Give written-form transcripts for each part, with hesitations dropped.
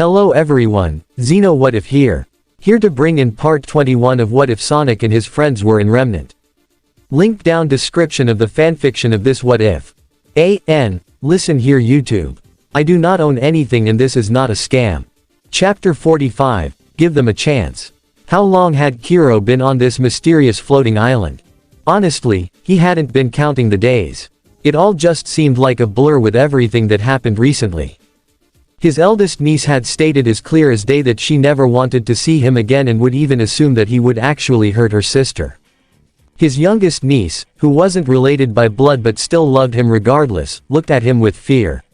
Hello everyone, Xeno What If here. Here to bring in part 21 of What If Sonic and his friends were in Remnant. Link down description of the fanfiction of this What If. Listen here YouTube. I do not own anything and this is not a scam. Chapter 45, Give Them a Chance. How long had Kiro been on this mysterious floating island? Honestly, he hadn't been counting the days. It all just seemed like a blur with everything that happened recently. His eldest niece had stated as clear as day that she never wanted to see him again and would even assume that he would actually hurt her sister. His youngest niece, who wasn't related by blood but still loved him regardless, looked at him with fear.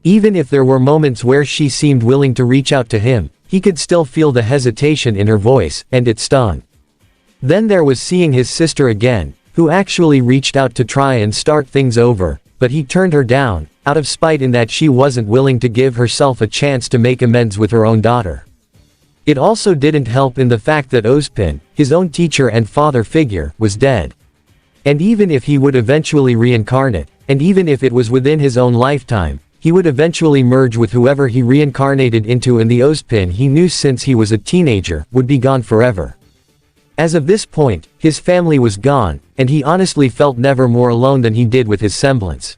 Even if there were moments where she seemed willing to reach out to him, he could still feel the hesitation in her voice, and it stung. Then there was seeing his sister again, who actually reached out to try and start things over, but he turned her down, out of spite in that she wasn't willing to give herself a chance to make amends with her own daughter. It also didn't help in the fact that Ozpin, his own teacher and father figure, was dead. And even if he would eventually reincarnate, and even if it was within his own lifetime, he would eventually merge with whoever he reincarnated into, and the Ozpin he knew since he was a teenager would be gone forever. As of this point, his family was gone, and he honestly felt never more alone than he did with his semblance.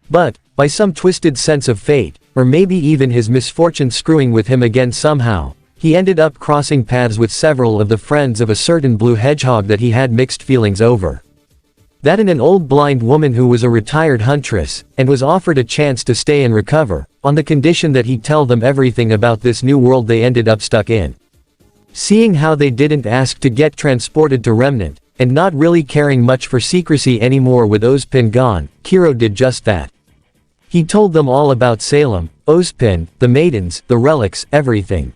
But, by some twisted sense of fate, or maybe even his misfortune screwing with him again somehow, he ended up crossing paths with several of the friends of a certain blue hedgehog that he had mixed feelings over. That and an old blind woman who was a retired huntress, and was offered a chance to stay and recover, on the condition that he'd tell them everything about this new world they ended up stuck in. Seeing how they didn't ask to get transported to Remnant, and not really caring much for secrecy anymore with Ozpin gone, Kiro did just that. He told them all about Salem, Ozpin, the Maidens, the relics, everything.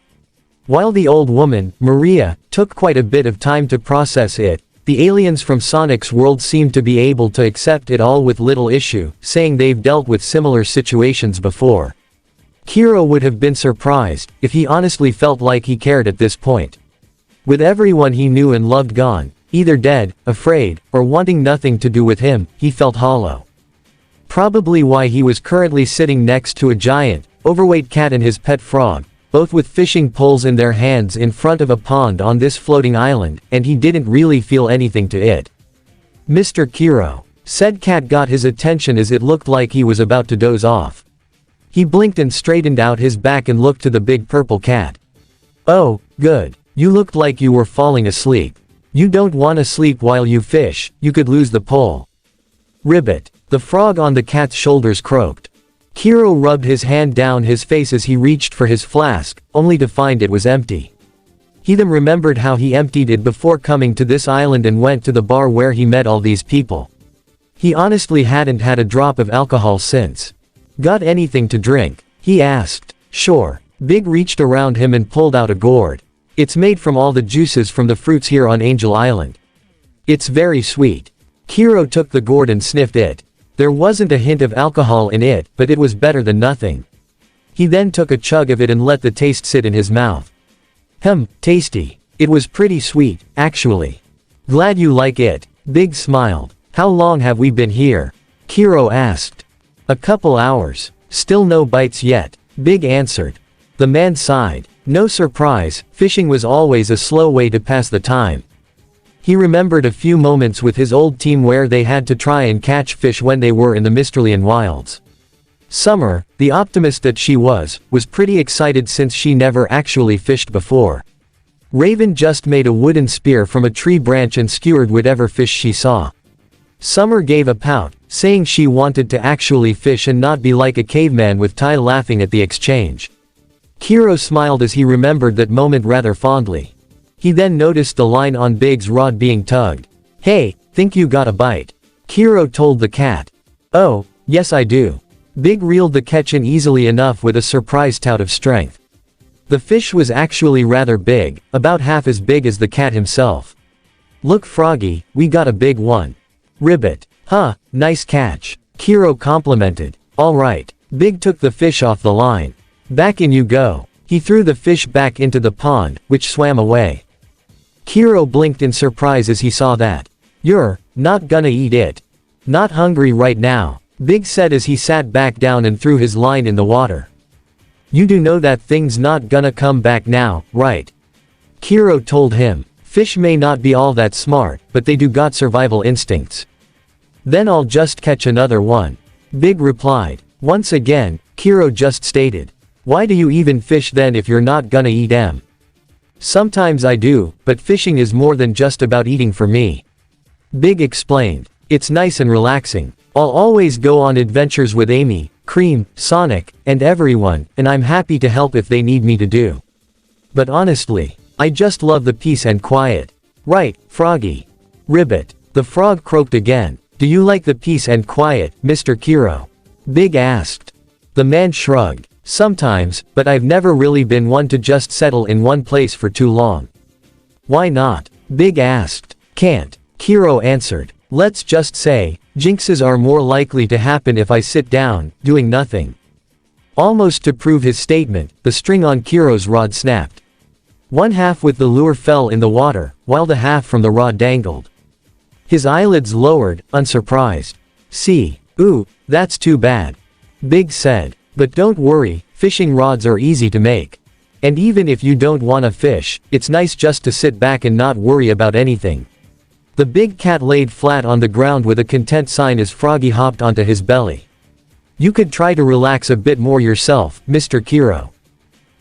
While the old woman, Maria, took quite a bit of time to process it, the aliens from Sonic's world seemed to be able to accept it all with little issue, saying they've dealt with similar situations before. Kiro would have been surprised if he honestly felt like he cared at this point. With everyone he knew and loved gone, either dead, afraid, or wanting nothing to do with him, he felt hollow. Probably why he was currently sitting next to a giant, overweight cat and his pet frog, both with fishing poles in their hands in front of a pond on this floating island, and he didn't really feel anything to it. Mr. Kiro. Said cat got his attention as it looked like he was about to doze off. He blinked and straightened out his back and looked to the big purple cat. Oh, good. You looked like you were falling asleep. You don't wanna sleep while you fish, you could lose the pole. Ribbit. The frog on the cat's shoulders croaked. Kiro rubbed his hand down his face as he reached for his flask, only to find it was empty. He then remembered how he emptied it before coming to this island and went to the bar where he met all these people. He honestly hadn't had a drop of alcohol since. Got anything to drink? He asked. Sure. Big reached around him and pulled out a gourd. It's made from all the juices from the fruits here on Angel Island. It's very sweet. Kiro took the gourd and sniffed it. There wasn't a hint of alcohol in it, but it was better than nothing. He then took a chug of it and let the taste sit in his mouth. Tasty. It was pretty sweet, actually. Glad you like it. Big smiled. How long have we been here? Kiro asked. A couple hours. Still no bites yet. Big answered. The man sighed. No surprise, fishing was always a slow way to pass the time. He remembered a few moments with his old team where they had to try and catch fish when they were in the Mysterlian wilds. Summer, the optimist that she was pretty excited since she never actually fished before. Raven just made a wooden spear from a tree branch and skewered whatever fish she saw. Summer gave a pout, saying she wanted to actually fish and not be like a caveman with Ty laughing at the exchange. Kiro smiled as he remembered that moment rather fondly. He then noticed the line on Big's rod being tugged. Hey, think you got a bite? Kiro told the cat. Oh, yes I do. Big reeled the catch in easily enough with a surprise tout of strength. The fish was actually rather big, about half as big as the cat himself. Look Froggy, we got a big one. Ribbit. Huh, nice catch. Kiro complimented. Alright. Big took the fish off the line. Back in you go. He threw the fish back into the pond, which swam away. Kiro blinked in surprise as he saw that. You're not gonna eat it. Not hungry right now, Big said as he sat back down and threw his line in the water. You do know that thing's not gonna come back now, right? Kiro told him. Fish may not be all that smart, but they do got survival instincts. Then I'll just catch another one. Big replied. Once again, Kiro just stated. Why do you even fish then if you're not gonna eat them? Sometimes I do, but fishing is more than just about eating for me. Big explained. It's nice and relaxing. I'll always go on adventures with Amy, Cream, Sonic, and everyone, and I'm happy to help if they need me to do. But honestly, I just love the peace and quiet. Right, Froggy? Ribbit. The frog croaked again. Do you like the peace and quiet, Mr. Kiro? Big asked. The man shrugged. Sometimes, but I've never really been one to just settle in one place for too long. Why not? Big asked. Can't. Kiro answered. Let's just say, jinxes are more likely to happen if I sit down, doing nothing. Almost to prove his statement, the string on Kiro's rod snapped. One half with the lure fell in the water, while the half from the rod dangled. His eyelids lowered, unsurprised. See, ooh, that's too bad. Big said. But don't worry, fishing rods are easy to make. And even if you don't wanna fish, it's nice just to sit back and not worry about anything. The big cat laid flat on the ground with a content sign as Froggy hopped onto his belly. You could try to relax a bit more yourself, Mr. Kiro.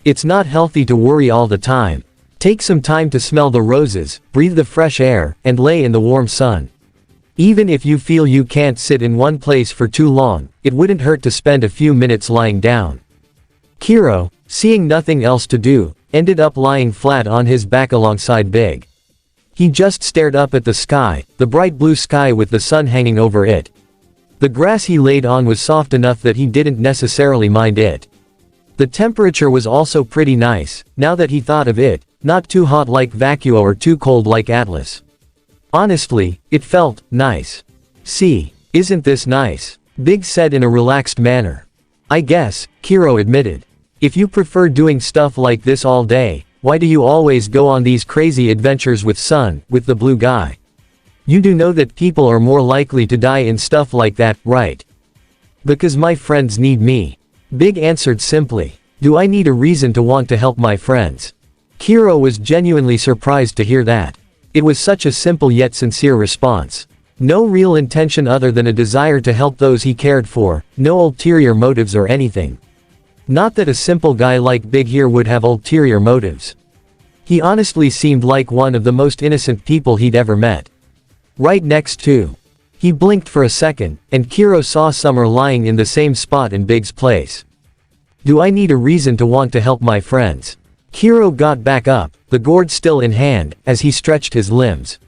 It's not healthy to worry all the time. Take some time to smell the roses, breathe the fresh air, and lay in the warm sun. Even if you feel you can't sit in one place for too long, it wouldn't hurt to spend a few minutes lying down. Kiro, seeing nothing else to do, ended up lying flat on his back alongside Big. He just stared up at the sky, the bright blue sky with the sun hanging over it. The grass he laid on was soft enough that he didn't necessarily mind it. The temperature was also pretty nice, now that he thought of it, not too hot like Vacuo or too cold like Atlas. Honestly, it felt nice. See, isn't this nice? Big said in a relaxed manner. I guess, Kiro admitted. If you prefer doing stuff like this all day, why do you always go on these crazy adventures with the blue guy? You do know that people are more likely to die in stuff like that, right? Because my friends need me. Big answered simply. Do I need a reason to want to help my friends? Kiro was genuinely surprised to hear that. It was such a simple yet sincere response. No real intention other than a desire to help those he cared for, no ulterior motives or anything. Not that a simple guy like Big here would have ulterior motives. He honestly seemed like one of the most innocent people he'd ever met. Right next to. He blinked for a second, and Kiro saw Summer lying in the same spot in Big's place. Do I need a reason to want to help my friends? Kiro got back up, the gourd still in hand, as he stretched his limbs.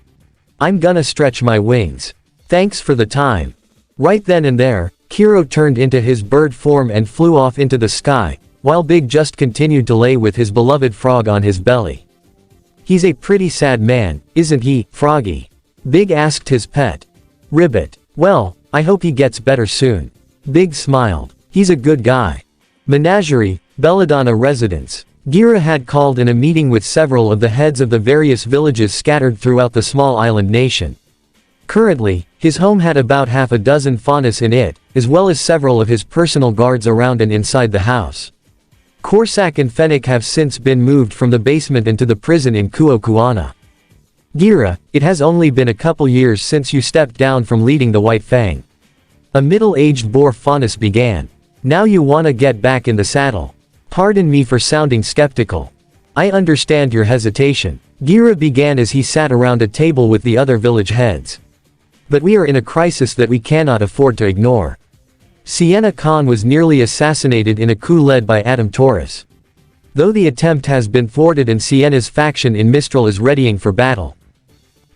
I'm gonna stretch my wings. Thanks for the time. Right then and there, Kiro turned into his bird form and flew off into the sky, while Big just continued to lay with his beloved frog on his belly. He's a pretty sad man, isn't he, Froggy? Big asked his pet. Ribbit. Well, I hope he gets better soon. Big smiled. He's a good guy. Menagerie, Belladonna residence. Gira had called in a meeting with several of the heads of the various villages scattered throughout the small island nation. Currently, his home had about half a dozen faunus in it, as well as several of his personal guards around and inside the house. Corsac and Fennec have since been moved from the basement into the prison in Kuokuana. Gira, it has only been a couple years since you stepped down from leading the White Fang. A middle-aged boar faunus began. Now you wanna get back in the saddle. Pardon me for sounding skeptical. I understand your hesitation. Gira began as he sat around a table with the other village heads. But we are in a crisis that we cannot afford to ignore. Sienna Khan was nearly assassinated in a coup led by Adam Taurus. Though the attempt has been thwarted and Sienna's faction in Mistral is readying for battle.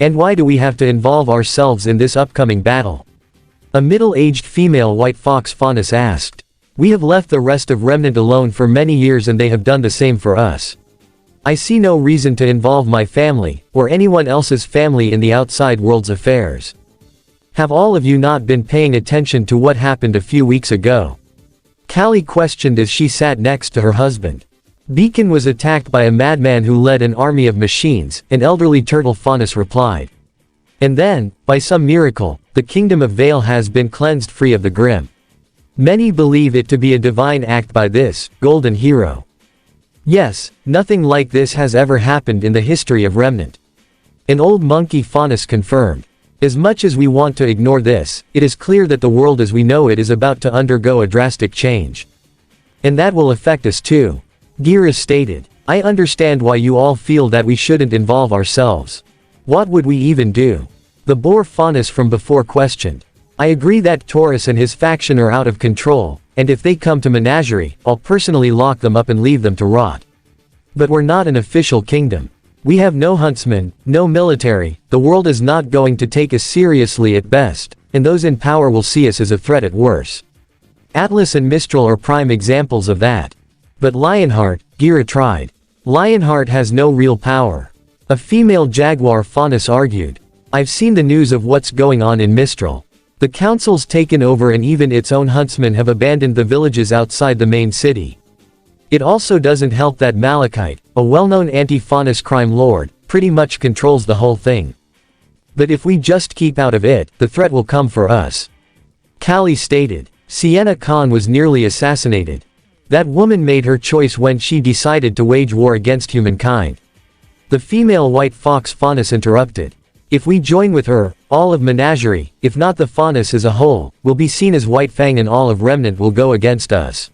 And why do we have to involve ourselves in this upcoming battle? A middle-aged female white fox faunus asked. We have left the rest of Remnant alone for many years and they have done the same for us. I see no reason to involve my family, or anyone else's family in the outside world's affairs. Have all of you not been paying attention to what happened a few weeks ago? Callie questioned as she sat next to her husband. Beacon was attacked by a madman who led an army of machines, an elderly turtle faunus replied. And then, by some miracle, the kingdom of Vale has been cleansed free of the Grim. Many believe it to be a divine act by this golden hero. Yes, nothing like this has ever happened in the history of Remnant. An old monkey Faunus confirmed. As much as we want to ignore this, it is clear that the world as we know it is about to undergo a drastic change. And that will affect us too. Kiro stated. I understand why you all feel that we shouldn't involve ourselves. What would we even do? The boar Faunus from before questioned. I agree that Taurus and his faction are out of control, and if they come to Menagerie, I'll personally lock them up and leave them to rot. But we're not an official kingdom. We have no huntsmen, no military, the world is not going to take us seriously at best, and those in power will see us as a threat at worst. Atlas and Mistral are prime examples of that. But Lionheart, Kiro tried. Lionheart has no real power. A female jaguar Faunus argued. I've seen the news of what's going on in Mistral. The council's taken over and even its own huntsmen have abandoned the villages outside the main city. It also doesn't help that Malachite, a well-known anti-Faunus crime lord, pretty much controls the whole thing. But if we just keep out of it, the threat will come for us. Kali stated. Sienna Khan was nearly assassinated. That woman made her choice when she decided to wage war against humankind. The female white fox Faunus interrupted. If we join with her, all of Menagerie, if not the Faunus as a whole, will be seen as White Fang and all of Remnant will go against us.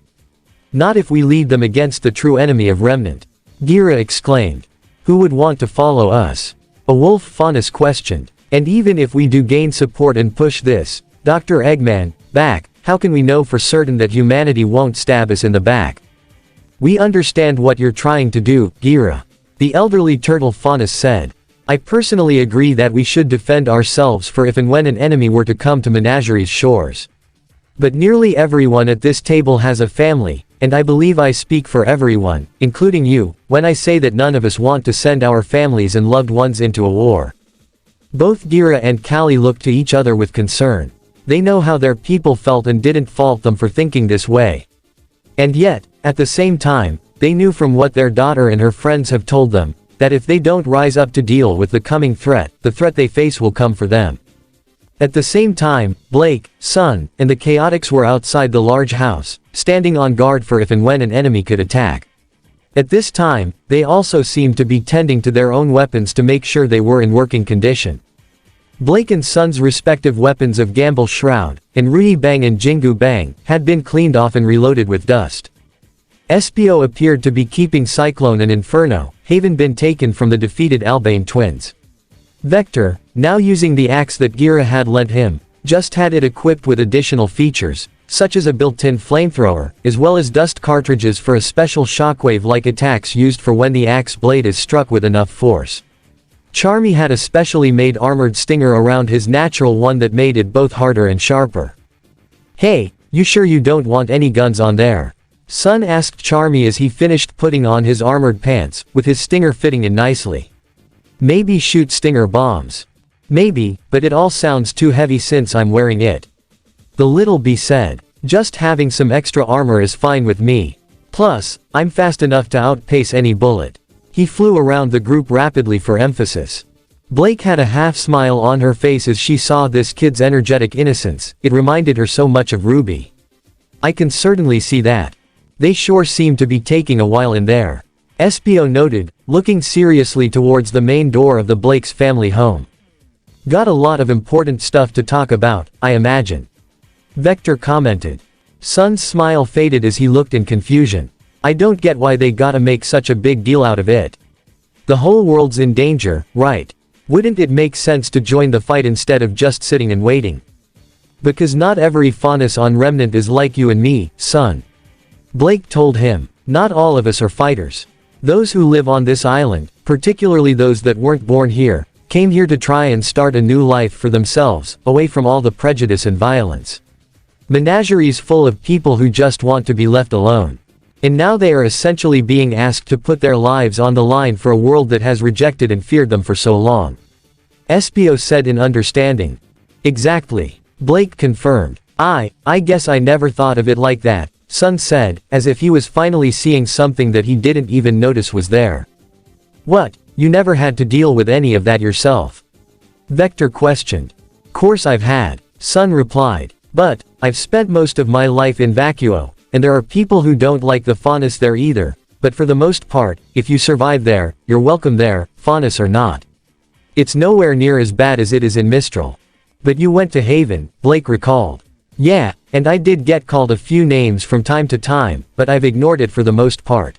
Not if we lead them against the true enemy of Remnant. Kiro exclaimed. Who would want to follow us? A wolf Faunus questioned. And even if we do gain support and push this, Dr. Eggman, back, how can we know for certain that humanity won't stab us in the back? We understand what you're trying to do, Kiro. The elderly turtle Faunus said. I personally agree that we should defend ourselves for if and when an enemy were to come to Menagerie's shores. But nearly everyone at this table has a family, and I believe I speak for everyone, including you, when I say that none of us want to send our families and loved ones into a war. Both Kiro and Kali looked to each other with concern. They know how their people felt and didn't fault them for thinking this way. And yet, at the same time, they knew from what their daughter and her friends have told them, that if they don't rise up to deal with the coming threat, the threat they face will come for them. At the same time, Blake, Sun, and the Chaotix were outside the large house, standing on guard for if and when an enemy could attack. At this time, they also seemed to be tending to their own weapons to make sure they were in working condition. Blake and Sun's respective weapons of Gamble Shroud, and RWBY Bang and Jingu Bang, had been cleaned off and reloaded with dust. Espio appeared to be keeping Cyclone and Inferno, Haven been taken from the defeated Albane twins. Vector, now using the axe that Kiro had lent him, just had it equipped with additional features, such as a built-in flamethrower, as well as dust cartridges for a special shockwave-like attacks used for when the axe blade is struck with enough force. Charmy had a specially made armored stinger around his natural one that made it both harder and sharper. Hey, you sure you don't want any guns on there? Sun asked Charmy as he finished putting on his armored pants, with his stinger fitting in nicely. Maybe shoot stinger bombs. Maybe, but it all sounds too heavy since I'm wearing it. The little bee said. Just having some extra armor is fine with me. Plus, I'm fast enough to outpace any bullet. He flew around the group rapidly for emphasis. Blake had a half smile on her face as she saw this kid's energetic innocence, it reminded her so much of RWBY. I can certainly see that. They sure seem to be taking a while in there. Espio noted, looking seriously towards the main door of the Blake's family home. Got a lot of important stuff to talk about, I imagine. Vector commented. Sun's smile faded as he looked in confusion. I don't get why they gotta make such a big deal out of it. The whole world's in danger, right? Wouldn't it make sense to join the fight instead of just sitting and waiting? Because not every Faunus on Remnant is like you and me, Sun. Blake told him. Not all of us are fighters. Those who live on this island, particularly those that weren't born here, came here to try and start a new life for themselves, away from all the prejudice and violence. Menagerie's full of people who just want to be left alone. And now they are essentially being asked to put their lives on the line for a world that has rejected and feared them for so long. Espio said in understanding. Exactly. Blake confirmed. I guess I never thought of it like that, Sun said, as if he was finally seeing something that he didn't even notice was there. What, you never had to deal with any of that yourself? Vector questioned. Course I've had, Sun replied. But, I've spent most of my life in Vacuo, and there are people who don't like the faunus there either, but for the most part, if you survive there, you're welcome there, faunus or not. It's nowhere near as bad as it is in Mistral. But you went to Haven, Blake recalled. Yeah, and I did get called a few names from time to time, but I've ignored it for the most part.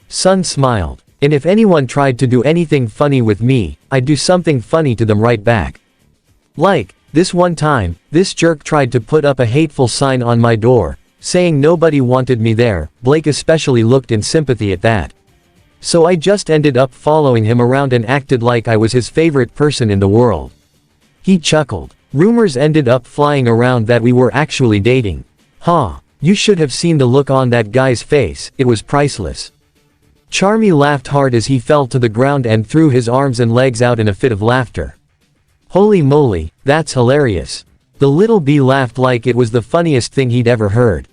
Sun smiled. And if anyone tried to do anything funny with me, I'd do something funny to them right back. Like, this one time, this jerk tried to put up a hateful sign on my door, saying nobody wanted me there. Blake especially looked in sympathy at that. So I just ended up following him around and acted like I was his favorite person in the world. He chuckled. Rumors ended up flying around that we were actually dating. Huh. You should have seen the look on that guy's face, it was priceless. Charmy laughed hard as he fell to the ground and threw his arms and legs out in a fit of laughter. Holy moly, that's hilarious. The little bee laughed like it was the funniest thing he'd ever heard.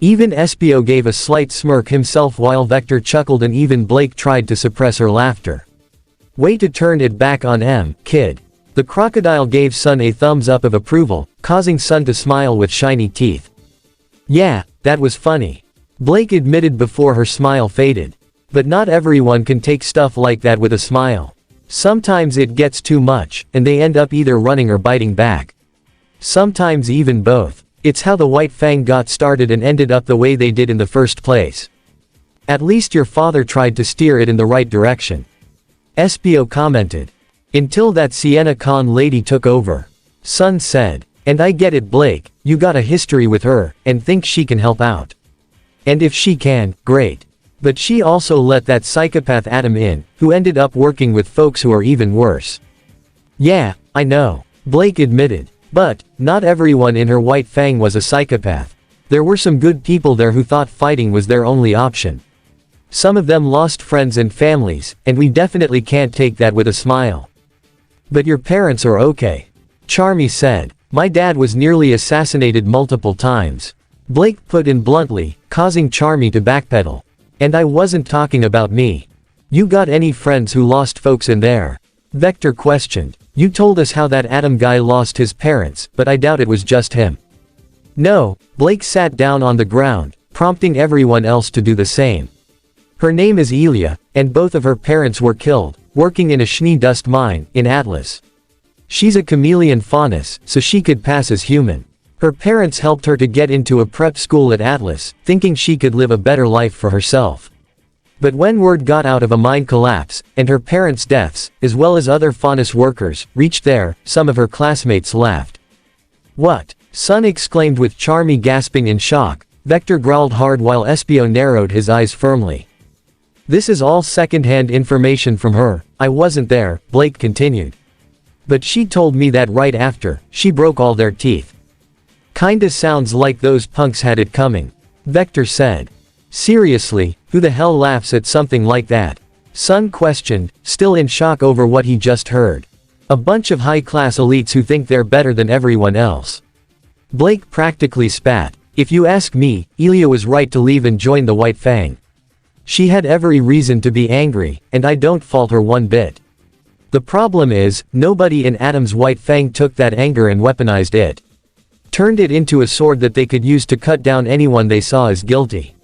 Even Espio gave a slight smirk himself while Vector chuckled, and even Blake tried to suppress her laughter. Way to turn it back on kid. The crocodile gave Sun a thumbs up of approval, causing Sun to smile with shiny teeth. Yeah, that was funny. Blake admitted before her smile faded. But not everyone can take stuff like that with a smile. Sometimes it gets too much, and they end up either running or biting back. Sometimes even both. It's how the White Fang got started and ended up the way they did in the first place. At least your father tried to steer it in the right direction. Espio commented. Until that Sienna Khan lady took over. Sun said. And I get it, Blake, you got a history with her, and think she can help out. And if she can, great. But she also let that psychopath Adam in, who ended up working with folks who are even worse. Yeah, I know. Blake admitted. But, not everyone in her White Fang was a psychopath. There were some good people there who thought fighting was their only option. Some of them lost friends and families, and we definitely can't take that with a smile. But your parents are okay. Charmy said. My dad was nearly assassinated multiple times. Blake put in bluntly, causing Charmy to backpedal. And I wasn't talking about me. You got any friends who lost folks in there? Vector questioned. You told us how that Adam guy lost his parents, but I doubt it was just him. No, Blake sat down on the ground, prompting everyone else to do the same. Her name is Ilia, and both of her parents were killed, working in a Schnee dust mine, in Atlas. She's a chameleon faunus, so she could pass as human. Her parents helped her to get into a prep school at Atlas, thinking she could live a better life for herself. But when word got out of a mine collapse, and her parents' deaths, as well as other faunus workers, reached there, some of her classmates laughed. What? Sun exclaimed with Charmy gasping in shock. Vector growled hard while Espio narrowed his eyes firmly. This is all second-hand information from her. I wasn't there, Blake continued. But she told me that right after, she broke all their teeth. Kinda sounds like those punks had it coming. Vector said. Seriously, who the hell laughs at something like that? Sun questioned, still in shock over what he just heard. A bunch of high-class elites who think they're better than everyone else. Blake practically spat. If you ask me, Ilia was right to leave and join the White Fang. She had every reason to be angry, and I don't fault her one bit. The problem is, nobody in Adam's White Fang took that anger and weaponized it. Turned it into a sword that they could use to cut down anyone they saw as guilty.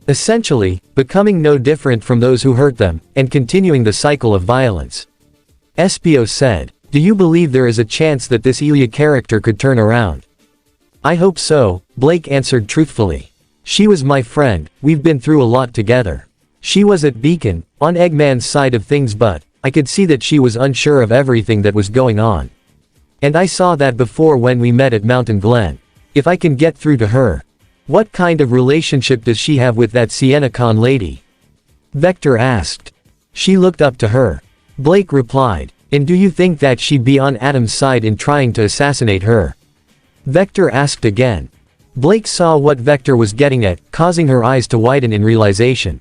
Essentially, becoming no different from those who hurt them, and continuing the cycle of violence. Espio said, do you believe there is a chance that this Ilia character could turn around? I hope so, Blake answered truthfully. She was my friend, we've been through a lot together. She was at Beacon, on Eggman's side of things, but I could see that she was unsure of everything that was going on. And I saw that before when we met at Mountain Glen. If I can get through to her. What kind of relationship does she have with that Sienna Khan lady? Vector asked. She looked up to her. Blake replied. And do you think that she'd be on Adam's side in trying to assassinate her? Vector asked again. Blake saw what Vector was getting at, causing her eyes to widen in realization.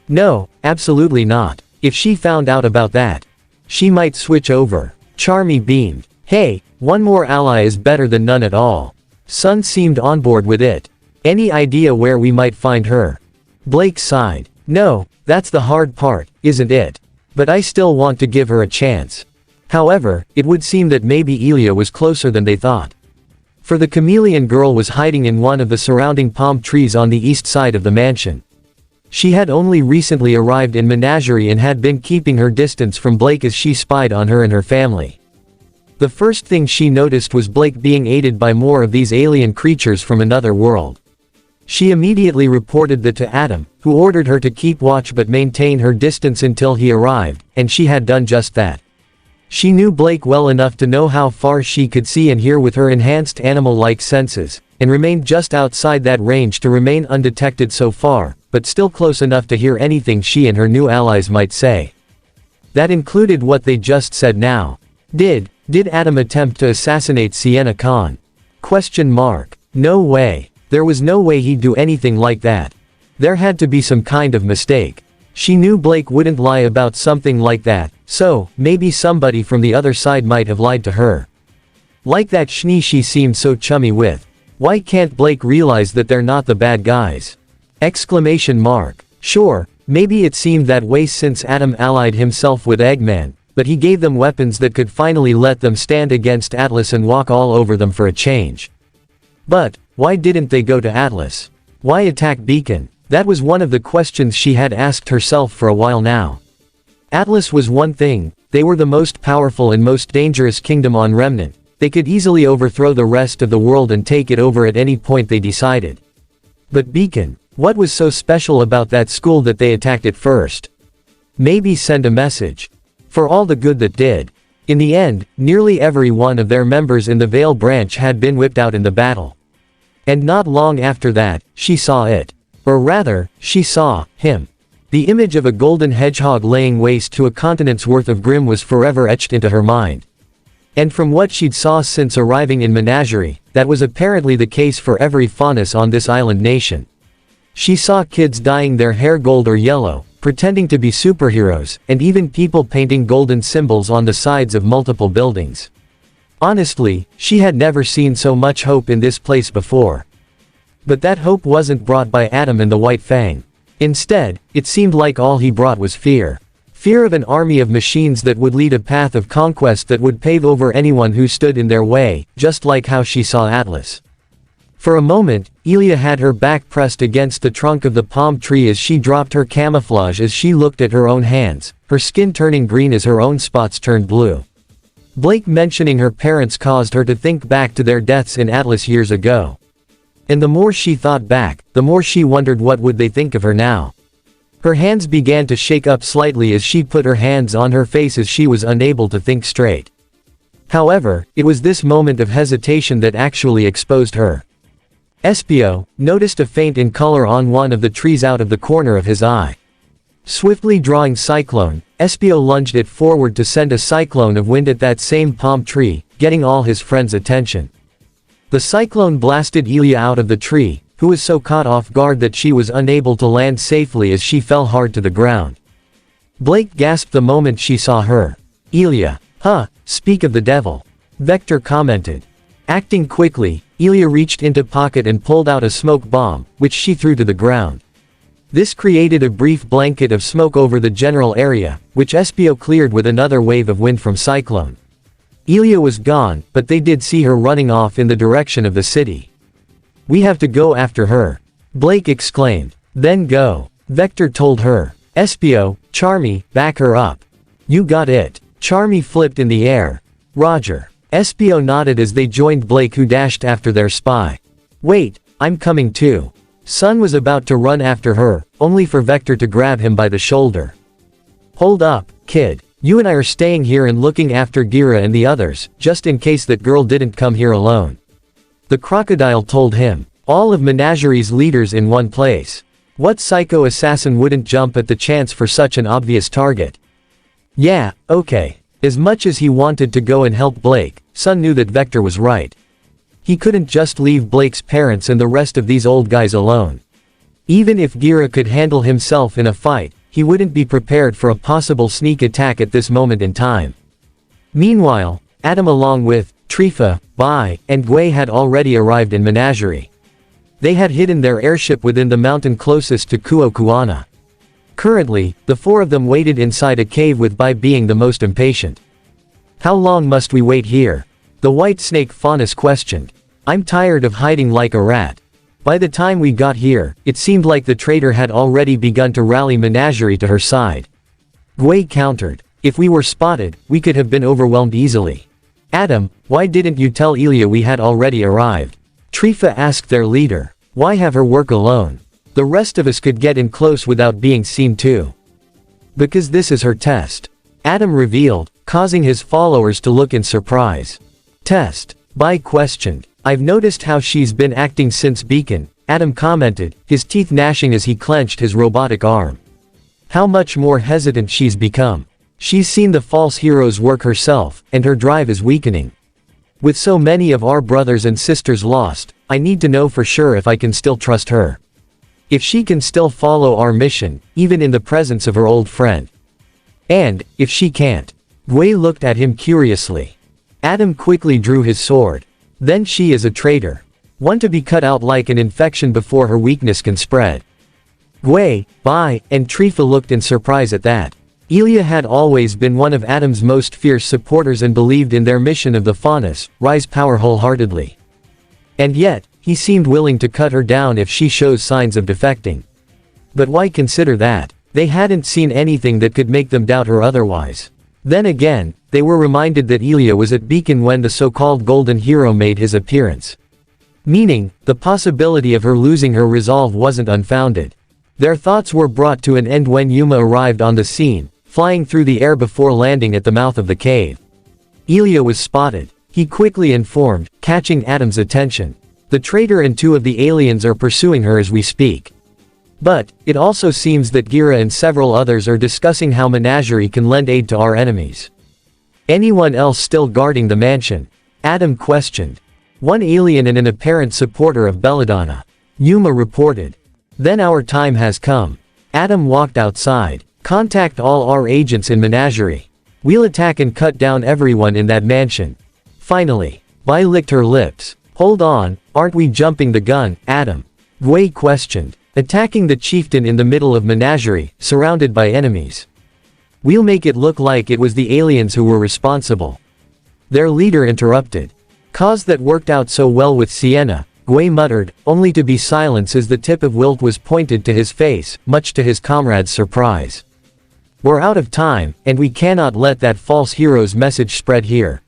No, absolutely not. If she found out about that, she might switch over. Charmy beamed. Hey, one more ally is better than none at all. Sun seemed on board with it. Any idea where we might find her? Blake sighed. No, that's the hard part, isn't it? But I still want to give her a chance. However, it would seem that maybe Ilia was closer than they thought. For the chameleon girl was hiding in one of the surrounding palm trees on the east side of the mansion. She had only recently arrived in Menagerie and had been keeping her distance from Blake as she spied on her and her family. The first thing she noticed was Blake being aided by more of these alien creatures from another world. She immediately reported that to Adam, who ordered her to keep watch but maintain her distance until he arrived, and she had done just that. She knew Blake well enough to know how far she could see and hear with her enhanced animal-like senses, and remained just outside that range to remain undetected so far, but still close enough to hear anything she and her new allies might say. That included what they just said now. Did Adam attempt to assassinate Sienna Khan? No way. There was no way he'd do anything like that. There had to be some kind of mistake. She knew Blake wouldn't lie about something like that, so, maybe somebody from the other side might have lied to her. Like that Schnee she seemed so chummy with. Why can't Blake realize that they're not the bad guys? Sure, maybe it seemed that way since Adam allied himself with Eggman, but he gave them weapons that could finally let them stand against Atlas and walk all over them for a change. But, why didn't they go to Atlas? Why attack Beacon? That was one of the questions she had asked herself for a while now. Atlas was one thing, they were the most powerful and most dangerous kingdom on Remnant. They could easily overthrow the rest of the world and take it over at any point they decided. But Beacon, what was so special about that school that they attacked it first? Maybe send a message. For all the good that did. In the end, nearly every one of their members in the Vale branch had been whipped out in the battle. And not long after that, she saw it. Or rather, she saw him. The image of a golden hedgehog laying waste to a continent's worth of Grimm was forever etched into her mind. And from what she'd saw since arriving in Menagerie, that was apparently the case for every faunus on this island nation. She saw kids dyeing their hair gold or yellow, pretending to be superheroes, and even people painting golden symbols on the sides of multiple buildings. Honestly, she had never seen so much hope in this place before. But that hope wasn't brought by Adam and the White Fang. Instead, it seemed like all he brought was fear. Fear of an army of machines that would lead a path of conquest that would pave over anyone who stood in their way, just like how she saw Atlas. For a moment, Ilia had her back pressed against the trunk of the palm tree as she dropped her camouflage as she looked at her own hands, her skin turning green as her own spots turned blue. Blake mentioning her parents caused her to think back to their deaths in Atlas years ago. And the more she thought back, the more she wondered what would they think of her now. Her hands began to shake up slightly as she put her hands on her face as she was unable to think straight. However, it was this moment of hesitation that actually exposed her. Espio noticed a faint in color on one of the trees out of the corner of his eye. Swiftly drawing Cyclone, Espio lunged it forward to send a cyclone of wind at that same palm tree, getting all his friends' attention. The cyclone blasted Ilia out of the tree, who was so caught off guard that she was unable to land safely as she fell hard to the ground. Blake gasped the moment she saw her. Ilia, speak of the devil. Vector commented. Acting quickly, Ilia reached into pocket and pulled out a smoke bomb, which she threw to the ground. This created a brief blanket of smoke over the general area, which Espio cleared with another wave of wind from Cyclone. Ilia was gone, but they did see her running off in the direction of the city. We have to go after her. Blake exclaimed. Then go. Vector told her. Espio, Charmy, back her up. You got it. Charmy flipped in the air. Roger. Espio nodded as they joined Blake, who dashed after their spy. Wait, I'm coming too. Sun was about to run after her, only for Vector to grab him by the shoulder. Hold up, kid. You and I are staying here and looking after Gira and the others, just in case that girl didn't come here alone. The crocodile told him. All of Menagerie's leaders in one place. What psycho assassin wouldn't jump at the chance for such an obvious target? Yeah, okay. As much as he wanted to go and help Blake, Sun knew that Vector was right. He couldn't just leave Blake's parents and the rest of these old guys alone. Even if Gira could handle himself in a fight, he wouldn't be prepared for a possible sneak attack at this moment in time. Meanwhile, Adam along with Trifa, Bai, and Gui had already arrived in Menagerie. They had hidden their airship within the mountain closest to Kuana. Currently, the four of them waited inside a cave, with Bai being the most impatient. How long must we wait here? The white snake Faunus questioned. I'm tired of hiding like a rat. By the time we got here, it seemed like the traitor had already begun to rally Menagerie to her side. Gwei countered. If we were spotted, we could have been overwhelmed easily. Adam, why didn't you tell Ilia we had already arrived? Trifa asked their leader. Why have her work alone? The rest of us could get in close without being seen too. Because this is her test. Adam revealed, causing his followers to look in surprise. Test. Bai questioned. I've noticed how she's been acting since Beacon, Adam commented, his teeth gnashing as he clenched his robotic arm. How much more hesitant she's become. She's seen the false heroes work herself, and her drive is weakening. With so many of our brothers and sisters lost, I need to know for sure if I can still trust her. If she can still follow our mission, even in the presence of her old friend. And, if she can't. Gwei looked at him curiously. Adam quickly drew his sword. Then she is a traitor. One to be cut out like an infection before her weakness can spread. Gwei, Bai, and Trifa looked in surprise at that. Ilia had always been one of Adam's most fierce supporters and believed in their mission of the Faunus, rise power wholeheartedly. And yet, he seemed willing to cut her down if she shows signs of defecting. But why consider that? They hadn't seen anything that could make them doubt her otherwise. Then again, they were reminded that Ilia was at Beacon when the so-called Golden Hero made his appearance. Meaning, the possibility of her losing her resolve wasn't unfounded. Their thoughts were brought to an end when Yuma arrived on the scene, flying through the air before landing at the mouth of the cave. Ilia was spotted. He quickly informed, catching Adam's attention. The traitor and 2 of the aliens are pursuing her as we speak. But, it also seems that Gira and several others are discussing how Menagerie can lend aid to our enemies. Anyone else still guarding the mansion? Adam questioned. One alien and an apparent supporter of Belladonna. Yuma reported. Then our time has come. Adam walked outside. Contact all our agents in Menagerie. We'll attack and cut down everyone in that mansion. Finally. Bai licked her lips. Hold on, aren't we jumping the gun, Adam? Gwei questioned. Attacking the chieftain in the middle of Menagerie, surrounded by enemies. We'll make it look like it was the aliens who were responsible. Their leader interrupted. Cause that worked out so well with Sienna, Gwei muttered, only to be silenced as the tip of Wilt was pointed to his face, much to his comrades' surprise. We're out of time, and we cannot let that false hero's message spread here.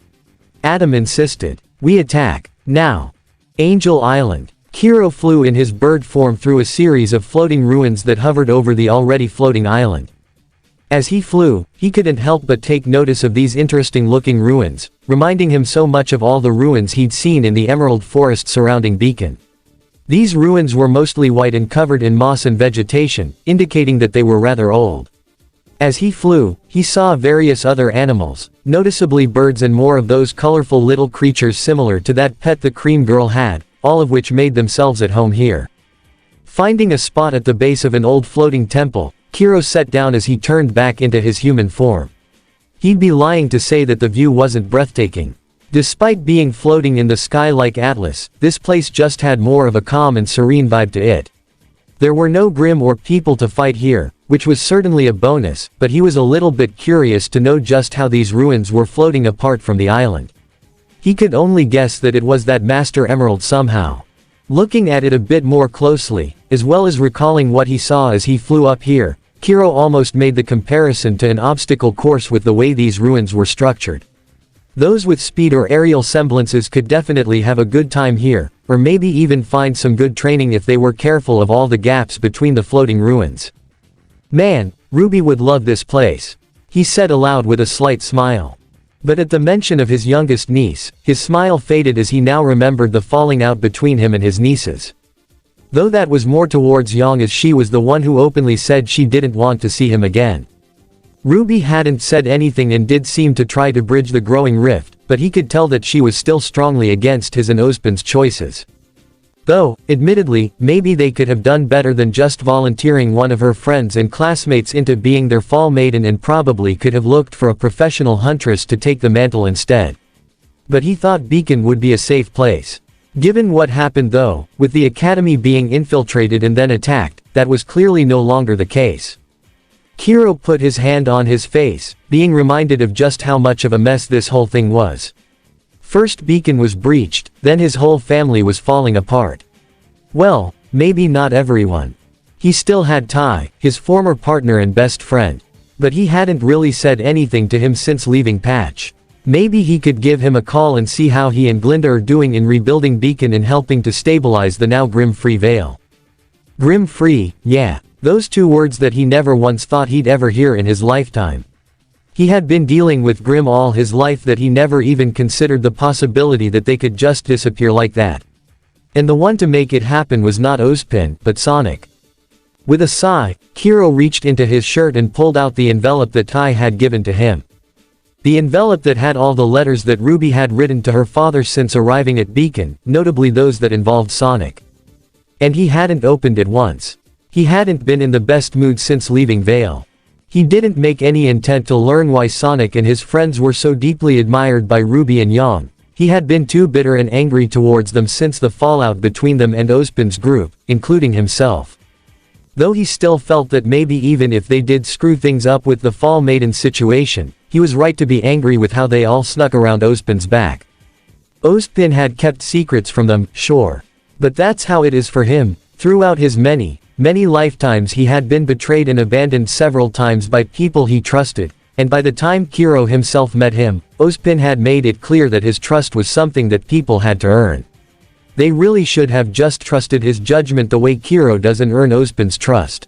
Adam insisted. We attack, now. Angel Island. Kiro flew in his bird form through a series of floating ruins that hovered over the already floating island. As he flew, he couldn't help but take notice of these interesting-looking ruins, reminding him so much of all the ruins he'd seen in the emerald forest surrounding Beacon. These ruins were mostly white and covered in moss and vegetation, indicating that they were rather old. As he flew, he saw various other animals, noticeably birds and more of those colorful little creatures similar to that pet the Cream Girl had, all of which made themselves at home here. Finding a spot at the base of an old floating temple, Kiro sat down as he turned back into his human form. He'd be lying to say that the view wasn't breathtaking. Despite being floating in the sky like Atlas, this place just had more of a calm and serene vibe to it. There were no Grim or people to fight here, which was certainly a bonus, but he was a little bit curious to know just how these ruins were floating apart from the island. He could only guess that it was that Master Emerald somehow. Looking at it a bit more closely, as well as recalling what he saw as he flew up here, Kiro almost made the comparison to an obstacle course with the way these ruins were structured. Those with speed or aerial semblances could definitely have a good time here, or maybe even find some good training if they were careful of all the gaps between the floating ruins. Man, RWBY would love this place. He said aloud with a slight smile. But at the mention of his youngest niece, his smile faded as he now remembered the falling out between him and his nieces. Though that was more towards Yang, as she was the one who openly said she didn't want to see him again. RWBY hadn't said anything and did seem to try to bridge the growing rift, but he could tell that she was still strongly against his and Ozpin's choices. Though, admittedly, maybe they could have done better than just volunteering one of her friends and classmates into being their fall maiden, and probably could have looked for a professional huntress to take the mantle instead. But he thought Beacon would be a safe place. Given what happened though, with the academy being infiltrated and then attacked, that was clearly no longer the case. Kiro put his hand on his face, being reminded of just how much of a mess this whole thing was. First beacon was breached, then his whole family was falling apart. Well, maybe not everyone. He still had Tai, his former partner and best friend. But he hadn't really said anything to him since leaving Patch. Maybe he could give him a call and see how he and Glinda are doing in rebuilding Beacon and helping to stabilize the now Grim-Free Vale. Grim-Free, yeah. Those two words that he never once thought he'd ever hear in his lifetime. He had been dealing with Grim all his life that he never even considered the possibility that they could just disappear like that. And the one to make it happen was not Ozpin, but Sonic. With a sigh, Kiro reached into his shirt and pulled out the envelope that Tai had given to him. The envelope that had all the letters that Ruby had written to her father since arriving at Beacon, notably those that involved Sonic. And he hadn't opened it once. He hadn't been in the best mood since leaving Vale. He didn't make any intent to learn why Sonic and his friends were so deeply admired by Ruby and Yang. He had been too bitter and angry towards them since the fallout between them and Ozpin's group, including himself. Though he still felt that maybe even if they did screw things up with the Fall Maiden situation, he was right to be angry with how they all snuck around Ozpin's back. Ozpin had kept secrets from them, sure. But that's how it is for him. Throughout his many lifetimes he had been betrayed and abandoned several times by people he trusted, and by the time Kiro himself met him, Ozpin had made it clear that his trust was something that people had to earn. They really should have just trusted his judgment the way Kiro doesn't earn Ozpin's trust.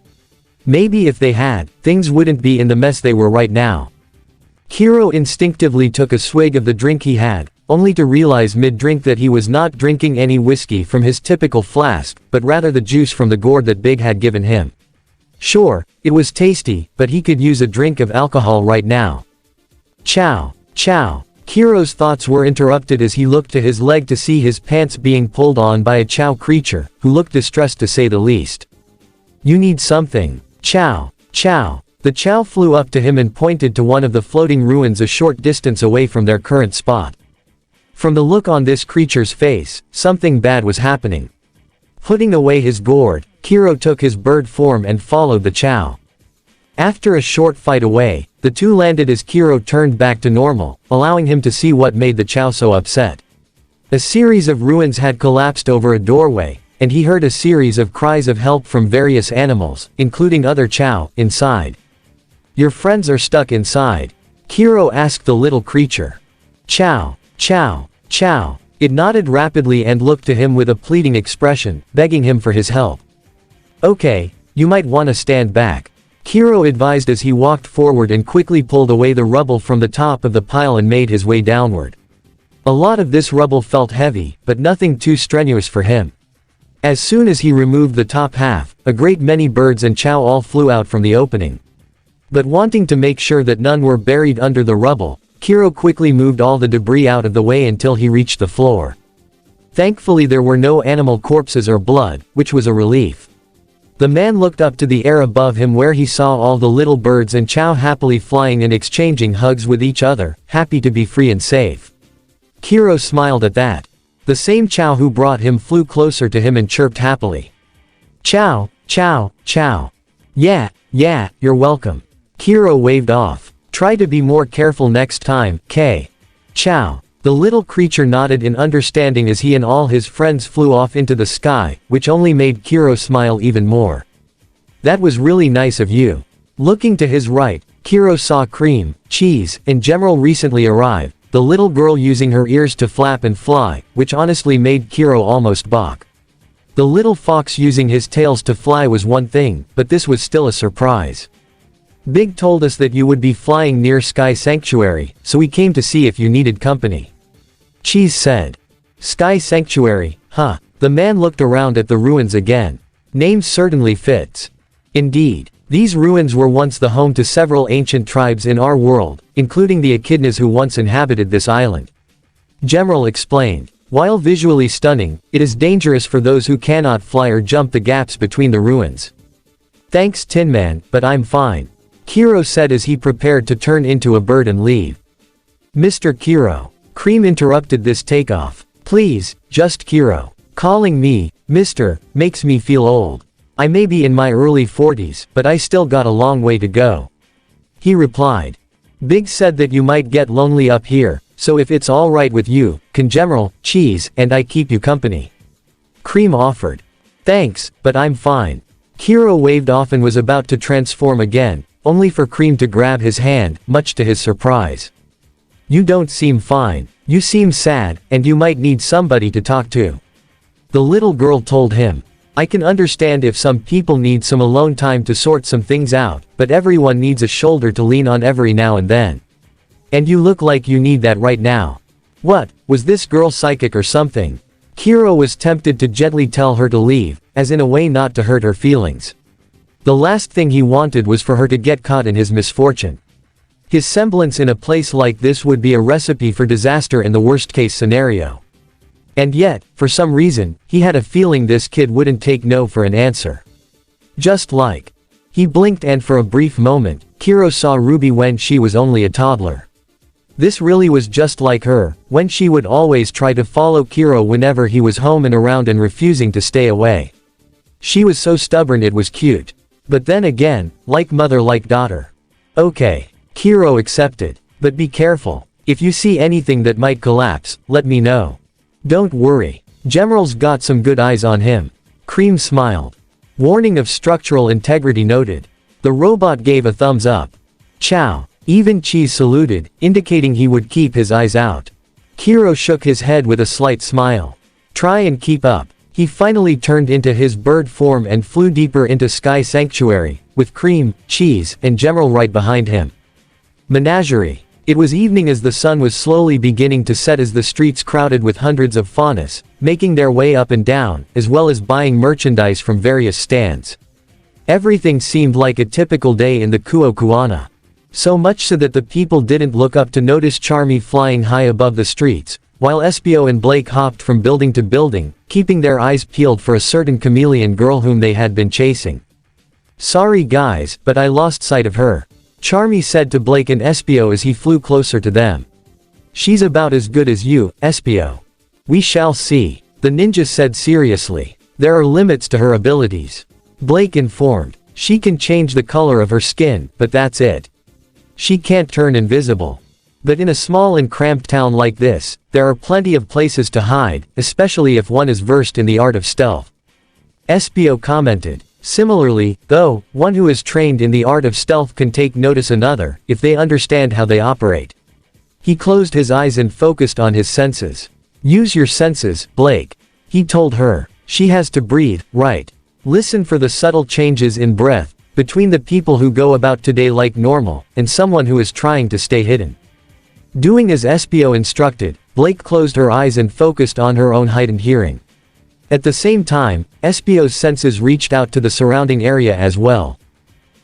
Maybe if they had, things wouldn't be in the mess they were right now. Kiro instinctively took a swig of the drink he had, only to realize mid-drink that he was not drinking any whiskey from his typical flask, but rather the juice from the gourd that Big had given him. Sure, it was tasty, but he could use a drink of alcohol right now. Chow. Kiro's thoughts were interrupted as he looked to his leg to see his pants being pulled on by a Chow creature, who looked distressed to say the least. You need something. Chow. The Chow flew up to him and pointed to one of the floating ruins a short distance away from their current spot. From the look on this creature's face, something bad was happening. Putting away his gourd, Kiro took his bird form and followed the Chow. After a short fight away, the two landed as Kiro turned back to normal, allowing him to see what made the Chow so upset. A series of ruins had collapsed over a doorway, and he heard a series of cries of help from various animals, including other Chow, inside. Your friends are stuck inside? Kiro asked the little creature. Chow. It nodded rapidly and looked to him with a pleading expression, begging him for his help. Okay, you might want to stand back, Kiro advised as he walked forward and quickly pulled away the rubble from the top of the pile and made his way downward. A lot of this rubble felt heavy, but nothing too strenuous for him. As soon as he removed the top half, a great many birds and Chow all flew out from the opening. But wanting to make sure that none were buried under the rubble, Kiro quickly moved all the debris out of the way until he reached the floor. Thankfully there were no animal corpses or blood, which was a relief. The man looked up to the air above him where he saw all the little birds and Chow happily flying and exchanging hugs with each other, happy to be free and safe. Kiro smiled at that. The same Chow who brought him flew closer to him and chirped happily. Chow. Yeah, you're welcome. Kiro waved off. Try to be more careful next time, K. Chow. The little creature nodded in understanding as he and all his friends flew off into the sky, which only made Kiro smile even more. That was really nice of you. Looking to his right, Kiro saw Cream, Cheese, and General recently arrived, the little girl using her ears to flap and fly, which honestly made Kiro almost balk. The little fox using his tails to fly was one thing, but this was still a surprise. Big told us that you would be flying near Sky Sanctuary, so we came to see if you needed company. Cheese said. Sky Sanctuary, huh? The man looked around at the ruins again. Name certainly fits. Indeed, these ruins were once the home to several ancient tribes in our world, including the Echidnas who once inhabited this island. General explained. While visually stunning, it is dangerous for those who cannot fly or jump the gaps between the ruins. Thanks Tin Man, but I'm fine, Kiro said as he prepared to turn into a bird and leave. Mr. Kiro. Cream interrupted this takeoff. Please, just Kiro. Calling me, Mr., makes me feel old. I may be in my early 40s, but I still got a long way to go. He replied. Big said that you might get lonely up here, so if it's alright with you, can General, Cheese, and I keep you company? Cream offered. Thanks, but I'm fine. Kiro waved off and was about to transform again, only for Cream to grab his hand, much to his surprise. You don't seem fine. You seem sad, and you might need somebody to talk to. The little girl told him. I can understand if some people need some alone time to sort some things out, but everyone needs a shoulder to lean on every now and then. And you look like you need that right now. What, was this girl psychic or something? Kiro was tempted to gently tell her to leave, as in a way not to hurt her feelings. The last thing he wanted was for her to get caught in his misfortune. His semblance in a place like this would be a recipe for disaster in the worst-case scenario. And yet, for some reason, he had a feeling this kid wouldn't take no for an answer. Just like. He blinked and for a brief moment, Kiro saw RWBY when she was only a toddler. This really was just like her, when she would always try to follow Kiro whenever he was home and around and refusing to stay away. She was so stubborn it was cute. But then again, like mother like daughter. Okay. Kiro accepted. But be careful. If you see anything that might collapse, let me know. Don't worry. General's got some good eyes on him. Cream smiled. Warning of structural integrity noted. The robot gave a thumbs up. Ciao. Even Cheese saluted, indicating he would keep his eyes out. Kiro shook his head with a slight smile. Try and keep up. He finally turned into his bird form and flew deeper into Sky Sanctuary, with Cream, Cheese, and General right behind him. Menagerie. It was evening as the sun was slowly beginning to set as the streets crowded with hundreds of faunas, making their way up and down, as well as buying merchandise from various stands. Everything seemed like a typical day in the Kuo-Kuana. So much so that the people didn't look up to notice Charmy flying high above the streets, while Espio and Blake hopped from building to building, keeping their eyes peeled for a certain chameleon girl whom they had been chasing. Sorry guys, but I lost sight of her. Charmy said to Blake and Espio as he flew closer to them. She's about as good as you, Espio. We shall see. The ninja said seriously. There are limits to her abilities. Blake informed. She can change the color of her skin, but that's it. She can't turn invisible. But in a small and cramped town like this, there are plenty of places to hide, especially if one is versed in the art of stealth. Espio commented. Similarly, though, one who is trained in the art of stealth can take notice another, if they understand how they operate. He closed his eyes and focused on his senses. Use your senses, Blake. He told her. She has to breathe, right? Listen for the subtle changes in breath, between the people who go about today like normal, and someone who is trying to stay hidden. Doing as Espio instructed, Blake closed her eyes and focused on her own heightened hearing. At the same time, Espio's senses reached out to the surrounding area as well.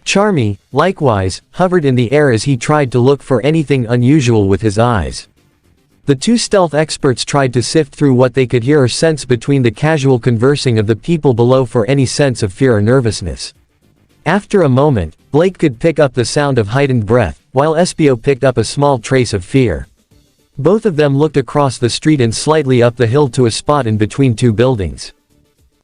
Charmy, likewise, hovered in the air as he tried to look for anything unusual with his eyes. The two stealth experts tried to sift through what they could hear or sense between the casual conversing of the people below for any sense of fear or nervousness. After a moment, Blake could pick up the sound of heightened breath, while Espio picked up a small trace of fear. Both of them looked across the street and slightly up the hill to a spot in between two buildings.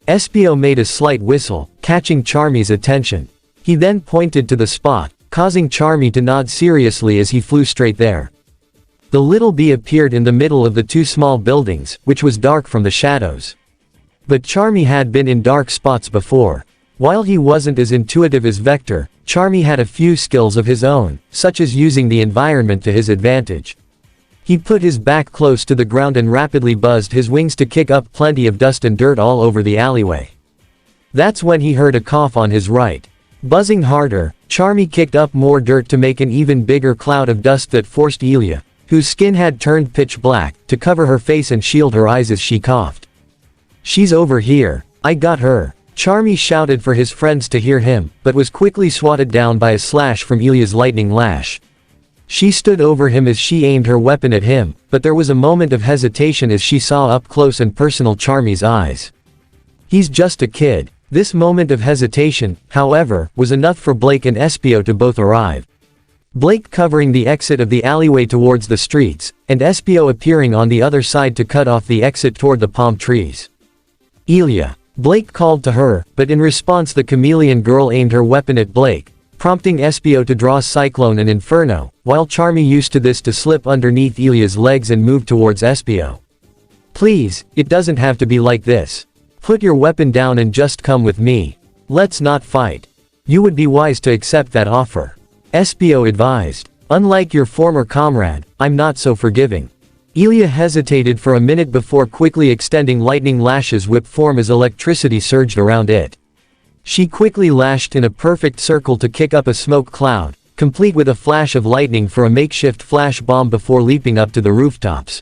Espio made a slight whistle, catching Charmy's attention. He then pointed to the spot, causing Charmy to nod seriously as he flew straight there. The little bee appeared in the middle of the two small buildings, which was dark from the shadows. But Charmy had been in dark spots before. While he wasn't as intuitive as Vector, Charmy had a few skills of his own, such as using the environment to his advantage. He put his back close to the ground and rapidly buzzed his wings to kick up plenty of dust and dirt all over the alleyway. That's when he heard a cough on his right. Buzzing harder, Charmy kicked up more dirt to make an even bigger cloud of dust that forced Ilia, whose skin had turned pitch black, to cover her face and shield her eyes as she coughed. She's over here. I got her. Charmy shouted for his friends to hear him, but was quickly swatted down by a slash from Ilia's lightning lash. She stood over him as she aimed her weapon at him, but there was a moment of hesitation as she saw up close and personal Charmy's eyes. He's just a kid. This moment of hesitation, however, was enough for Blake and Espio to both arrive. Blake covering the exit of the alleyway towards the streets, and Espio appearing on the other side to cut off the exit toward the palm trees. Ilia. Blake called to her, but in response the chameleon girl aimed her weapon at Blake, prompting Espio to draw Cyclone and Inferno, while Charmy used this to slip underneath Ilia's legs and move towards Espio. Please, it doesn't have to be like this. Put your weapon down and just come with me. Let's not fight. You would be wise to accept that offer. Espio advised. Unlike your former comrade, I'm not so forgiving. Ilia hesitated for a minute before quickly extending lightning lashes whip form as electricity surged around it. She quickly lashed in a perfect circle to kick up a smoke cloud, complete with a flash of lightning for a makeshift flash bomb before leaping up to the rooftops.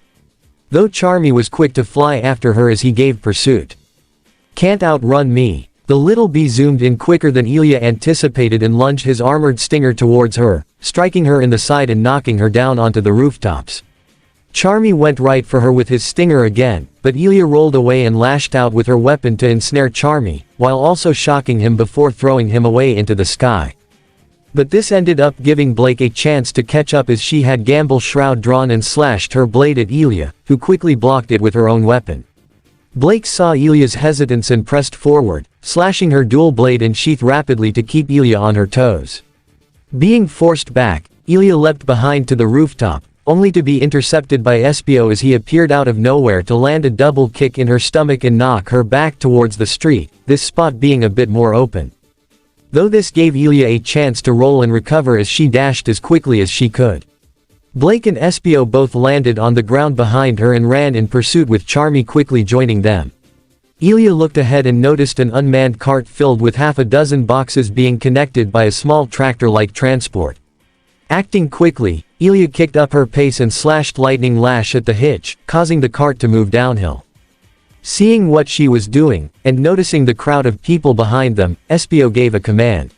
Though Charmy was quick to fly after her as he gave pursuit. Can't outrun me. The little bee zoomed in quicker than Ilia anticipated and lunged his armored stinger towards her, striking her in the side and knocking her down onto the rooftops. Charmy went right for her with his stinger again, but Ilia rolled away and lashed out with her weapon to ensnare Charmy, while also shocking him before throwing him away into the sky. But this ended up giving Blake a chance to catch up as she had Gamble Shroud drawn and slashed her blade at Ilia, who quickly blocked it with her own weapon. Blake saw Ilia's hesitance and pressed forward, slashing her dual blade and sheath rapidly to keep Ilia on her toes. Being forced back, Ilia leapt behind to the rooftop, only to be intercepted by Espio as he appeared out of nowhere to land a double kick in her stomach and knock her back towards the street, this spot being a bit more open. Though this gave Ilia a chance to roll and recover as she dashed as quickly as she could. Blake and Espio both landed on the ground behind her and ran in pursuit with Charmy quickly joining them. Ilia looked ahead and noticed an unmanned cart filled with half a dozen boxes being connected by a small tractor-like transport. Acting quickly, Ilia kicked up her pace and slashed lightning lash at the hitch, causing the cart to move downhill. Seeing what she was doing, and noticing the crowd of people behind them, Espio gave a command.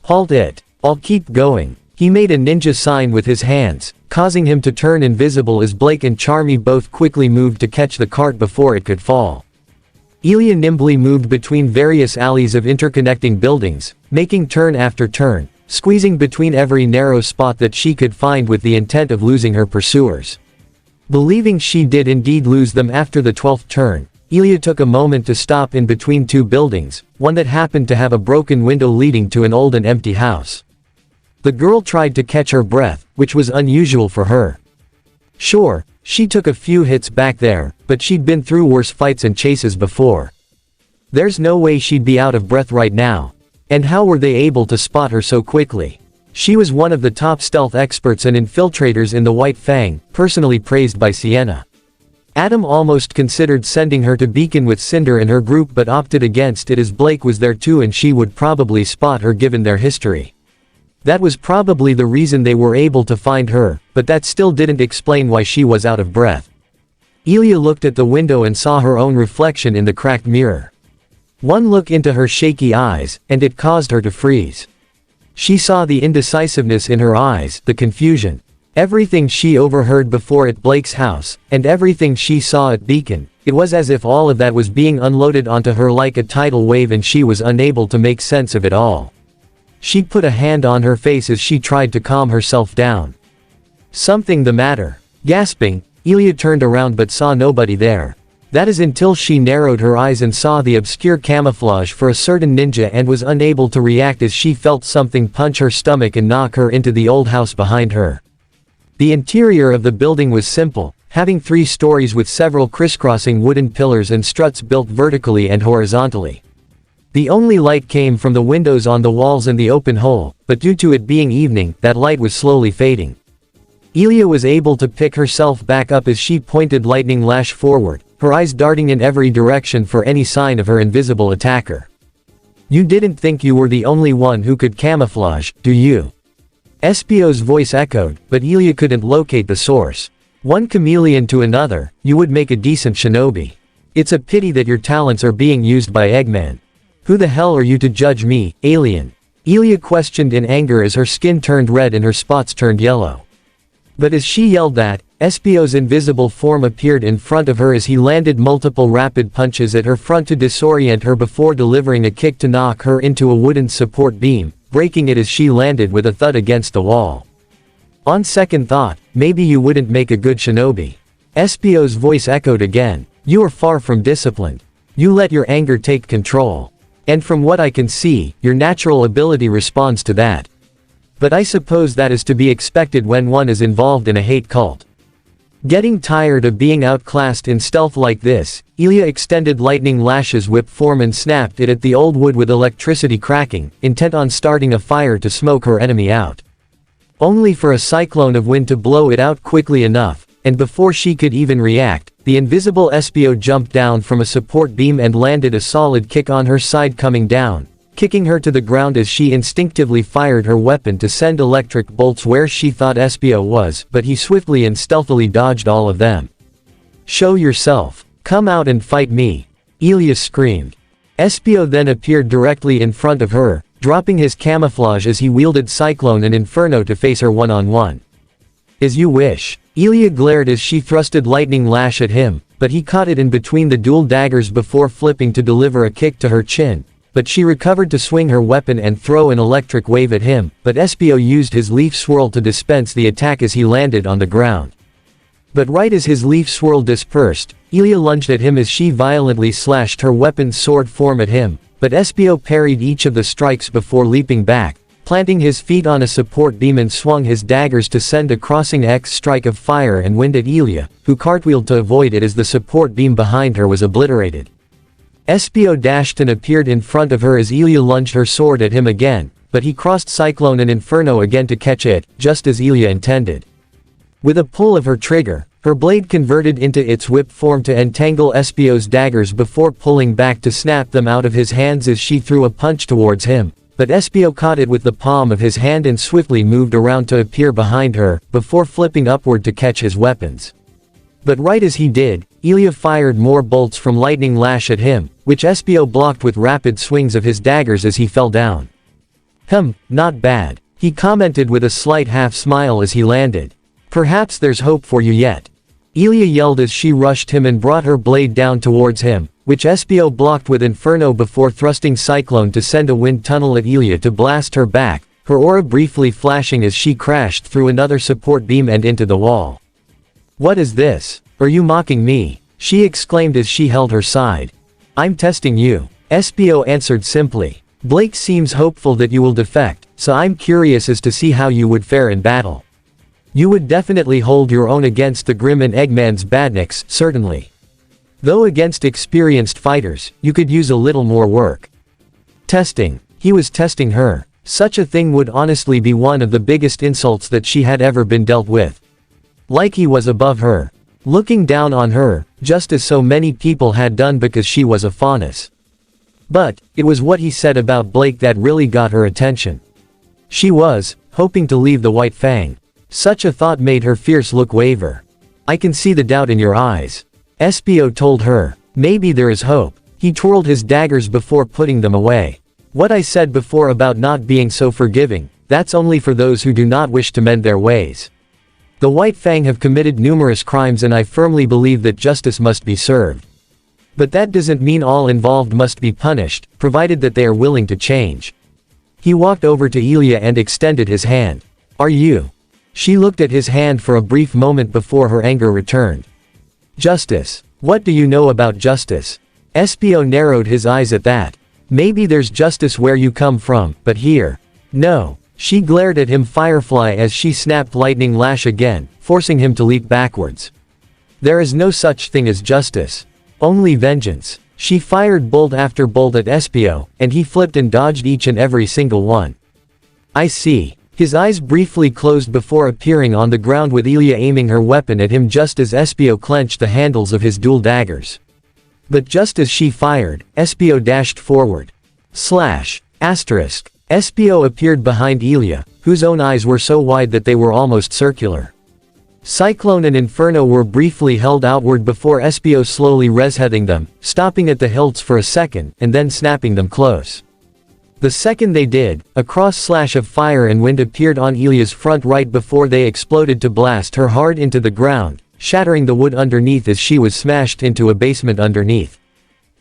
Halt it. I'll keep going. He made a ninja sign with his hands, causing him to turn invisible as Blake and Charmy both quickly moved to catch the cart before it could fall. Ilia nimbly moved between various alleys of interconnecting buildings, making turn after turn, squeezing between every narrow spot that she could find with the intent of losing her pursuers. Believing she did indeed lose them after the 12th turn, Ilia took a moment to stop in between two buildings, one that happened to have a broken window leading to an old and empty house. The girl tried to catch her breath, which was unusual for her. Sure, she took a few hits back there, but she'd been through worse fights and chases before. There's no way she'd be out of breath right now. And how were they able to spot her so quickly? She was one of the top stealth experts and infiltrators in the White Fang, personally praised by Sienna. Adam almost considered sending her to Beacon with Cinder and her group but opted against it as Blake was there too and she would probably spot her given their history. That was probably the reason they were able to find her, but that still didn't explain why she was out of breath. Ilia looked at the window and saw her own reflection in the cracked mirror. One look into her shaky eyes, and it caused her to freeze. She saw the indecisiveness in her eyes, the confusion. Everything she overheard before at Blake's house, and everything she saw at Beacon, it was as if all of that was being unloaded onto her like a tidal wave and she was unable to make sense of it all. She put a hand on her face as she tried to calm herself down. Something the matter. Gasping, Ilia turned around but saw nobody there. That is until she narrowed her eyes and saw the obscure camouflage for a certain ninja and was unable to react as she felt something punch her stomach and knock her into the old house behind her. The interior of the building was simple, having 3 stories with several crisscrossing wooden pillars and struts built vertically and horizontally. The only light came from the windows on the walls and the open hole, but due to it being evening, that light was slowly fading. Ilia was able to pick herself back up as she pointed lightning lash forward, her eyes darting in every direction for any sign of her invisible attacker. You didn't think you were the only one who could camouflage, do you? Espio's voice echoed, but Ilia couldn't locate the source. One chameleon to another, you would make a decent shinobi. It's a pity that your talents are being used by Eggman. Who the hell are you to judge me, alien? Ilia questioned in anger as her skin turned red and her spots turned yellow. But as she yelled that, Espio's invisible form appeared in front of her as he landed multiple rapid punches at her front to disorient her before delivering a kick to knock her into a wooden support beam, breaking it as she landed with a thud against the wall. On second thought, maybe you wouldn't make a good shinobi. Espio's voice echoed again. You are far from disciplined. You let your anger take control. And from what I can see, your natural ability responds to that. But I suppose that is to be expected when one is involved in a hate cult. Getting tired of being outclassed in stealth like this, Ilia extended lightning lashes whip form and snapped it at the old wood with electricity cracking, intent on starting a fire to smoke her enemy out. Only for a cyclone of wind to blow it out quickly enough, and before she could even react, the invisible Espio jumped down from a support beam and landed a solid kick on her side coming down, kicking her to the ground as she instinctively fired her weapon to send electric bolts where she thought Espio was, but he swiftly and stealthily dodged all of them. "Show yourself. Come out and fight me," Ilia screamed. Espio then appeared directly in front of her, dropping his camouflage as he wielded Cyclone and Inferno to face her one-on-one. "As you wish." Ilia glared as she thrusted Lightning Lash at him, but he caught it in between the dual daggers before flipping to deliver a kick to her chin. But she recovered to swing her weapon and throw an electric wave at him, but Espio used his leaf swirl to dispense the attack as he landed on the ground. But right as his leaf swirl dispersed, Ilia lunged at him as she violently slashed her weapon's sword form at him, but Espio parried each of the strikes before leaping back, planting his feet on a support beam and swung his daggers to send a crossing X strike of fire and wind at Ilia, who cartwheeled to avoid it as the support beam behind her was obliterated. Espio dashed and appeared in front of her as Ilia lunged her sword at him again, but he crossed Cyclone and Inferno again to catch it, just as Ilia intended. With a pull of her trigger, her blade converted into its whip form to entangle Espio's daggers before pulling back to snap them out of his hands as she threw a punch towards him, but Espio caught it with the palm of his hand and swiftly moved around to appear behind her, before flipping upward to catch his weapons. But right as he did, Ilia fired more bolts from Lightning Lash at him, which Espio blocked with rapid swings of his daggers as he fell down. Not bad," he commented with a slight half-smile as he landed. "Perhaps there's hope for you yet." Ilia yelled as she rushed him and brought her blade down towards him, which Espio blocked with Inferno before thrusting Cyclone to send a wind tunnel at Ilia to blast her back, her aura briefly flashing as she crashed through another support beam and into the wall. "What is this? Are you mocking me?" she exclaimed as she held her side. "I'm testing you," Espio answered simply. "Blake seems hopeful that you will defect, so I'm curious as to see how you would fare in battle. You would definitely hold your own against the Grim and Eggman's badniks, certainly. Though against experienced fighters, you could use a little more work." Testing. He was testing her. Such a thing would honestly be one of the biggest insults that she had ever been dealt with. Like he was above her. Looking down on her, just as so many people had done because she was a faunus. But, it was what he said about Blake that really got her attention. She was, hoping to leave the White Fang. Such a thought made her fierce look waver. "I can see the doubt in your eyes," Espio told her. "Maybe there is hope." He twirled his daggers before putting them away. "What I said before about not being so forgiving, that's only for those who do not wish to mend their ways. The White Fang have committed numerous crimes and I firmly believe that justice must be served. But that doesn't mean all involved must be punished, provided that they are willing to change." He walked over to Ilia and extended his hand. "Are you?" She looked at his hand for a brief moment before her anger returned. "Justice. What do you know about justice?" Espio narrowed his eyes at that. "Maybe there's justice where you come from, but here. No." She glared at him Firefly as she snapped Lightning Lash again, forcing him to leap backwards. "There is no such thing as justice. Only vengeance." She fired bolt after bolt at Espio, and he flipped and dodged each and every single one. "I see." His eyes briefly closed before appearing on the ground with Ilia aiming her weapon at him just as Espio clenched the handles of his dual daggers. But just as she fired, Espio dashed forward. Slash. Asterisk. Espio appeared behind Ilia, whose own eyes were so wide that they were almost circular. Cyclone and Inferno were briefly held outward before Espio slowly resheading them, stopping at the hilts for a second, and then snapping them close. The second they did, a cross-slash of fire and wind appeared on Ilia's front right before they exploded to blast her hard into the ground, shattering the wood underneath as she was smashed into a basement underneath.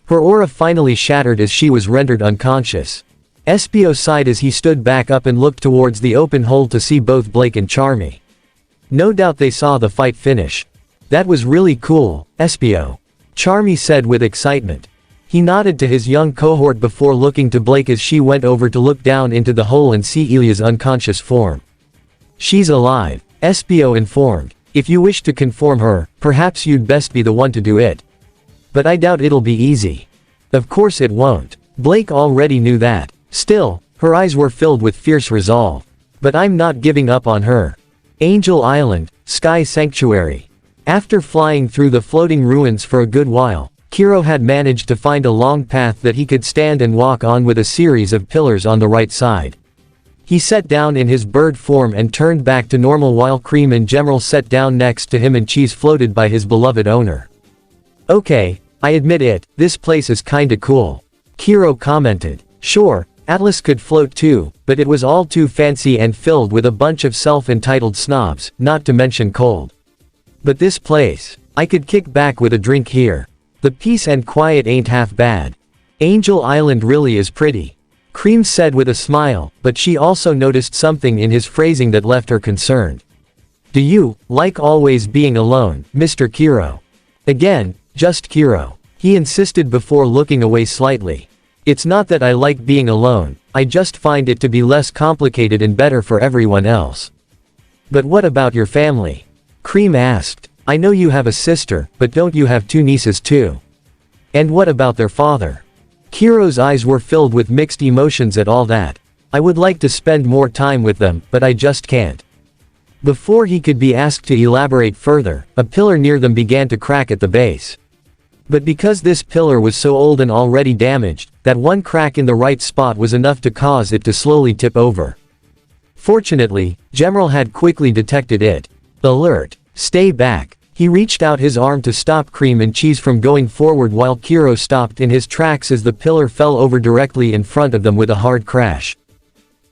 Her aura finally shattered as she was rendered unconscious. Espio sighed as he stood back up and looked towards the open hole to see both Blake and Charmy. No doubt they saw the fight finish. "That was really cool, Espio," Charmy said with excitement. He nodded to his young cohort before looking to Blake as she went over to look down into the hole and see Ilia's unconscious form. She's alive, Espio informed. If you wish to conform her, perhaps you'd best be the one to do it. But I doubt it'll be easy. Of course it won't. Blake already knew that. Still, her eyes were filled with fierce resolve. But I'm not giving up on her. Angel Island, Sky Sanctuary. After flying through the floating ruins for a good while, Kiro had managed to find a long path that he could stand and walk on with a series of pillars on the right side. He sat down in his bird form and turned back to normal while Cream and Gemerald sat down next to him and Cheese floated by his beloved owner. Okay, I admit it, this place is kinda cool. Kiro commented. Sure, Atlas could float too, but it was all too fancy and filled with a bunch of self-entitled snobs, not to mention cold. But this place, I could kick back with a drink here. The peace and quiet ain't half bad. Angel Island really is pretty. Cream said with a smile, but she also noticed something in his phrasing that left her concerned. Do you, like always being alone, Mr. Kiro? Again, just Kiro. He insisted before looking away slightly. It's not that I like being alone, I just find it to be less complicated and better for everyone else. But what about your family? Cream asked. I know you have a sister, but don't you have two nieces too? And what about their father? Kiro's eyes were filled with mixed emotions at all that. I would like to spend more time with them, but I just can't. Before he could be asked to elaborate further, a pillar near them began to crack at the base. But because this pillar was so old and already damaged, that one crack in the right spot was enough to cause it to slowly tip over. Fortunately, Gemerald had quickly detected it. Alert! Stay back. He reached out his arm to stop Cream and Cheese from going forward while Kiro stopped in his tracks as the pillar fell over directly in front of them with a hard crash.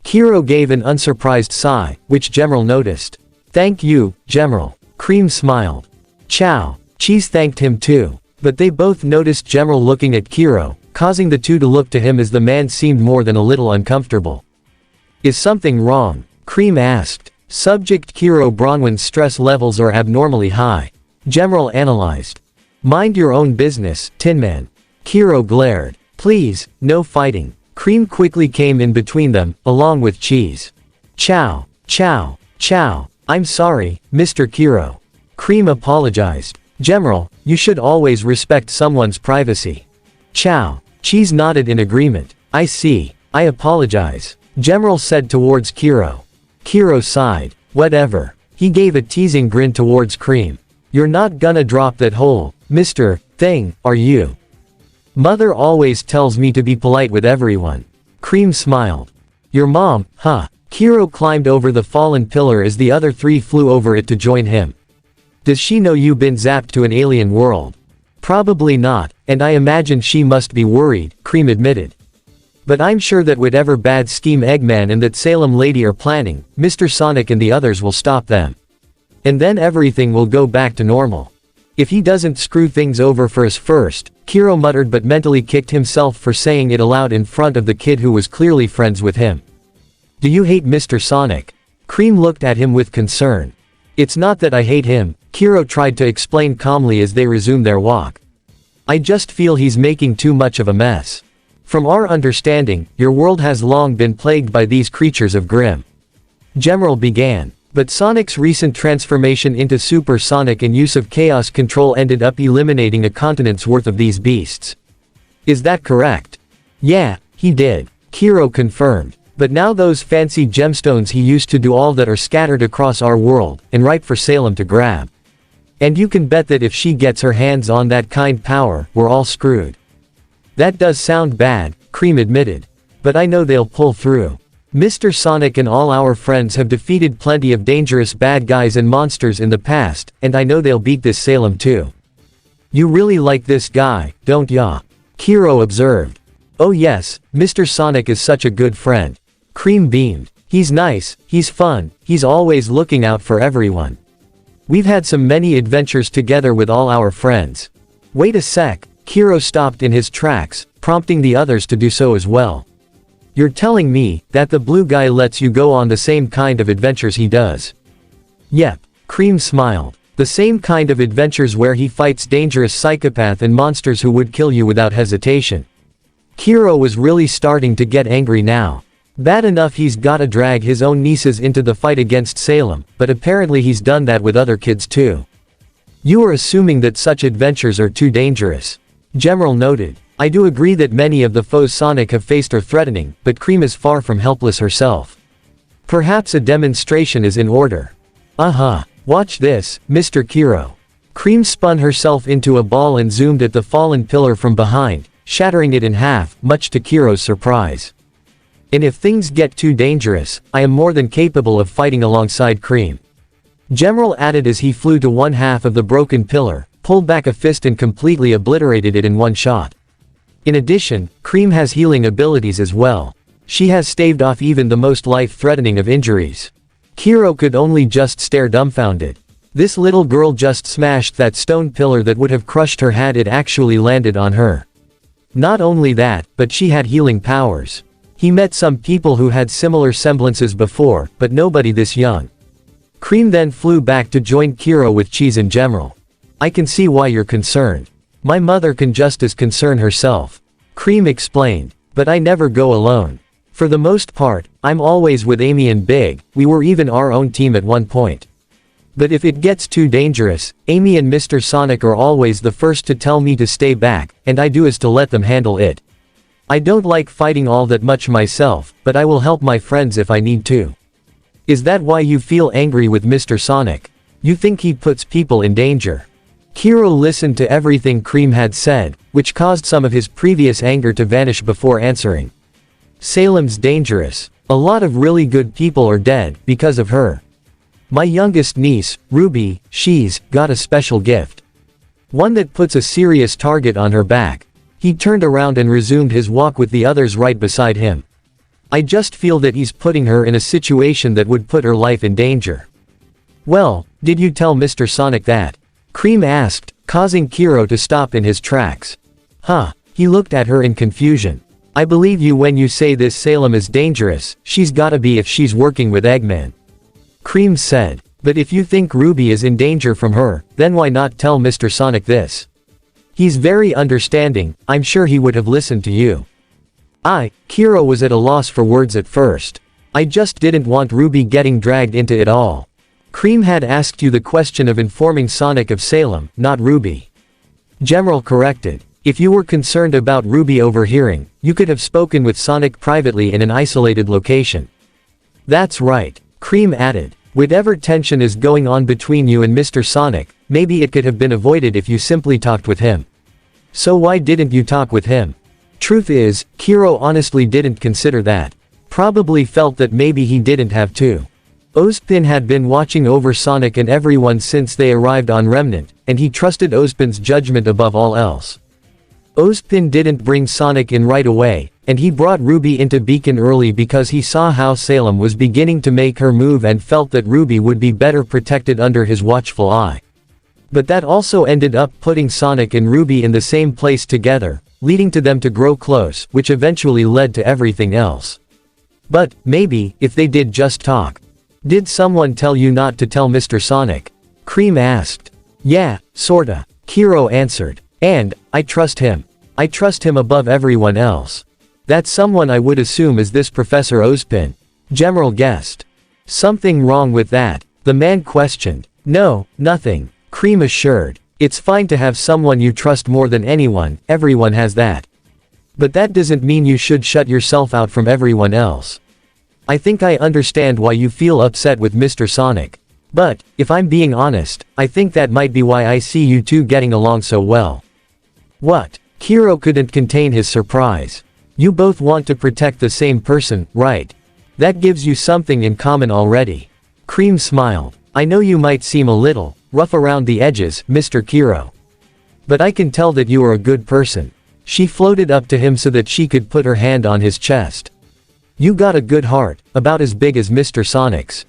Kiro gave an unsurprised sigh, which Gemerald noticed. Thank you, Gemerald. Cream smiled. Ciao. Cheese thanked him too. But they both noticed Gemerald looking at Kiro, causing the two to look to him as the man seemed more than a little uncomfortable. Is something wrong? Cream asked. Subject Kiro Bronwyn's stress levels are abnormally high. Gemerald analyzed. Mind your own business, Tin Man. Kiro glared. Please, no fighting. Cream quickly came in between them, along with Cheese. Ciao, ciao, ciao. I'm sorry, Mr. Kiro. Cream apologized. Gemerald, you should always respect someone's privacy. Ciao. Cheese nodded in agreement. I see. I apologize. Gemerald said towards Kiro. Kiro sighed. Whatever. He gave a teasing grin towards Cream. You're not gonna drop that whole, Mr. Thing, are you? Mother always tells me to be polite with everyone. Cream smiled. Your mom, huh? Kiro climbed over the fallen pillar as the other three flew over it to join him. Does she know you've been zapped to an alien world? Probably not, and I imagine she must be worried, Cream admitted. But I'm sure that whatever bad scheme Eggman and that Salem lady are planning, Mr. Sonic and the others will stop them. And then everything will go back to normal. If he doesn't screw things over for us first, Kiro muttered but mentally kicked himself for saying it aloud in front of the kid who was clearly friends with him. Do you hate Mr. Sonic? Cream looked at him with concern. It's not that I hate him, Kiro tried to explain calmly as they resumed their walk. I just feel he's making too much of a mess. From our understanding, your world has long been plagued by these creatures of Grimm. Gemerald began. But Sonic's recent transformation into Super Sonic and use of chaos control ended up eliminating a continent's worth of these beasts. Is that correct? Yeah, he did. Kiro confirmed. But now those fancy gemstones he used to do all that are scattered across our world, and ripe for Salem to grab. And you can bet that if she gets her hands on that kind power, we're all screwed. That does sound bad, Cream admitted. But I know they'll pull through. Mr. Sonic and all our friends have defeated plenty of dangerous bad guys and monsters in the past, and I know they'll beat this Salem too. You really like this guy, don't ya? Kiro observed. Oh yes, Mr. Sonic is such a good friend. Cream beamed. He's nice, he's fun, he's always looking out for everyone. We've had some many adventures together with all our friends. Wait a sec, Kiro stopped in his tracks, prompting the others to do so as well. You're telling me that the blue guy lets you go on the same kind of adventures he does? Yep, Cream smiled. The same kind of adventures where he fights dangerous psychopath and monsters who would kill you without hesitation. Kiro was really starting to get angry now. Bad enough he's gotta drag his own nieces into the fight against Salem, but apparently he's done that with other kids too. You are assuming that such adventures are too dangerous. General noted. I do agree that many of the foes Sonic have faced are threatening, but Cream is far from helpless herself. Perhaps a demonstration is in order. Watch this, Mr. Kiro. Cream spun herself into a ball and zoomed at the fallen pillar from behind, shattering it in half, much to Kiro's surprise. And if things get too dangerous, I am more than capable of fighting alongside Cream. General added as he flew to one half of the broken pillar, pulled back a fist and completely obliterated it in one shot. In addition, Cream has healing abilities as well. She has staved off even the most life-threatening of injuries. Kiro could only just stare dumbfounded. This little girl just smashed that stone pillar that would have crushed her had it actually landed on her. Not only that, but she had healing powers. He met some people who had similar semblances before, but nobody this young. Cream then flew back to join Kiro with Cheese and General. I can see why you're concerned. My mother can just as concern herself. Cream explained. But I never go alone. For the most part, I'm always with Amy and Big, we were even our own team at one point. But if it gets too dangerous, Amy and Mr. Sonic are always the first to tell me to stay back, and I do as to let them handle it. I don't like fighting all that much myself, but I will help my friends if I need to. Is that why you feel angry with Mr. Sonic? You think he puts people in danger? Kiro listened to everything Cream had said, which caused some of his previous anger to vanish before answering. Salem's dangerous. A lot of really good people are dead because of her. My youngest niece, RWBY, she's got a special gift. One that puts a serious target on her back. He turned around and resumed his walk with the others right beside him. I just feel that he's putting her in a situation that would put her life in danger. Well, did you tell Mr. Sonic that? Cream asked, causing Kiro to stop in his tracks. He looked at her in confusion. I believe you when you say this Salem is dangerous, she's gotta be if she's working with Eggman. Cream said. But if you think RWBY is in danger from her, then why not tell Mr. Sonic this? He's very understanding, I'm sure he would have listened to you. Kiro was at a loss for words at first. I just didn't want RWBY getting dragged into it all. Cream had asked you the question of informing Sonic of Salem, not RWBY. General corrected. If you were concerned about RWBY overhearing, you could have spoken with Sonic privately in an isolated location. That's right, Cream added. Whatever tension is going on between you and Mr. Sonic, maybe it could have been avoided if you simply talked with him. So why didn't you talk with him? Truth is, Kiro honestly didn't consider that. Probably felt that maybe he didn't have to. Ozpin had been watching over Sonic and everyone since they arrived on Remnant, and he trusted Ozpin's judgment above all else. Ozpin didn't bring Sonic in right away, and he brought RWBY into Beacon early because he saw how Salem was beginning to make her move and felt that RWBY would be better protected under his watchful eye. But that also ended up putting Sonic and RWBY in the same place together, leading to them to grow close, which eventually led to everything else. But, maybe, if they did just talk. Did someone tell you not to tell Mr. Sonic? Cream asked. Yeah, sorta. Kiro answered. And, I trust him. I trust him above everyone else. That someone I would assume is this Professor Ozpin. General guessed. Something wrong with that? The man questioned. No, nothing. Cream assured. It's fine to have someone you trust more than anyone, everyone has that. But that doesn't mean you should shut yourself out from everyone else. I think I understand why you feel upset with Mr. Sonic. But, if I'm being honest, I think that might be why I see you two getting along so well. What? Kiro couldn't contain his surprise. You both want to protect the same person, right? That gives you something in common already. Cream smiled. I know you might seem a little rough around the edges, Mr. Kiro. But I can tell that you are a good person. She floated up to him so that she could put her hand on his chest. You got a good heart, about as big as Mr. Sonic's.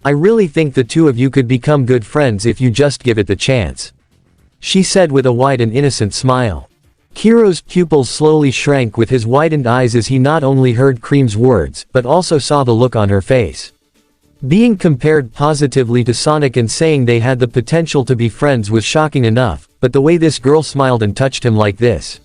I really think the two of you could become good friends if you just give it the chance. She said with a wide and innocent smile. Kiro's pupils slowly shrank with his widened eyes as he not only heard Cream's words, but also saw the look on her face. Being compared positively to Sonic and saying they had the potential to be friends was shocking enough, but the way this girl smiled and touched him like this.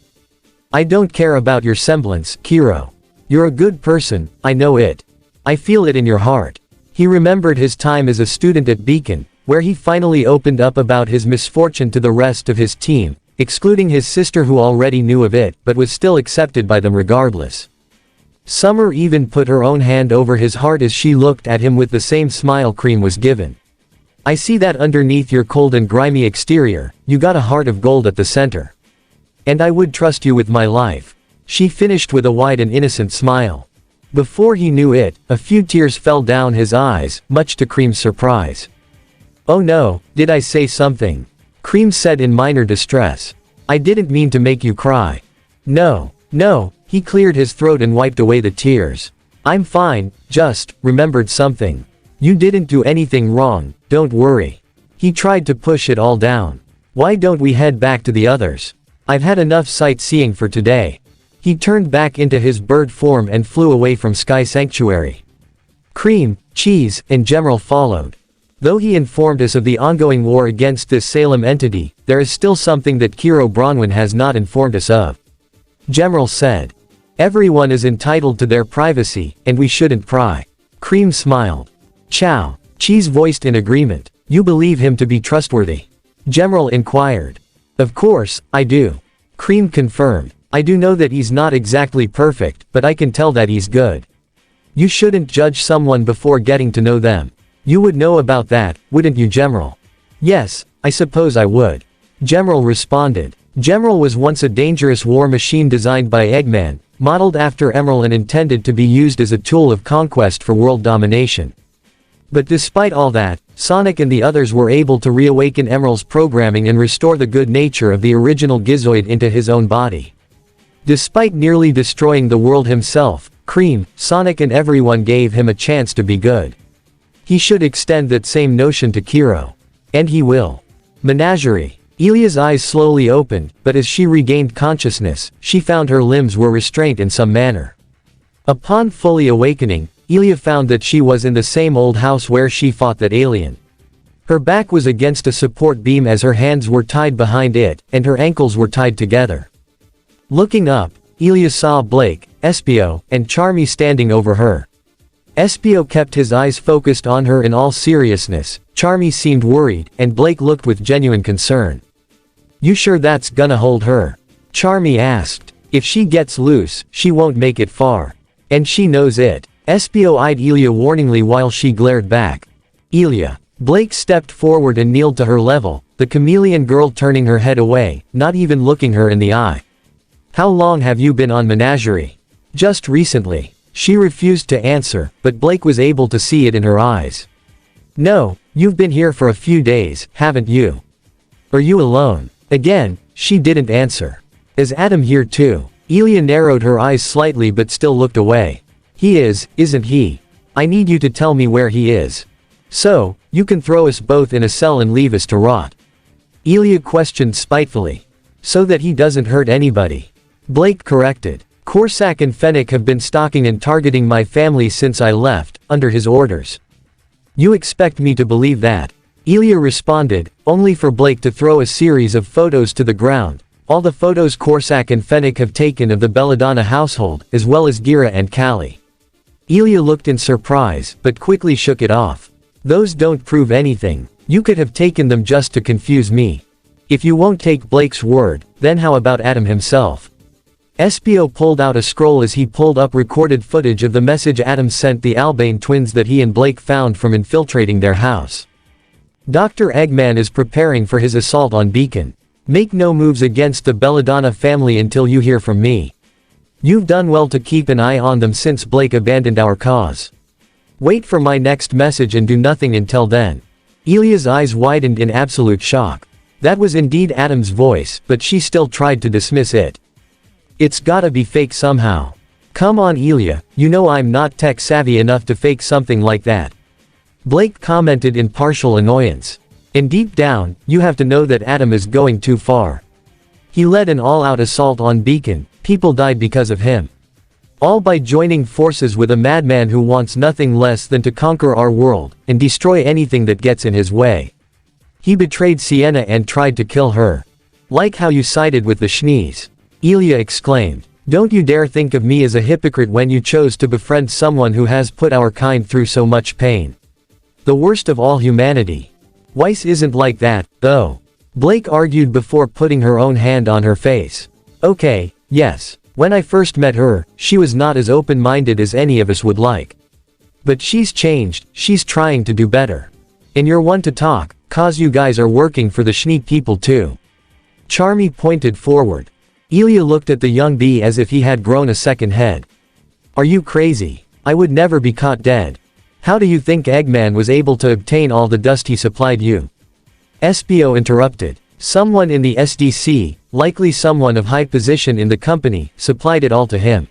I don't care about your semblance, Kiro. You're a good person, I know it. I feel it in your heart. He remembered his time as a student at Beacon, where he finally opened up about his misfortune to the rest of his team, excluding his sister who already knew of it but was still accepted by them regardless. Summer even put her own hand over his heart as she looked at him with the same smile Cream was given. I see that underneath your cold and grimy exterior, you got a heart of gold at the center. And I would trust you with my life. She finished with a wide and innocent smile. Before he knew it, a few tears fell down his eyes, much to Cream's surprise. Oh no, did I say something? Cream said in minor distress. I didn't mean to make you cry. No. He cleared his throat and wiped away the tears. I'm fine, just remembered something. You didn't do anything wrong, don't worry. He tried to push it all down. Why don't we head back to the others? I've had enough sightseeing for today. He turned back into his bird form and flew away from Sky Sanctuary. Cream, Cheese, and Gemerald followed. Though he informed us of the ongoing war against this Salem entity, there is still something that Kiro Bronwyn has not informed us of. Gemerald said. Everyone is entitled to their privacy, and we shouldn't pry. Cream smiled. Chow. Cheese voiced in agreement. You believe him to be trustworthy? Gemerald inquired. Of course, I do. Cream confirmed. I do know that he's not exactly perfect, but I can tell that he's good. You shouldn't judge someone before getting to know them. You would know about that, wouldn't you, Gemerald? Yes, I suppose I would. Gemerald responded. Gemerald was once a dangerous war machine designed by Eggman, modeled after Emerald and intended to be used as a tool of conquest for world domination. But despite all that, Sonic and the others were able to reawaken Emerald's programming and restore the good nature of the original Gizoid into his own body. Despite nearly destroying the world himself, Cream, Sonic and everyone gave him a chance to be good. He should extend that same notion to Kiro. And he will. Menagerie. Ilia's eyes slowly opened, but as she regained consciousness, she found her limbs were restrained in some manner. Upon fully awakening, Ilia found that she was in the same old house where she fought that alien. Her back was against a support beam as her hands were tied behind it, and her ankles were tied together. Looking up, Ilia saw Blake, Espio, and Charmy standing over her. Espio kept his eyes focused on her in all seriousness, Charmy seemed worried, and Blake looked with genuine concern. You sure that's gonna hold her? Charmy asked. If she gets loose, she won't make it far. And she knows it. Espio eyed Ilia warningly while she glared back. Ilia. Blake stepped forward and kneeled to her level, the chameleon girl turning her head away, not even looking her in the eye. How long have you been on Menagerie? Just recently. She refused to answer, but Blake was able to see it in her eyes. No, you've been here for a few days, haven't you? Are you alone? Again, she didn't answer. Is Adam here too? Ilia narrowed her eyes slightly but still looked away. He is, isn't he? I need you to tell me where he is. So, you can throw us both in a cell and leave us to rot. Ilia questioned spitefully. So that he doesn't hurt anybody. Blake corrected. Corsac and Fennec have been stalking and targeting my family since I left, under his orders. You expect me to believe that? Ilia responded, only for Blake to throw a series of photos to the ground, all the photos Corsac and Fennec have taken of the Belladonna household, as well as Gira and Callie. Ilia looked in surprise, but quickly shook it off. Those don't prove anything. You could have taken them just to confuse me. If you won't take Blake's word, then how about Adam himself? Espio pulled out a scroll as he pulled up recorded footage of the message Adam sent the Albane twins that he and Blake found from infiltrating their house. Dr. Eggman is preparing for his assault on Beacon. Make no moves against the Belladonna family until you hear from me. You've done well to keep an eye on them since Blake abandoned our cause. Wait for my next message and do nothing until then. Ilia's eyes widened in absolute shock. That was indeed Adam's voice, but she still tried to dismiss it. It's gotta be fake somehow. Come on Ilia, you know I'm not tech savvy enough to fake something like that. Blake commented in partial annoyance. And deep down, you have to know that Adam is going too far. He led an all-out assault on Beacon, people died because of him. All by joining forces with a madman who wants nothing less than to conquer our world, and destroy anything that gets in his way. He betrayed Sienna and tried to kill her. Like how you sided with the Schnees. Ilia exclaimed. Don't you dare think of me as a hypocrite when you chose to befriend someone who has put our kind through so much pain. The worst of all humanity. Weiss isn't like that, though. Blake argued before putting her own hand on her face. Okay, yes. When I first met her, she was not as open-minded as any of us would like. But she's changed, she's trying to do better. And you're one to talk, cause you guys are working for the Schnee people too. Charmy pointed forward. Ilia looked at the young bee as if he had grown a second head. Are you crazy? I would never be caught dead. How do you think Eggman was able to obtain all the dust he supplied you? Espio interrupted. Someone in the SDC, likely someone of high position in the company, supplied it all to him.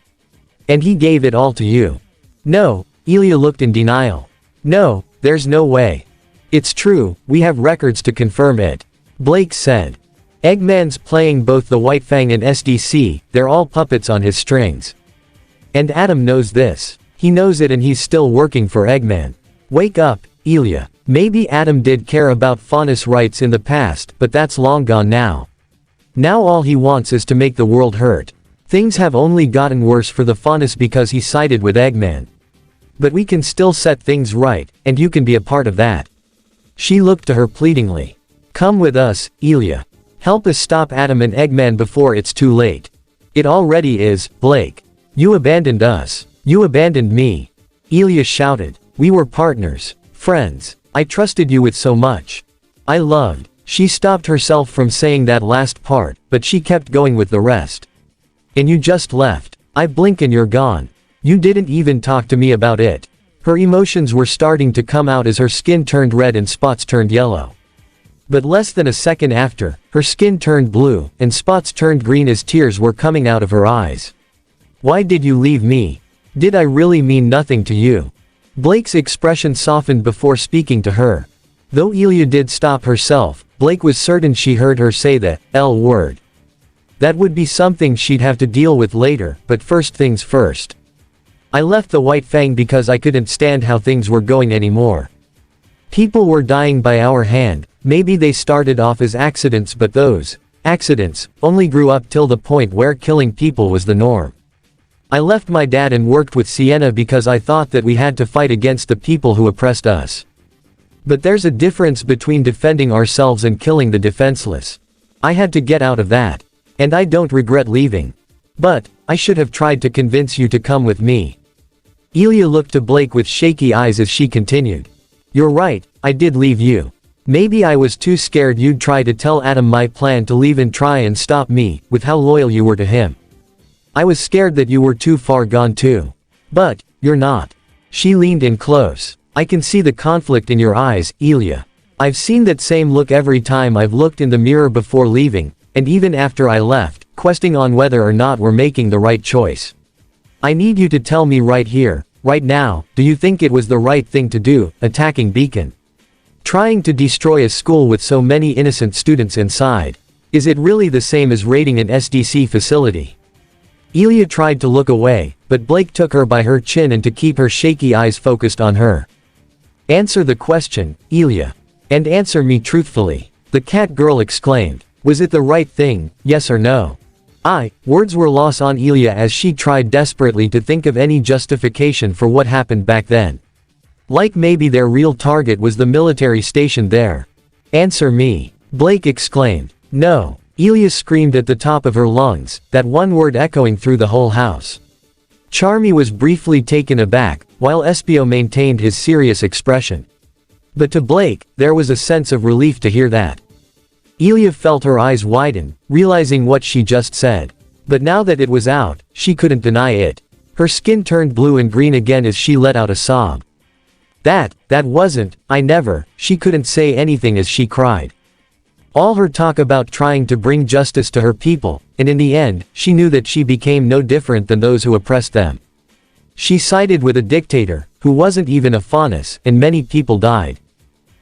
And he gave it all to you. No, Ilia looked in denial. No, there's no way. It's true, we have records to confirm it. Blake said. Eggman's playing both the White Fang and SDC, they're all puppets on his strings. And Adam knows this. He knows it and he's still working for Eggman. Wake up, Ilia. Maybe Adam did care about Faunus rights in the past, but that's long gone now. Now all he wants is to make the world hurt. Things have only gotten worse for the Faunus because he sided with Eggman. But we can still set things right, and you can be a part of that. She looked to her pleadingly. Come with us, Ilia. Help us stop Adam and Eggman before it's too late. It already is, Blake. You abandoned us. You abandoned me. Ilia shouted. We were partners. Friends. I trusted you with so much. I loved. She stopped herself from saying that last part, but she kept going with the rest. And you just left. I blink and you're gone. You didn't even talk to me about it. Her emotions were starting to come out as her skin turned red and spots turned yellow. But less than a second after, her skin turned blue, and spots turned green as tears were coming out of her eyes. Why did you leave me? Did I really mean nothing to you? Blake's expression softened before speaking to her. Though Ilia did stop herself, Blake was certain she heard her say the L word. That would be something she'd have to deal with later, but first things first. I left the White Fang because I couldn't stand how things were going anymore. People were dying by our hand. Maybe they started off as accidents, but those accidents only grew up till the point where killing people was the norm. I left my dad and worked with Sienna because I thought that we had to fight against the people who oppressed us. But there's a difference between defending ourselves and killing the defenseless. I had to get out of that. And I don't regret leaving. But I should have tried to convince you to come with me. Ilia looked to Blake with shaky eyes as she continued. You're right, I did leave you. Maybe I was too scared you'd try to tell Adam my plan to leave and try and stop me, with how loyal you were to him. I was scared that you were too far gone too. But you're not. She leaned in close. I can see the conflict in your eyes, Ilia. I've seen that same look every time I've looked in the mirror before leaving, and even after I left, questioning on whether or not we're making the right choice. I need you to tell me right here, right now, do you think it was the right thing to do, attacking Beacon? Trying to destroy a school with so many innocent students inside. Is it really the same as raiding an SDC facility? Ilia tried to look away, but Blake took her by her chin and to keep her shaky eyes focused on her. Answer the question, Ilia. And answer me truthfully. The cat girl exclaimed. Was it the right thing, yes or no? Words were lost on Ilia as she tried desperately to think of any justification for what happened back then. Like maybe their real target was the military station there. Answer me. Blake exclaimed. No. Ilia screamed at the top of her lungs, that one word echoing through the whole house. Charmy was briefly taken aback, while Espio maintained his serious expression. But to Blake, there was a sense of relief to hear that. Ilia felt her eyes widen, realizing what she just said. But now that it was out, she couldn't deny it. Her skin turned blue and green again as she let out a sob. That wasn't, she couldn't say anything as she cried. All her talk about trying to bring justice to her people, and in the end, she knew that she became no different than those who oppressed them. She sided with a dictator, who wasn't even a Faunus, and many people died.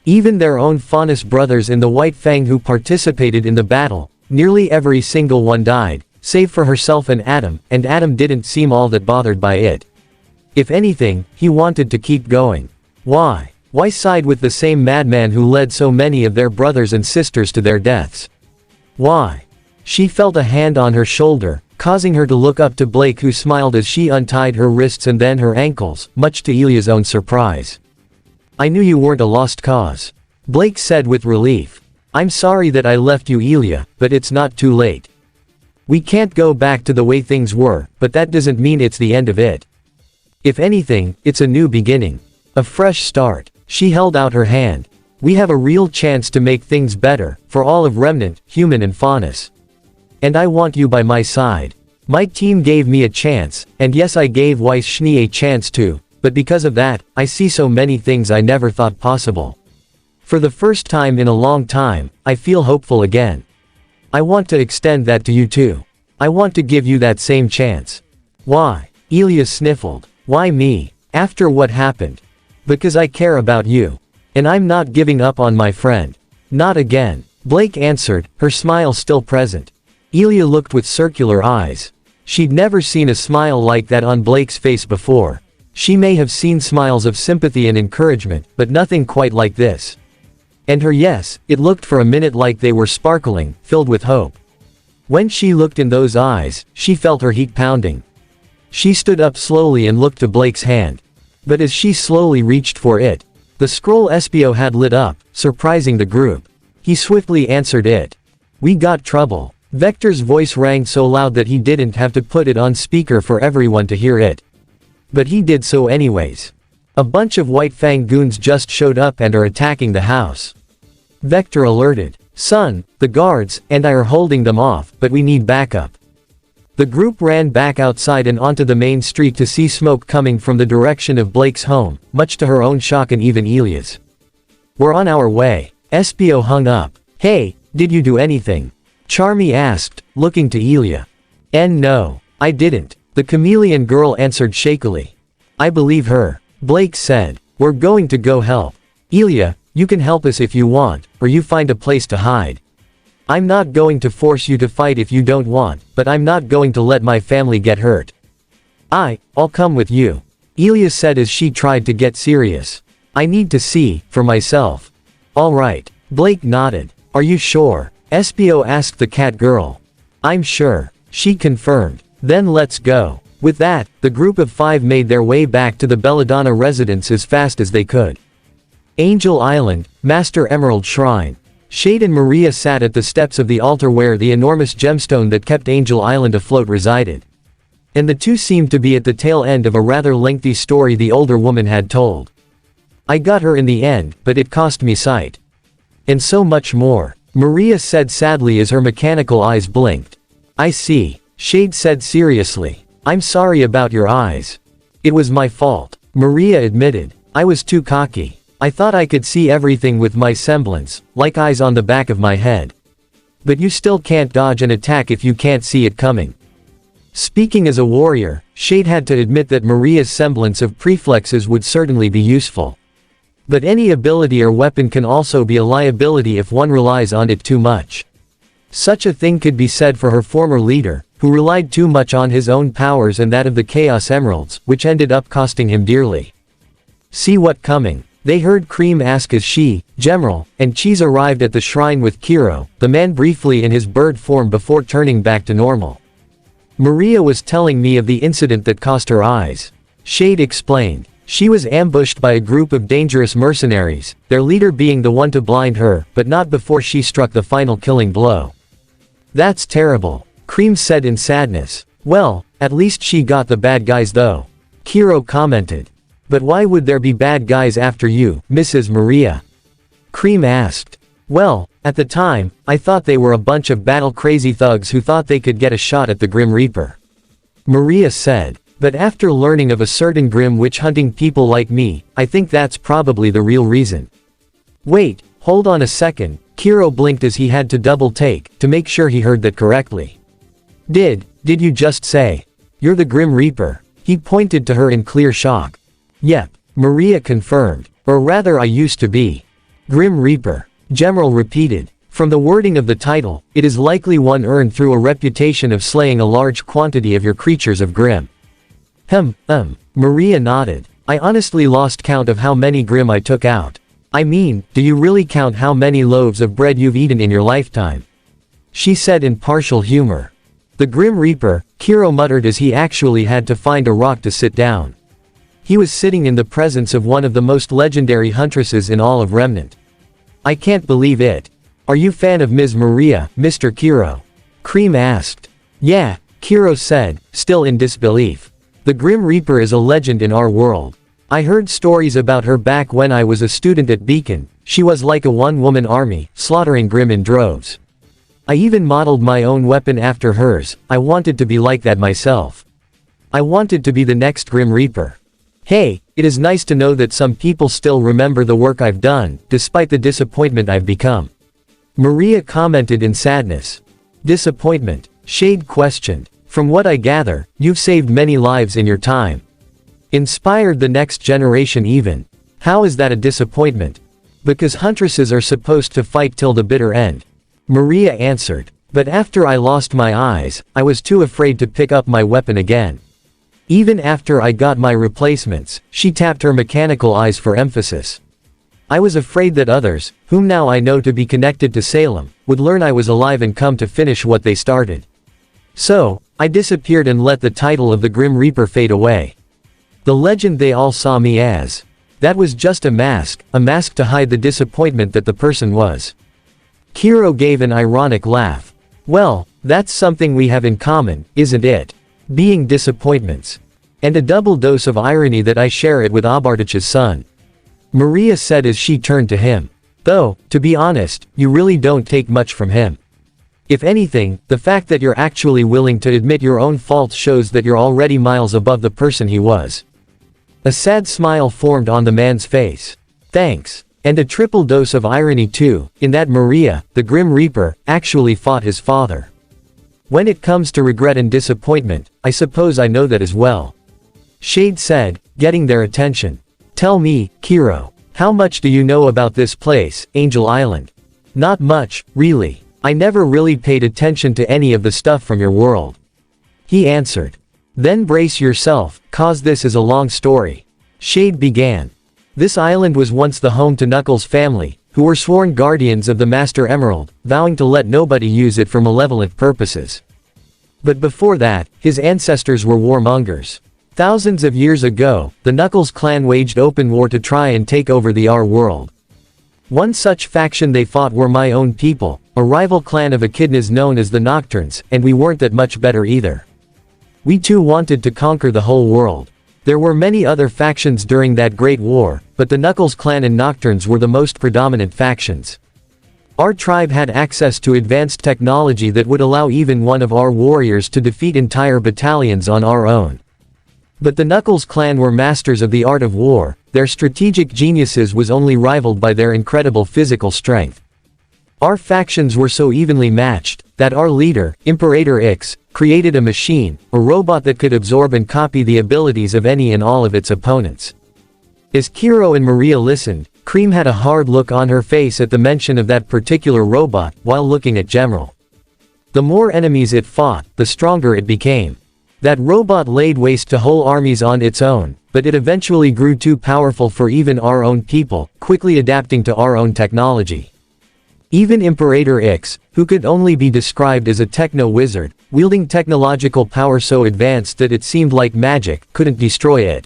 Even their own Faunus brothers in the White Fang who participated in the battle, nearly every single one died, save for herself and Adam didn't seem all that bothered by it. If anything, he wanted to keep going. Why? Why side with the same madman who led so many of their brothers and sisters to their deaths? Why? She felt a hand on her shoulder, causing her to look up to Blake, who smiled as she untied her wrists and then her ankles, much to Ilia's own surprise. I knew you weren't a lost cause, Blake said with relief. I'm sorry that I left you, Ilia, but it's not too late. We can't go back to the way things were, but that doesn't mean it's the end of it. If anything, it's a new beginning. A fresh start. She held out her hand. We have a real chance to make things better, for all of Remnant, human and faunus. And I want you by my side. My team gave me a chance, and yes, I gave Weiss Schnee a chance too, but because of that, I see so many things I never thought possible. For the first time in a long time, I feel hopeful again. I want to extend that to you too. I want to give you that same chance. Why? Ilia sniffled. Why me? After what happened? Because I care about you. And I'm not giving up on my friend. Not again. Blake answered, her smile still present. Ilia looked with circular eyes. She'd never seen a smile like that on Blake's face before. She may have seen smiles of sympathy and encouragement, but nothing quite like this. And her yes, it looked for a minute like they were sparkling, filled with hope. When she looked in those eyes, she felt her heat pounding. She stood up slowly and looked to Blake's hand. But as she slowly reached for it, the scroll Espio had lit up, surprising the group. He swiftly answered it. We got trouble. Vector's voice rang so loud that he didn't have to put it on speaker for everyone to hear it. But he did so anyways. A bunch of White Fang goons just showed up and are attacking the house. Vector alerted. Son, the guards and I are holding them off, but we need backup. The group ran back outside and onto the main street to see smoke coming from the direction of Blake's home, much to her own shock and even Ilia's. We're on our way. Espio hung up. Hey, did you do anything? Charmy asked, looking to Ilia. No, I didn't, the chameleon girl answered shakily. I believe her. Blake said. We're going to go help. Ilia, you can help us if you want, or you find a place to hide. I'm not going to force you to fight if you don't want, but I'm not going to let my family get hurt. I'll come with you, Ilia said as she tried to get serious. I need to see, for myself. All right, Blake nodded. Are you sure? Espio asked the cat girl. I'm sure, she confirmed. Then let's go. With that, the group of 5 made their way back to the Belladonna residence as fast as they could. Angel Island, Master Emerald Shrine. Shade and Maria sat at the steps of the altar where the enormous gemstone that kept Angel Island afloat resided. And the two seemed to be at the tail end of a rather lengthy story the older woman had told. I got her in the end, but it cost me sight. And so much more, Maria said sadly as her mechanical eyes blinked. I see, Shade said seriously. I'm sorry about your eyes. It was my fault, Maria admitted. I was too cocky. I thought I could see everything with my semblance, like eyes on the back of my head. But you still can't dodge an attack if you can't see it coming. Speaking as a warrior, Shade had to admit that Maria's semblance of preflexes would certainly be useful. But any ability or weapon can also be a liability if one relies on it too much. Such a thing could be said for her former leader, who relied too much on his own powers and that of the Chaos Emeralds, which ended up costing him dearly. See what coming? They heard Cream ask as she, General, and Cheese arrived at the shrine with Kiro, the man briefly in his bird form before turning back to normal. Maria was telling me of the incident that cost her eyes. Shade explained. She was ambushed by a group of dangerous mercenaries, their leader being the one to blind her, but not before she struck the final killing blow. That's terrible, Cream said in sadness. Well, at least she got the bad guys though. Kiro commented. But why would there be bad guys after you, Mrs. Maria? Cream asked. Well, at the time, I thought they were a bunch of battle-crazy thugs who thought they could get a shot at the Grim Reaper. Maria said. But after learning of a certain grim witch hunting people like me, I think that's probably the real reason. Wait, hold on a second, Kiro blinked as he had to double-take, to make sure he heard that correctly. Did you just say? You're the Grim Reaper? He pointed to her in clear shock. Yep, Maria confirmed. Or rather I used to be. Grim Reaper. General repeated. From the wording of the title, it is likely one earned through a reputation of slaying a large quantity of your creatures of Grimm. Maria nodded. I honestly lost count of how many Grimm I took out. I mean, do you really count how many loaves of bread you've eaten in your lifetime? She said in partial humor. The Grim Reaper, Kiro muttered as he actually had to find a rock to sit down. He was sitting in the presence of one of the most legendary huntresses in all of Remnant. I can't believe it. Are you fan of Ms. Maria, Mr. Kiro? Cream asked. Yeah, Kiro said, still in disbelief. The Grim Reaper is a legend in our world. I heard stories about her back when I was a student at Beacon. She was like a one-woman army, slaughtering Grimm in droves. I even modeled my own weapon after hers. I wanted to be like that myself. I wanted to be the next Grim Reaper. Hey, it is nice to know that some people still remember the work I've done, despite the disappointment I've become. Maria commented in sadness. Disappointment? Shade questioned. From what I gather, you've saved many lives in your time. Inspired the next generation even. How is that a disappointment? Because huntresses are supposed to fight till the bitter end. Maria answered. But after I lost my eyes, I was too afraid to pick up my weapon again. Even after I got my replacements, she tapped her mechanical eyes for emphasis. I was afraid that others, whom now I know to be connected to Salem, would learn I was alive and come to finish what they started. So, I disappeared and let the title of the Grim Reaper fade away. The legend they all saw me as. That was just a mask to hide the disappointment that the person was. Kiro gave an ironic laugh. Well, that's something we have in common, isn't it? Being disappointments. And a double dose of irony that I share it with Abartich's son. Maria said as she turned to him. Though, to be honest, you really don't take much from him. If anything, the fact that you're actually willing to admit your own faults shows that you're already miles above the person he was. A sad smile formed on the man's face. Thanks. And a triple dose of irony too, in that Maria, the Grim Reaper, actually fought his father. When it comes to regret and disappointment, I suppose I know that as well. Shade said, getting their attention. Tell me, Kiro, how much do you know about this place, Angel Island? Not much, really. I never really paid attention to any of the stuff from your world. He answered. Then brace yourself, cause this is a long story. Shade began. This island was once the home to Knuckles' family, who were sworn guardians of the Master Emerald, vowing to let nobody use it for malevolent purposes. But before that, his ancestors were warmongers. Thousands of years ago, the Knuckles clan waged open war to try and take over the R world. One such faction they fought were my own people, a rival clan of echidnas known as the Nocturnes, and we weren't that much better either. We too wanted to conquer the whole world. There were many other factions during that great war, but the Knuckles clan and Nocturnes were the most predominant factions. Our tribe had access to advanced technology that would allow even one of our warriors to defeat entire battalions on our own. But the Knuckles clan were masters of the art of war. Their strategic geniuses was only rivaled by their incredible physical strength. Our factions were so evenly matched, that our leader, Imperator Ix, created a machine, a robot that could absorb and copy the abilities of any and all of its opponents. As Kiro and Maria listened, Cream had a hard look on her face at the mention of that particular robot, while looking at Gemerald. The more enemies it fought, the stronger it became. That robot laid waste to whole armies on its own, but it eventually grew too powerful for even our own people, quickly adapting to our own technology. Even Imperator Ix, who could only be described as a techno-wizard, wielding technological power so advanced that it seemed like magic, couldn't destroy it.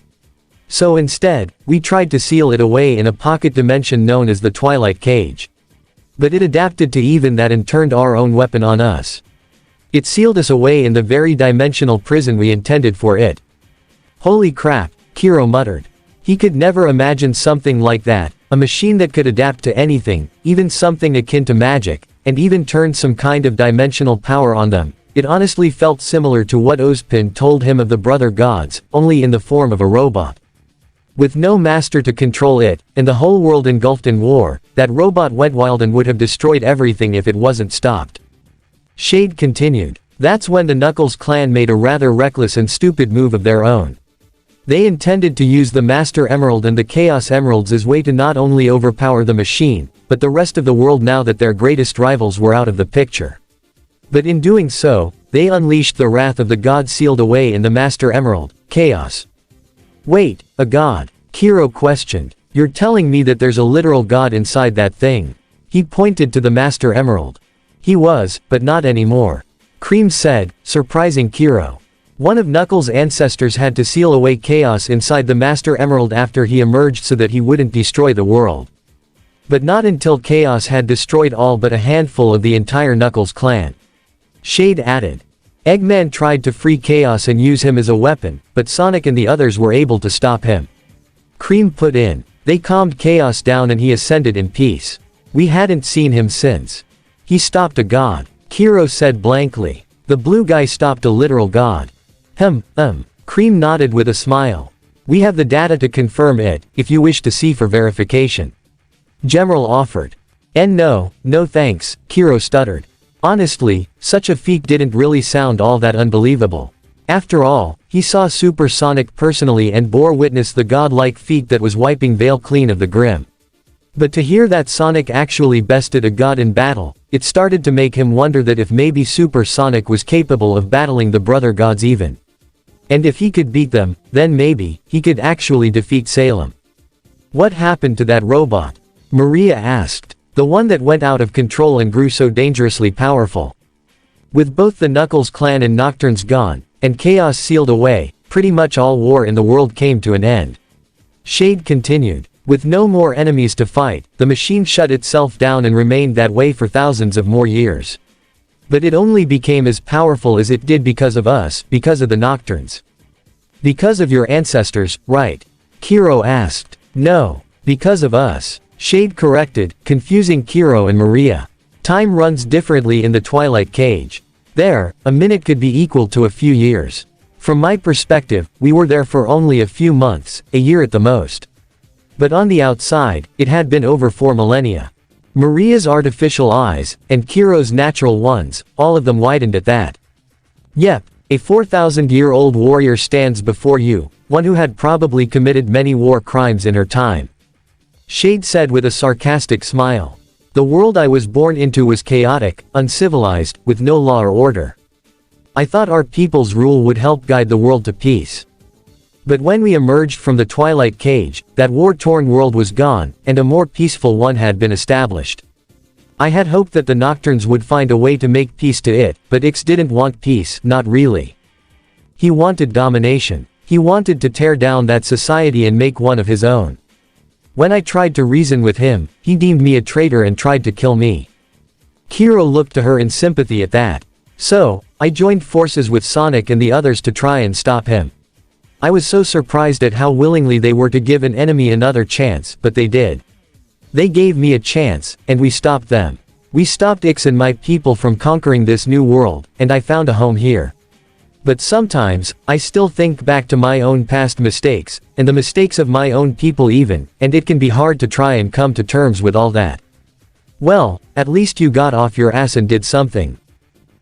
So instead, we tried to seal it away in a pocket dimension known as the Twilight Cage. But it adapted to even that and turned our own weapon on us. It sealed us away in the very dimensional prison we intended for it. Holy crap, Kiro muttered. He could never imagine something like that, a machine that could adapt to anything, even something akin to magic, and even turn some kind of dimensional power on them. It honestly felt similar to what Ozpin told him of the Brother Gods, only in the form of a robot. With no master to control it, and the whole world engulfed in war, that robot went wild and would have destroyed everything if it wasn't stopped. Shade continued. That's when the Knuckles clan made a rather reckless and stupid move of their own. They intended to use the Master Emerald and the Chaos Emeralds as way to not only overpower the machine, but the rest of the world now that their greatest rivals were out of the picture. But in doing so, they unleashed the wrath of the god sealed away in the Master Emerald, Chaos. Wait, a god? Kiro questioned. You're telling me that there's a literal god inside that thing? He pointed to the Master Emerald. He was, but not anymore. Cream said, surprising Kiro. One of Knuckles' ancestors had to seal away chaos inside the Master Emerald after he emerged so that he wouldn't destroy the world. But not until chaos had destroyed all but a handful of the entire Knuckles clan. Shade added. Eggman tried to free Chaos and use him as a weapon, but Sonic and the others were able to stop him. Cream put in. They calmed Chaos down and he ascended in peace. We hadn't seen him since. He stopped a god. Kiro said blankly. The blue guy stopped a literal god. Cream nodded with a smile. We have the data to confirm it, if you wish to see for verification. General offered. No thanks, Kiro stuttered. Honestly, such a feat didn't really sound all that unbelievable. After all, he saw Super Sonic personally and bore witness the godlike feat that was wiping Vale clean of the Grim. But to hear that Sonic actually bested a god in battle, it started to make him wonder that if maybe Super Sonic was capable of battling the brother gods even. And if he could beat them, then maybe, he could actually defeat Salem. What happened to that robot? Maria asked. The one that went out of control and grew so dangerously powerful. With both the Knuckles clan and Nocturnes gone, and chaos sealed away, pretty much all war in the world came to an end. Shade continued. With no more enemies to fight, the machine shut itself down and remained that way for thousands of more years. But it only became as powerful as it did because of us, because of the Nocturnes. Because of your ancestors, right? Kiro asked. No, because of us. Shade corrected, confusing Kiro and Maria. Time runs differently in the Twilight Cage. There, a minute could be equal to a few years. From my perspective, we were there for only a few months, a year at the most. But on the outside, it had been over 4 millennia. Maria's artificial eyes, and Kiro's natural ones, all of them widened at that. Yep, a 4,000-year-old warrior stands before you, one who had probably committed many war crimes in her time. Shade said with a sarcastic smile. The world I was born into was chaotic, uncivilized, with no law or order. I thought our people's rule would help guide the world to peace. But when we emerged from the Twilight Cage, that war-torn world was gone, and a more peaceful one had been established. I had hoped that the Nocturnes would find a way to make peace to it, but Ix didn't want peace, not really. He wanted domination. He wanted to tear down that society and make one of his own. When I tried to reason with him, he deemed me a traitor and tried to kill me. Kiro looked to her in sympathy at that. So, I joined forces with Sonic and the others to try and stop him. I was so surprised at how willingly they were to give an enemy another chance, but they did. They gave me a chance, and we stopped them. We stopped Ix and my people from conquering this new world, and I found a home here. But sometimes, I still think back to my own past mistakes, and the mistakes of my own people even, and it can be hard to try and come to terms with all that. Well, at least you got off your ass and did something.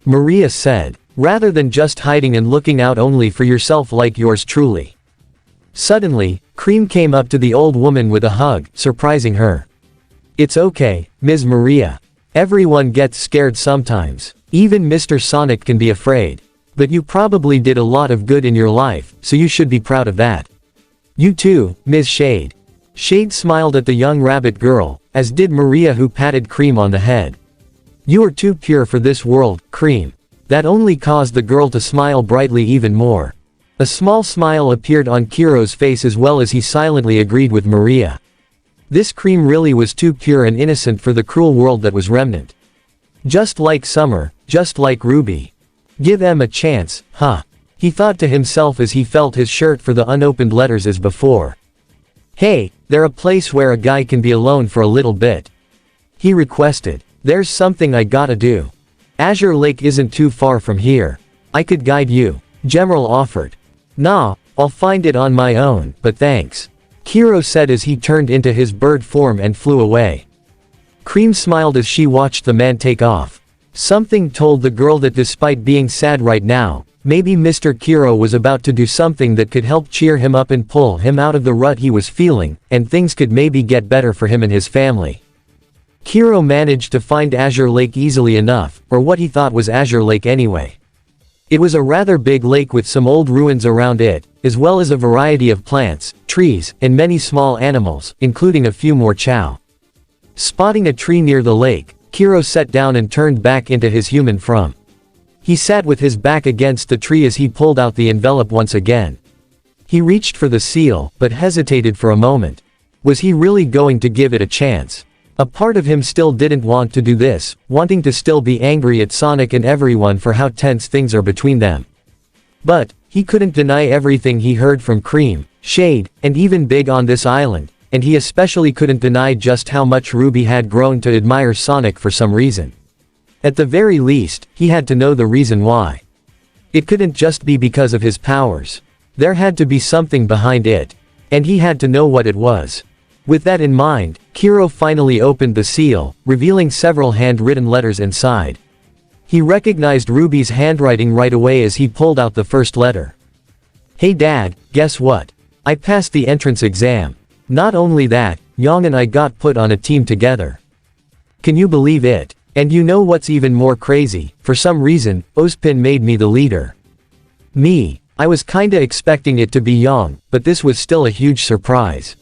Maria said, rather than just hiding and looking out only for yourself like yours truly. Suddenly, Cream came up to the old woman with a hug, surprising her. It's okay, Ms. Maria. Everyone gets scared sometimes. Even Mr. Sonic can be afraid. But you probably did a lot of good in your life, so you should be proud of that. You too, Ms. Shade. Shade smiled at the young rabbit girl, as did Maria who patted Cream on the head. You are too pure for this world, Cream. That only caused the girl to smile brightly even more. A small smile appeared on Kiro's face as well as he silently agreed with Maria. This Cream really was too pure and innocent for the cruel world that was Remnant. Just like Summer, just like RWBY. Give them a chance, huh? He thought to himself as he felt his shirt for the unopened letters as before. Hey, there a place where a guy can be alone for a little bit? He requested. There's something I gotta do. Azure Lake isn't too far from here. I could guide you. General offered. Nah, I'll find it on my own, but thanks. Kiro said as he turned into his bird form and flew away. Cream smiled as she watched the man take off. Something told the girl that despite being sad right now, maybe Mr. Kiro was about to do something that could help cheer him up and pull him out of the rut he was feeling, and things could maybe get better for him and his family. Kiro managed to find Azure Lake easily enough, or what he thought was Azure Lake anyway. It was a rather big lake with some old ruins around it, as well as a variety of plants, trees, and many small animals, including a few more chow. Spotting a tree near the lake, Kiro sat down and turned back into his human form. He sat with his back against the tree as he pulled out the envelope once again. He reached for the seal, but hesitated for a moment. Was he really going to give it a chance? A part of him still didn't want to do this, wanting to still be angry at Sonic and everyone for how tense things are between them. But, he couldn't deny everything he heard from Cream, Shade, and even Big on this island, and he especially couldn't deny just how much RWBY had grown to admire Sonic for some reason. At the very least, he had to know the reason why. It couldn't just be because of his powers. There had to be something behind it. And he had to know what it was. With that in mind, Kiro finally opened the seal, revealing several handwritten letters inside. He recognized RWBY's handwriting right away as he pulled out the first letter. "Hey Dad, guess what? I passed the entrance exam. Not only that, Yang and I got put on a team together. Can you believe it? And you know what's even more crazy? For some reason, Ozpin made me the leader." Me. I was kinda expecting it to be Yang, but this was still a huge surprise.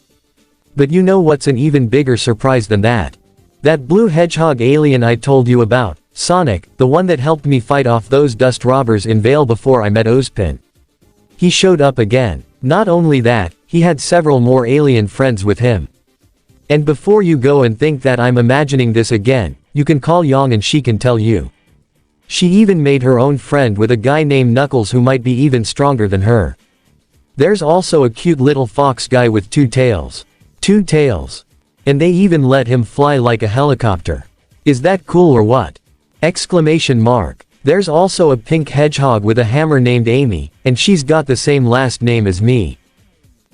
But you know what's an even bigger surprise than that? That blue hedgehog alien I told you about, Sonic, the one that helped me fight off those dust robbers in Vale before I met Ozpin. He showed up again. Not only that, he had several more alien friends with him. And before you go and think that I'm imagining this again, you can call Yang and she can tell you. She even made her own friend with a guy named Knuckles who might be even stronger than her. There's also a cute little fox guy with 2 tails. 2 tails. And they even let him fly like a helicopter. Is that cool or what? Exclamation mark. There's also a pink hedgehog with a hammer named Amy, and she's got the same last name as me.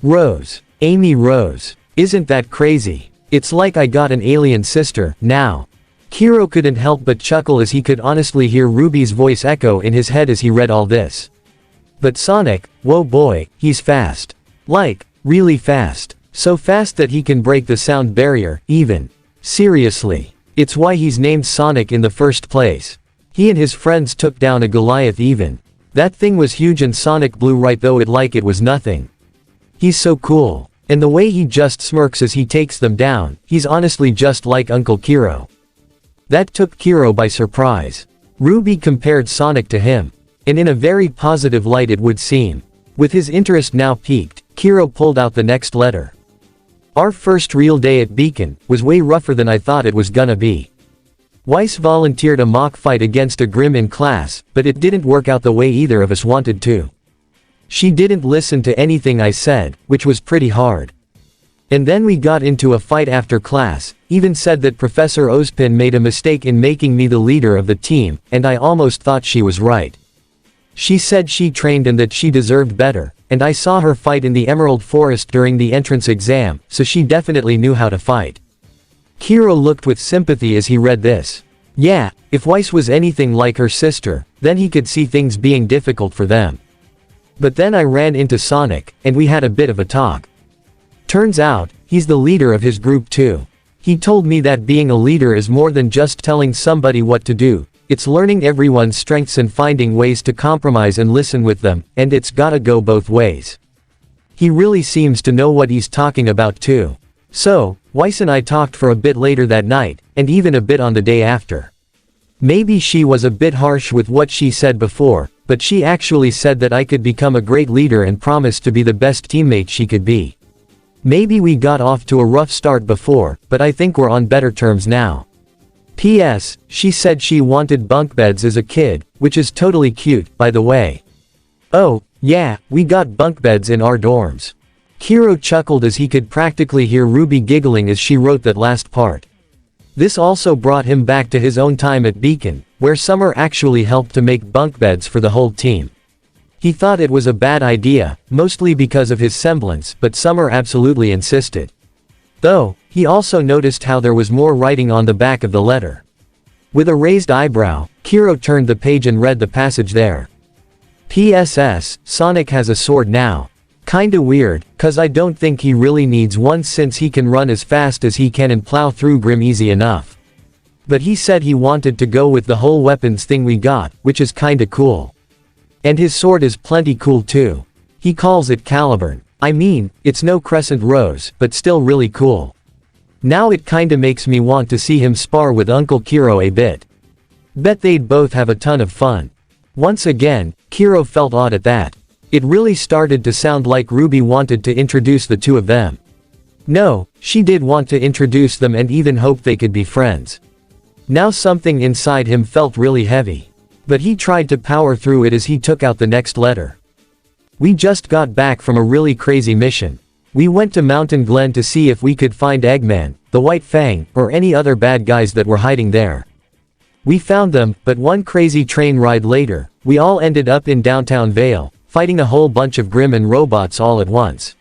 Rose. Amy Rose. Isn't that crazy? It's like I got an alien sister, now. Kiro couldn't help but chuckle as he could honestly hear RWBY's voice echo in his head as he read all this. But Sonic, whoa boy, he's fast. Like, really fast. So fast that he can break the sound barrier, even. Seriously. It's why he's named Sonic in the first place. He and his friends took down a Goliath even. That thing was huge and Sonic blew right though it like it was nothing. He's so cool. And the way he just smirks as he takes them down, he's honestly just like Uncle Kiro. That took Kiro by surprise. RWBY compared Sonic to him. And in a very positive light it would seem. With his interest now piqued, Kiro pulled out the next letter. "Our first real day at Beacon was way rougher than I thought it was gonna be. Weiss volunteered a mock fight against a Grimm in class, but it didn't work out the way either of us wanted to. She didn't listen to anything I said, which was pretty hard. And then we got into a fight after class, even said that Professor Ozpin made a mistake in making me the leader of the team, and I almost thought she was right. She said she trained and that she deserved better, and I saw her fight in the Emerald Forest during the entrance exam, so she definitely knew how to fight." Kiro looked with sympathy as he read this. Yeah, if Weiss was anything like her sister, then he could see things being difficult for them. But then I ran into Sonic, and we had a bit of a talk. Turns out, he's the leader of his group too. He told me that being a leader is more than just telling somebody what to do, it's learning everyone's strengths and finding ways to compromise and listen with them, and it's gotta go both ways. He really seems to know what he's talking about too. So, Weiss and I talked for a bit later that night, and even a bit on the day after. Maybe she was a bit harsh with what she said before, but she actually said that I could become a great leader and promised to be the best teammate she could be. Maybe we got off to a rough start before, but I think we're on better terms now. P.S. She said she wanted bunk beds as a kid, which is totally cute, by the way. Oh, yeah, we got bunk beds in our dorms. Kiro chuckled as he could practically hear RWBY giggling as she wrote that last part. This also brought him back to his own time at Beacon, where Summer actually helped to make bunk beds for the whole team. He thought it was a bad idea, mostly because of his semblance, but Summer absolutely insisted. Though, he also noticed how there was more writing on the back of the letter. With a raised eyebrow, Kiro turned the page and read the passage there. PSS, Sonic has a sword now. Kinda weird, cause I don't think he really needs one since he can run as fast as he can and plow through Grimm easy enough. But he said he wanted to go with the whole weapons thing we got, which is kinda cool. And his sword is plenty cool too. He calls it Caliburn. I mean, it's no crescent rose, but still really cool. Now it kinda makes me want to see him spar with Uncle Kiro a bit. Bet they'd both have a ton of fun. Once again, Kiro felt odd at that. It really started to sound like RWBY wanted to introduce the two of them. No, she did want to introduce them and even hoped they could be friends. Now something inside him felt really heavy. But he tried to power through it as he took out the next letter. We just got back from a really crazy mission. We went to Mountain Glen to see if we could find Eggman, the White Fang, or any other bad guys that were hiding there. We found them, but one crazy train ride later, we all ended up in downtown Vale, fighting a whole bunch of Grimm and robots all at once.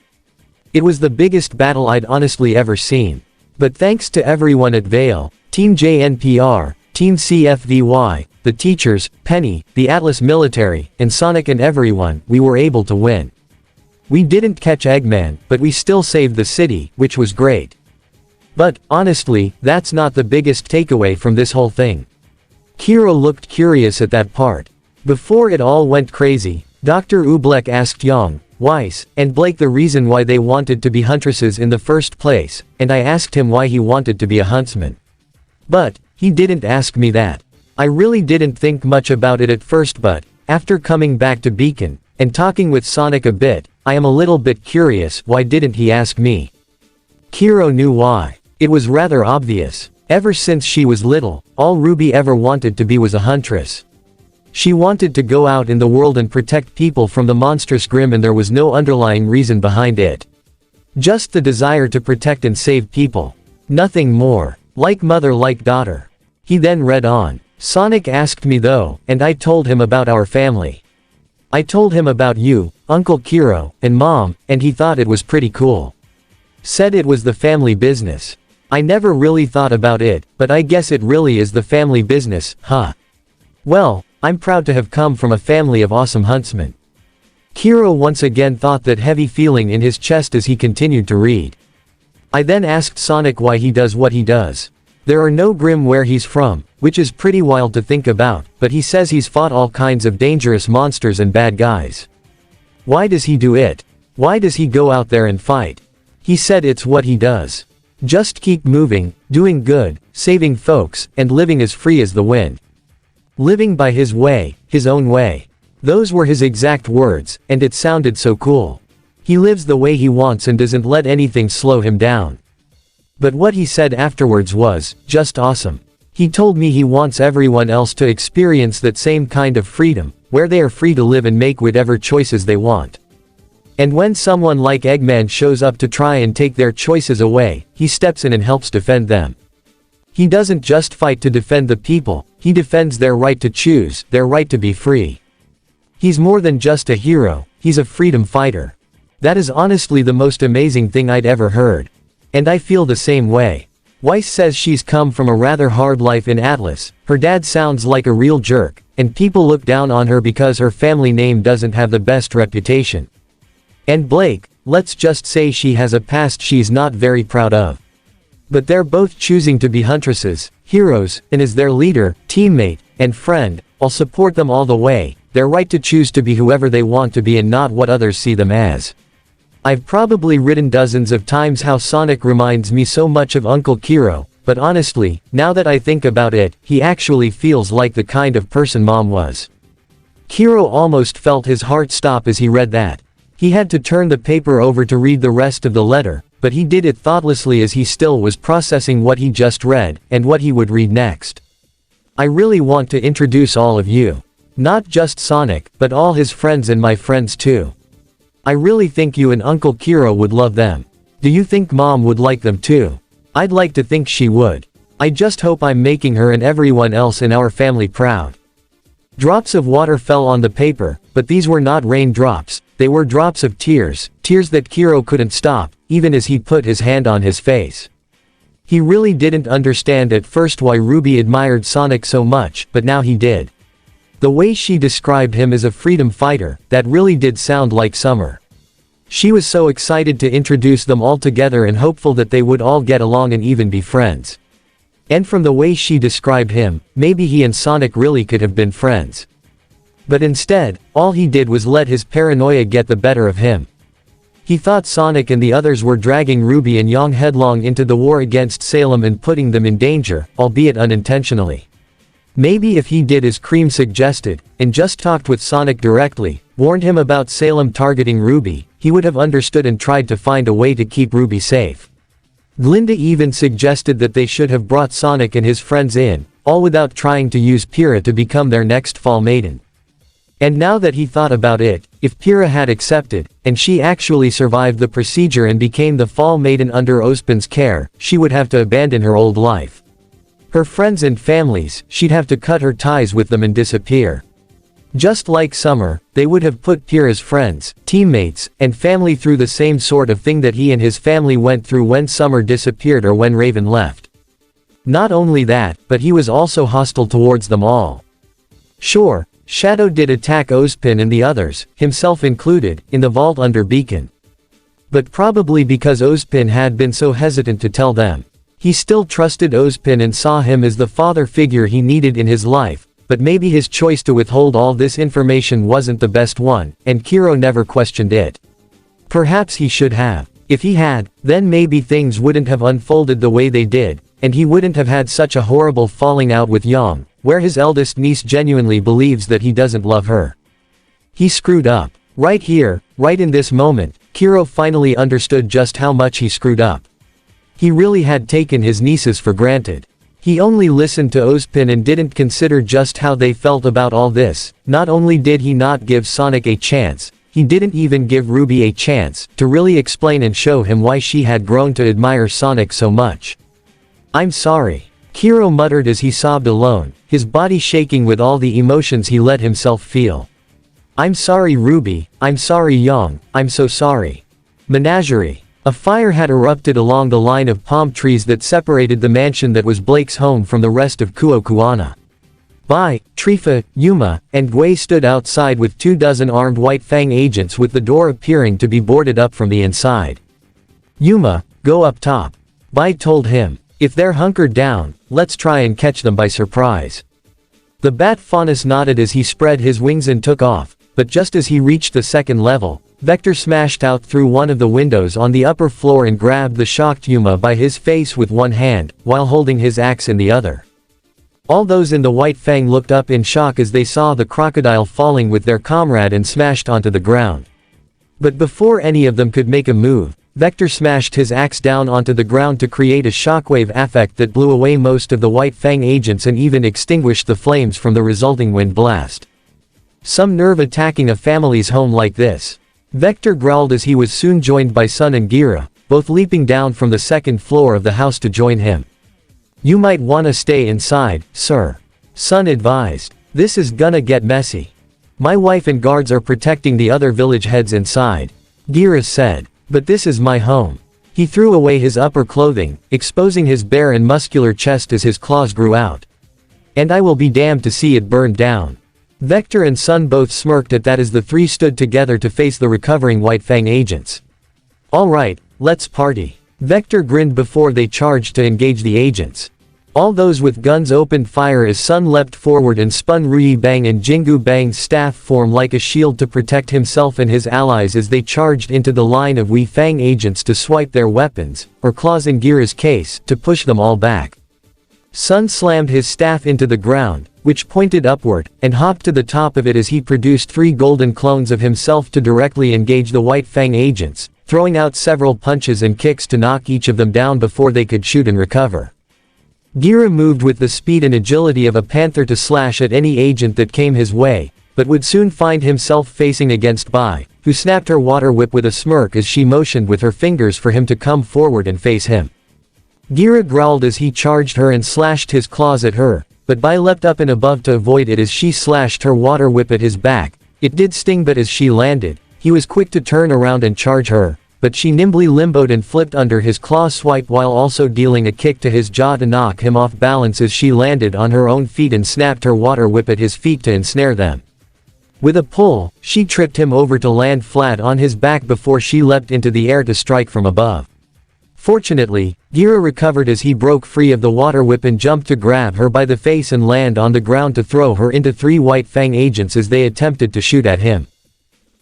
It was the biggest battle I'd honestly ever seen. But thanks to everyone at Vale, Team JNPR, Team CFVY, the teachers, Penny, the Atlas military, and Sonic and everyone, we were able to win. We didn't catch Eggman, but we still saved the city, which was great. But, honestly, that's not the biggest takeaway from this whole thing. Kiro looked curious at that part. Before it all went crazy, Dr. Oobleck asked Young, Weiss, and Blake the reason why they wanted to be huntresses in the first place, and I asked him why he wanted to be a huntsman. But, he didn't ask me that. I really didn't think much about it at first, but, after coming back to Beacon, and talking with Sonic a bit, I am a little bit curious, why didn't he ask me? Kiro knew why. It was rather obvious. Ever since she was little, all RWBY ever wanted to be was a huntress. She wanted to go out in the world and protect people from the monstrous Grimm, and there was no underlying reason behind it. Just the desire to protect and save people. Nothing more. Like mother like daughter. He then read on. Sonic asked me though, and I told him about our family. I told him about you, Uncle Kiro, and Mom, and he thought it was pretty cool. Said it was the family business. I never really thought about it, but I guess it really is the family business, huh? Well, I'm proud to have come from a family of awesome huntsmen. Kiro once again thought that heavy feeling in his chest as he continued to read. I then asked Sonic why he does what he does. There are no Grimm where he's from, which is pretty wild to think about, but he says he's fought all kinds of dangerous monsters and bad guys. Why does he do it? Why does he go out there and fight? He said it's what he does. Just keep moving, doing good, saving folks, and living as free as the wind. Living by his way, his own way. Those were his exact words, and it sounded so cool. He lives the way he wants and doesn't let anything slow him down. But what he said afterwards was, just awesome. He told me he wants everyone else to experience that same kind of freedom, where they are free to live and make whatever choices they want. And when someone like Eggman shows up to try and take their choices away, he steps in and helps defend them. He doesn't just fight to defend the people, he defends their right to choose, their right to be free. He's more than just a hero, he's a freedom fighter. That is honestly the most amazing thing I'd ever heard. And I feel the same way. Weiss says she's come from a rather hard life in Atlas, her dad sounds like a real jerk, and people look down on her because her family name doesn't have the best reputation. And Blake, let's just say she has a past she's not very proud of. But they're both choosing to be huntresses, heroes, and as their leader, teammate, and friend, I'll support them all the way, their right to choose to be whoever they want to be and not what others see them as. I've probably written dozens of times how Sonic reminds me so much of Uncle Kiro, but honestly, now that I think about it, he actually feels like the kind of person Mom was. Kiro almost felt his heart stop as he read that. He had to turn the paper over to read the rest of the letter, but he did it thoughtlessly as he still was processing what he just read, and what he would read next. I really want to introduce all of you. Not just Sonic, but all his friends and my friends too. I really think you and Uncle Kiro would love them. Do you think Mom would like them too? I'd like to think she would. I just hope I'm making her and everyone else in our family proud. Drops of water fell on the paper, but these were not raindrops, they were drops of tears, tears that Kiro couldn't stop, even as he put his hand on his face. He really didn't understand at first why RWBY admired Sonic so much, but now he did. The way she described him as a freedom fighter, that really did sound like summer. She was so excited to introduce them all together and hopeful that they would all get along and even be friends. And from the way she described him, maybe he and Sonic really could have been friends. But instead, all he did was let his paranoia get the better of him. He thought Sonic and the others were dragging Ruby and Yang headlong into the war against Salem and putting them in danger, albeit unintentionally. Maybe if he did as Cream suggested, and just talked with Sonic directly, warned him about Salem targeting Ruby, he would have understood and tried to find a way to keep Ruby safe. Glinda even suggested that they should have brought Sonic and his friends in, all without trying to use Pyrrha to become their next Fall Maiden. And now that he thought about it, if Pyrrha had accepted, and she actually survived the procedure and became the Fall Maiden under Ozpin's care, she would have to abandon her old life. Her friends and families, she'd have to cut her ties with them and disappear. Just like Summer, they would have put Pyrrha's friends, teammates, and family through the same sort of thing that he and his family went through when Summer disappeared or when Raven left. Not only that, but he was also hostile towards them all. Sure, Shadow did attack Ozpin and the others, himself included, in the vault under Beacon. But probably because Ozpin had been so hesitant to tell them. He still trusted Ozpin and saw him as the father figure he needed in his life. But maybe his choice to withhold all this information wasn't the best one, and Kiro never questioned it. Perhaps he should have. If he had, then maybe things wouldn't have unfolded the way they did, and he wouldn't have had such a horrible falling out with Yang, where his eldest niece genuinely believes that he doesn't love her. He screwed up. Right here, right in this moment, Kiro finally understood just how much he screwed up. He really had taken his nieces for granted. He only listened to Ozpin and didn't consider just how they felt about all this. Not only did he not give Sonic a chance, he didn't even give Ruby a chance to really explain and show him why she had grown to admire Sonic so much. "I'm sorry," Kiro muttered as he sobbed alone, his body shaking with all the emotions he let himself feel. "I'm sorry Ruby, I'm sorry Yang, I'm so sorry." Menagerie. A fire had erupted along the line of palm trees that separated the mansion that was Blake's home from the rest of Kuokuana. Bai, Trifa, Yuma, and Gui stood outside with 24 armed White Fang agents with the door appearing to be boarded up from the inside. "Yuma, go up top," Bai told him. "If they're hunkered down, let's try and catch them by surprise." The bat faunus nodded as he spread his wings and took off, but just as he reached the second level, Vector smashed out through one of the windows on the upper floor and grabbed the shocked Yuma by his face with one hand, while holding his axe in the other. All those in the White Fang looked up in shock as they saw the crocodile falling with their comrade and smashed onto the ground. But before any of them could make a move, Vector smashed his axe down onto the ground to create a shockwave effect that blew away most of the White Fang agents and even extinguished the flames from the resulting wind blast. Some nerve attacking a family's home like this. Vector growled as he was soon joined by Sun and Gira, both leaping down from the second floor of the house to join him. "You might wanna stay inside, sir," Sun advised. "This is gonna get messy. My wife and guards are protecting the other village heads inside," Gira said. "But this is my home." He threw away his upper clothing, exposing his bare and muscular chest as his claws grew out. "And I will be damned to see it burned down." Vector and Sun both smirked at that as the three stood together to face the recovering White Fang agents. "Alright, let's party." Vector grinned before they charged to engage the agents. All those with guns opened fire as Sun leapt forward and spun Rui Bang and Jingu Bang's staff form like a shield to protect himself and his allies as they charged into the line of Wei Fang agents to swipe their weapons, or claws in Gira's case, to push them all back. Sun slammed his staff into the ground, which pointed upward, and hopped to the top of it as he produced 3 golden clones of himself to directly engage the White Fang agents, throwing out several punches and kicks to knock each of them down before they could shoot and recover. Gira moved with the speed and agility of a panther to slash at any agent that came his way, but would soon find himself facing against Bai, who snapped her water whip with a smirk as she motioned with her fingers for him to come forward and face him. Gira growled as he charged her and slashed his claws at her, but Bai leapt up and above to avoid it as she slashed her water whip at his back. It did sting, but as she landed, he was quick to turn around and charge her, but she nimbly limboed and flipped under his claw swipe while also dealing a kick to his jaw to knock him off balance as she landed on her own feet and snapped her water whip at his feet to ensnare them. With a pull, she tripped him over to land flat on his back before she leapt into the air to strike from above. Fortunately, Kiro recovered as he broke free of the water whip and jumped to grab her by the face and land on the ground to throw her into 3 White Fang agents as they attempted to shoot at him.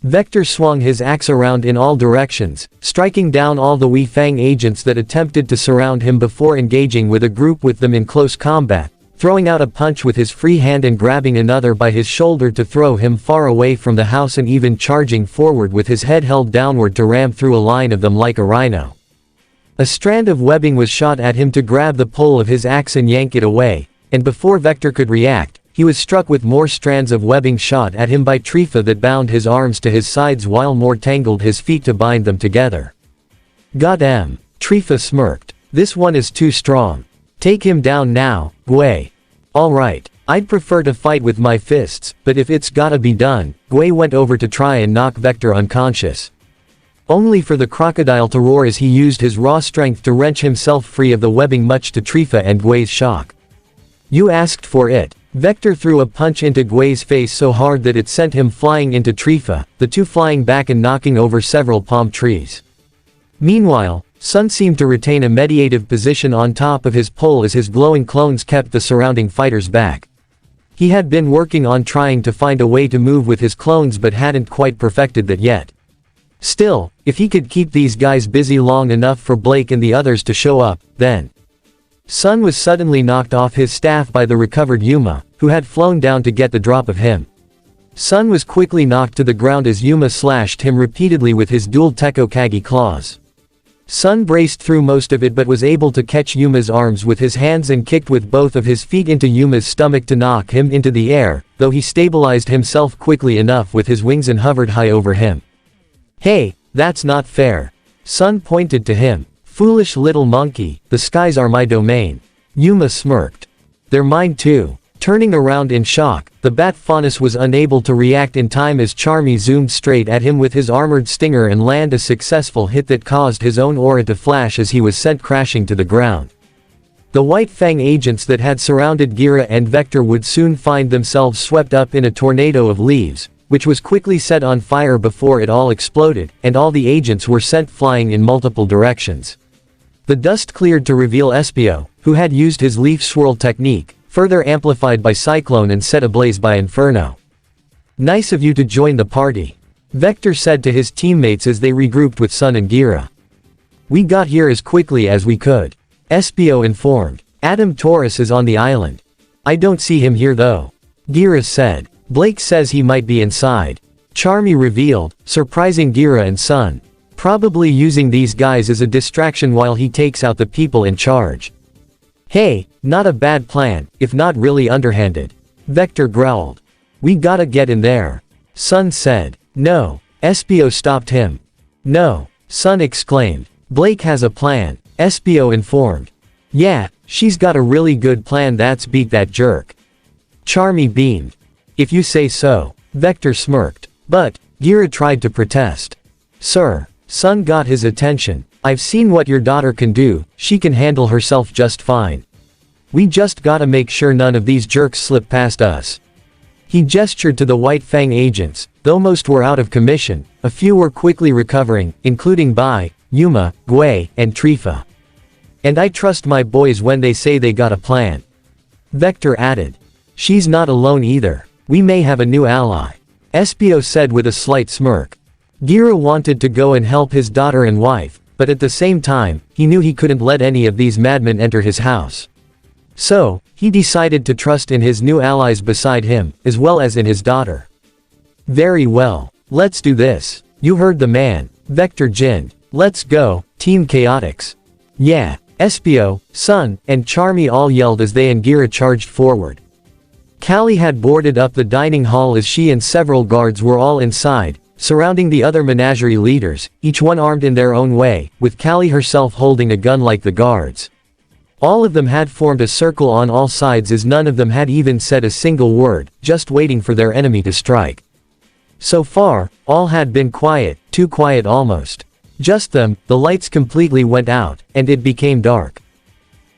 Vector swung his axe around in all directions, striking down all the Wei Fang agents that attempted to surround him before engaging with a group with them in close combat, throwing out a punch with his free hand and grabbing another by his shoulder to throw him far away from the house and even charging forward with his head held downward to ram through a line of them like a rhino. A strand of webbing was shot at him to grab the pole of his axe and yank it away, and before Vector could react, he was struck with more strands of webbing shot at him by Trifa that bound his arms to his sides while more tangled his feet to bind them together. "Goddamn," Trifa smirked. "This one is too strong. Take him down now, Gui." "Alright, I'd prefer to fight with my fists, but if it's gotta be done," Gui went over to try and knock Vector unconscious. Only for the crocodile to roar as he used his raw strength to wrench himself free of the webbing much to Trifa and Gui's shock. "You asked for it." Vector threw a punch into Gui's face so hard that it sent him flying into Trifa, the two flying back and knocking over several palm trees. Meanwhile, Sun seemed to retain a meditative position on top of his pole as his glowing clones kept the surrounding fighters back. He had been working on trying to find a way to move with his clones but hadn't quite perfected that yet. Still, if he could keep these guys busy long enough for Blake and the others to show up, then. Sun was suddenly knocked off his staff by the recovered Yuma, who had flown down to get the drop of him. Sun was quickly knocked to the ground as Yuma slashed him repeatedly with his dual Tekko Kage claws. Sun braced through most of it but was able to catch Yuma's arms with his hands and kicked with both of his feet into Yuma's stomach to knock him into the air, though he stabilized himself quickly enough with his wings and hovered high over him. "Hey, that's not fair." Sun pointed to him. "Foolish little monkey, the skies are my domain." Yuma smirked. "They're mine too." Turning around in shock, the bat faunus was unable to react in time as Charmy zoomed straight at him with his armored stinger and land a successful hit that caused his own aura to flash as he was sent crashing to the ground. The White Fang agents that had surrounded Gira and Vector would soon find themselves swept up in a tornado of leaves, which was quickly set on fire before it all exploded, and all the agents were sent flying in multiple directions. The dust cleared to reveal Espio, who had used his leaf swirl technique, further amplified by Cyclone and set ablaze by Inferno. "Nice of you to join the party," Vector said to his teammates as they regrouped with Sun and Gira. "We got here as quickly as we could," Espio informed. "Adam Taurus is on the island. I don't see him here though," Gira said. "Blake says he might be inside," Charmy revealed, surprising Gira and Sun. "Probably using these guys as a distraction while he takes out the people in charge." "Hey, not a bad plan, if not really underhanded," Vector growled. "We gotta get in there," Sun said. "No," Espio stopped him. "No," Sun exclaimed. "Blake has a plan," Espio informed. "Yeah, she's got a really good plan, that's beat that jerk," Charmy beamed. "If you say so," Vector smirked. But, Gira tried to protest. "Sir," Sun got his attention. "I've seen what your daughter can do, she can handle herself just fine. We just gotta make sure none of these jerks slip past us." He gestured to the White Fang agents. Though most were out of commission, a few were quickly recovering, including Bai, Yuma, Gui, and Trifa. "And I trust my boys when they say they got a plan," Vector added. "She's not alone either. We may have a new ally," Espio said with a slight smirk. Gira wanted to go and help his daughter and wife, but at the same time, he knew he couldn't let any of these madmen enter his house. So, he decided to trust in his new allies beside him, as well as in his daughter. "Very well. Let's do this. You heard the man," Vector ginned. "Let's go, Team Chaotix." "Yeah," Espio, Sun, and Charmy all yelled as they and Gira charged forward. Callie had boarded up the dining hall as she and several guards were all inside, surrounding the other menagerie leaders, each one armed in their own way, with Callie herself holding a gun like the guards. All of them had formed a circle on all sides as none of them had even said a single word, just waiting for their enemy to strike. So far, all had been quiet, too quiet almost. Just them, the lights completely went out, and it became dark.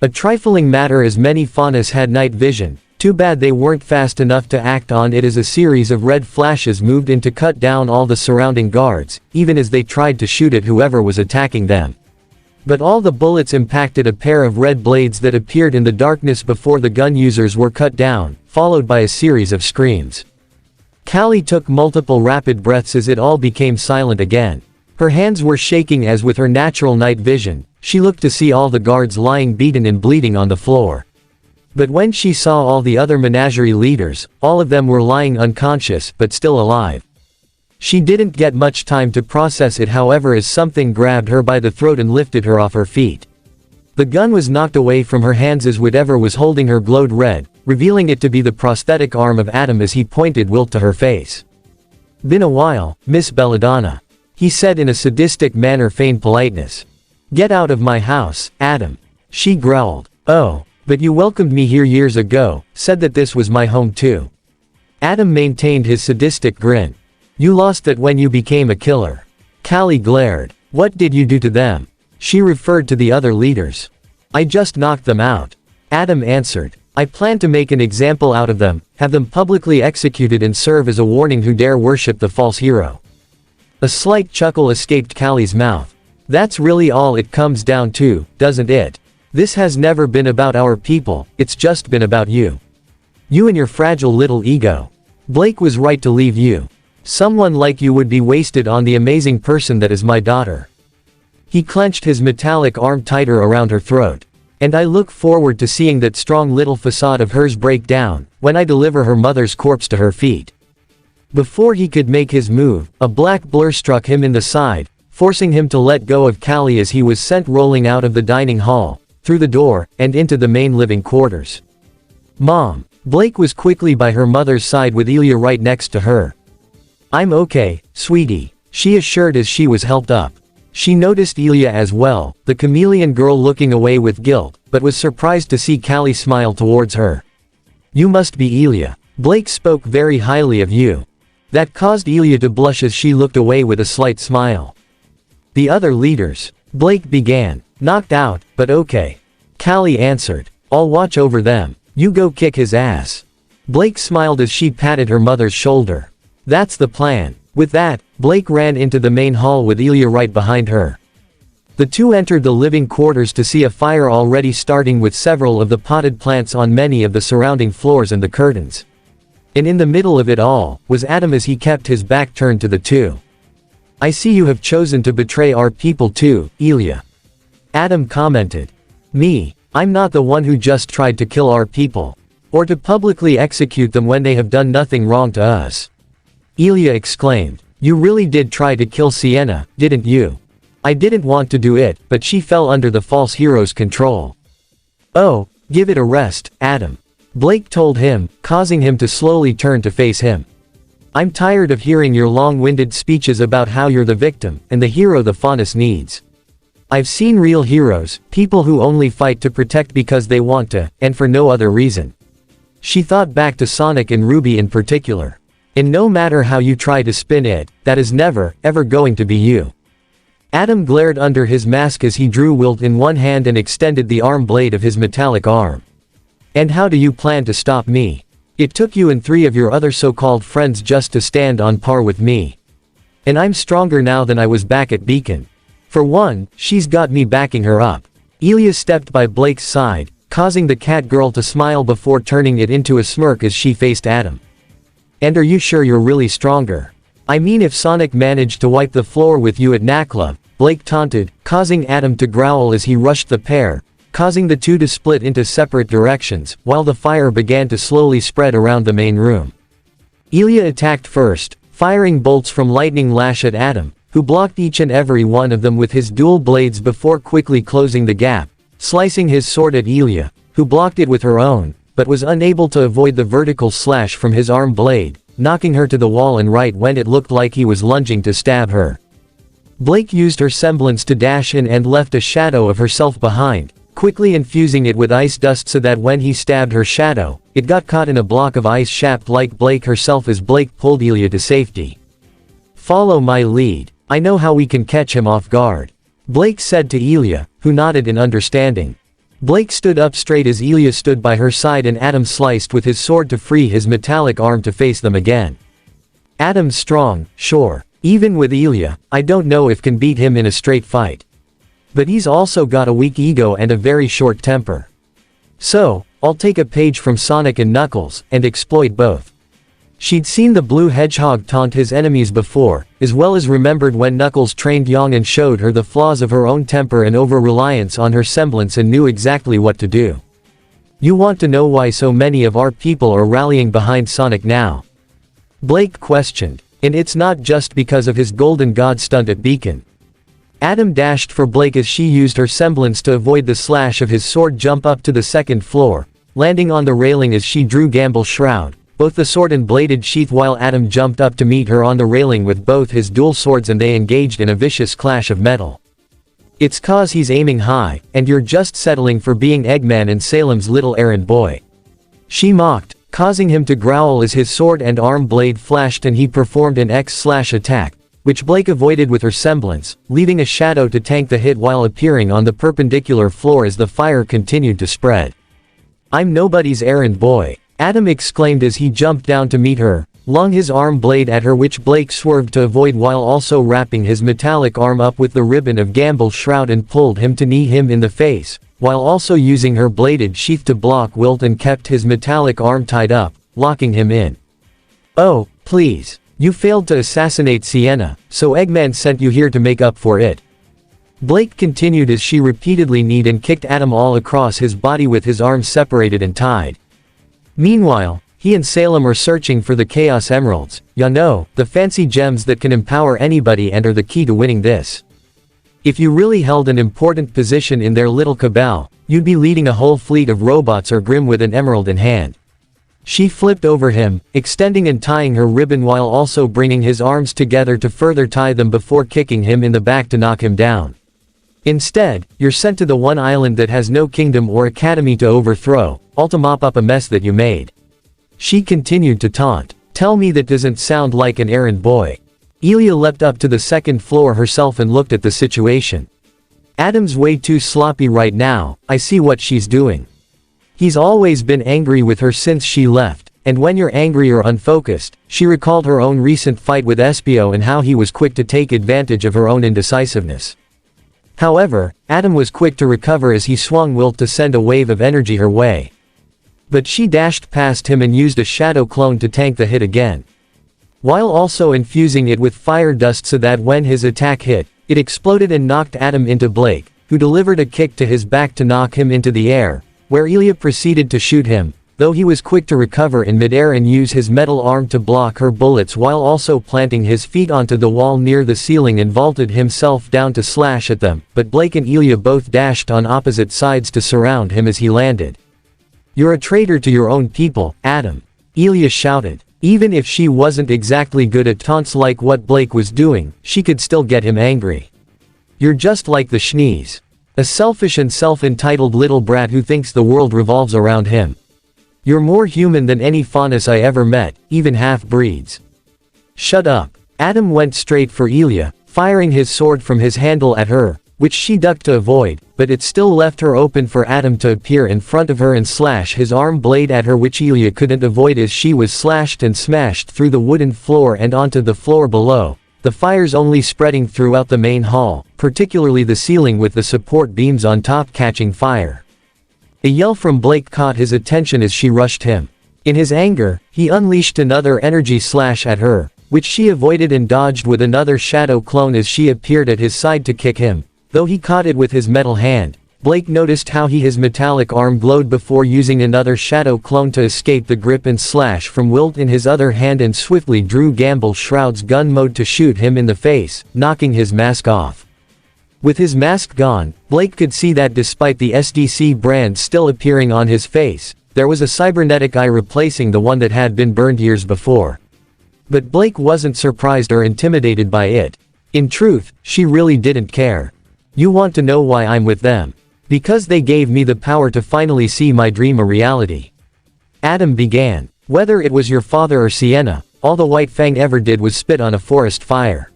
A trifling matter as many Faunus had night vision. Too bad they weren't fast enough to act on it as a series of red flashes moved in to cut down all the surrounding guards, even as they tried to shoot at whoever was attacking them. But all the bullets impacted a pair of red blades that appeared in the darkness before the gun users were cut down, followed by a series of screams. Callie took multiple rapid breaths as it all became silent again. Her hands were shaking as with her natural night vision, she looked to see all the guards lying beaten and bleeding on the floor. But when she saw all the other menagerie leaders, all of them were lying unconscious but still alive. She didn't get much time to process it, however, as something grabbed her by the throat and lifted her off her feet. The gun was knocked away from her hands as whatever was holding her glowed red, revealing it to be the prosthetic arm of Adam as he pointed Wilt to her face. "Been a while, Miss Belladonna," he said in a sadistic manner, feigned politeness. "Get out of my house, Adam," she growled. "Oh, but you welcomed me here years ago, said that this was my home too." Adam maintained his sadistic grin. "You lost that when you became a killer." Callie glared. "What did you do to them?" She referred to the other leaders. "I just knocked them out," Adam answered. "I plan to make an example out of them, have them publicly executed and serve as a warning who dare worship the false hero." A slight chuckle escaped Callie's mouth. "That's really all it comes down to, doesn't it? This has never been about our people, it's just been about you. You and your fragile little ego. Blake was right to leave you. Someone like you would be wasted on the amazing person that is my daughter." He clenched his metallic arm tighter around her throat. "And I look forward to seeing that strong little facade of hers break down, when I deliver her mother's corpse to her feet." Before he could make his move, a black blur struck him in the side, forcing him to let go of Callie as he was sent rolling out of the dining hall, through the door, and into the main living quarters. "Mom." Blake was quickly by her mother's side with Ilia right next to her. "I'm okay, sweetie," she assured as she was helped up. She noticed Ilia as well, the chameleon girl looking away with guilt, but was surprised to see Callie smile towards her. "You must be Ilia. Blake spoke very highly of you." That caused Ilia to blush as she looked away with a slight smile. "The other leaders," Blake began. "Knocked out, but okay," Callie answered. "I'll watch over them. You go kick his ass." Blake smiled as she patted her mother's shoulder. "That's the plan." With that, Blake ran into the main hall with Ilia right behind her. The two entered the living quarters to see a fire already starting with several of the potted plants on many of the surrounding floors and the curtains. And in the middle of it all, was Adam as he kept his back turned to the two. "I see you have chosen to betray our people too, Ilia," Adam commented. "Me? I'm not the one who just tried to kill our people. Or to publicly execute them when they have done nothing wrong to us," Ilia exclaimed. "You really did try to kill Sienna, didn't you?" "I didn't want to do it, but she fell under the false hero's control." "Oh, give it a rest, Adam," Blake told him, causing him to slowly turn to face him. "I'm tired of hearing your long-winded speeches about how you're the victim, and the hero the Faunus needs. I've seen real heroes, people who only fight to protect because they want to, and for no other reason." She thought back to Sonic and RWBY in particular. "And no matter how you try to spin it, that is never, ever going to be you." Adam glared under his mask as he drew Wilt in one hand and extended the arm blade of his metallic arm. "And how do you plan to stop me? It took you and 3 of your other so-called friends just to stand on par with me. And I'm stronger now than I was back at Beacon. For one, she's got me backing her up." Ilia stepped by Blake's side, causing the cat girl to smile before turning it into a smirk as she faced Adam. "And are you sure you're really stronger? I mean, if Sonic managed to wipe the floor with you at NACLA," Blake taunted, causing Adam to growl as he rushed the pair, causing the two to split into separate directions, while the fire began to slowly spread around the main room. Ilia attacked first, firing bolts from lightning lash at Adam, who blocked each and every one of them with his dual blades before quickly closing the gap, slicing his sword at Ilia, who blocked it with her own, but was unable to avoid the vertical slash from his arm blade, knocking her to the wall and right when it looked like he was lunging to stab her. Blake used her semblance to dash in and left a shadow of herself behind, quickly infusing it with ice dust so that when he stabbed her shadow, it got caught in a block of ice shaped like Blake herself as Blake pulled Ilia to safety. "Follow my lead. I know how we can catch him off guard," Blake said to Ilia, who nodded in understanding. Blake stood up straight as Ilia stood by her side and Adam sliced with his sword to free his metallic arm to face them again. "Adam's strong, sure. Even with Ilia, I don't know if can beat him in a straight fight." But he's also got a weak ego and a very short temper. So, I'll take a page from Sonic and Knuckles, and exploit both. She'd seen the blue hedgehog taunt his enemies before, as well as remembered when Knuckles trained Yang and showed her the flaws of her own temper and over-reliance on her semblance and knew exactly what to do. You want to know why so many of our people are rallying behind Sonic now? Blake questioned. And it's not just because of his Golden God stunt at Beacon. Adam dashed for Blake as she used her semblance to avoid the slash of his sword jump up to the second floor, landing on the railing as she drew Gamble's shroud, both the sword and bladed sheath, while Adam jumped up to meet her on the railing with both his dual swords, and they engaged in a vicious clash of metal. It's cause he's aiming high, and you're just settling for being Eggman and Salem's little errand boy. She mocked, causing him to growl as his sword and arm blade flashed and he performed an X/attack, which Blake avoided with her semblance, leaving a shadow to tank the hit while appearing on the perpendicular floor as the fire continued to spread. "I'm nobody's errand boy," Adam exclaimed as he jumped down to meet her, lung his arm blade at her, which Blake swerved to avoid while also wrapping his metallic arm up with the ribbon of Gamble's shroud and pulled him to knee him in the face, while also using her bladed sheath to block Wilt and kept his metallic arm tied up, locking him in. "Oh, please. You failed to assassinate Sienna, so Eggman sent you here to make up for it." Blake continued as she repeatedly kneed and kicked Adam all across his body with his arms separated and tied. Meanwhile, he and Salem are searching for the Chaos Emeralds, you know, the fancy gems that can empower anybody and are the key to winning this. If you really held an important position in their little cabal, you'd be leading a whole fleet of robots or Grim with an emerald in hand. She flipped over him, extending and tying her ribbon while also bringing his arms together to further tie them before kicking him in the back to knock him down. "Instead, you're sent to the one island that has no kingdom or academy to overthrow, all to mop up a mess that you made." She continued to taunt. "Tell me that doesn't sound like an errand boy." Ilia leapt up to the second floor herself and looked at the situation. "Adam's way too sloppy right now, I see what she's doing. He's always been angry with her since she left, and when you're angry or unfocused," she recalled her own recent fight with Espio and how he was quick to take advantage of her own indecisiveness. However, Adam was quick to recover as he swung Wilt to send a wave of energy her way. But she dashed past him and used a shadow clone to tank the hit again, while also infusing it with fire dust so that when his attack hit, it exploded and knocked Adam into Blake, who delivered a kick to his back to knock him into the air, where Ilia proceeded to shoot him, though he was quick to recover in midair and use his metal arm to block her bullets while also planting his feet onto the wall near the ceiling and vaulted himself down to slash at them, but Blake and Ilia both dashed on opposite sides to surround him as he landed. "You're a traitor to your own people, Adam," Ilia shouted. Even if she wasn't exactly good at taunts like what Blake was doing, she could still get him angry. "You're just like the Schnees. A selfish and self-entitled little brat who thinks the world revolves around him. You're more human than any faunus I ever met, even half-breeds." "Shut up." Adam went straight for Ilia, firing his sword from his handle at her, which she ducked to avoid, but it still left her open for Adam to appear in front of her and slash his arm blade at her, which Ilia couldn't avoid as she was slashed and smashed through the wooden floor and onto the floor below, the fires only spreading throughout the main hall, particularly the ceiling with the support beams on top catching fire. A yell from Blake caught his attention as she rushed him. In his anger, he unleashed another energy slash at her, which she avoided and dodged with another shadow clone as she appeared at his side to kick him. Though he caught it with his metal hand, Blake noticed how his metallic arm glowed before using another shadow clone to escape the grip and slash from Wilt in his other hand and swiftly drew Gamble's shroud's gun mode to shoot him in the face, knocking his mask off. With his mask gone, Blake could see that despite the SDC brand still appearing on his face, there was a cybernetic eye replacing the one that had been burned years before. But Blake wasn't surprised or intimidated by it. In truth, she really didn't care. "You want to know why I'm with them? Because they gave me the power to finally see my dream a reality." Adam began. "Whether it was your father or Sienna, all the White Fang ever did was spit on a forest fire.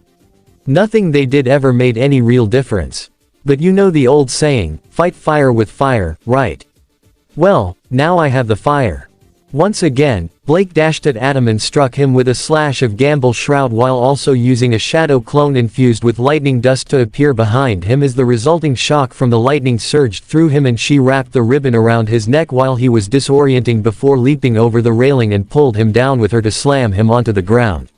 Nothing they did ever made any real difference. But you know the old saying, fight fire with fire, right? Well, now I have the fire. Once again, Blake dashed at Adam and struck him with a slash of Gamble Shroud while also using a shadow clone infused with lightning dust to appear behind him as the resulting shock from the lightning surged through him and she wrapped the ribbon around his neck while he was disorienting before leaping over the railing and pulled him down with her to slam him onto the ground.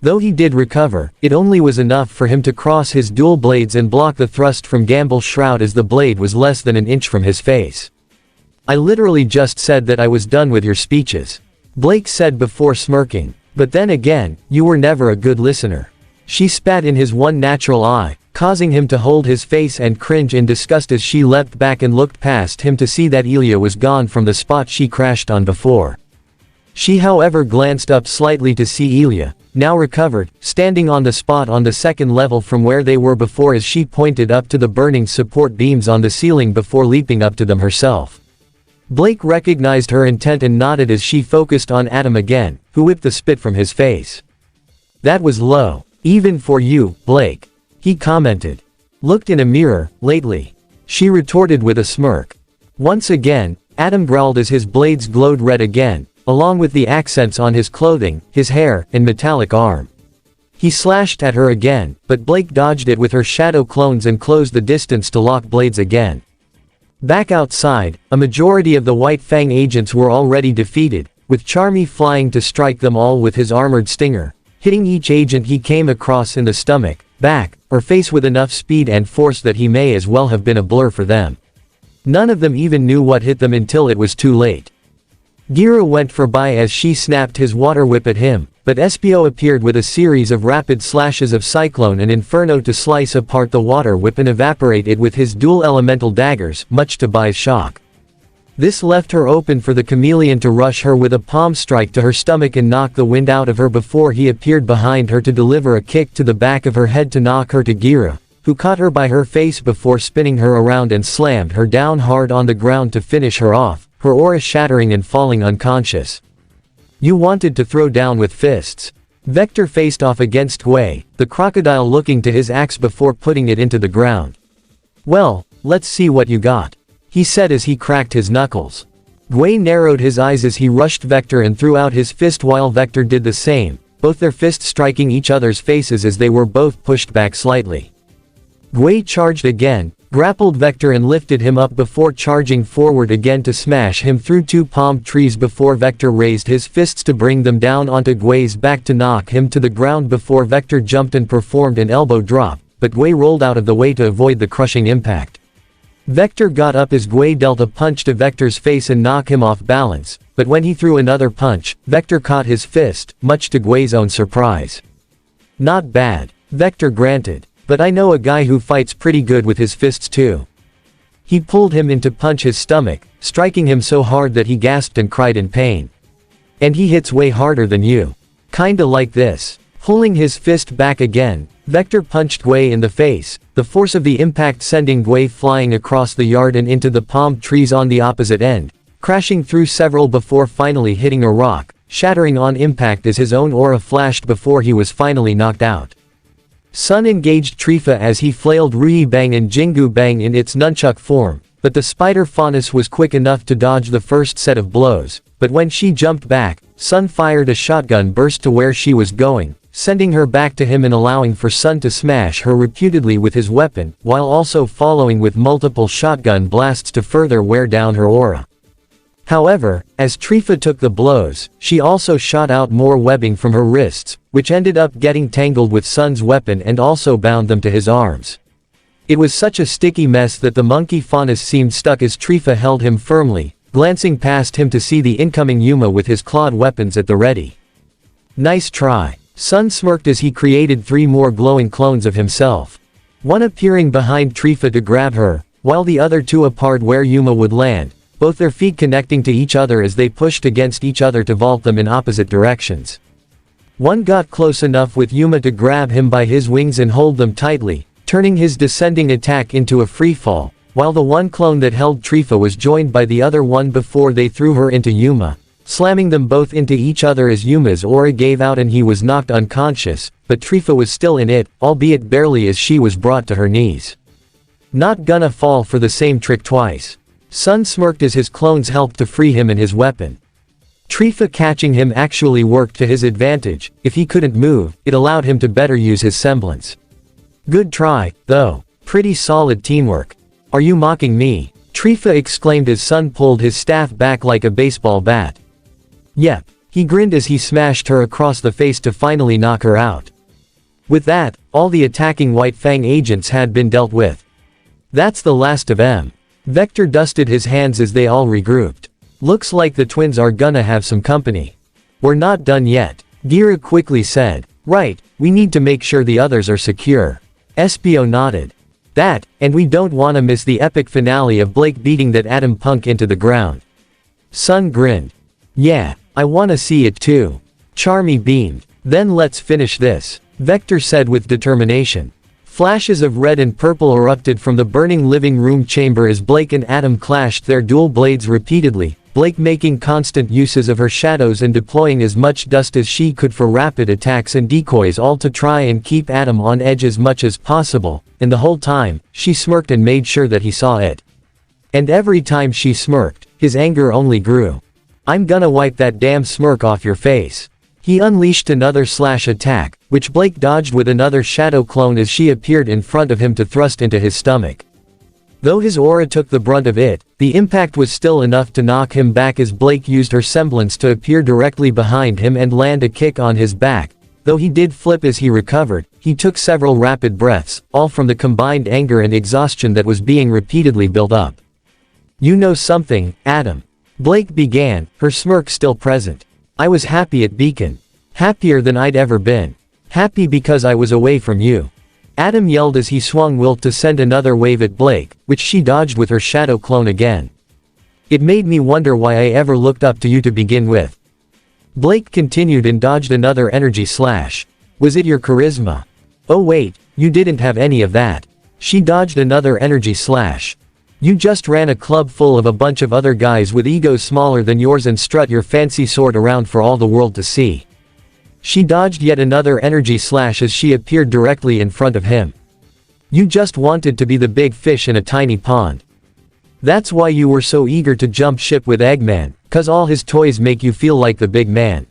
Though he did recover, it only was enough for him to cross his dual blades and block the thrust from Gamble's shroud as the blade was less than an inch from his face. "I literally just said that I was done with your speeches," Blake said before smirking. "But then again, you were never a good listener." She spat in his one natural eye, causing him to hold his face and cringe in disgust as she leapt back and looked past him to see that Ilia was gone from the spot she crashed on before. She however glanced up slightly to see Ilia, now recovered, standing on the spot on the second level from where they were before as she pointed up to the burning support beams on the ceiling before leaping up to them herself. Blake recognized her intent and nodded as she focused on Adam again, who whipped the spit from his face. "That was low. Even for you, Blake," he commented. "Looked in a mirror, lately," she retorted with a smirk. Once again, Adam growled as his blades glowed red again, along with the accents on his clothing, his hair, and metallic arm. He slashed at her again, but Blake dodged it with her shadow clones and closed the distance to lock blades again. Back outside, a majority of the White Fang agents were already defeated, with Charmy flying to strike them all with his armored stinger, hitting each agent he came across in the stomach, back, or face with enough speed and force that he may as well have been a blur for them. None of them even knew what hit them until it was too late. Kiro went for by as she snapped his water whip at him, but Espio appeared with a series of rapid slashes of Cyclone and Inferno to slice apart the water whip and evaporate it with his dual elemental daggers, much to Bai's shock. This left her open for the chameleon to rush her with a palm strike to her stomach and knock the wind out of her before he appeared behind her to deliver a kick to the back of her head to knock her to Kiro, who caught her by her face before spinning her around and slammed her down hard on the ground to finish her off, her aura shattering and falling unconscious. "You wanted to throw down with fists." Vector faced off against Gwei, the crocodile looking to his axe before putting it into the ground. "Well, let's see what you got," he said as he cracked his knuckles. Gwei narrowed his eyes as he rushed Vector and threw out his fist while Vector did the same, both their fists striking each other's faces as they were both pushed back slightly. Gwei charged again, grappled Vector and lifted him up before charging forward again to smash him through two palm trees before Vector raised his fists to bring them down onto Gwei's back to knock him to the ground before Vector jumped and performed an elbow drop, but Gwei rolled out of the way to avoid the crushing impact. Vector got up as Gwei dealt a punch to Vector's face and knocked him off balance, but when he threw another punch, Vector caught his fist, much to Gwei's own surprise. "Not bad," Vector granted. "But I know a guy who fights pretty good with his fists too." He pulled him in to punch his stomach, striking him so hard that he gasped and cried in pain. "And he hits way harder than you. Kinda like this." Pulling his fist back again, Vector punched Gwei in the face, the force of the impact sending Gwei flying across the yard and into the palm trees on the opposite end, crashing through several before finally hitting a rock, shattering on impact as his own aura flashed before he was finally knocked out. Sun engaged Trifa as he flailed Rui Bang and Jingu Bang in its nunchuck form, but the spider faunus was quick enough to dodge the first set of blows, but when she jumped back, Sun fired a shotgun burst to where she was going, sending her back to him and allowing for Sun to smash her repeatedly with his weapon, while also following with multiple shotgun blasts to further wear down her aura. However, as Trifa took the blows, she also shot out more webbing from her wrists, which ended up getting tangled with Sun's weapon and also bound them to his arms. It was such a sticky mess that the monkey faunus seemed stuck as Trifa held him firmly, glancing past him to see the incoming Yuma with his clawed weapons at the ready. "Nice try." Sun smirked as he created 3 more glowing clones of himself. One appearing behind Trifa to grab her, while the other 2 apart where Yuma would land, both their feet connecting to each other as they pushed against each other to vault them in opposite directions. One got close enough with Yuma to grab him by his wings and hold them tightly, turning his descending attack into a freefall, while the one clone that held Trifa was joined by the other one before they threw her into Yuma, slamming them both into each other as Yuma's aura gave out and he was knocked unconscious, but Trifa was still in it, albeit barely as she was brought to her knees. "Not gonna fall for the same trick twice." Sun smirked as his clones helped to free him and his weapon. Trifa catching him actually worked to his advantage. If he couldn't move, it allowed him to better use his semblance. Good try, though. Pretty solid teamwork. Are you mocking me? Trifa exclaimed as Sun pulled his staff back like a baseball bat. Yep. He grinned as he smashed her across the face to finally knock her out. With that, all the attacking White Fang agents had been dealt with. That's the last of them. Vector dusted his hands as they all regrouped. Looks like the twins are gonna have some company. We're not done yet. Gira quickly said. Right, we need to make sure the others are secure. Espio nodded. That, and we don't wanna miss the epic finale of Blake beating that Adam punk into the ground. Sun grinned. Yeah, I wanna see it too. Charmy beamed. Then let's finish this, Vector said with determination. Flashes of red and purple erupted from the burning living room chamber as Blake and Adam clashed their dual blades repeatedly, Blake making constant uses of her shadows and deploying as much dust as she could for rapid attacks and decoys, all to try and keep Adam on edge as much as possible, and the whole time, she smirked and made sure that he saw it. And every time she smirked, his anger only grew. I'm gonna wipe that damn smirk off your face. He unleashed another slash attack, which Blake dodged with another shadow clone as she appeared in front of him to thrust into his stomach. Though his aura took the brunt of it, the impact was still enough to knock him back as Blake used her semblance to appear directly behind him and land a kick on his back. Though he did flip as he recovered, he took several rapid breaths, all from the combined anger and exhaustion that was being repeatedly built up. You know something, Adam? Blake began, her smirk still present. I was happy at Beacon. Happier than I'd ever been. Happy because I was away from you. Adam yelled as he swung Wilt to send another wave at Blake, which she dodged with her shadow clone again. It made me wonder why I ever looked up to you to begin with. Blake continued and dodged another energy slash. Was it your charisma? Oh wait, you didn't have any of that. She dodged another energy slash. You just ran a club full of a bunch of other guys with egos smaller than yours and strut your fancy sword around for all the world to see. She dodged yet another energy slash as she appeared directly in front of him. You just wanted to be the big fish in a tiny pond. That's why you were so eager to jump ship with Eggman, 'cause all his toys make you feel like the big man.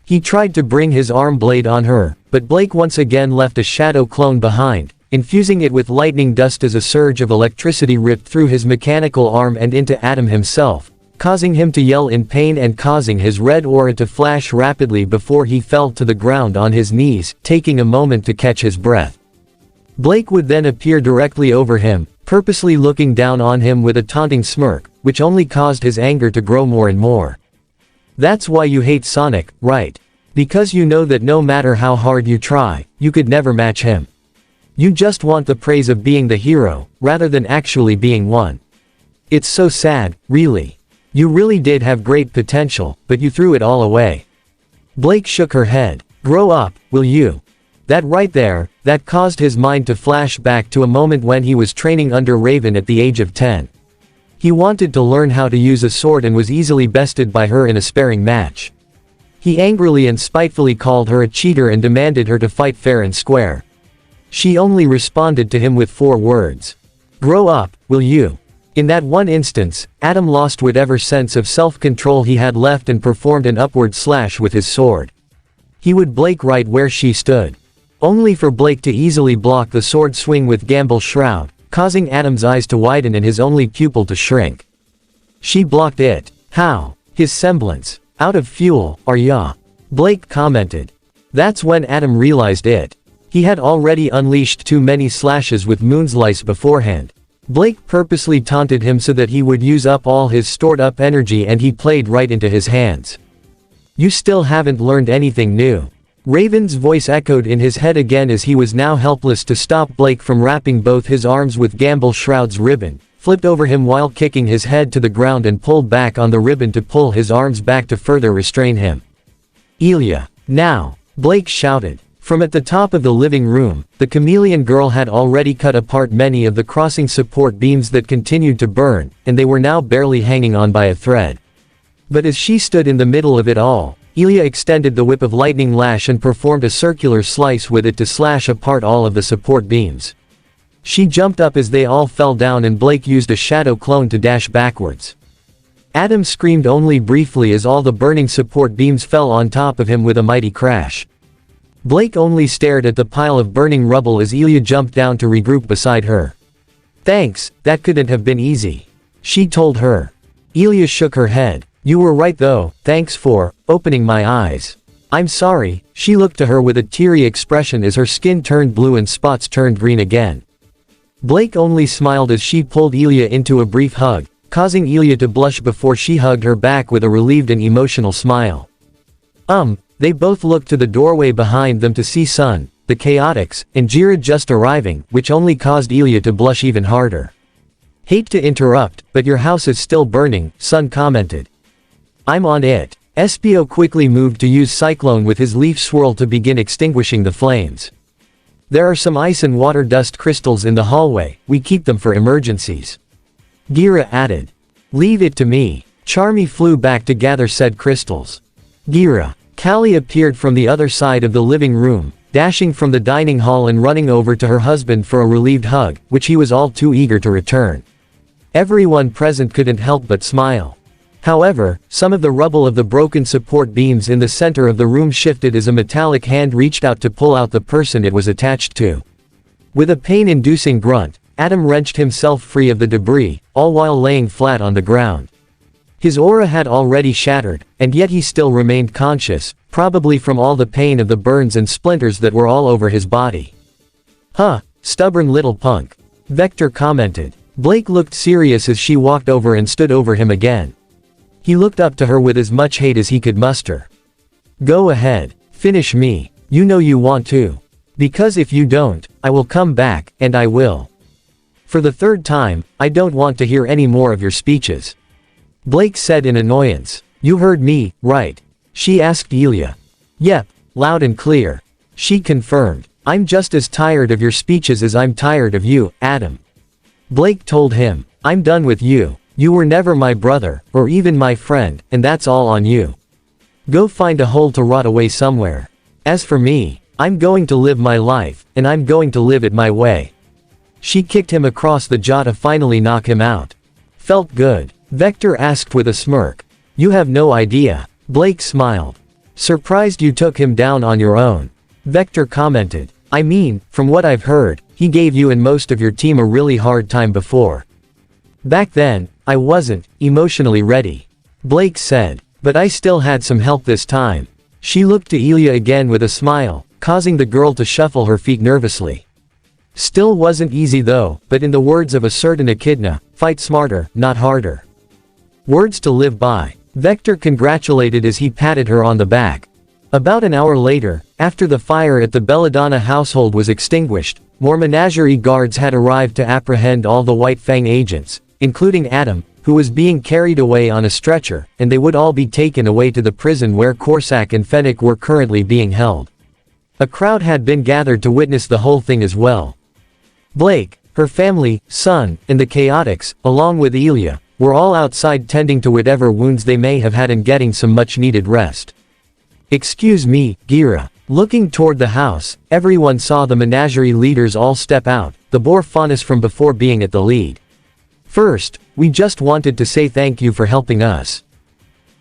He tried to bring his arm blade on her, but Blake once again left a shadow clone behind, infusing it with lightning dust as a surge of electricity ripped through his mechanical arm and into Adam himself, causing him to yell in pain and causing his red aura to flash rapidly before he fell to the ground on his knees, taking a moment to catch his breath. Blake would then appear directly over him, purposely looking down on him with a taunting smirk, which only caused his anger to grow more and more. That's why you hate Sonic, right? Because you know that no matter how hard you try, you could never match him. You just want the praise of being the hero, rather than actually being one. It's so sad, really. You really did have great potential, but you threw it all away. Blake shook her head. Grow up, will you? That right there, that caused his mind to flash back to a moment when he was training under Raven at the age of 10. He wanted to learn how to use a sword and was easily bested by her in a sparring match. He angrily and spitefully called her a cheater and demanded her to fight fair and square. She only responded to him with 4 words. Grow up, will you? In that one instance, Adam lost whatever sense of self-control he had left and performed an upward slash with his sword. He would Blake right where she stood. Only for Blake to easily block the sword swing with Gamble Shroud, causing Adam's eyes to widen and his only pupil to shrink. She blocked it. How? His semblance. Out of fuel, are ya? Blake commented. That's when Adam realized it. He had already unleashed too many slashes with Moonslice beforehand. Blake purposely taunted him so that he would use up all his stored up energy and he played right into his hands. You still haven't learned anything new. Raven's voice echoed in his head again as he was now helpless to stop Blake from wrapping both his arms with Gamble Shroud's ribbon, flipped over him while kicking his head to the ground and pulled back on the ribbon to pull his arms back to further restrain him. Ilia. Now! Blake shouted. From at the top of the living room, the chameleon girl had already cut apart many of the crossing support beams that continued to burn, and they were now barely hanging on by a thread. But as she stood in the middle of it all, Ilia extended the whip of lightning lash and performed a circular slice with it to slash apart all of the support beams. She jumped up as they all fell down and Blake used a shadow clone to dash backwards. Adam screamed only briefly as all the burning support beams fell on top of him with a mighty crash. Blake only stared at the pile of burning rubble as Ilia jumped down to regroup beside her. "Thanks, that couldn't have been easy," she told her. Ilia shook her head. "You were right though, thanks for opening my eyes." "I'm sorry," she looked to her with a teary expression as her skin turned blue and spots turned green again. Blake only smiled as she pulled Ilia into a brief hug, causing Ilia to blush before she hugged her back with a relieved and emotional smile. They both looked to the doorway behind them to see Sun, the Chaotix, and Jira just arriving, which only caused Ilia to blush even harder. "Hate to interrupt, but your house is still burning," Sun commented. "I'm on it." Espio quickly moved to use Cyclone with his leaf swirl to begin extinguishing the flames. "There are some ice and water dust crystals in the hallway, we keep them for emergencies," Gira added. "Leave it to me." Charmy flew back to gather said crystals. Gira. Callie appeared from the other side of the living room, dashing from the dining hall and running over to her husband for a relieved hug, which he was all too eager to return. Everyone present couldn't help but smile. However, some of the rubble of the broken support beams in the center of the room shifted as a metallic hand reached out to pull out the person it was attached to. With a pain-inducing grunt, Adam wrenched himself free of the debris, all while laying flat on the ground. His aura had already shattered, and yet he still remained conscious, probably from all the pain of the burns and splinters that were all over his body. "Huh, stubborn little punk," Vector commented. Blake looked serious as she walked over and stood over him again. He looked up to her with as much hate as he could muster. "Go ahead, finish me, you know you want to. Because if you don't, I will come back, and I will. For the third time, I don't want to hear any more of your speeches," Blake said in annoyance. "You heard me, right?" she asked Ilia. "Yep, loud and clear," she confirmed. "I'm just as tired of your speeches as I'm tired of you, Adam," Blake told him. "I'm done with you. You were never my brother, or even my friend, and that's all on you. Go find a hole to rot away somewhere. As for me, I'm going to live my life, and I'm going to live it my way." She kicked him across the jaw to finally knock him out. "Felt good?" Vector asked with a smirk. "You have no idea," Blake smiled. "Surprised you took him down on your own," Vector commented. "I mean, from what I've heard, he gave you and most of your team a really hard time before." "Back then, I wasn't emotionally ready," Blake said. "But I still had some help this time." She looked to Ilia again with a smile, causing the girl to shuffle her feet nervously. "Still wasn't easy though, but in the words of a certain echidna, fight smarter, not harder. Words to live by," Vector congratulated as he patted her on the back. About an hour later, after the fire at the Belladonna household was extinguished, more menagerie guards had arrived to apprehend all the White Fang agents, including Adam, who was being carried away on a stretcher, and they would all be taken away to the prison where Corsac and Fennec were currently being held. A crowd had been gathered to witness the whole thing as well. Blake, her family, Sun, and the Chaotix, along with Ilia, were all outside tending to whatever wounds they may have had and getting some much-needed rest. "Excuse me, Gira." Looking toward the house, everyone saw the menagerie leaders all step out, the boar faunus from before being at the lead. "First, we just wanted to say thank you for helping us."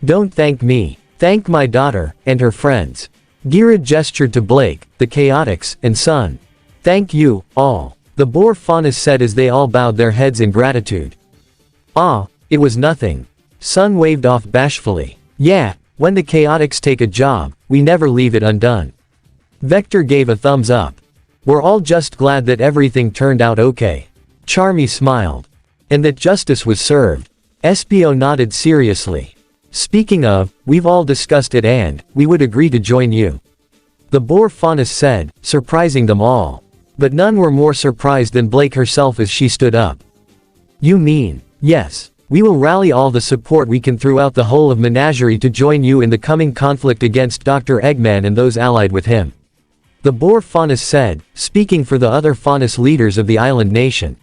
"Don't thank me. Thank my daughter, and her friends." Gira gestured to Blake, the Chaotix, and Sun. "Thank you, all," the boar faunus said as they all bowed their heads in gratitude. "Ah, it was nothing." Sun waved off bashfully. "Yeah, when the Chaotix take a job, we never leave it undone." Vector gave a thumbs up. "We're all just glad that everything turned out okay." Charmy smiled. "And that justice was served." Espio nodded seriously. "Speaking of, we've all discussed it and we would agree to join you," the boar faunus said, surprising them all. But none were more surprised than Blake herself as she stood up. "You mean, yes, we will rally all the support we can throughout the whole of Menagerie to join you in the coming conflict against Dr. Eggman and those allied with him," the boar faunus said, speaking for the other faunus leaders of the island nation.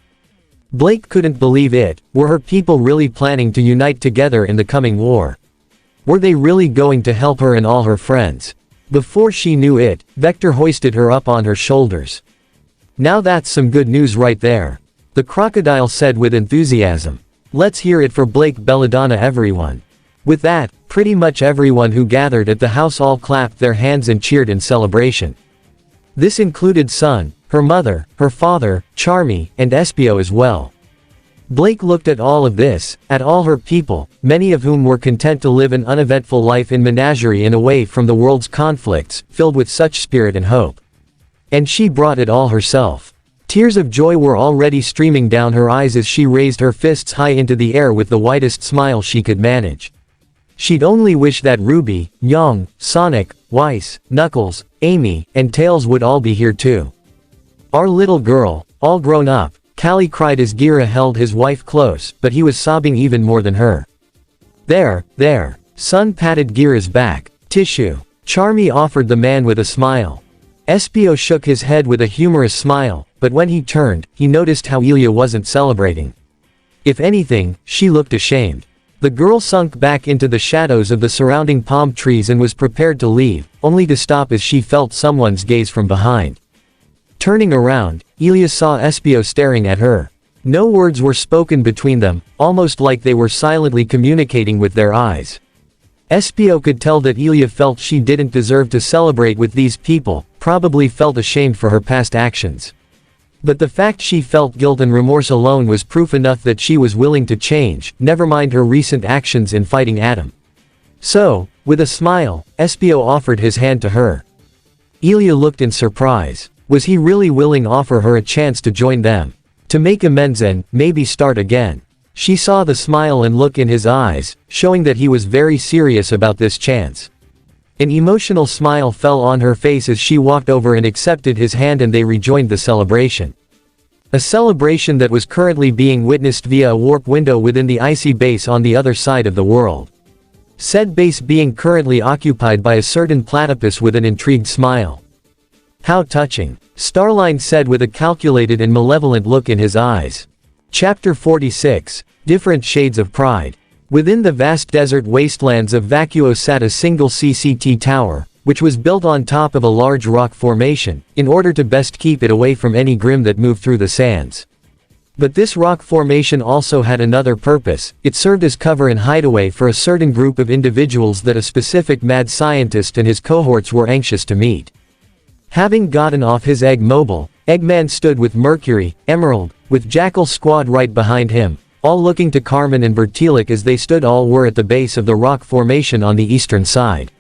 Blake couldn't believe it. Were her people really planning to unite together in the coming war? Were they really going to help her and all her friends? Before she knew it, Vector hoisted her up on her shoulders. "Now that's some good news right there," the crocodile said with enthusiasm. Let's hear it for Blake Belladonna everyone. With that, pretty much everyone who gathered at the house all clapped their hands and cheered in celebration. This included Sun, her mother, her father, Charmy, and Espio as well. Blake looked at all of this, at all her people, many of whom were content to live an uneventful life in menagerie and away from the world's conflicts, filled with such spirit and hope. And she brought it all herself. Tears of joy were already streaming down her eyes as she raised her fists high into the air with the widest smile she could manage. She'd only wish that RWBY, Young, Sonic, Weiss, Knuckles, Amy, and Tails would all be here too. Our little girl, all grown up, Callie cried as Gira held his wife close, but he was sobbing even more than her. There. Sun patted Gira's back. Tissue. Charmy offered the man with a smile. Espio shook his head with a humorous smile, but when he turned, he noticed how Ilia wasn't celebrating. If anything, she looked ashamed. The girl sunk back into the shadows of the surrounding palm trees and was prepared to leave, only to stop as she felt someone's gaze from behind. Turning around, Ilia saw Espio staring at her. No words were spoken between them, almost like they were silently communicating with their eyes. Espio could tell that Ilia felt she didn't deserve to celebrate with these people, probably felt ashamed for her past actions. But the fact she felt guilt and remorse alone was proof enough that she was willing to change, never mind her recent actions in fighting Adam. So, with a smile, Espio offered his hand to her. Ilia looked in surprise. Was he really willing to offer her a chance to join them? To make amends and, maybe start again? She saw the smile and look in his eyes, showing that he was very serious about this chance. An emotional smile fell on her face as she walked over and accepted his hand and they rejoined the celebration. A celebration that was currently being witnessed via a warp window within the icy base on the other side of the world. Said base being currently occupied by a certain platypus with an intrigued smile. How touching, Starline said with a calculated and malevolent look in his eyes. Chapter 46, Different Shades of Pride. Within the vast desert wastelands of Vacuo sat a single CCT tower, which was built on top of a large rock formation, in order to best keep it away from any grim that moved through the sands. But this rock formation also had another purpose. It served as cover and hideaway for a certain group of individuals that a specific mad scientist and his cohorts were anxious to meet. Having gotten off his egg mobile, Eggman stood with Mercury, Emerald, with Jackal Squad right behind him, all looking to Carmen and Bertilik as they stood all were at the base of the rock formation on the eastern side.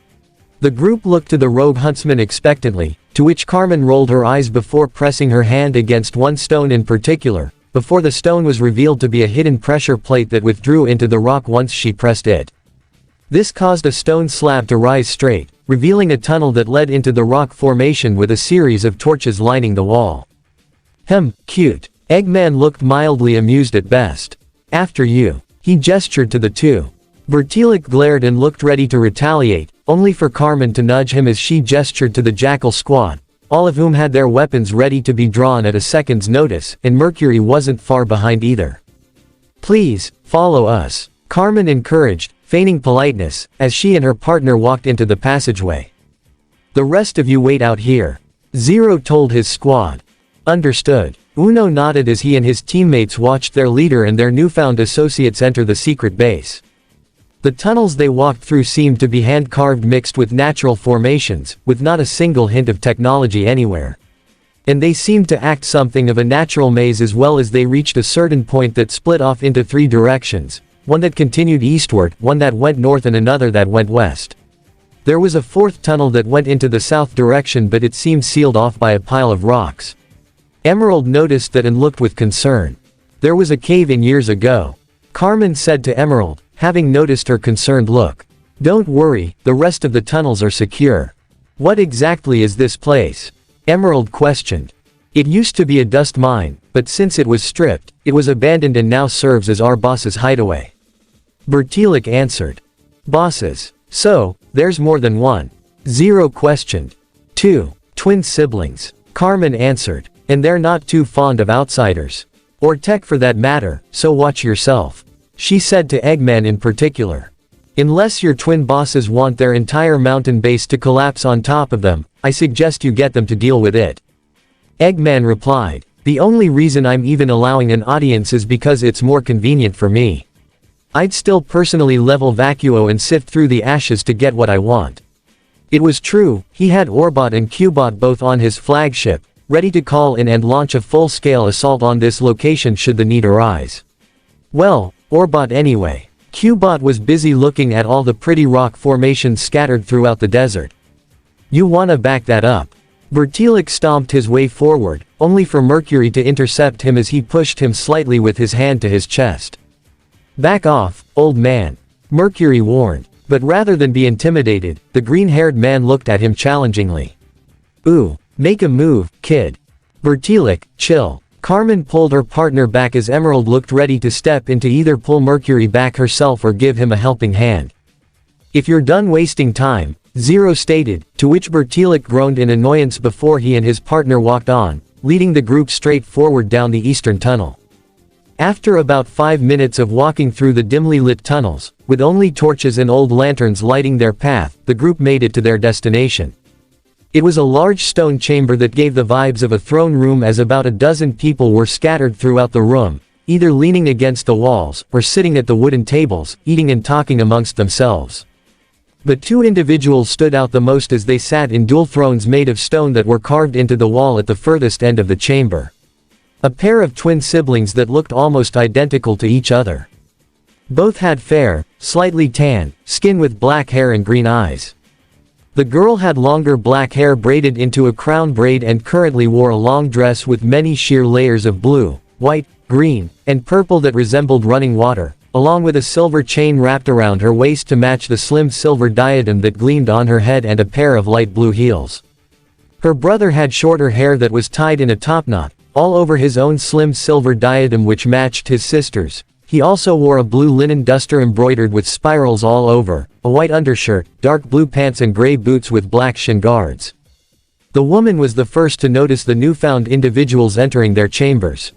The group looked to the rogue huntsman expectantly, to which Carmen rolled her eyes before pressing her hand against one stone in particular, before the stone was revealed to be a hidden pressure plate that withdrew into the rock once she pressed it. This caused a stone slab to rise straight, revealing a tunnel that led into the rock formation with a series of torches lining the wall. Cute. Eggman looked mildly amused at best. After you. He gestured to the two. Bertilik glared and looked ready to retaliate, only for Carmen to nudge him as she gestured to the Jackal Squad, all of whom had their weapons ready to be drawn at a second's notice, and Mercury wasn't far behind either. Please, follow us, Carmen encouraged, feigning politeness, as she and her partner walked into the passageway. The rest of you wait out here. Zero told his squad. Understood. Uno nodded as he and his teammates watched their leader and their newfound associates enter the secret base. The tunnels they walked through seemed to be hand-carved mixed with natural formations, with not a single hint of technology anywhere. And they seemed to act something of a natural maze as well as they reached a certain point that split off into three directions, one that continued eastward, one that went north and another that went west. There was a fourth tunnel that went into the south direction but it seemed sealed off by a pile of rocks. Emerald noticed that and looked with concern. There was a cave in years ago. Carmen said to Emerald, having noticed her concerned look. Don't worry, the rest of the tunnels are secure. What exactly is this place? Emerald questioned. It used to be a dust mine, but since it was stripped, it was abandoned and now serves as our boss's hideaway. Bertilik answered. Bosses. So, there's more than one. Zero questioned. 2. Twin siblings. Carmen answered. And they're not too fond of outsiders. Or tech for that matter, so watch yourself. She said to Eggman in particular. Unless your twin bosses want their entire mountain base to collapse on top of them, I suggest you get them to deal with it. Eggman replied. The only reason I'm even allowing an audience is because it's more convenient for me. I'd still personally level Vacuo and sift through the ashes to get what I want. It was true, he had Orbot and Cubot both on his flagship, ready to call in and launch a full-scale assault on this location should the need arise. Well, Orbot anyway. Cubot was busy looking at all the pretty rock formations scattered throughout the desert. You wanna back that up? Bertilak stomped his way forward, only for Mercury to intercept him as he pushed him slightly with his hand to his chest. Back off, old man. Mercury warned, but rather than be intimidated, the green-haired man looked at him challengingly. Ooh, make a move, kid. Bertilak, chill. Carmen pulled her partner back as Emerald looked ready to step in to either pull Mercury back herself or give him a helping hand. If you're done wasting time, Zero stated, to which Bertilak groaned in annoyance before he and his partner walked on, leading the group straight forward down the eastern tunnel. After about 5 minutes of walking through the dimly lit tunnels, with only torches and old lanterns lighting their path, the group made it to their destination. It was a large stone chamber that gave the vibes of a throne room as about a dozen people were scattered throughout the room, either leaning against the walls, or sitting at the wooden tables, eating and talking amongst themselves. But 2 individuals stood out the most as they sat in dual thrones made of stone that were carved into the wall at the furthest end of the chamber. A pair of twin siblings that looked almost identical to each other. Both had fair, slightly tan, skin with black hair and green eyes. The girl had longer black hair braided into a crown braid and currently wore a long dress with many sheer layers of blue, white, green, and purple that resembled running water, along with a silver chain wrapped around her waist to match the slim silver diadem that gleamed on her head and a pair of light blue heels. Her brother had shorter hair that was tied in a topknot, all over his own slim silver diadem which matched his sister's. He also wore a blue linen duster embroidered with spirals all over, a white undershirt, dark blue pants and gray boots with black shin guards. The woman was the first to notice the newfound individuals entering their chambers.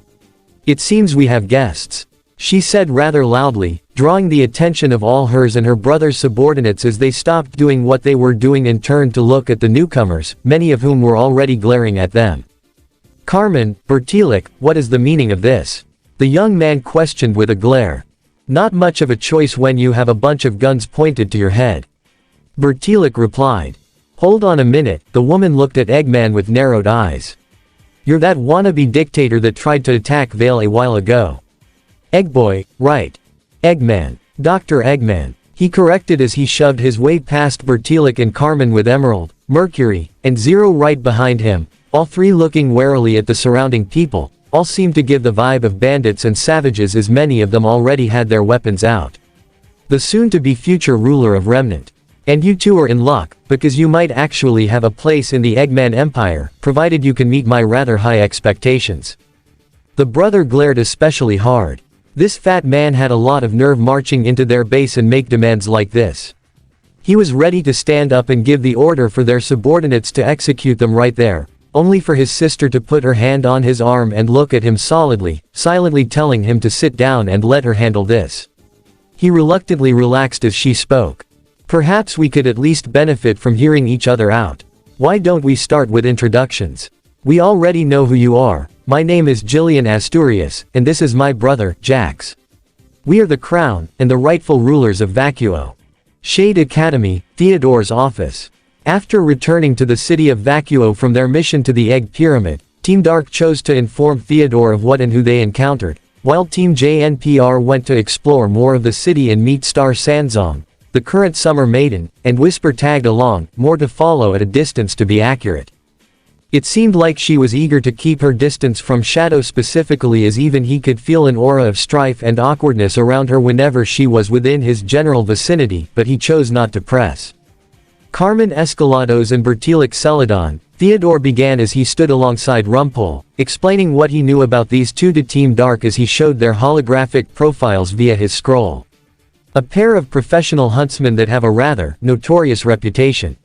It seems we have guests, she said rather loudly, drawing the attention of all hers and her brother's subordinates as they stopped doing what they were doing and turned to look at the newcomers, many of whom were already glaring at them. Carmen, Bertilak, what is the meaning of this? The young man questioned with a glare. Not much of a choice when you have a bunch of guns pointed to your head. Bertilak replied. Hold on a minute, the woman looked at Eggman with narrowed eyes. You're that wannabe dictator that tried to attack Vale a while ago. Eggboy, right. Eggman. Dr. Eggman. He corrected as he shoved his way past Bertilak and Carmen with Emerald, Mercury, and Zero right behind him, all 3 looking warily at the surrounding people. All seemed to give the vibe of bandits and savages as many of them already had their weapons out. The soon-to-be future ruler of Remnant. And you 2 are in luck, because you might actually have a place in the Eggman Empire, provided you can meet my rather high expectations. The brother glared especially hard. This fat man had a lot of nerve marching into their base and make demands like this. He was ready to stand up and give the order for their subordinates to execute them right there, only for his sister to put her hand on his arm and look at him solidly, silently telling him to sit down and let her handle this. He reluctantly relaxed as she spoke. Perhaps we could at least benefit from hearing each other out. Why don't we start with introductions? We already know who you are. My name is Jillian Asturias, and this is my brother, Jax. We are the crown, and the rightful rulers of Vacuo. Shade Academy, Theodore's office. After returning to the city of Vacuo from their mission to the Egg Pyramid, Team Dark chose to inform Theodore of what and who they encountered, while Team JNPR went to explore more of the city and meet Star Sanzong, the current summer maiden, and Whisper tagged along, more to follow at a distance to be accurate. It seemed like she was eager to keep her distance from Shadow specifically as even he could feel an aura of strife and awkwardness around her whenever she was within his general vicinity, but he chose not to press. Carmen Escalados and Bertilak Celadon, Theodore began as he stood alongside Rumpole, explaining what he knew about these 2 to Team Dark as he showed their holographic profiles via his scroll. A pair of professional huntsmen that have a rather notorious reputation.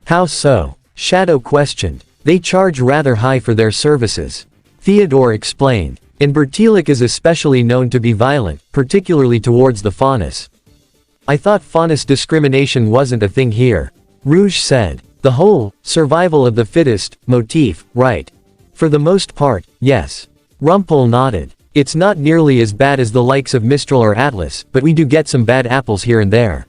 How so? Shadow questioned. They charge rather high for their services. Theodore explained. And Bertilak is especially known to be violent, particularly towards the Faunus. I thought Faunus discrimination wasn't a thing here. Rouge said. The whole, survival of the fittest, motif, right. For the most part, yes. Rumpel nodded. It's not nearly as bad as the likes of Mistral or Atlas, but we do get some bad apples here and there.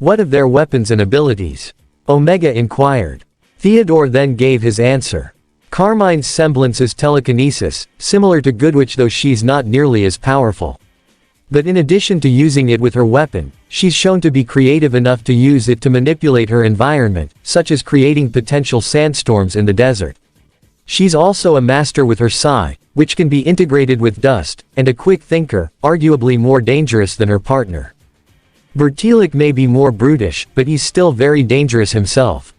What of their weapons and abilities? Omega inquired. Theodore then gave his answer. Carmine's semblance is telekinesis, similar to Goodwitch though she's not nearly as powerful. But in addition to using it with her weapon, she's shown to be creative enough to use it to manipulate her environment, such as creating potential sandstorms in the desert. She's also a master with her Psi, which can be integrated with dust, and a quick thinker, arguably more dangerous than her partner. Bertilik may be more brutish, but he's still very dangerous himself.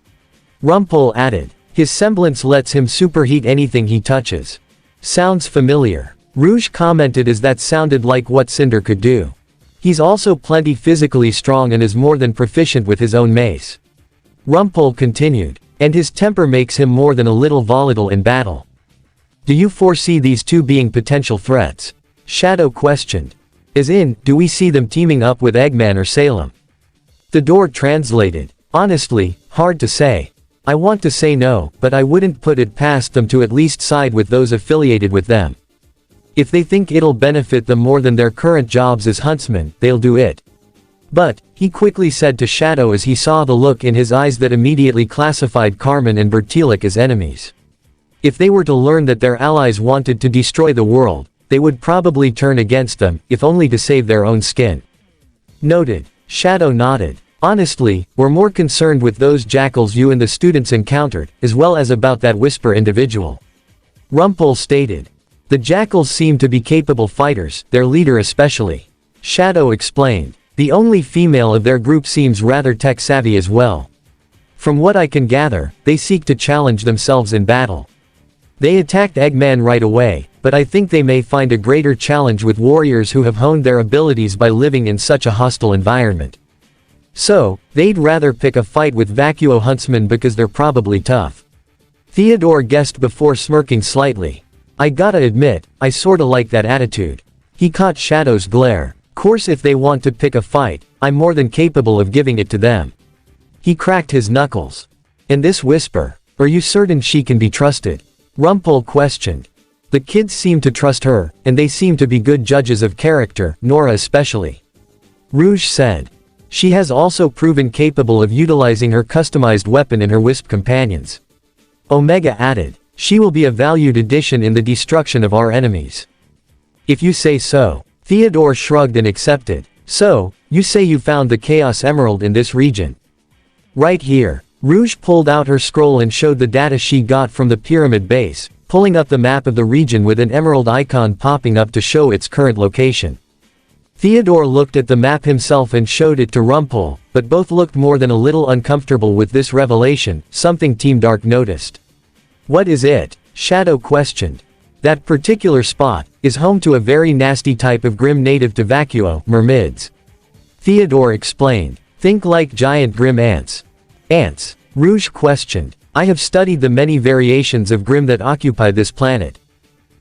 Rumpel added. His semblance lets him superheat anything he touches. Sounds familiar. Rouge commented as that sounded like what Cinder could do. He's also plenty physically strong and is more than proficient with his own mace. Rumpel continued. And his temper makes him more than a little volatile in battle. Do you foresee these two being potential threats? Shadow questioned. As in, do we see them teaming up with Eggman or Salem? The door translated. Honestly, hard to say. I want to say no, but I wouldn't put it past them to at least side with those affiliated with them. If they think it'll benefit them more than their current jobs as huntsmen, they'll do it. But, he quickly said to Shadow as he saw the look in his eyes that immediately classified Carmine and Bertilik as enemies. If they were to learn that their allies wanted to destroy the world, they would probably turn against them, if only to save their own skin. Noted. Shadow nodded. Honestly, we're more concerned with those jackals you and the students encountered, as well as about that Whisper individual. Rumpel stated. The jackals seem to be capable fighters, their leader especially. Shadow explained. The only female of their group seems rather tech-savvy as well. From what I can gather, they seek to challenge themselves in battle. They attacked Eggman right away, but I think they may find a greater challenge with warriors who have honed their abilities by living in such a hostile environment. So, they'd rather pick a fight with Vacuo huntsmen because they're probably tough. Theodore guessed before smirking slightly. I gotta admit, I sorta like that attitude. He caught Shadow's glare. Course if they want to pick a fight, I'm more than capable of giving it to them. He cracked his knuckles. And this Whisper, are you certain she can be trusted? Rumpel questioned. The kids seem to trust her, and they seem to be good judges of character, Nora especially. Rouge said. She has also proven capable of utilizing her customized weapon in her Wisp companions. Omega added. She will be a valued addition in the destruction of our enemies. If you say so. Theodore shrugged and accepted. So, you say you found the Chaos Emerald in this region? Right here. Rouge pulled out her scroll and showed the data she got from the pyramid base, pulling up the map of the region with an emerald icon popping up to show its current location. Theodore looked at the map himself and showed it to Rumpel, but both looked more than a little uncomfortable with this revelation, something Team Dark noticed. What is it? Shadow questioned. That particular spot is home to a very nasty type of grim native to Vacuo, mermids. Theodore explained. Think like giant grim ants. Ants? Rouge questioned. I have studied the many variations of grim that occupy this planet.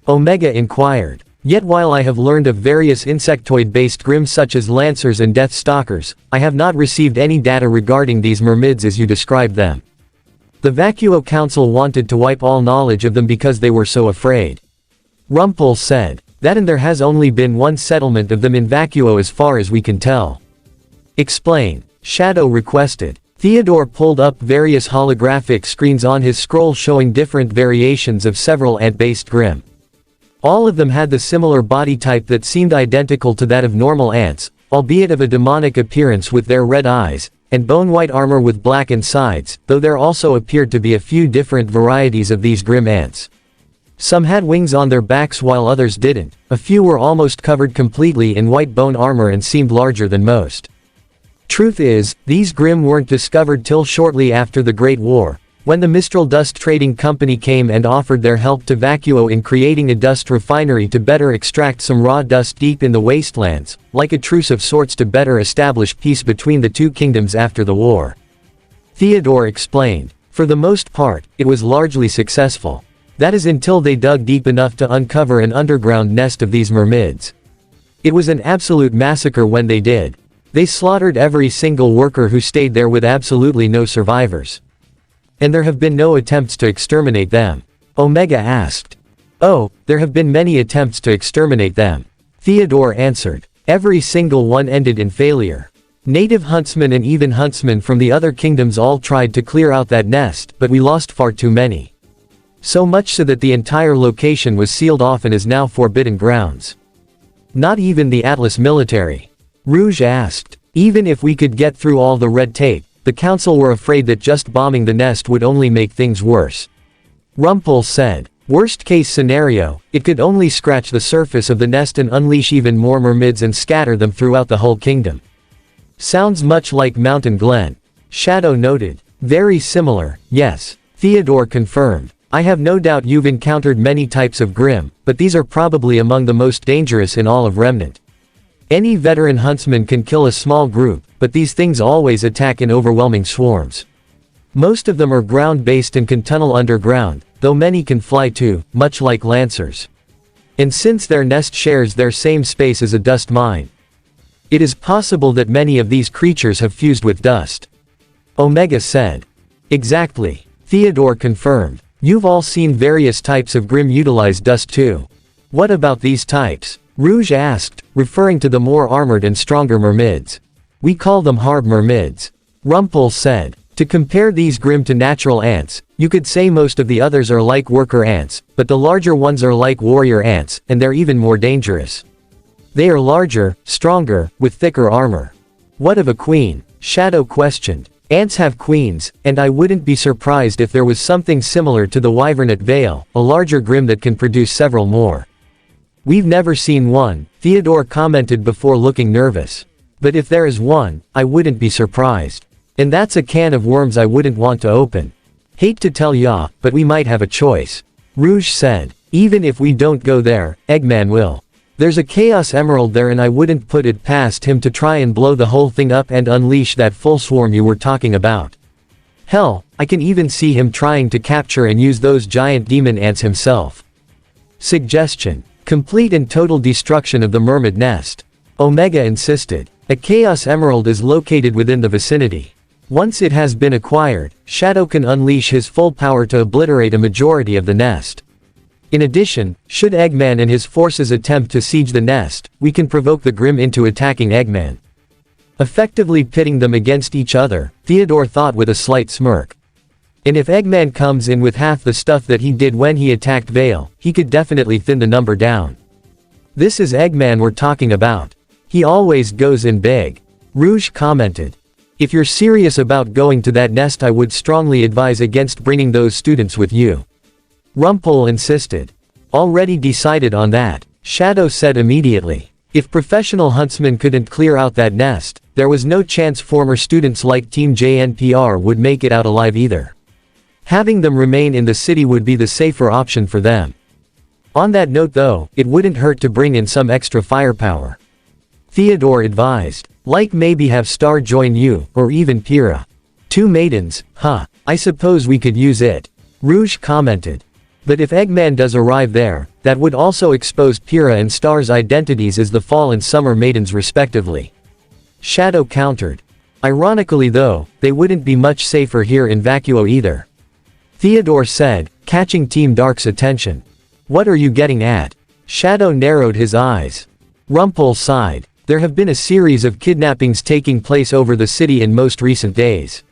Omega inquired. Yet while I have learned of various insectoid-based grim such as lancers and death stalkers, I have not received any data regarding these mermids as you described them. The Vacuo Council wanted to wipe all knowledge of them because they were so afraid. Rumpel said. That and there has only been one settlement of them in Vacuo as far as we can tell. Explain. Shadow requested. Theodore pulled up various holographic screens on his scroll showing different variations of several ant-based grim. All of them had the similar body type that seemed identical to that of normal ants, albeit of a demonic appearance with their red eyes, and bone-white armor with blackened sides, though there also appeared to be a few different varieties of these grim ants. Some had wings on their backs while others didn't, a few were almost covered completely in white bone armor and seemed larger than most. Truth is, these grim weren't discovered till shortly after the Great War, when the Mistral Dust Trading Company came and offered their help to Vacuo in creating a dust refinery to better extract some raw dust deep in the wastelands, like a truce of sorts to better establish peace between the two kingdoms after the war. Theodore explained. For the most part, it was largely successful. That is until they dug deep enough to uncover an underground nest of these mermids. It was an absolute massacre when they did. They slaughtered every single worker who stayed there with absolutely no survivors. And there have been no attempts to exterminate them. Omega asked. Oh, there have been many attempts to exterminate them. Theodore answered. Every single one ended in failure. Native huntsmen and even huntsmen from the other kingdoms all tried to clear out that nest, but we lost far too many. So much so that the entire location was sealed off and is now forbidden grounds. Not even the Atlas military. Rouge asked. Even if we could get through all the red tape, the council were afraid that just bombing the nest would only make things worse. Rumpel said. Worst case scenario, it could only scratch the surface of the nest and unleash even more mermaids and scatter them throughout the whole kingdom. Sounds much like Mountain Glen. Shadow noted. Very similar, yes. Theodore confirmed. I have no doubt you've encountered many types of Grim, but these are probably among the most dangerous in all of Remnant. Any veteran huntsman can kill a small group, but these things always attack in overwhelming swarms. Most of them are ground-based and can tunnel underground, though many can fly too, much like lancers. And since their nest shares their same space as a dust mine, it is possible that many of these creatures have fused with dust. Omega said. Exactly. Theodore confirmed. You've all seen various types of Grim utilize dust too. What about these types? Rouge asked, referring to the more armored and stronger mermaids. We call them hard mermaids. Rumpel said. To compare these Grim to natural ants, you could say most of the others are like worker ants, but the larger ones are like warrior ants, and they're even more dangerous. They are larger, stronger, with thicker armor. What of a queen? Shadow questioned. Ants have queens, and I wouldn't be surprised if there was something similar to the wyvern at Vale, a larger Grim that can produce several more. We've never seen one, Theodore commented before looking nervous. But if there is one, I wouldn't be surprised. And that's a can of worms I wouldn't want to open. Hate to tell ya, but we might have a choice. Rouge said. Even if we don't go there, Eggman will. There's a Chaos Emerald there and I wouldn't put it past him to try and blow the whole thing up and unleash that full swarm you were talking about. Hell, I can even see him trying to capture and use those giant demon ants himself. Suggestion. Complete and total destruction of the mermaid nest. Omega insisted. A Chaos Emerald is located within the vicinity. Once it has been acquired, Shadow can unleash his full power to obliterate a majority of the nest. In addition, should Eggman and his forces attempt to siege the nest, we can provoke the Grim into attacking Eggman. Effectively pitting them against each other, Theodore thought with a slight smirk. And if Eggman comes in with half the stuff that he did when he attacked Vale, he could definitely thin the number down. This is Eggman we're talking about. He always goes in big. Rouge commented. If you're serious about going to that nest I would strongly advise against bringing those students with you. Rumpel insisted. Already decided on that, Shadow said immediately. If professional huntsmen couldn't clear out that nest, there was no chance former students like Team JNPR would make it out alive either. Having them remain in the city would be the safer option for them. On that note though, it wouldn't hurt to bring in some extra firepower. Theodore advised. Like maybe have Star join you, or even Pyrrha. 2 maidens, huh, I suppose we could use it. Rouge commented. But if Eggman does arrive there, that would also expose Pyrrha and Star's identities as the Fall and Summer maidens respectively. Shadow countered. Ironically though, they wouldn't be much safer here in Vacuo either. Theodore said, catching Team Dark's attention. What are you getting at? Shadow narrowed his eyes. Rumpel sighed. There have been a series of kidnappings taking place over the city in most recent days.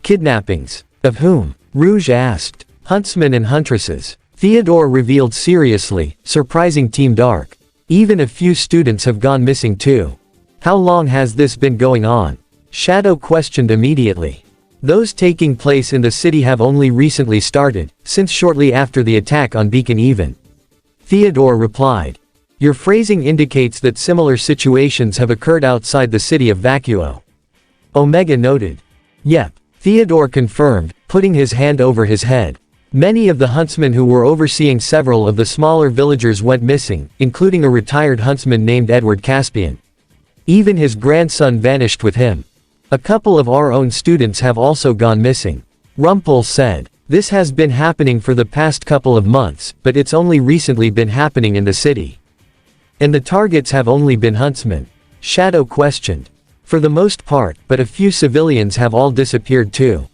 Kidnappings? Of whom? Rouge asked. Huntsmen and huntresses. Theodore revealed seriously, surprising Team Dark. Even a few students have gone missing too. How long has this been going on? Shadow questioned immediately. Those taking place in the city have only recently started, since shortly after the attack on Beacon Even. Theodore replied. Your phrasing indicates that similar situations have occurred outside the city of Vacuo. Omega noted. Yep. Theodore confirmed, putting his hand over his head. Many of the huntsmen who were overseeing several of the smaller villagers went missing, including a retired huntsman named Edward Caspian. Even his grandson vanished with him. A couple of our own students have also gone missing. Rumpel said. This has been happening for the past couple of months, but it's only recently been happening in the city. And the targets have only been huntsmen. Shadow questioned. For the most part, but a few civilians have all disappeared too.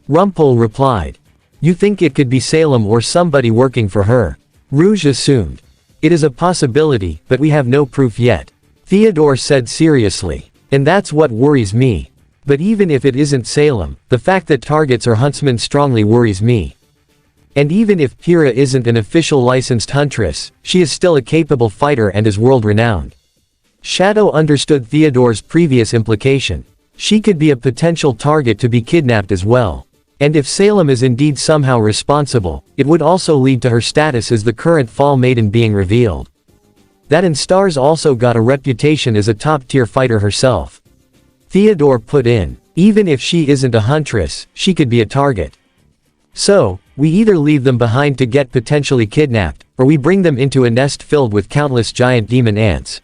Rumpel replied. You think it could be Salem or somebody working for her? Rouge assumed. It is a possibility, but we have no proof yet. Theodore said seriously. And that's what worries me. But even if it isn't Salem, the fact that targets are huntsmen strongly worries me. And even if Kira isn't an official licensed huntress, she is still a capable fighter and is world-renowned. Shadow understood Theodore's previous implication. She could be a potential target to be kidnapped as well. And if Salem is indeed somehow responsible, it would also lead to her status as the current Fall Maiden being revealed. That and Stars also got a reputation as a top-tier fighter herself. Theodore put in, even if she isn't a huntress, she could be a target. So, we either leave them behind to get potentially kidnapped, or we bring them into a nest filled with countless giant demon ants.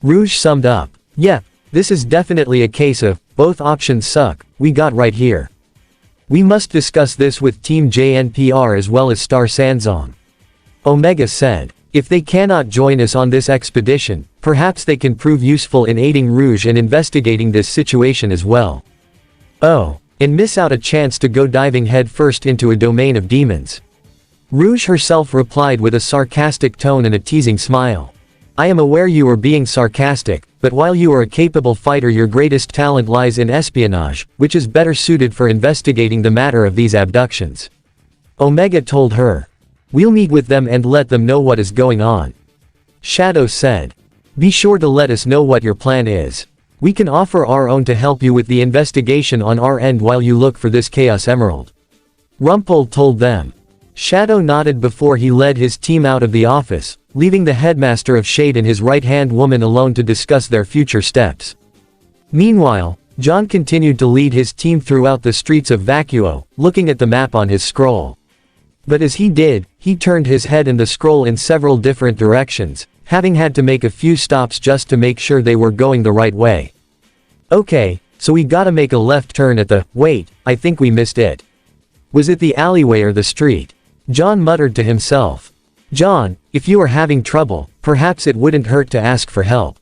Rouge summed up. Yep, this is definitely a case of, both options suck, we got right here. We must discuss this with Team JNPR as well as Star Sanzong. Omega said. If they cannot join us on this expedition, perhaps they can prove useful in aiding Rouge and investigating this situation as well. Oh, and miss out a chance to go diving headfirst into a domain of demons. Rouge herself replied with a sarcastic tone and a teasing smile. I am aware you are being sarcastic, but while you are a capable fighter, your greatest talent lies in espionage, which is better suited for investigating the matter of these abductions. Omega told her. We'll meet with them and let them know what is going on. Shadow said. Be sure to let us know what your plan is. We can offer our own to help you with the investigation on our end while you look for this Chaos Emerald. Rumpole told them. Shadow nodded before he led his team out of the office, leaving the headmaster of Shade and his right-hand woman alone to discuss their future steps. Meanwhile, John continued to lead his team throughout the streets of Vacuo, looking at the map on his scroll. But as he did, he turned his head and the scroll in several different directions, having had to make a few stops just to make sure they were going the right way. Okay, so we gotta make a left turn at the, wait, I think we missed it. Was it the alleyway or the street? John muttered to himself. John, if you are having trouble, perhaps it wouldn't hurt to ask for help.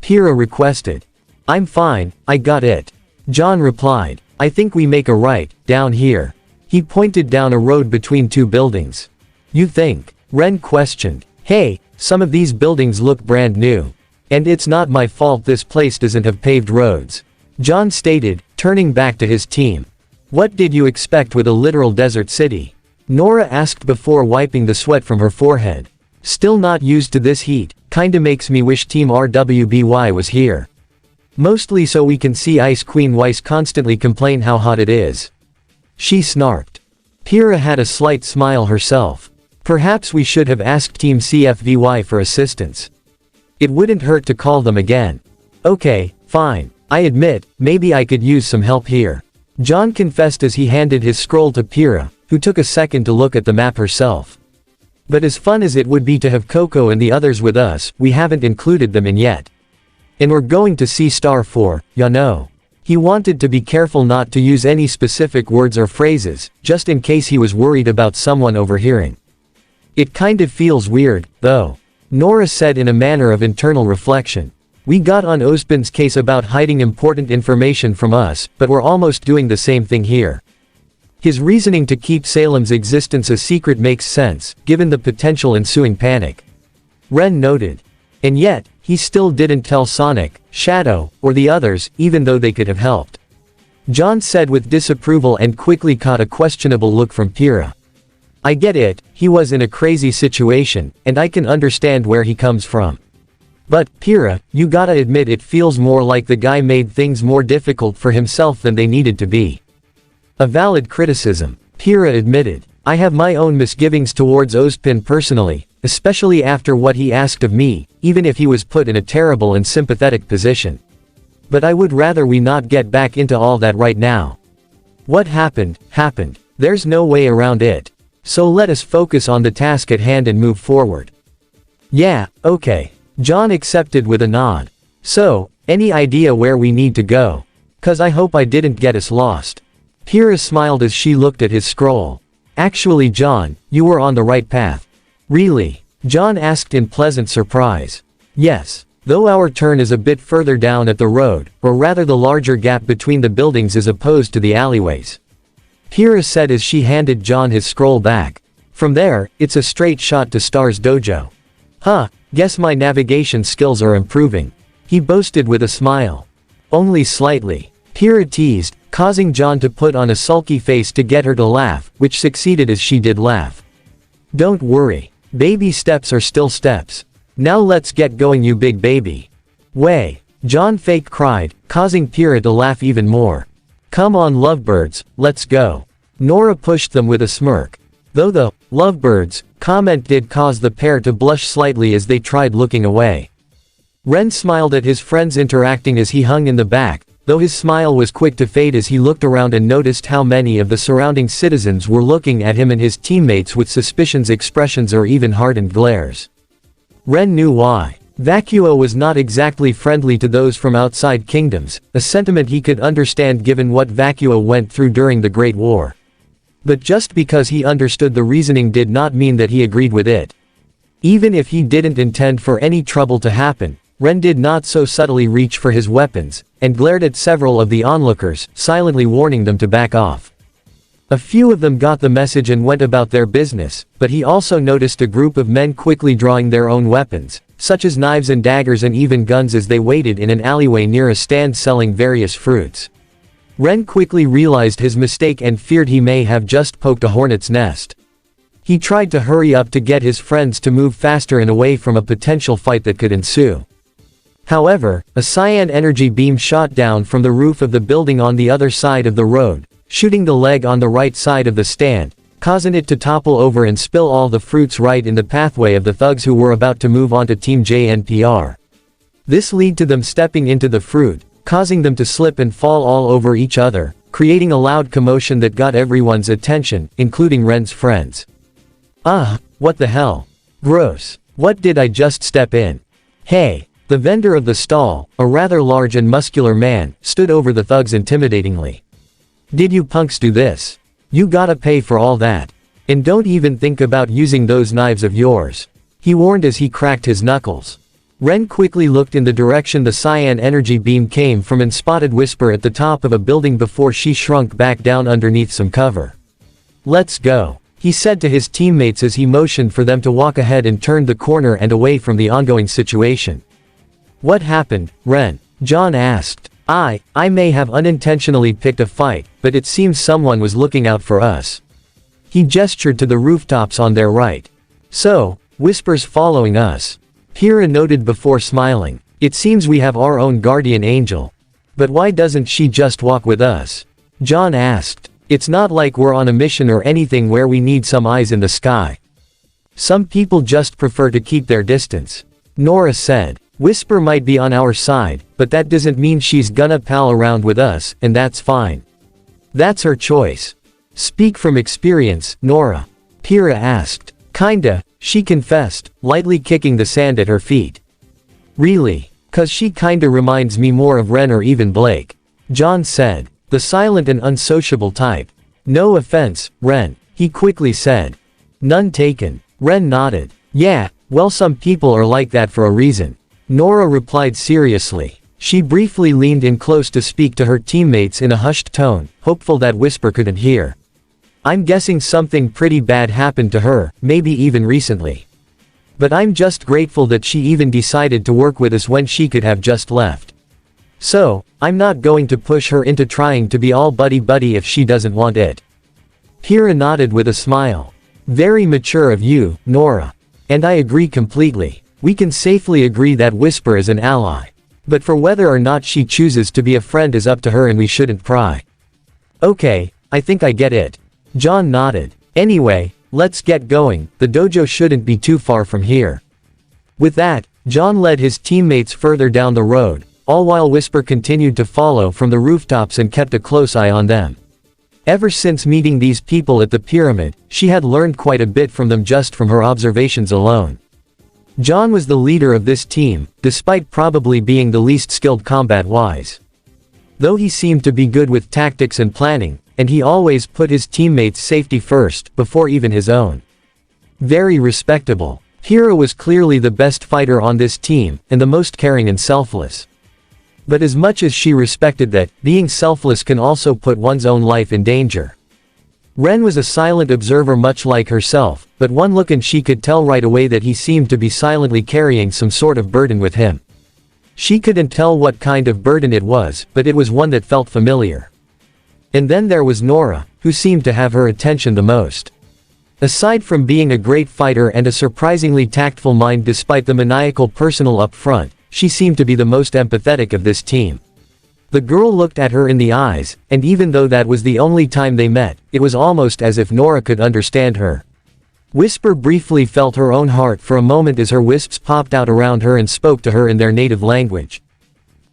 Kiro requested. I'm fine, I got it. John replied. I think we make a right, down here. He pointed down a road between two buildings. You think? Ren questioned. Hey, some of these buildings look brand new. And it's not my fault this place doesn't have paved roads. John stated, turning back to his team. What did you expect with a literal desert city? Nora asked before wiping the sweat from her forehead. Still not used to this heat, kinda makes me wish Team RWBY was here. Mostly so we can see Ice Queen Weiss constantly complain how hot it is. She snarked. Kira had a slight smile herself. Perhaps we should have asked Team CFVY for assistance. It wouldn't hurt to call them again. Okay, fine. I admit, maybe I could use some help here. John confessed as he handed his scroll to Kira, who took a second to look at the map herself. But as fun as it would be to have Coco and the others with us, we haven't included them in yet. And we're going to see Star for, ya know. He wanted to be careful not to use any specific words or phrases, just in case he was worried about someone overhearing. It kind of feels weird, though. Nora said in a manner of internal reflection. We got on Ozpin's case about hiding important information from us, but we're almost doing the same thing here. His reasoning to keep Salem's existence a secret makes sense, given the potential ensuing panic. Ren noted. And yet, he still didn't tell Sonic, Shadow, or the others, even though they could have helped. John said with disapproval and quickly caught a questionable look from Kira. I get it, he was in a crazy situation, and I can understand where he comes from. But, Kira, you gotta admit it feels more like the guy made things more difficult for himself than they needed to be. A valid criticism, Kira admitted. I have my own misgivings towards Ozpin personally, especially after what he asked of me, even if he was put in a terrible and sympathetic position. But I would rather we not get back into all that right now. What happened, happened. There's no way around it. So let us focus on the task at hand and move forward. Yeah, okay. John accepted with a nod. So, any idea where we need to go? 'Cause I hope I didn't get us lost. Kira smiled as she looked at his scroll. Actually, John, you were on the right path. Really? John asked in pleasant surprise. Yes. Though our turn is a bit further down at the road, or rather the larger gap between the buildings is opposed to the alleyways. Kira said as she handed John his scroll back. From there, it's a straight shot to Star's dojo. Huh, guess my navigation skills are improving. He boasted with a smile. Only slightly. Kira teased, causing John to put on a sulky face to get her to laugh, which succeeded as she did laugh. Don't worry. Baby steps are still steps. Now let's get going, you big baby. Way. John fake cried, causing Kira to laugh even more. Come on lovebirds, let's go. Nora pushed them with a smirk. Though the lovebirds comment did cause the pair to blush slightly as they tried looking away. Ren smiled at his friends interacting as he hung in the back, though his smile was quick to fade as he looked around and noticed how many of the surrounding citizens were looking at him and his teammates with suspicions, expressions, or even hardened glares. Ren knew why. Vacuo was not exactly friendly to those from outside kingdoms, a sentiment he could understand given what Vacuo went through during the Great War. But just because he understood the reasoning did not mean that he agreed with it. Even if he didn't intend for any trouble to happen, Ren did not so subtly reach for his weapons, and glared at several of the onlookers, silently warning them to back off. A few of them got the message and went about their business, but he also noticed a group of men quickly drawing their own weapons, such as knives and daggers and even guns as they waited in an alleyway near a stand selling various fruits. Ren quickly realized his mistake and feared he may have just poked a hornet's nest. He tried to hurry up to get his friends to move faster and away from a potential fight that could ensue. However, a cyan energy beam shot down from the roof of the building on the other side of the road, shooting the leg on the right side of the stand, causing it to topple over and spill all the fruits right in the pathway of the thugs who were about to move on to Team JNPR. This led to them stepping into the fruit, causing them to slip and fall all over each other, creating a loud commotion that got everyone's attention, including Ren's friends. What the hell? Gross. What did I just step in? Hey. The vendor of the stall, a rather large and muscular man, stood over the thugs intimidatingly. Did you punks do this? You gotta pay for all that. And don't even think about using those knives of yours. He warned as he cracked his knuckles. Ren quickly looked in the direction the cyan energy beam came from and spotted Whisper at the top of a building before she shrunk back down underneath some cover. Let's go, he said to his teammates as he motioned for them to walk ahead and turned the corner and away from the ongoing situation. What happened, Ren? John asked. I may have unintentionally picked a fight, but it seems someone was looking out for us. He gestured to the rooftops on their right. So, Whisper's following us. Kira noted before smiling. It seems we have our own guardian angel. But why doesn't she just walk with us? John asked. It's not like we're on a mission or anything where we need some eyes in the sky. Some people just prefer to keep their distance. Nora said. Whisper might be on our side, but that doesn't mean she's gonna pal around with us, and that's fine. That's her choice. Speak from experience, Nora. Kira asked. Kinda, she confessed, lightly kicking the sand at her feet. Really? 'Cause she kinda reminds me more of Ren or even Blake. John said. The silent and unsociable type. No offense, Ren, he quickly said. None taken. Ren nodded. Yeah, well some people are like that for a reason. Nora replied seriously. She briefly leaned in close to speak to her teammates in a hushed tone, hopeful that Whisper couldn't hear. I'm guessing something pretty bad happened to her, maybe even recently. But I'm just grateful that she even decided to work with us when she could have just left. So, I'm not going to push her into trying to be all buddy-buddy if she doesn't want it. Kira nodded with a smile. Very mature of you, Nora. And I agree completely. We can safely agree that Whisper is an ally. But for whether or not she chooses to be a friend is up to her and we shouldn't pry. Okay, I think I get it. John nodded. Anyway, let's get going, the dojo shouldn't be too far from here. With that, John led his teammates further down the road, all while Whisper continued to follow from the rooftops and kept a close eye on them. Ever since meeting these people at the pyramid, she had learned quite a bit from them just from her observations alone. John was the leader of this team, despite probably being the least skilled combat-wise. Though he seemed to be good with tactics and planning, and he always put his teammates' safety first, before even his own. Very respectable. Kiro was clearly the best fighter on this team, and the most caring and selfless. But as much as she respected that, being selfless can also put one's own life in danger. Ren was a silent observer much like herself, but one look and she could tell right away that he seemed to be silently carrying some sort of burden with him. She couldn't tell what kind of burden it was, but it was one that felt familiar. And then there was Nora, who seemed to have her attention the most. Aside from being a great fighter and a surprisingly tactful mind despite the maniacal personal up front, she seemed to be the most empathetic of this team. The girl looked at her in the eyes, and even though that was the only time they met, it was almost as if Nora could understand her. Whisper briefly felt her own heart for a moment as her wisps popped out around her and spoke to her in their native language.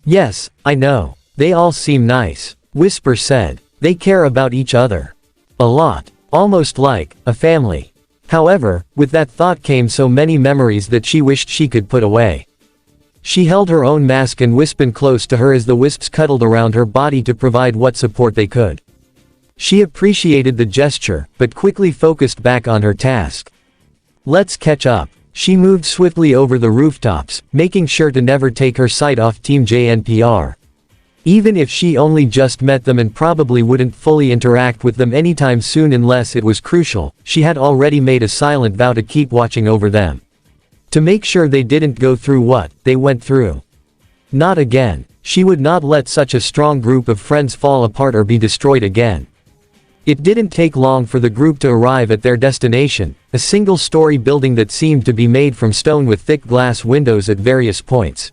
"Yes, I know. They all seem nice," Whisper said. "They care about each other. A lot. Almost like a family." However, with that thought came so many memories that she wished she could put away. She held her own mask and Wispin close to her as the wisps cuddled around her body to provide what support they could. She appreciated the gesture, but quickly focused back on her task. "Let's catch up." She moved swiftly over the rooftops, making sure to never take her sight off Team JNPR. Even if she only just met them and probably wouldn't fully interact with them anytime soon unless it was crucial, she had already made a silent vow to keep watching over them. To make sure they didn't go through what they went through. Not again. She would not let such a strong group of friends fall apart or be destroyed again. It didn't take long for the group to arrive at their destination, a single-story building that seemed to be made from stone with thick glass windows at various points.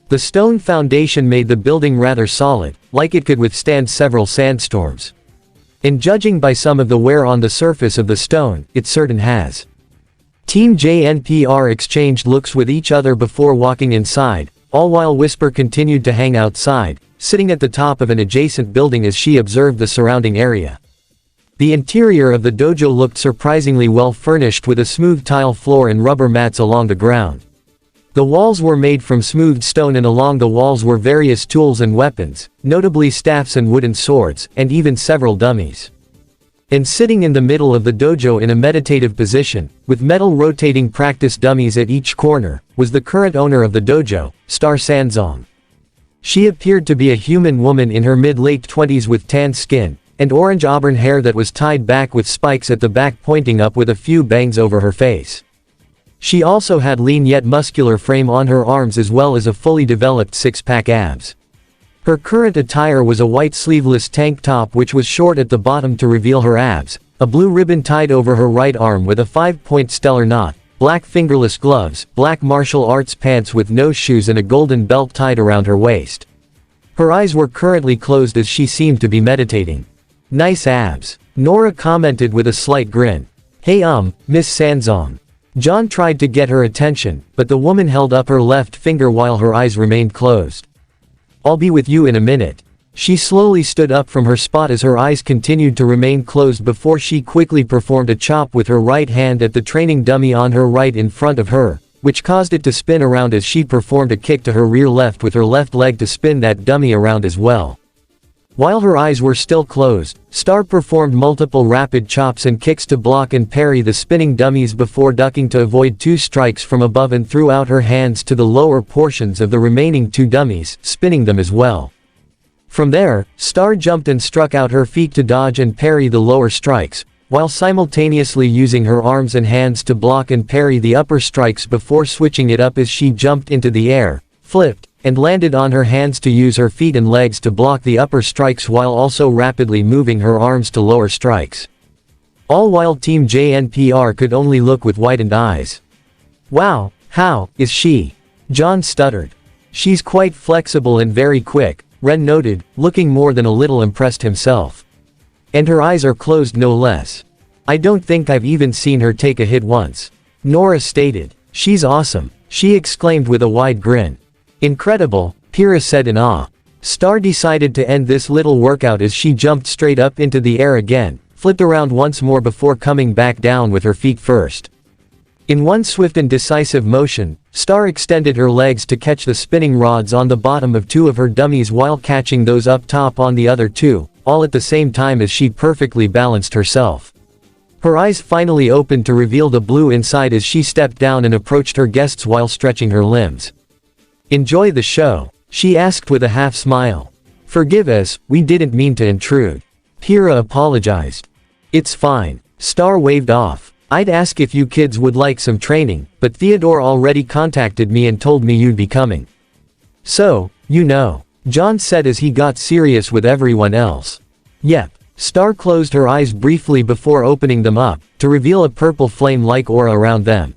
The stone foundation made the building rather solid, like it could withstand several sandstorms. And judging by some of the wear on the surface of the stone, it certain has. Team JNPR exchanged looks with each other before walking inside, all while Whisper continued to hang outside, sitting at the top of an adjacent building as she observed the surrounding area. The interior of the dojo looked surprisingly well furnished with a smooth tile floor and rubber mats along the ground. The walls were made from smoothed stone and along the walls were various tools and weapons, notably staffs and wooden swords, and even several dummies. And sitting in the middle of the dojo in a meditative position, with metal rotating practice dummies at each corner, was the current owner of the dojo, Star Sanzong. She appeared to be a human woman in her mid-late 20s with tan skin, and orange auburn hair that was tied back with spikes at the back pointing up with a few bangs over her face. She also had lean yet muscular frame on her arms as well as a fully developed six-pack abs. Her current attire was a white sleeveless tank top which was short at the bottom to reveal her abs, a blue ribbon tied over her right arm with a 5-point stellar knot, black fingerless gloves, black martial arts pants with no shoes and a golden belt tied around her waist. Her eyes were currently closed as she seemed to be meditating. "Nice abs," Nora commented with a slight grin. "Hey Miss Sanzong." John tried to get her attention, but the woman held up her left finger while her eyes remained closed. "I'll be with you in a minute." She slowly stood up from her spot as her eyes continued to remain closed before she quickly performed a chop with her right hand at the training dummy on her right in front of her, which caused it to spin around as she performed a kick to her rear left with her left leg to spin that dummy around as well. While her eyes were still closed, Star performed multiple rapid chops and kicks to block and parry the spinning dummies before ducking to avoid 2 strikes from above and threw out her hands to the lower portions of the remaining 2 dummies, spinning them as well. From there, Star jumped and struck out her feet to dodge and parry the lower strikes, while simultaneously using her arms and hands to block and parry the upper strikes before switching it up as she jumped into the air, flipped, and landed on her hands to use her feet and legs to block the upper strikes while also rapidly moving her arms to lower strikes. All while Team JNPR could only look with widened eyes. "Wow, how is she?" John stuttered. "She's quite flexible and very quick," Ren noted, looking more than a little impressed himself. "And her eyes are closed no less. I don't think I've even seen her take a hit once," Nora stated. "She's awesome," she exclaimed with a wide grin. "Incredible," Pyrrha said in awe. Star decided to end this little workout as she jumped straight up into the air again, flipped around once more before coming back down with her feet first. In one swift and decisive motion, Star extended her legs to catch the spinning rods on the bottom of 2 of her dummies while catching those up top on the other 2, all at the same time as she perfectly balanced herself. Her eyes finally opened to reveal the blue inside as she stepped down and approached her guests while stretching her limbs. "Enjoy the show?" she asked with a half smile. "Forgive us, we didn't mean to intrude." Pyrrha apologized. It's fine. Star waved off. I'd ask if you kids would like some training, but Theodore already contacted me and told me you'd be coming. So, you know. John said as he got serious with everyone else. Yep. Star closed her eyes briefly before opening them up, to reveal a purple flame-like aura around them.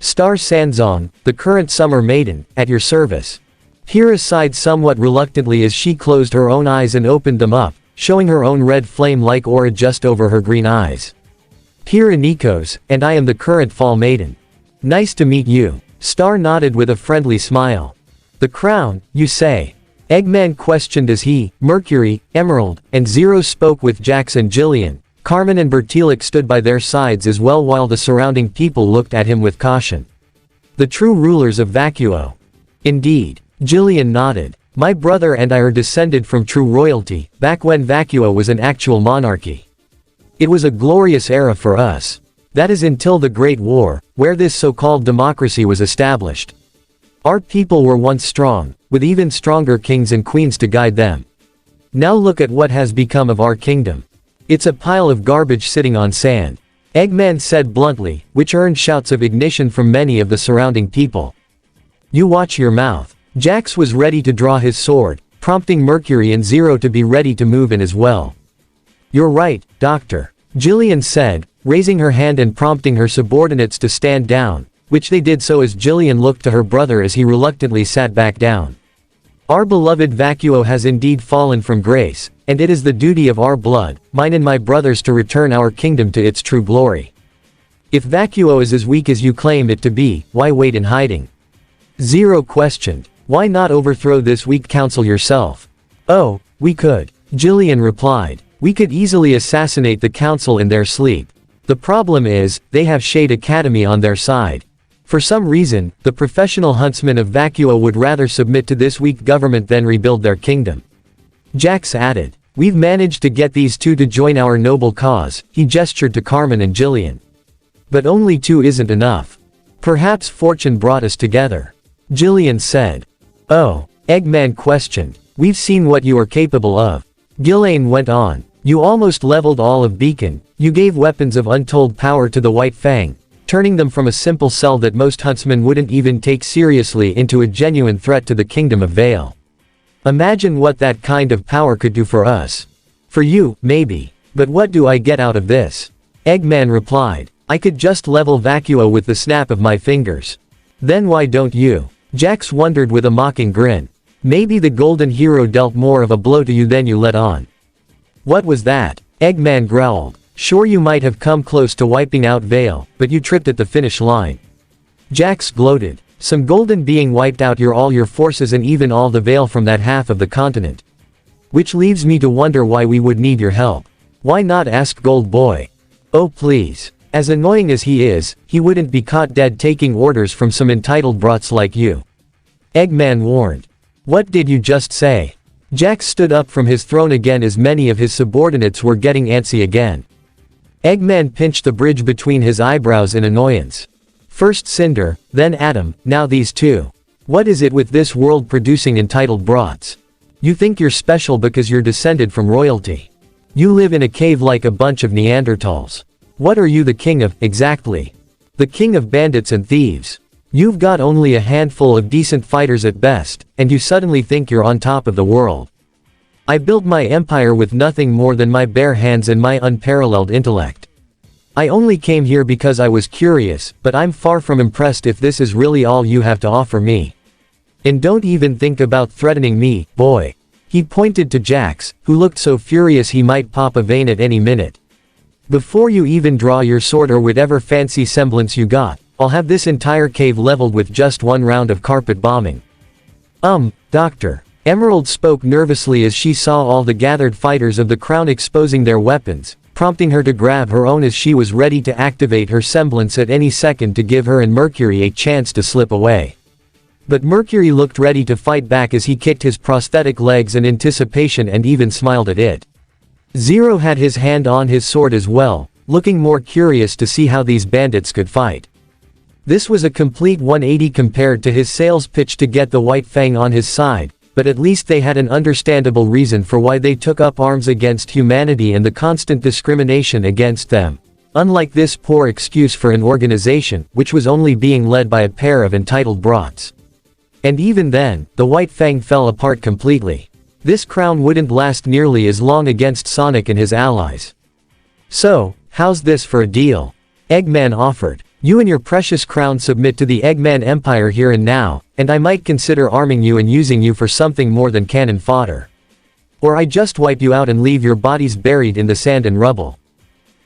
Star Sanzong, the current summer maiden, at your service. Hira sighed somewhat reluctantly as she closed her own eyes and opened them up, showing her own red flame-like aura just over her green eyes. Hira Nikos, and I am the current fall maiden. Nice to meet you. Star nodded with a friendly smile. The crown, you say? Eggman questioned as he, Mercury, Emerald, and Zero spoke with Jax and Jillian. Carmen and Bertilic stood by their sides as well while the surrounding people looked at him with caution. The true rulers of Vacuo. Indeed. Jillian nodded. My brother and I are descended from true royalty, back when Vacuo was an actual monarchy. It was a glorious era for us. That is until the Great War, where this so-called democracy was established. Our people were once strong, with even stronger kings and queens to guide them. Now look at what has become of our kingdom. It's a pile of garbage sitting on sand. Eggman said bluntly, which earned shouts of ignition from many of the surrounding people. You watch your mouth. Jax was ready to draw his sword, prompting Mercury and Zero to be ready to move in as well. You're right, Doctor. Jillian said, raising her hand and prompting her subordinates to stand down, which they did so as Jillian looked to her brother as he reluctantly sat back down. Our beloved Vacuo has indeed fallen from grace, and it is the duty of our blood, mine and my brothers to return our kingdom to its true glory. If Vacuo is as weak as you claim it to be, why wait in hiding? Zero questioned. Why not overthrow this weak council yourself? Oh, we could. Jillian replied. We could easily assassinate the council in their sleep. The problem is, they have Shade Academy on their side. For some reason, the professional huntsmen of Vacuo would rather submit to this weak government than rebuild their kingdom. Jax added. We've managed to get these two to join our noble cause, he gestured to Carmen and Jillian. But only two isn't enough. Perhaps fortune brought us together. Jillian said. Oh, Eggman questioned. We've seen what you are capable of. Ghislaine went on. You almost leveled all of Beacon, you gave weapons of untold power to the White Fang, turning them from a simple cell that most huntsmen wouldn't even take seriously into a genuine threat to the kingdom of Vale. Imagine what that kind of power could do for us. For you, maybe. But what do I get out of this? Eggman replied. I could just level Vacuo with the snap of my fingers. Then why don't you? Jax wondered with a mocking grin. Maybe the golden hero dealt more of a blow to you than you let on. What was that? Eggman growled. Sure, you might have come close to wiping out Vale, but you tripped at the finish line. Jax gloated. Some golden being wiped out all your forces and even all the Vale from that half of the continent. Which leaves me to wonder why we would need your help. Why not ask Gold Boy? Oh please. As annoying as he is, he wouldn't be caught dead taking orders from some entitled brats like you. Eggman warned. What did you just say? Jax stood up from his throne again as many of his subordinates were getting antsy again. Eggman pinched the bridge between his eyebrows in annoyance. First Cinder, then Adam, now these two. What is it with this world producing entitled brats? You think you're special because you're descended from royalty. You live in a cave like a bunch of Neanderthals. What are you the king of, exactly? The king of bandits and thieves. You've got only a handful of decent fighters at best, and you suddenly think you're on top of the world. I built my empire with nothing more than my bare hands and my unparalleled intellect. I only came here because I was curious, but I'm far from impressed if this is really all you have to offer me. And don't even think about threatening me, boy. He pointed to Jax, who looked so furious he might pop a vein at any minute. Before you even draw your sword or whatever fancy semblance you got, I'll have this entire cave leveled with just one round of carpet bombing. Doctor. Emerald spoke nervously as she saw all the gathered fighters of the crown exposing their weapons, prompting her to grab her own as she was ready to activate her semblance at any second to give her and Mercury a chance to slip away. But Mercury looked ready to fight back as he kicked his prosthetic legs in anticipation and even smiled at it. Zero had his hand on his sword as well, looking more curious to see how these bandits could fight. This was a complete 180 compared to his sales pitch to get the White Fang on his side, but at least they had an understandable reason for why they took up arms against humanity and the constant discrimination against them. Unlike this poor excuse for an organization, which was only being led by a pair of entitled brats. And even then, the White Fang fell apart completely. This crown wouldn't last nearly as long against Sonic and his allies. So, how's this for a deal? Eggman offered. You and your precious crown submit to the Eggman Empire here and now, and I might consider arming you and using you for something more than cannon fodder. Or I just wipe you out and leave your bodies buried in the sand and rubble.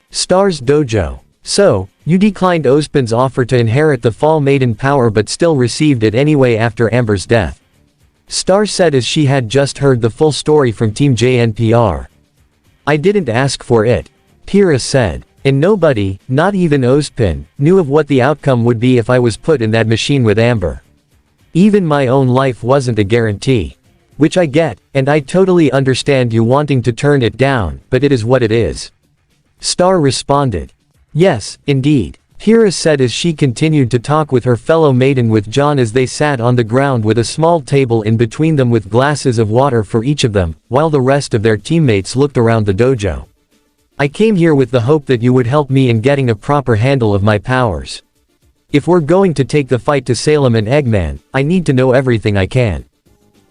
Star's dojo. So, you declined Ozpin's offer to inherit the Fall Maiden power but still received it anyway after Amber's death. Star said as she had just heard the full story from Team JNPR. I didn't ask for it. Kira said. And nobody, not even Ozpin, knew of what the outcome would be if I was put in that machine with Amber. Even my own life wasn't a guarantee. Which I get, and I totally understand you wanting to turn it down, but it is what it is. Star responded. Yes, indeed. Kira said as she continued to talk with her fellow maiden with John as they sat on the ground with a small table in between them with glasses of water for each of them, while the rest of their teammates looked around the dojo. I came here with the hope that you would help me in getting a proper handle of my powers. If we're going to take the fight to Salem and Eggman, I need to know everything I can.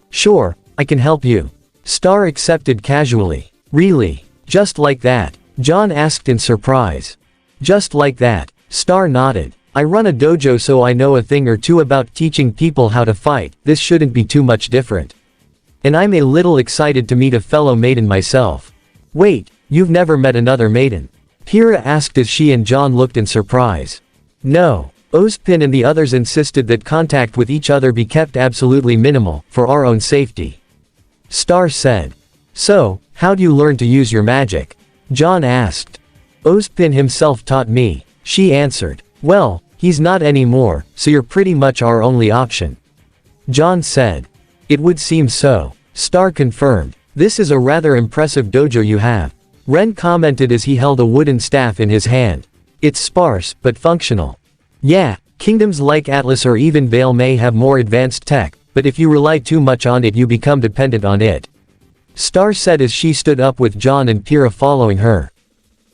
Sure, I can help you. Star accepted casually. Really? Just like that? John asked in surprise. Just like that. Star nodded. I run a dojo so I know a thing or two about teaching people how to fight, this shouldn't be too much different. And I'm a little excited to meet a fellow maiden myself. Wait. You've never met another maiden? Kira asked as she and John looked in surprise. No. Ozpin and the others insisted that contact with each other be kept absolutely minimal, for our own safety. Star said. So, how do you learn to use your magic? John asked. Ozpin himself taught me, she answered. Well, he's not anymore, so you're pretty much our only option. John said. It would seem so. Star confirmed. This is a rather impressive dojo you have. Ren commented as he held a wooden staff in his hand. It's sparse, but functional. Yeah, kingdoms like Atlas or even Vale may have more advanced tech, but if you rely too much on it you become dependent on it. Star said as she stood up with John and Kira following her.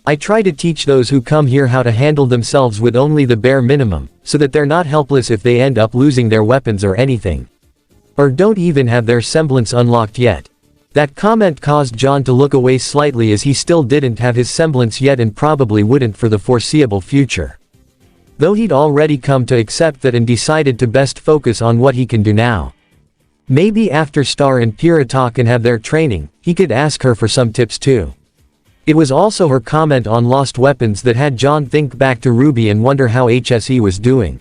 I try to teach those who come here how to handle themselves with only the bare minimum, so that they're not helpless if they end up losing their weapons or anything. Or don't even have their semblance unlocked yet. That comment caused John to look away slightly as he still didn't have his semblance yet and probably wouldn't for the foreseeable future. Though he'd already come to accept that and decided to best focus on what he can do now. Maybe after Star and Kira talk and have their training, he could ask her for some tips too. It was also her comment on lost weapons that had John think back to RWBY and wonder how HSE was doing.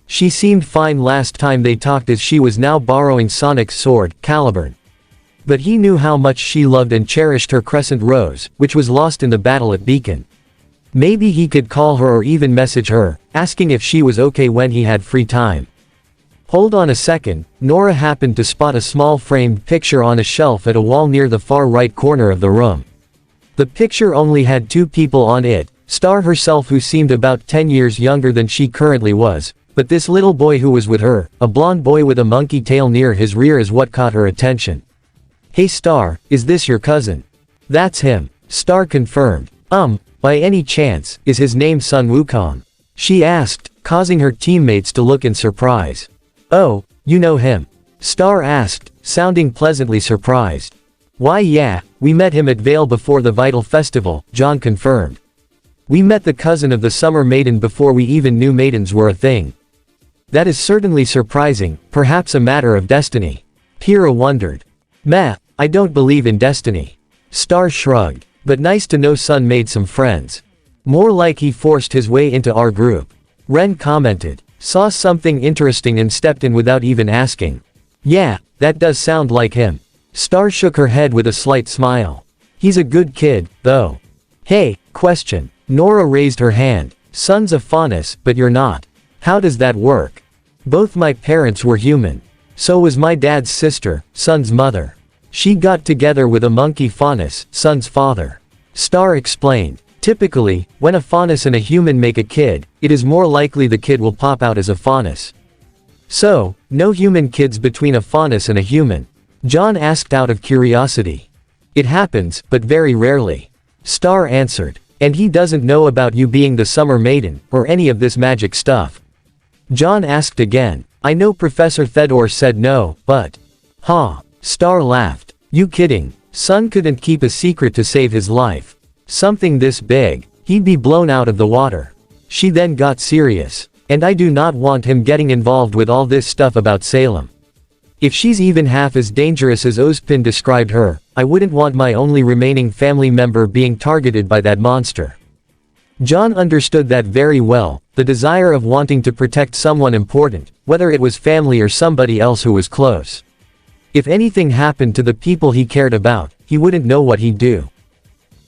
She seemed fine last time they talked as she was now borrowing Sonic's sword, Caliburn. But he knew how much she loved and cherished her Crescent Rose, which was lost in the battle at Beacon. Maybe he could call her or even message her, asking if she was okay when he had free time. Hold on a second, Nora happened to spot a small framed picture on a shelf at a wall near the far right corner of the room. The picture only had two people on it, Star herself who seemed about 10 years younger than she currently was, but this little boy who was with her, a blonde boy with a monkey tail near his rear is what caught her attention. Hey Star, is this your cousin? That's him. Star confirmed. By any chance, is his name Sun Wukong? She asked, causing her teammates to look in surprise. Oh, you know him? Star asked, sounding pleasantly surprised. Why yeah, we met him at Vale before the Vital Festival, John confirmed. We met the cousin of the Summer Maiden before we even knew maidens were a thing. That is certainly surprising, perhaps a matter of destiny. Kira wondered. Meh, I don't believe in destiny. Star shrugged. But nice to know Sun made some friends. More like he forced his way into our group. Ren commented. Saw something interesting and stepped in without even asking. Yeah, that does sound like him. Star shook her head with a slight smile. He's a good kid, though. Hey, question. Nora raised her hand. Sun's a faunus, but you're not. How does that work? Both my parents were human. So was my dad's sister, Sun's mother. She got together with a monkey faunus, Sun's father. Star explained. Typically, when a faunus and a human make a kid, it is more likely the kid will pop out as a faunus. So, no human kids between a faunus and a human. John asked out of curiosity. It happens, but very rarely. Star answered. And he doesn't know about you being the Summer Maiden, or any of this magic stuff. John asked again. I know Professor Thedor said no, but... Huh. Star laughed. You kidding? Sun couldn't keep a secret to save his life. Something this big, he'd be blown out of the water. She then got serious. And I do not want him getting involved with all this stuff about Salem. If she's even half as dangerous as Ozpin described her, I wouldn't want my only remaining family member being targeted by that monster. John understood that very well, the desire of wanting to protect someone important, whether it was family or somebody else who was close. If anything happened to the people he cared about, he wouldn't know what he'd do.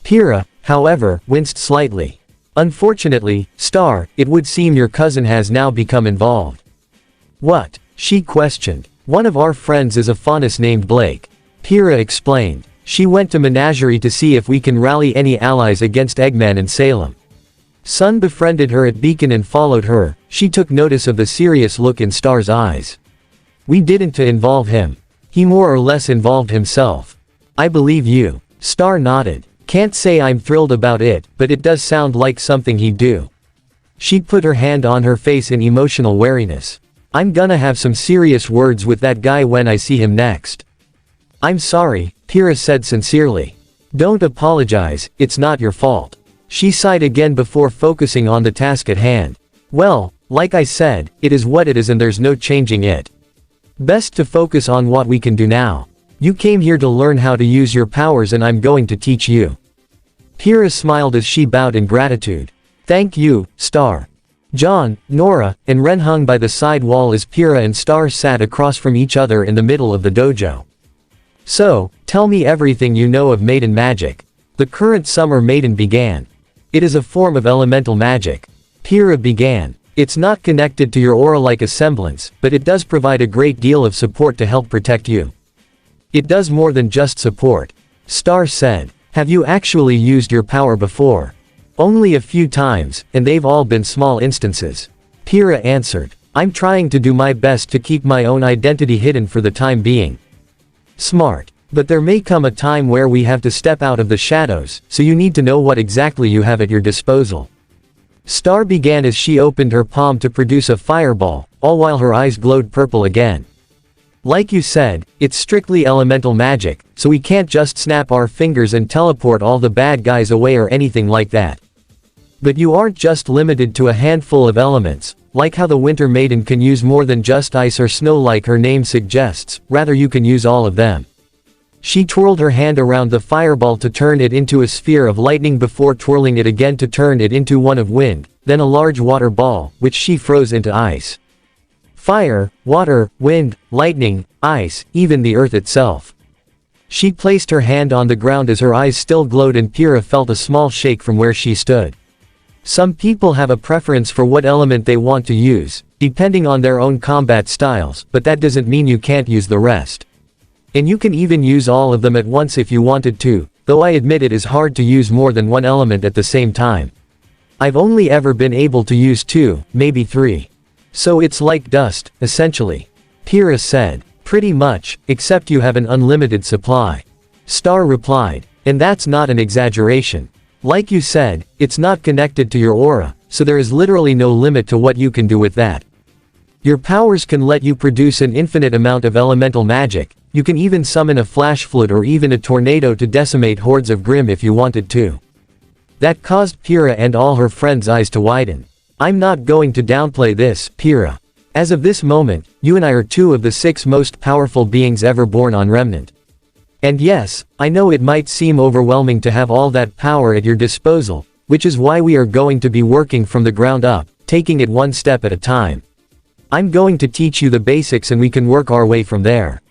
Pyrrha, however, winced slightly. Unfortunately, Star, it would seem your cousin has now become involved. What? She questioned. One of our friends is a faunus named Blake. Pyrrha explained. She went to Menagerie to see if we can rally any allies against Eggman and Salem. Sun befriended her at Beacon and followed her. She took notice of the serious look in Star's eyes. We didn't to involve him. He more or less involved himself. I believe you. Star nodded. Can't say I'm thrilled about it, but it does sound like something he'd do. She put her hand on her face in emotional wariness. I'm gonna have some serious words with that guy when I see him next. I'm sorry, Pyrrha said sincerely. Don't apologize, it's not your fault. She sighed again before focusing on the task at hand. Well, like I said, it is what it is and there's no changing it. Best to focus on what we can do now. You came here to learn how to use your powers and I'm going to teach you. Pyrrha smiled as she bowed in gratitude. Thank you, Star. John, Nora, and Ren hung by the side wall as Pyrrha and Star sat across from each other in the middle of the dojo. So, tell me everything you know of Maiden magic. The current Summer Maiden began. It is a form of elemental magic. Pyrrha began. It's not connected to your aura like a semblance, but it does provide a great deal of support to help protect you. It does more than just support. Star said. Have you actually used your power before? Only a few times, and they've all been small instances. Pyrrha answered. I'm trying to do my best to keep my own identity hidden for the time being. Smart. But there may come a time where we have to step out of the shadows, so you need to know what exactly you have at your disposal. Star began as she opened her palm to produce a fireball, all while her eyes glowed purple again. Like you said, it's strictly elemental magic, so we can't just snap our fingers and teleport all the bad guys away or anything like that. But you aren't just limited to a handful of elements, like how the Winter Maiden can use more than just ice or snow like her name suggests, rather you can use all of them. She twirled her hand around the fireball to turn it into a sphere of lightning before twirling it again to turn it into one of wind, then a large water ball, which she froze into ice. Fire, water, wind, lightning, ice, even the earth itself. She placed her hand on the ground as her eyes still glowed and Pyrrha felt a small shake from where she stood. Some people have a preference for what element they want to use, depending on their own combat styles, but that doesn't mean you can't use the rest. And you can even use all of them at once if you wanted to, though I admit it is hard to use more than one element at the same time. I've only ever been able to use 2, maybe 3. So it's like dust, essentially. Pyrrha said. Pretty much, except you have an unlimited supply. Star replied. And that's not an exaggeration. Like you said, it's not connected to your aura, so there is literally no limit to what you can do with that. Your powers can let you produce an infinite amount of elemental magic. You can even summon a flash flood or even a tornado to decimate hordes of Grimm if you wanted to. That caused Pyrrha and all her friends' eyes to widen. I'm not going to downplay this, Pyrrha. As of this moment, you and I are 2 of the 6 most powerful beings ever born on Remnant. And yes, I know it might seem overwhelming to have all that power at your disposal, which is why we are going to be working from the ground up, taking it one step at a time. I'm going to teach you the basics and we can work our way from there.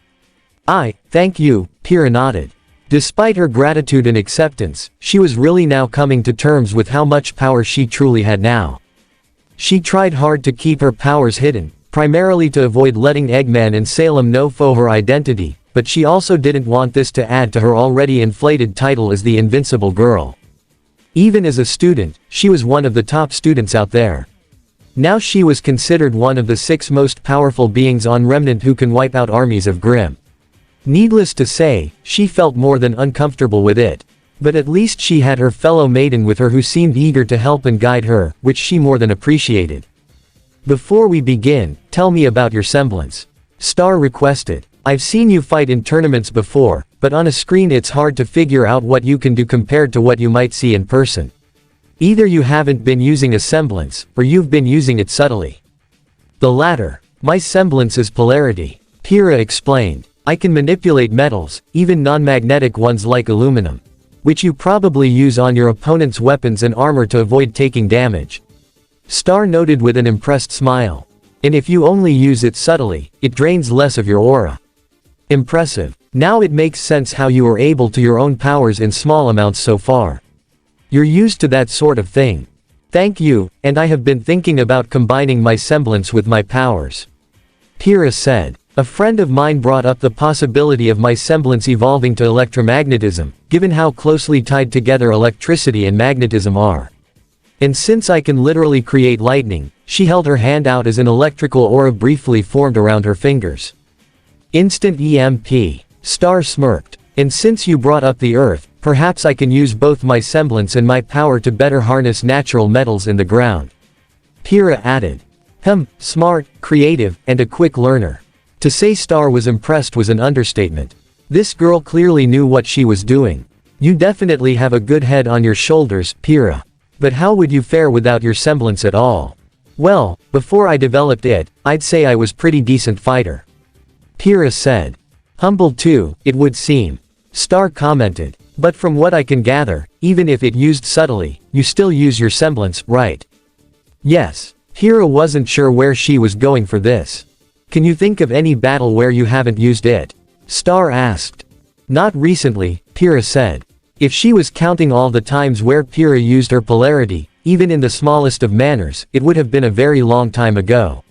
Thank you, Pyrrha nodded. Despite her gratitude and acceptance, she was really now coming to terms with how much power she truly had now. She tried hard to keep her powers hidden, primarily to avoid letting Eggman and Salem know her identity, but she also didn't want this to add to her already inflated title as the Invincible Girl. Even as a student, she was one of the top students out there. Now she was considered one of the 6 most powerful beings on Remnant who can wipe out armies of Grimm. Needless to say, she felt more than uncomfortable with it. But at least she had her fellow maiden with her who seemed eager to help and guide her, which she more than appreciated. Before we begin, tell me about your semblance. Star requested. I've seen you fight in tournaments before, but on a screen it's hard to figure out what you can do compared to what you might see in person. Either you haven't been using a semblance, or you've been using it subtly. The latter. My semblance is polarity. Kiro explained. I can manipulate metals, even non-magnetic ones like aluminum, which you probably use on your opponent's weapons and armor to avoid taking damage. Star noted with an impressed smile. And if you only use it subtly, it drains less of your aura. Impressive. Now it makes sense how you are able to your own powers in small amounts so far. You're used to that sort of thing. Thank you, and I have been thinking about combining my semblance with my powers. Kiro said. A friend of mine brought up the possibility of my semblance evolving to electromagnetism, given how closely tied together electricity and magnetism are. And since I can literally create lightning, she held her hand out as an electrical aura briefly formed around her fingers. Instant EMP. Star smirked. And since you brought up the earth, perhaps I can use both my semblance and my power to better harness natural metals in the ground. Kiro added. Smart, creative, and a quick learner. To say Star was impressed was an understatement. This girl clearly knew what she was doing. You definitely have a good head on your shoulders, Kiro. But how would you fare without your semblance at all? Well, before I developed it, I'd say I was pretty decent fighter. Kiro said. Humble too, it would seem. Star commented. But from what I can gather, even if it used subtly, you still use your semblance, right? Yes. Kiro wasn't sure where she was going for this. Can you think of any battle where you haven't used it? Star asked. Not recently, Kiro said. If she was counting all the times where Kiro used her polarity, even in the smallest of manners, it would have been a very long time ago.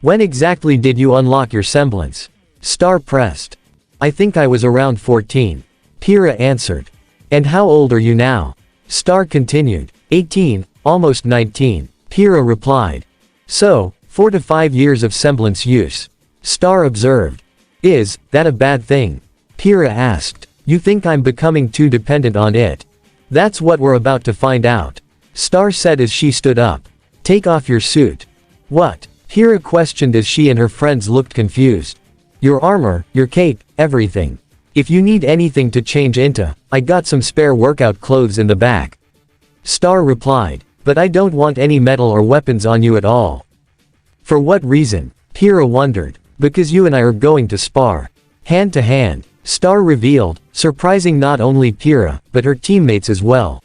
When exactly did you unlock your semblance? Star pressed. I think I was around 14. Kiro answered. And how old are you now? Star continued. 18, almost 19. Kiro replied. So, 4 to 5 years of semblance use. Star observed. Is that a bad thing? Kiro asked. You think I'm becoming too dependent on it? That's what we're about to find out. Star said as she stood up. Take off your suit. What? Kiro questioned as she and her friends looked confused. Your armor, your cape, everything. If you need anything to change into, I got some spare workout clothes in the back. Star replied. But I don't want any metal or weapons on you at all. For what reason? Kiro wondered. Because you and I are going to spar. Hand to hand. Star revealed, surprising not only Kiro, but her teammates as well.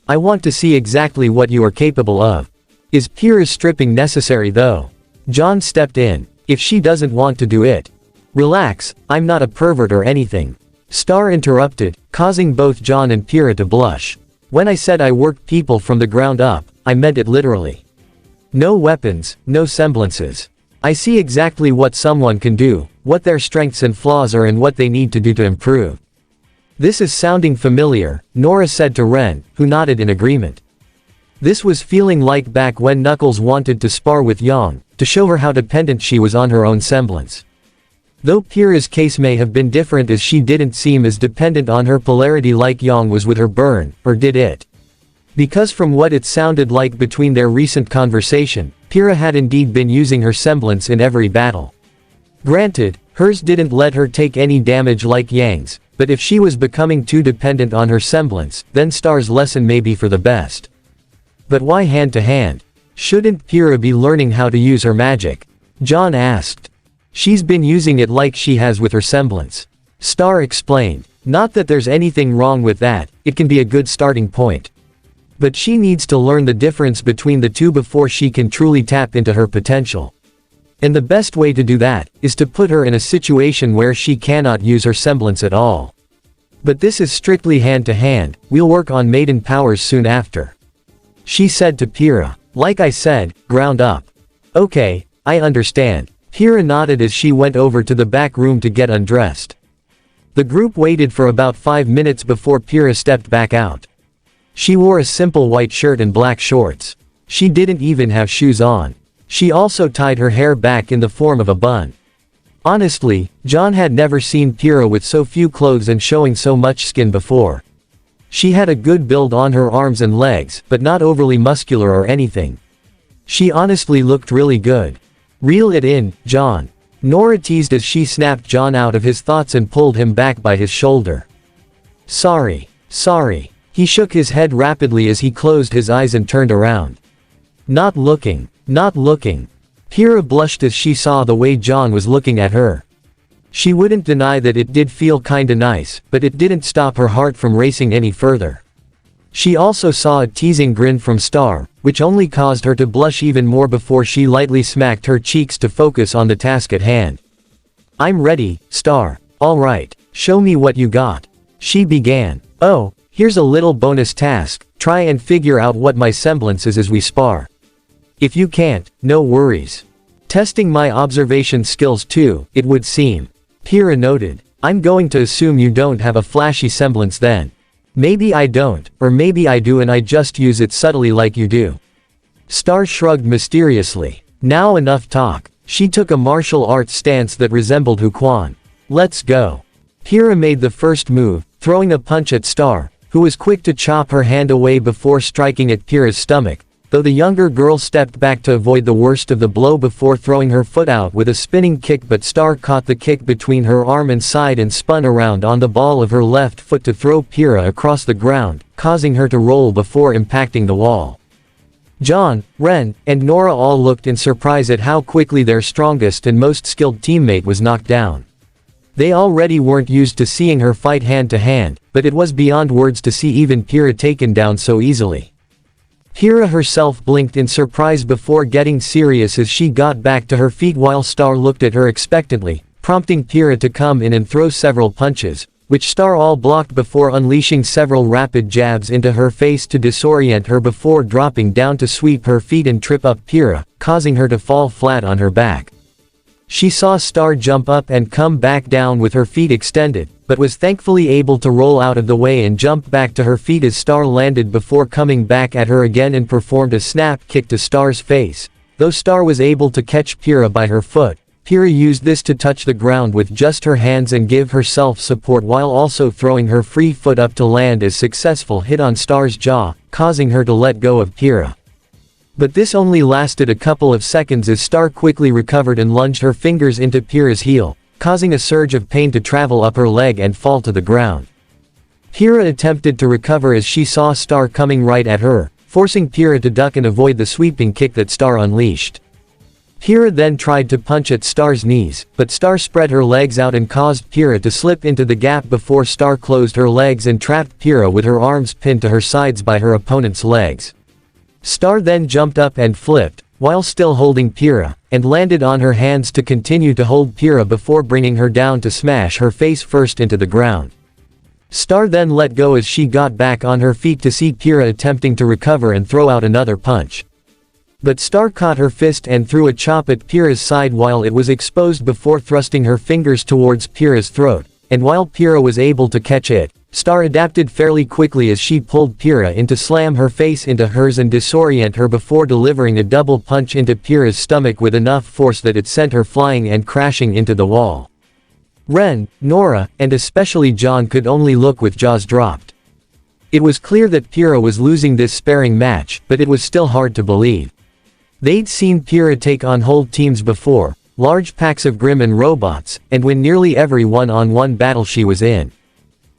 I want to see exactly what you are capable of. Is Kiro's stripping necessary though? John stepped in. If she doesn't want to do it. Relax, I'm not a pervert or anything. Star interrupted, causing both John and Kiro to blush. When I said I worked people from the ground up, I meant it literally. No weapons, no semblances. I see exactly what someone can do, what their strengths and flaws are and what they need to do to improve. This is sounding familiar, Nora said to Ren, who nodded in agreement. This was feeling like back when Knuckles wanted to spar with Yang, to show her how dependent she was on her own semblance. Though Kira's case may have been different as she didn't seem as dependent on her polarity like Yang was with her burn, or did it? Because from what it sounded like between their recent conversation, Kiro had indeed been using her semblance in every battle. Granted, hers didn't let her take any damage like Yang's, but if she was becoming too dependent on her semblance, then Star's lesson may be for the best. But why hand to hand? Shouldn't Kiro be learning how to use her magic? John asked. She's been using it like she has with her semblance. Star explained. Not that there's anything wrong with that, it can be a good starting point. But she needs to learn the difference between the two before she can truly tap into her potential. And the best way to do that, is to put her in a situation where she cannot use her semblance at all. But this is strictly hand to hand, we'll work on Maiden powers soon after. She said to Kiro. Like I said, ground up. Okay, I understand. Kiro nodded as she went over to the back room to get undressed. The group waited for about 5 minutes before Kiro stepped back out. She wore a simple white shirt and black shorts. She didn't even have shoes on. She also tied her hair back in the form of a bun. Honestly, John had never seen Kiro with so few clothes and showing so much skin before. She had a good build on her arms and legs, but not overly muscular or anything. She honestly looked really good. Reel it in, John. Nora teased as she snapped John out of his thoughts and pulled him back by his shoulder. Sorry. He shook his head rapidly as he closed his eyes and turned around. Not looking. Kira blushed as she saw the way John was looking at her. She wouldn't deny that it did feel kinda nice, but it didn't stop her heart from racing any further. She also saw a teasing grin from Star, which only caused her to blush even more before she lightly smacked her cheeks to focus on the task at hand. I'm ready, Star. Alright, show me what you got. She began. Oh, here's a little bonus task, try and figure out what my semblance is as we spar. If you can't, no worries. Testing my observation skills too, it would seem. Kira noted. I'm going to assume you don't have a flashy semblance then. Maybe I don't, or maybe I do and I just use it subtly like you do. Star shrugged mysteriously. Now enough talk. She took a martial arts stance that resembled Huquan. Let's go. Kira made the first move, throwing a punch at Star, who was quick to chop her hand away before striking at Kira's stomach, though the younger girl stepped back to avoid the worst of the blow before throwing her foot out with a spinning kick, but Star caught the kick between her arm and side and spun around on the ball of her left foot to throw Kira across the ground, causing her to roll before impacting the wall. John, Ren, and Nora all looked in surprise at how quickly their strongest and most skilled teammate was knocked down. They already weren't used to seeing her fight hand to hand, but it was beyond words to see even Kira taken down so easily. Kira herself blinked in surprise before getting serious as she got back to her feet while Star looked at her expectantly, prompting Kira to come in and throw several punches, which Star all blocked before unleashing several rapid jabs into her face to disorient her before dropping down to sweep her feet and trip up Kira, causing her to fall flat on her back. She saw Star jump up and come back down with her feet extended, but was thankfully able to roll out of the way and jump back to her feet as Star landed before coming back at her again and performed a snap kick to Star's face. Though Star was able to catch Kira by her foot, Kira used this to touch the ground with just her hands and give herself support while also throwing her free foot up to land a successful hit on Star's jaw, causing her to let go of Kira. But this only lasted a couple of seconds as Star quickly recovered and lunged her fingers into Kira's heel, causing a surge of pain to travel up her leg and fall to the ground. Kira attempted to recover as she saw Star coming right at her, forcing Kira to duck and avoid the sweeping kick that Star unleashed. Kira then tried to punch at Star's knees, but Star spread her legs out and caused Kira to slip into the gap before Star closed her legs and trapped Kira with her arms pinned to her sides by her opponent's legs. Star then jumped up and flipped, while still holding Kira, and landed on her hands to continue to hold Kira before bringing her down to smash her face first into the ground. Star then let go as she got back on her feet to see Kira attempting to recover and throw out another punch. But Star caught her fist and threw a chop at Kira's side while it was exposed before thrusting her fingers towards Kira's throat, and while Kira was able to catch it, Star adapted fairly quickly as she pulled Kira in to slam her face into hers and disorient her before delivering a double punch into Kira's stomach with enough force that it sent her flying and crashing into the wall. Ren, Nora, and especially John could only look with jaws dropped. It was clear that Kira was losing this sparring match, but it was still hard to believe. They'd seen Kira take on whole teams before, large packs of Grimm and robots, and win nearly every one-on-one battle she was in.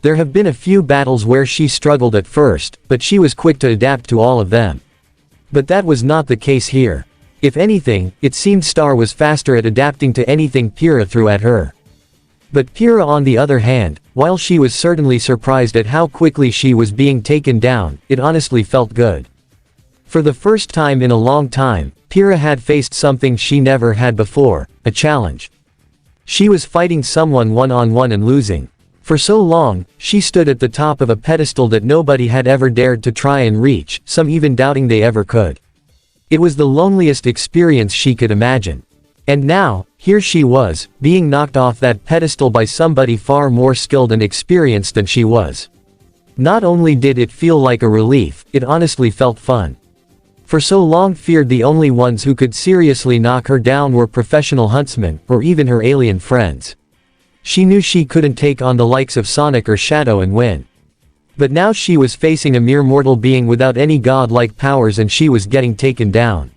There have been a few battles where she struggled at first, but she was quick to adapt to all of them. But that was not the case here. If anything, it seemed Star was faster at adapting to anything Kira threw at her. But Kira on the other hand, while she was certainly surprised at how quickly she was being taken down, it honestly felt good. For the first time in a long time, Kira had faced something she never had before, a challenge. She was fighting someone one-on-one and losing. For so long, she stood at the top of a pedestal that nobody had ever dared to try and reach, some even doubting they ever could. It was the loneliest experience she could imagine. And now, here she was, being knocked off that pedestal by somebody far more skilled and experienced than she was. Not only did it feel like a relief, it honestly felt fun. For so long feared the only ones who could seriously knock her down were professional huntsmen, or even her alien friends. She knew she couldn't take on the likes of Sonic or Shadow and win. But now she was facing a mere mortal being without any godlike powers, and she was getting taken down.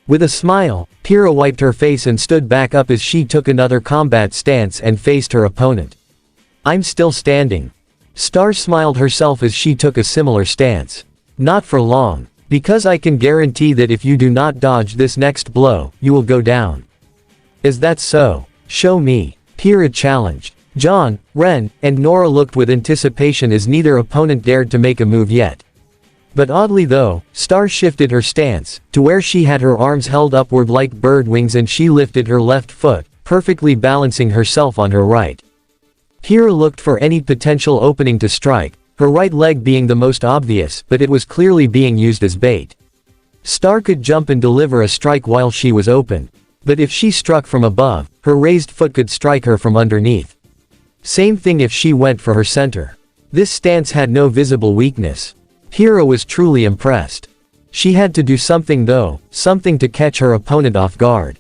With a smile, Kiro wiped her face and stood back up as she took another combat stance and faced her opponent. "I'm still standing." Star smiled herself as she took a similar stance. "Not for long. Because I can guarantee that if you do not dodge this next blow, you will go down." "Is that so? Show me," Kira challenged. John, Ren, and Nora looked with anticipation as neither opponent dared to make a move yet. But oddly though, Star shifted her stance, to where she had her arms held upward like bird wings and she lifted her left foot, perfectly balancing herself on her right. Kira looked for any potential opening to strike, her right leg being the most obvious, but it was clearly being used as bait. Star could jump and deliver a strike while she was open. But if she struck from above, her raised foot could strike her from underneath. Same thing if she went for her center. This stance had no visible weakness. Kira was truly impressed. She had to do something though, something to catch her opponent off guard.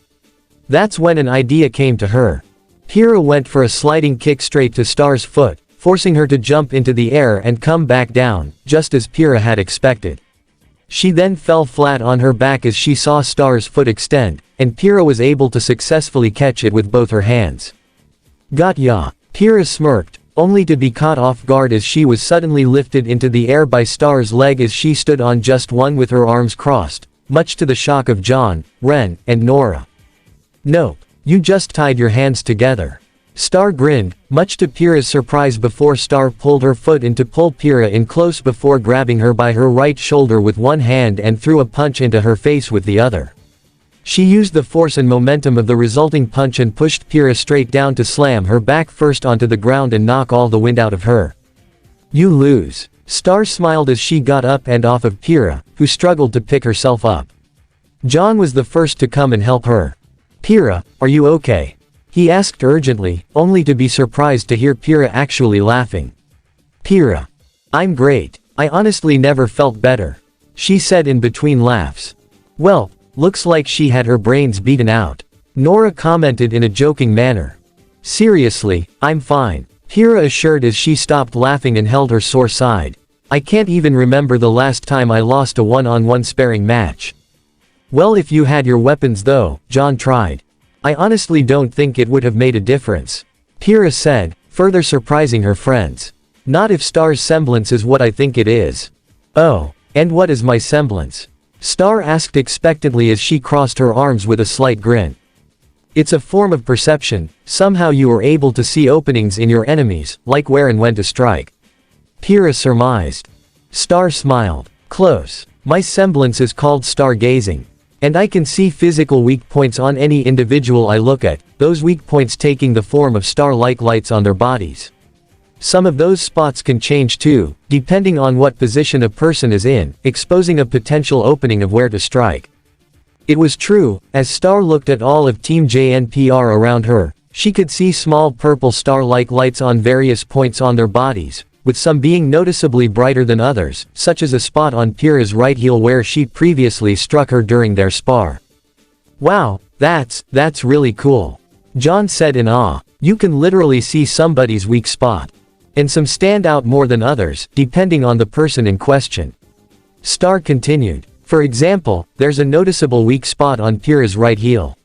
That's when an idea came to her. Kira went for a sliding kick straight to Star's foot, forcing her to jump into the air and come back down, just as Kira had expected. She then fell flat on her back as she saw Star's foot extend, and Kira was able to successfully catch it with both her hands. "Got ya." Kira smirked, only to be caught off guard as she was suddenly lifted into the air by Star's leg as she stood on just one with her arms crossed, much to the shock of John, Ren, and Nora. "Nope, you just tied your hands together." Star grinned, much to Kira's surprise before Star pulled her foot in to pull Kira in close before grabbing her by her right shoulder with one hand and threw a punch into her face with the other. She used the force and momentum of the resulting punch and pushed Kira straight down to slam her back first onto the ground and knock all the wind out of her. "You lose." Star smiled as she got up and off of Kira, who struggled to pick herself up. John was the first to come and help her. "Kira, are you okay?" he asked urgently, only to be surprised to hear Kira actually laughing. "Kira. I'm great. I honestly never felt better," she said in between laughs. "Well, looks like she had her brains beaten out," Nora commented in a joking manner. "Seriously, I'm fine," Kira assured as she stopped laughing and held her sore side. "I can't even remember the last time I lost a one-on-one sparring match." "Well, if you had your weapons though," John tried. "I honestly don't think it would have made a difference," Kira said, further surprising her friends. "Not if Star's semblance is what I think it is." "Oh, and what is my semblance?" Star asked expectantly as she crossed her arms with a slight grin. "It's a form of perception, somehow you are able to see openings in your enemies, like where and when to strike," Kira surmised. Star smiled. "Close. My semblance is called stargazing. And I can see physical weak points on any individual I look at, those weak points taking the form of star-like lights on their bodies. Some of those spots can change too, depending on what position a person is in, exposing a potential opening of where to strike." It was true, as Star looked at all of Team JNPR around her, she could see small purple star-like lights on various points on their bodies, with some being noticeably brighter than others, such as a spot on Kira's right heel where she previously struck her during their spar. "Wow, that's really cool," John said in awe. "You can literally see somebody's weak spot. And some stand out more than others, depending on the person in question." Star continued. "For example, there's a noticeable weak spot on Kira's right heel.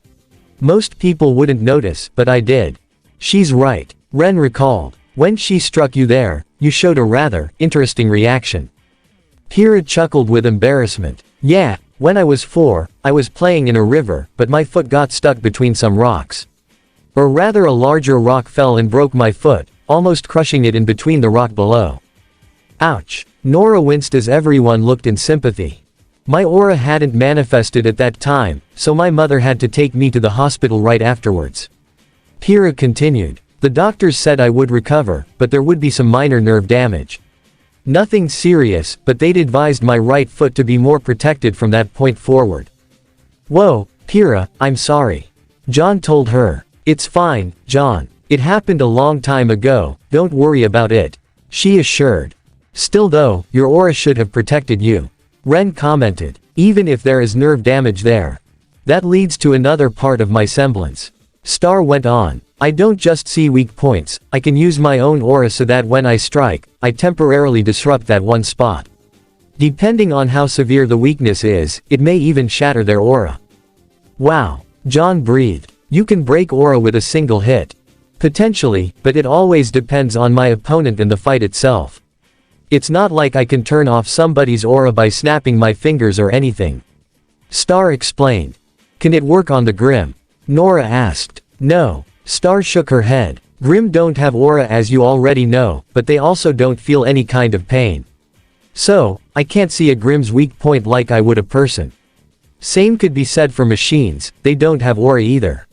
Most people wouldn't notice, but I did." "She's right," Ren recalled. "When she struck you there, you showed a rather interesting reaction." Kira chuckled with embarrassment. "Yeah, when I was 4, I was playing in a river, but my foot got stuck between some rocks. Or rather, a larger rock fell and broke my foot, almost crushing it in between the rock below." Ouch. Nora winced as everyone looked in sympathy. "My aura hadn't manifested at that time, so my mother had to take me to the hospital right afterwards." Kira continued. "The doctors said I would recover, but there would be some minor nerve damage. Nothing serious, but they'd advised my right foot to be more protected from that point forward." "Whoa, Kira, I'm sorry," John told her. "It's fine, John. It happened a long time ago, don't worry about it," she assured. "Still though, your aura should have protected you," Ren commented. even if there is nerve damage there. That leads to another part of my semblance. Star went on. I don't just see weak points, I can use my own aura so that when I strike, I temporarily disrupt that one spot. Depending on how severe the weakness is, it may even shatter their aura. Wow. John breathed. You can break aura with a single hit. Potentially, but it always depends on my opponent and the fight itself. It's not like I can turn off somebody's aura by snapping my fingers or anything. Star explained. Can it work on the Grim? Nora asked. No. Star shook her head. Grim don't have aura as you already know, but they also don't feel any kind of pain. So, I can't see a Grim's weak point like I would a person. Same could be said for machines, they don't have aura either.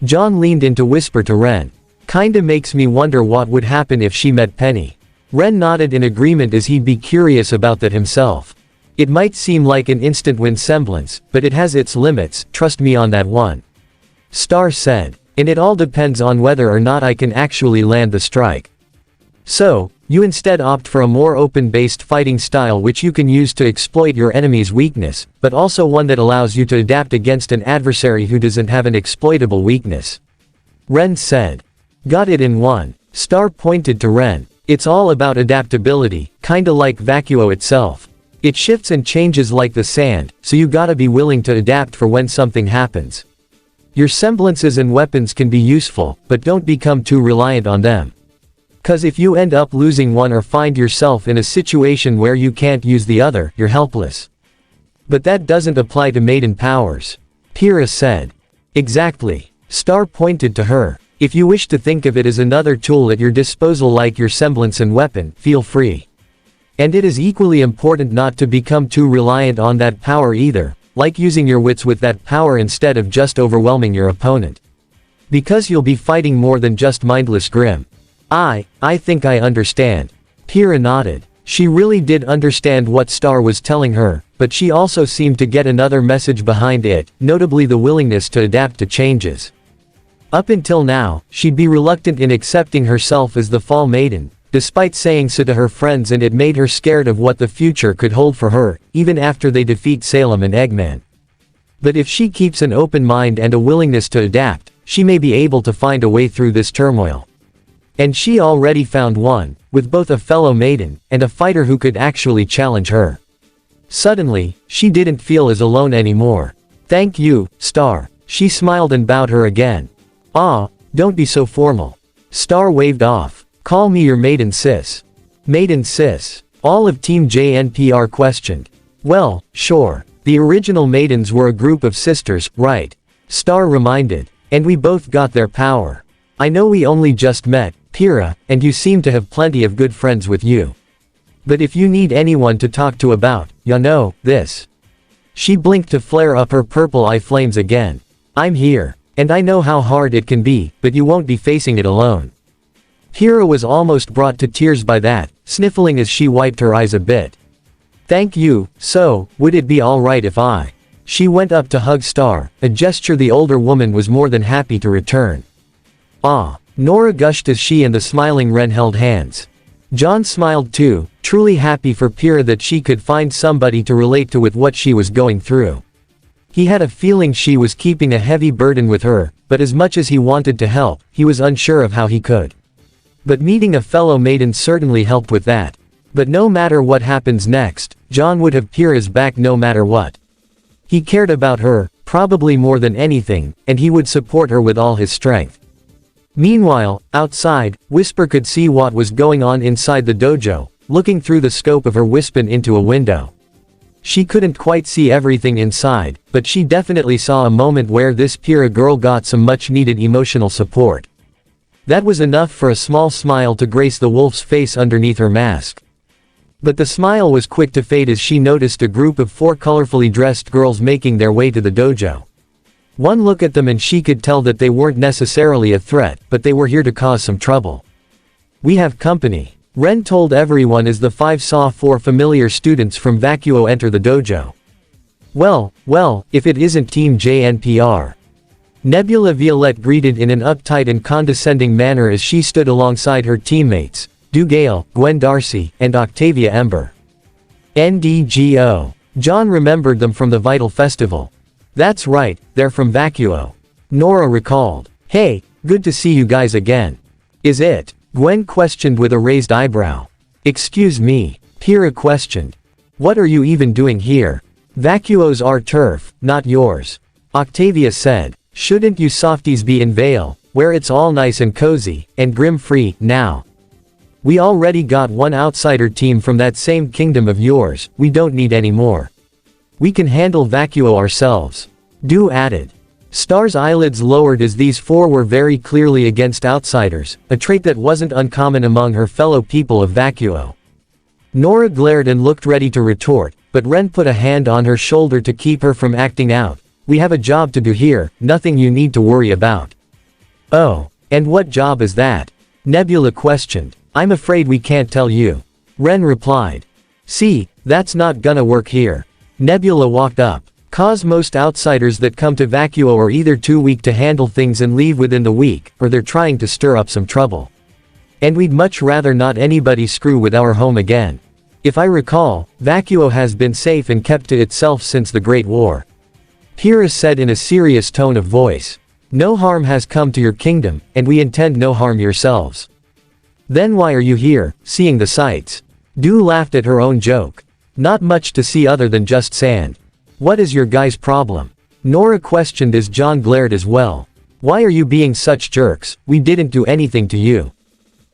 John leaned in to whisper to Ren. Kinda makes me wonder what would happen if she met Penny. Ren nodded in agreement as he'd be curious about that himself. It might seem like an instant win semblance, but it has its limits, trust me on that one. Star said. And it all depends on whether or not I can actually land the strike. So, you instead opt for a more open-based fighting style which you can use to exploit your enemy's weakness, but also one that allows you to adapt against an adversary who doesn't have an exploitable weakness. Ren said. Got it in one. Star pointed to Ren. It's all about adaptability, kinda like Vacuo itself. It shifts and changes like the sand, so you gotta be willing to adapt for when something happens. Your semblances and weapons can be useful, but don't become too reliant on them. Cause if you end up losing one or find yourself in a situation where you can't use the other, you're helpless. But that doesn't apply to Maiden powers. Kira said. Exactly. Star pointed to her. If you wish to think of it as another tool at your disposal like your semblance and weapon, feel free. And it is equally important not to become too reliant on that power either. Like using your wits with that power instead of just overwhelming your opponent. Because you'll be fighting more than just mindless Grim. I think I understand. Kira nodded. She really did understand what Star was telling her, but she also seemed to get another message behind it, notably the willingness to adapt to changes. Up until now, she'd be reluctant in accepting herself as the Fall Maiden, despite saying so to her friends, and it made her scared of what the future could hold for her, even after they defeat Salem and Eggman. But if she keeps an open mind and a willingness to adapt, she may be able to find a way through this turmoil. And she already found one, with both a fellow Maiden, and a fighter who could actually challenge her. Suddenly, she didn't feel as alone anymore. Thank you, Star. She smiled and bowed her again. Don't be so formal. Star waved off. Call me your Maiden sis. Maiden sis. All of Team JNPR questioned. Well, sure. The original Maidens were a group of sisters, right? Star reminded. And we both got their power. I know we only just met, Kira, and you seem to have plenty of good friends with you. But if you need anyone to talk to about, this. She blinked to flare up her purple eye flames again. I'm here. And I know how hard it can be, but you won't be facing it alone. Kira was almost brought to tears by that, sniffling as she wiped her eyes a bit. Thank you, so, would it be alright if I? She went up to hug Star, a gesture the older woman was more than happy to return. Nora gushed as she and the smiling Ren held hands. John smiled too, truly happy for Kira that she could find somebody to relate to with what she was going through. He had a feeling she was keeping a heavy burden with her, but as much as he wanted to help, he was unsure of how he could. But meeting a fellow Maiden certainly helped with that. But no matter what happens next, John would have Kira's back no matter what. He cared about her, probably more than anything, and he would support her with all his strength. Meanwhile, outside, Whisper could see what was going on inside the dojo, looking through the scope of her Wispin into a window. She couldn't quite see everything inside, but she definitely saw a moment where this Kira girl got some much-needed emotional support. That was enough for a small smile to grace the wolf's face underneath her mask. But the smile was quick to fade as she noticed a group of 4 colorfully dressed girls making their way to the dojo. One look at them and she could tell that they weren't necessarily a threat, but they were here to cause some trouble. We have company. Ren told everyone as the 5 saw 4 familiar students from Vacuo enter the dojo. Well, if it isn't Team JNPR. Nebula Violette greeted in an uptight and condescending manner as she stood alongside her teammates, Dugale, Gwen Darcy, and Octavia Ember. NDGO. John remembered them from the Vital Festival. That's right, they're from Vacuo. Nora recalled. Hey, good to see you guys again. Is it? Gwen questioned with a raised eyebrow. Excuse me, Kira questioned. What are you even doing here? Vacuo's our turf, not yours. Octavia said. Shouldn't you softies be in Vale, where it's all nice and cozy, and grim-free, now? We already got one outsider team from that same kingdom of yours, we don't need any more. We can handle Vacuo ourselves. Du added. Star's eyelids lowered as these four were very clearly against outsiders, a trait that wasn't uncommon among her fellow people of Vacuo. Nora glared and looked ready to retort, but Ren put a hand on her shoulder to keep her from acting out. We have a job to do here, nothing you need to worry about. Oh, and what job is that? Nebula questioned. I'm afraid we can't tell you. Ren replied. See, that's not gonna work here. Nebula walked up. Cause most outsiders that come to Vacuo are either too weak to handle things and leave within the week, or they're trying to stir up some trouble. And we'd much rather not anybody screw with our home again. If I recall, Vacuo has been safe and kept to itself since the Great War. Kira said in a serious tone of voice. No harm has come to your kingdom, and we intend no harm yourselves. Then why are you here, seeing the sights? Du laughed at her own joke. Not much to see other than just sand. What is your guys' problem? Nora questioned as John glared as well. Why are you being such jerks? We didn't do anything to you.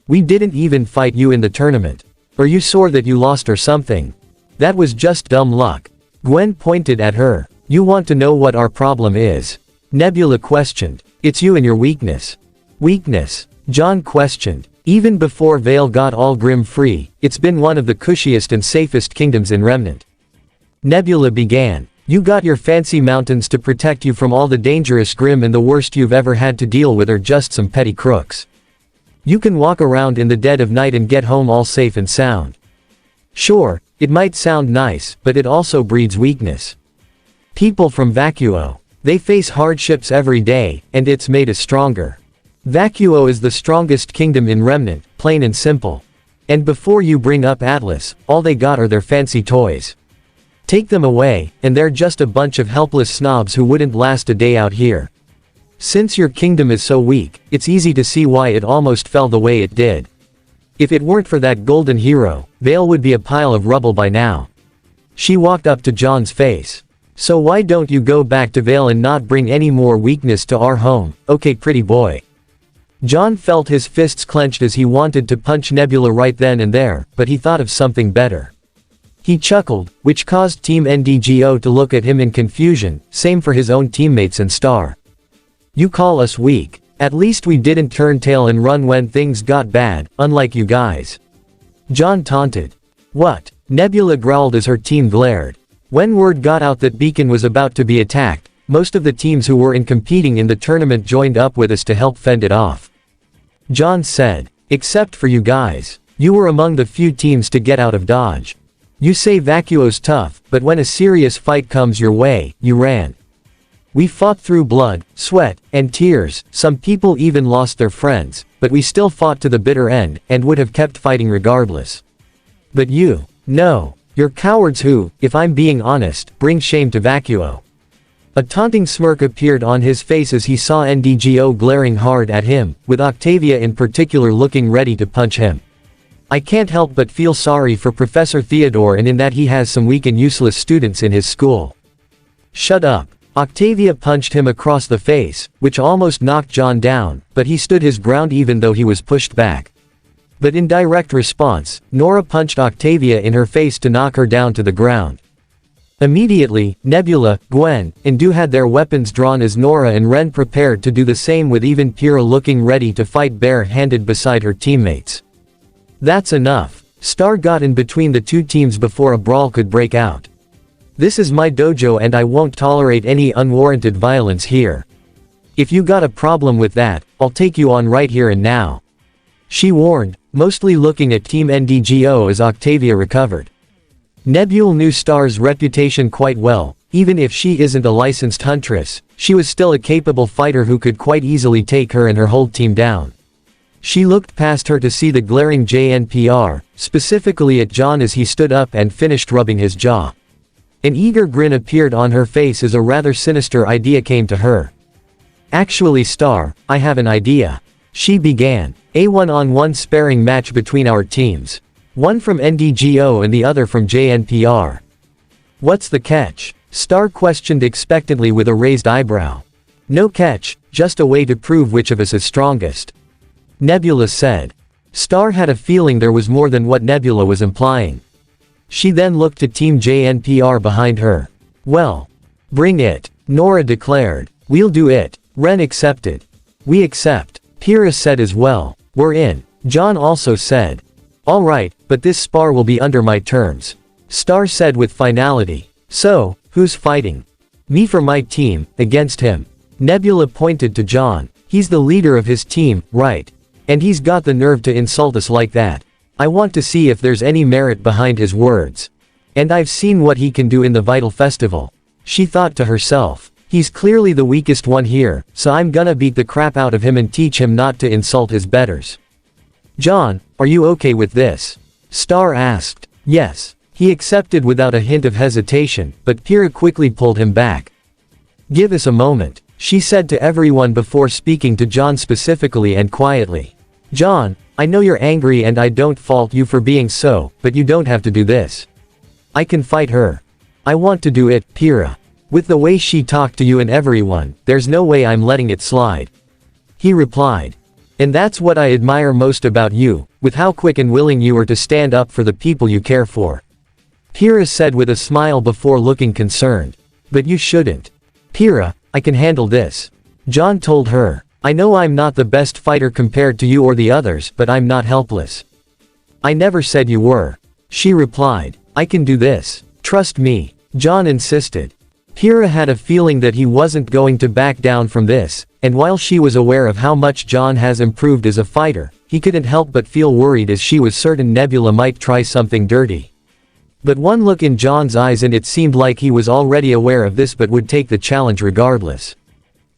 We didn't even fight you in the tournament. Are you sore that you lost or something? That was just dumb luck. Gwen pointed at her. You want to know what our problem is? Nebula questioned. It's you and your weakness. Weakness? John questioned. Even before Vale got all grim-free, it's been one of the cushiest and safest kingdoms in Remnant. Nebula began. You got your fancy mountains to protect you from all the dangerous grim, and the worst you've ever had to deal with are just some petty crooks. You can walk around in the dead of night and get home all safe and sound. Sure, it might sound nice, but it also breeds weakness. People from Vacuo. They face hardships every day, and it's made us stronger. Vacuo is the strongest kingdom in Remnant, plain and simple. And before you bring up Atlas, all they got are their fancy toys. Take them away, and they're just a bunch of helpless snobs who wouldn't last a day out here. Since your kingdom is so weak, it's easy to see why it almost fell the way it did. If it weren't for that golden hero, Vale would be a pile of rubble by now. She walked up to John's face. So why don't you go back to Vale and not bring any more weakness to our home, okay pretty boy? John felt his fists clenched as he wanted to punch Nebula right then and there, but he thought of something better. He chuckled, which caused Team NDGO to look at him in confusion, same for his own teammates and Star. You call us weak? At least we didn't turn tail and run when things got bad, unlike you guys. John taunted. What? Nebula growled as her team glared. When word got out that Beacon was about to be attacked, most of the teams who were competing in the tournament joined up with us to help fend it off. John said. Except for you guys. You were among the few teams to get out of Dodge. You say Vacuo's tough, but when a serious fight comes your way, you ran. We fought through blood, sweat, and tears, some people even lost their friends, but we still fought to the bitter end, and would have kept fighting regardless. But you, no, you're cowards who, if I'm being honest, bring shame to Vacuo. A taunting smirk appeared on his face as he saw NDGO glaring hard at him, with Octavia in particular looking ready to punch him. I can't help but feel sorry for Professor Theodore, and in that he has some weak and useless students in his school. Shut up. Octavia punched him across the face, which almost knocked John down, but he stood his ground even though he was pushed back. But in direct response, Nora punched Octavia in her face to knock her down to the ground. Immediately, Nebula, Gwen, and Du had their weapons drawn as Nora and Ren prepared to do the same, with even Kiro looking ready to fight bare-handed beside her teammates. That's enough. Star got in between the two teams before a brawl could break out. This is my dojo and I won't tolerate any unwarranted violence here. If you got a problem with that, I'll take you on right here and now. She warned, mostly looking at Team NDGO as Octavia recovered. Nebula knew Star's reputation quite well. Even if she isn't a licensed huntress, she was still a capable fighter who could quite easily take her and her whole team down. She looked past her to see the glaring JNPR, specifically at John as he stood up and finished rubbing his jaw. An eager grin appeared on her face as a rather sinister idea came to her. Actually Star, I have an idea. She began. A one-on-one sparring match between our teams. One from NDGO and the other from JNPR. What's the catch? Star questioned expectantly with a raised eyebrow. No catch, just a way to prove which of us is strongest. Nebula said. Star had a feeling there was more than what Nebula was implying. She then looked to Team JNPR behind her. Well, bring it, Nora declared. We'll do it. Ren accepted. We accept. Pyrrha said as well. We're in. John also said. Alright, but this spar will be under my terms. Star said with finality. So, who's fighting? Me for my team, against him. Nebula pointed to John. He's the leader of his team, right? And he's got the nerve to insult us like that. I want to see if there's any merit behind his words. And I've seen what he can do in the Vital Festival. She thought to herself. He's clearly the weakest one here, so I'm gonna beat the crap out of him and teach him not to insult his betters. John, are you okay with this? Star asked. Yes. He accepted without a hint of hesitation, but Pyrrha quickly pulled him back. Give us a moment, she said to everyone before speaking to John specifically and quietly. John, I know you're angry and I don't fault you for being so, but you don't have to do this. I can fight her. I want to do it, Pyrrha. With the way she talked to you and everyone, there's no way I'm letting it slide. He replied. And that's what I admire most about you, with how quick and willing you are to stand up for the people you care for. Pyrrha said with a smile before looking concerned. But you shouldn't. Pyrrha, I can handle this. John told her. I know I'm not the best fighter compared to you or the others, but I'm not helpless. I never said you were. She replied. I can do this. Trust me. John insisted. Pyrrha had a feeling that he wasn't going to back down from this, and while she was aware of how much John has improved as a fighter, he couldn't help but feel worried as she was certain Nebula might try something dirty. But one look in John's eyes and it seemed like he was already aware of this but would take the challenge regardless.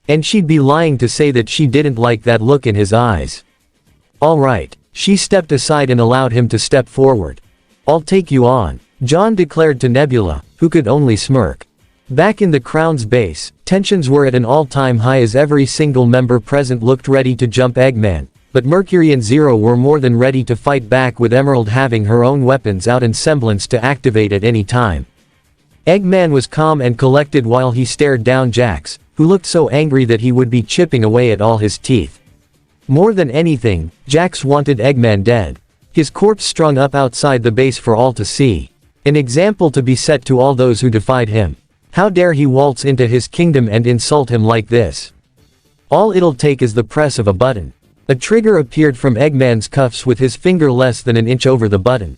And she'd be lying to say that she didn't like that look in his eyes. Alright, she stepped aside and allowed him to step forward. I'll take you on, John declared to Nebula, who could only smirk. Back in the Crown's base, tensions were at an all-time high as every single member present looked ready to jump Eggman, but Mercury and Zero were more than ready to fight back with Emerald having her own weapons out in semblance to activate at any time. Eggman was calm and collected while he stared down Jax, who looked so angry that he would be chipping away at all his teeth. More than anything, Jax wanted Eggman dead. His corpse strung up outside the base for all to see. An example to be set to all those who defied him. How dare he waltz into his kingdom and insult him like this? All it'll take is the press of a button. A trigger appeared from Eggman's cuffs with his finger less than an inch over the button.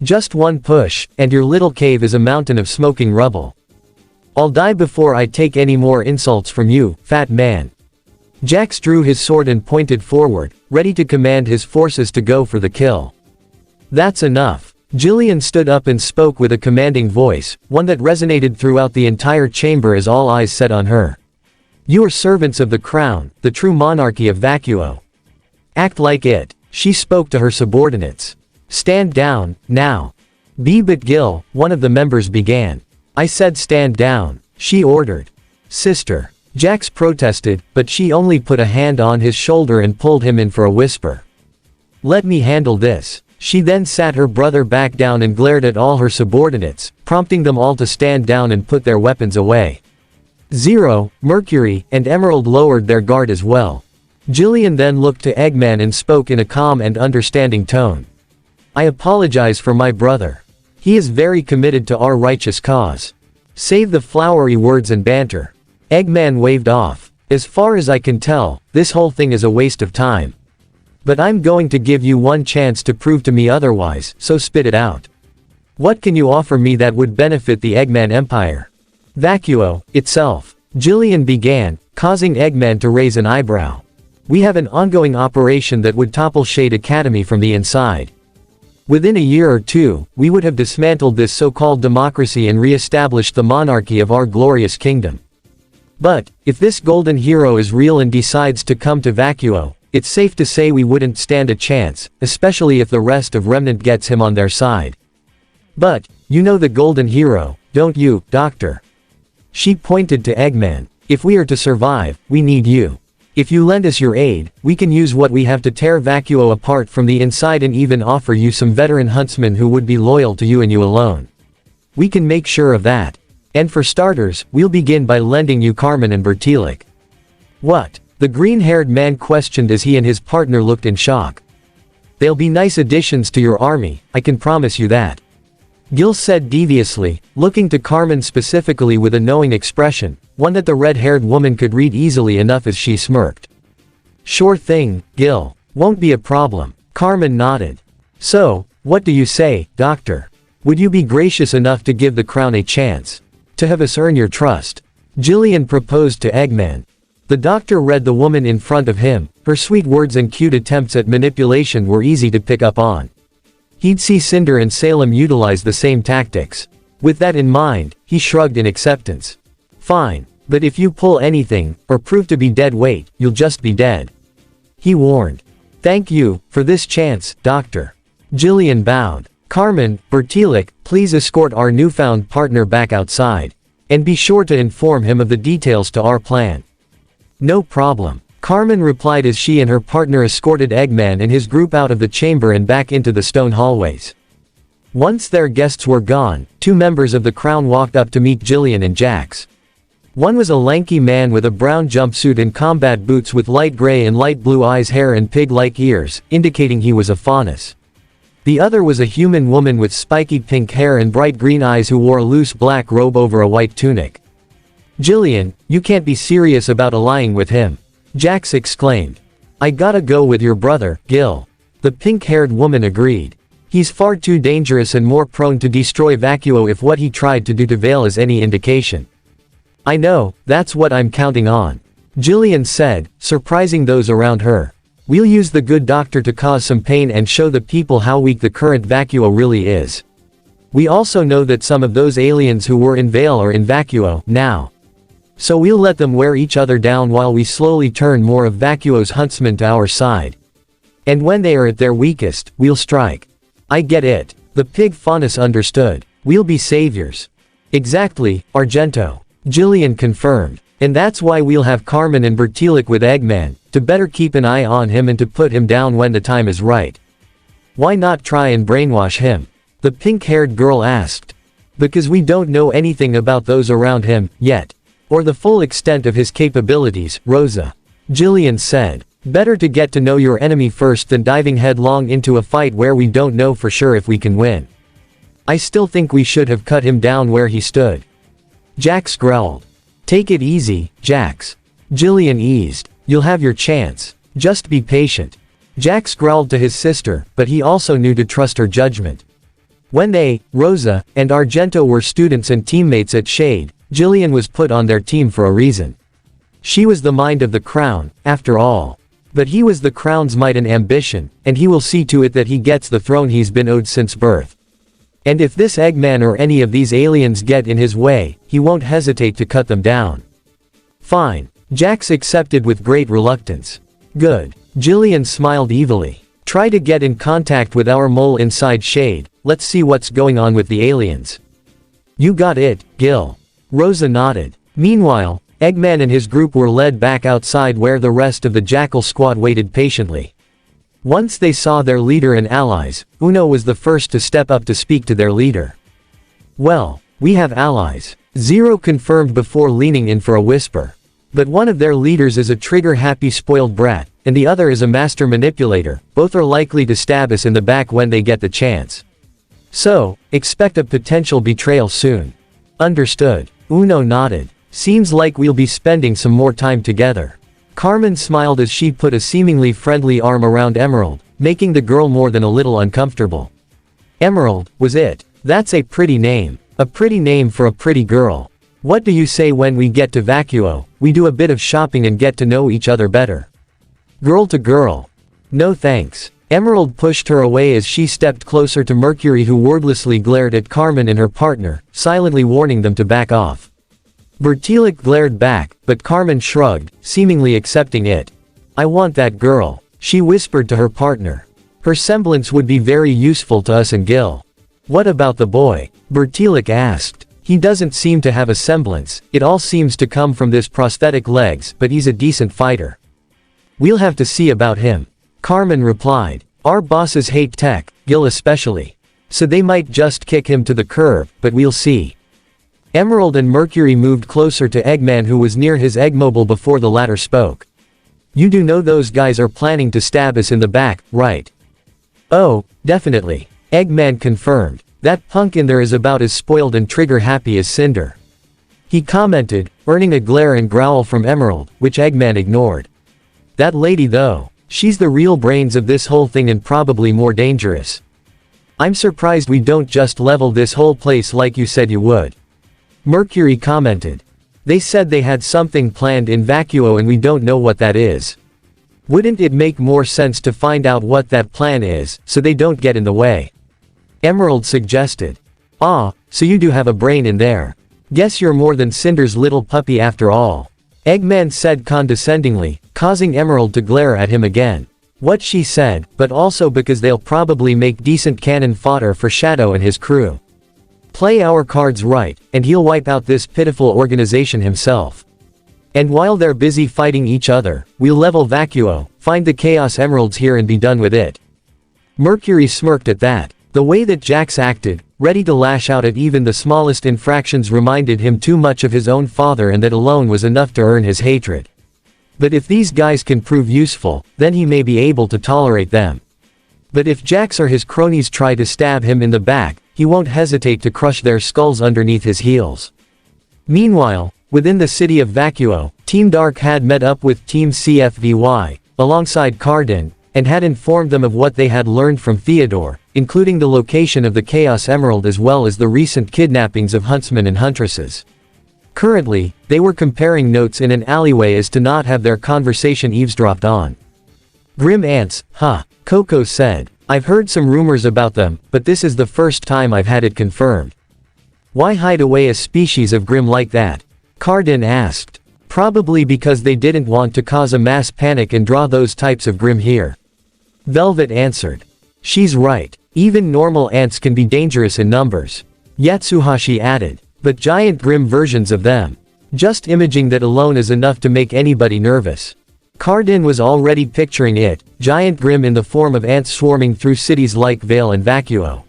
Just one push, and your little cave is a mountain of smoking rubble. I'll die before I take any more insults from you, fat man. Jax drew his sword and pointed forward, ready to command his forces to go for the kill. That's enough. Jillian stood up and spoke with a commanding voice, one that resonated throughout the entire chamber as all eyes set on her. You are servants of the crown, the true monarchy of Vacuo. Act like it, she spoke to her subordinates. Stand down, now. B. But Gil, one of the members began. I said stand down, she ordered. Sister. Jax protested, but she only put a hand on his shoulder and pulled him in for a whisper. Let me handle this. She then sat her brother back down and glared at all her subordinates, prompting them all to stand down and put their weapons away. Zero, Mercury, and Emerald lowered their guard as well. Jillian then looked to Eggman and spoke in a calm and understanding tone. I apologize for my brother. He is very committed to our righteous cause. Save the flowery words and banter. Eggman waved off. As far as I can tell, this whole thing is a waste of time. But I'm going to give you one chance to prove to me otherwise, so spit it out. What can you offer me that would benefit the Eggman Empire? Vacuo, itself. Jillian began, causing Eggman to raise an eyebrow. We have an ongoing operation that would topple Shade Academy from the inside. Within a year or two, we would have dismantled this so-called democracy and re-established the monarchy of our glorious kingdom. But, if this golden hero is real and decides to come to Vacuo, it's safe to say we wouldn't stand a chance, especially if the rest of Remnant gets him on their side. But, you know the golden hero, don't you, Doctor? She pointed to Eggman. If we are to survive, we need you. If you lend us your aid, we can use what we have to tear Vacuo apart from the inside and even offer you some veteran huntsmen who would be loyal to you and you alone. We can make sure of that. And for starters, we'll begin by lending you Carmen and Bertilik. What? The green-haired man questioned as he and his partner looked in shock. They'll be nice additions to your army, I can promise you that. Gil said deviously, looking to Carmen specifically with a knowing expression, one that the red-haired woman could read easily enough as she smirked. Sure thing, Gil. Won't be a problem. Carmen nodded. So, what do you say, Doctor? Would you be gracious enough to give the crown a chance? To have us earn your trust? Jillian proposed to Eggman. The doctor read the woman in front of him, her sweet words and cute attempts at manipulation were easy to pick up on. He'd see Cinder and Salem utilize the same tactics. With that in mind, he shrugged in acceptance. Fine, but if you pull anything, or prove to be dead weight, you'll just be dead. He warned. Thank you, for this chance, Doctor. Jillian bowed. Carmen, Bertilik, please escort our newfound partner back outside. And be sure to inform him of the details to our plan. No problem. Carmen replied as she and her partner escorted Eggman and his group out of the chamber and back into the stone hallways. Once their guests were gone, two members of the Crown walked up to meet Jillian and Jax. One was a lanky man with a brown jumpsuit and combat boots with light gray and light blue eyes, hair and pig-like ears, indicating he was a faunus. The other was a human woman with spiky pink hair and bright green eyes who wore a loose black robe over a white tunic. Jillian, you can't be serious about allying with him. Jax exclaimed. I gotta go with your brother, Gil. The pink-haired woman agreed. He's far too dangerous and more prone to destroy Vacuo if what he tried to do to Vale is any indication. I know, that's what I'm counting on. Jillian said, surprising those around her. We'll use the good doctor to cause some pain and show the people how weak the current Vacuo really is. We also know that some of those aliens who were in Vale are in Vacuo now. So we'll let them wear each other down while we slowly turn more of Vacuo's huntsmen to our side. And when they are at their weakest, we'll strike. I get it. The pig faunus understood. We'll be saviors. Exactly, Argento. Jillian confirmed. And that's why we'll have Carmen and Bertilik with Eggman, to better keep an eye on him and to put him down when the time is right. Why not try and brainwash him? The pink-haired girl asked. Because we don't know anything about those around him, yet. Or the full extent of his capabilities, Rosa. Jillian said. Better to get to know your enemy first than diving headlong into a fight where we don't know for sure if we can win. I still think we should have cut him down where he stood. Jax growled. Take it easy, Jax. Jillian eased. You'll have your chance. Just be patient. Jax growled to his sister, but he also knew to trust her judgment. When they, Rosa, and Argento were students and teammates at Shade, Jillian was put on their team for a reason. She was the mind of the crown, after all. But he was the crown's might and ambition, and he will see to it that he gets the throne he's been owed since birth. And if this Eggman or any of these aliens get in his way, he won't hesitate to cut them down. Fine. Jax accepted with great reluctance. Good. Jillian smiled evilly. Try to get in contact with our mole inside Shade, let's see what's going on with the aliens. You got it, Gil. Rosa nodded. Meanwhile, Eggman and his group were led back outside where the rest of the Jackal squad waited patiently. Once they saw their leader and allies, Uno was the first to step up to speak to their leader. Well, we have allies. Zero confirmed before leaning in for a whisper. But one of their leaders is a trigger-happy spoiled brat, and the other is a master manipulator, both are likely to stab us in the back when they get the chance. So, expect a potential betrayal soon. Understood. Uno nodded. Seems like we'll be spending some more time together. Carmen smiled as she put a seemingly friendly arm around Emerald, making the girl more than a little uncomfortable. Emerald, was it? That's a pretty name. A pretty name for a pretty girl. What do you say when we get to Vacuo, we do a bit of shopping and get to know each other better? Girl to girl. No thanks. Emerald pushed her away as she stepped closer to Mercury, who wordlessly glared at Carmen and her partner, silently warning them to back off. Bertilik glared back, but Carmen shrugged, seemingly accepting it. I want that girl, she whispered to her partner. Her semblance would be very useful to us and Gil. What about the boy? Bertilik asked. He doesn't seem to have a semblance, it all seems to come from this prosthetic legs, but he's a decent fighter. We'll have to see about him. Carmen replied. Our bosses hate tech, Gil especially. So they might just kick him to the curb, but we'll see. Emerald and Mercury moved closer to Eggman, who was near his Eggmobile before the latter spoke. You do know those guys are planning to stab us in the back, right? Oh, definitely. Eggman confirmed. That punk in there is about as spoiled and trigger-happy as Cinder. He commented, earning a glare and growl from Emerald, which Eggman ignored. That lady though, she's the real brains of this whole thing and probably more dangerous. I'm surprised we don't just level this whole place like you said you would. Mercury commented. They said they had something planned in Vacuo and we don't know what that is. Wouldn't it make more sense to find out what that plan is, so they don't get in the way? Emerald suggested. Ah, so you do have a brain in there. Guess you're more than Cinder's little puppy after all. Eggman said condescendingly, causing Emerald to glare at him again. What she said, but also because they'll probably make decent cannon fodder for Shadow and his crew. Play our cards right, and he'll wipe out this pitiful organization himself. And while they're busy fighting each other, we'll level Vacuo, find the Chaos Emeralds here and be done with it. Mercury smirked at that. The way that Jax acted, ready to lash out at even the smallest infractions, reminded him too much of his own father, and that alone was enough to earn his hatred. But if these guys can prove useful, then he may be able to tolerate them. But if Jax or his cronies try to stab him in the back, he won't hesitate to crush their skulls underneath his heels. Meanwhile, within the city of Vacuo, Team Dark had met up with Team CFVY, alongside Cardin, and had informed them of what they had learned from Theodore, including the location of the Chaos Emerald as well as the recent kidnappings of huntsmen and huntresses. Currently, they were comparing notes in an alleyway as to not have their conversation eavesdropped on. Grim ants, huh, Coco said. I've heard some rumors about them, but this is the first time I've had it confirmed. Why hide away a species of Grim like that? Cardin asked. Probably because they didn't want to cause a mass panic and draw those types of Grim here. Velvet answered. She's right. Even normal ants can be dangerous in numbers. Yatsuhashi added. But giant Grim versions of them. Just imaging that alone is enough to make anybody nervous. Cardin was already picturing it, giant Grim in the form of ants swarming through cities like Vale and Vacuo.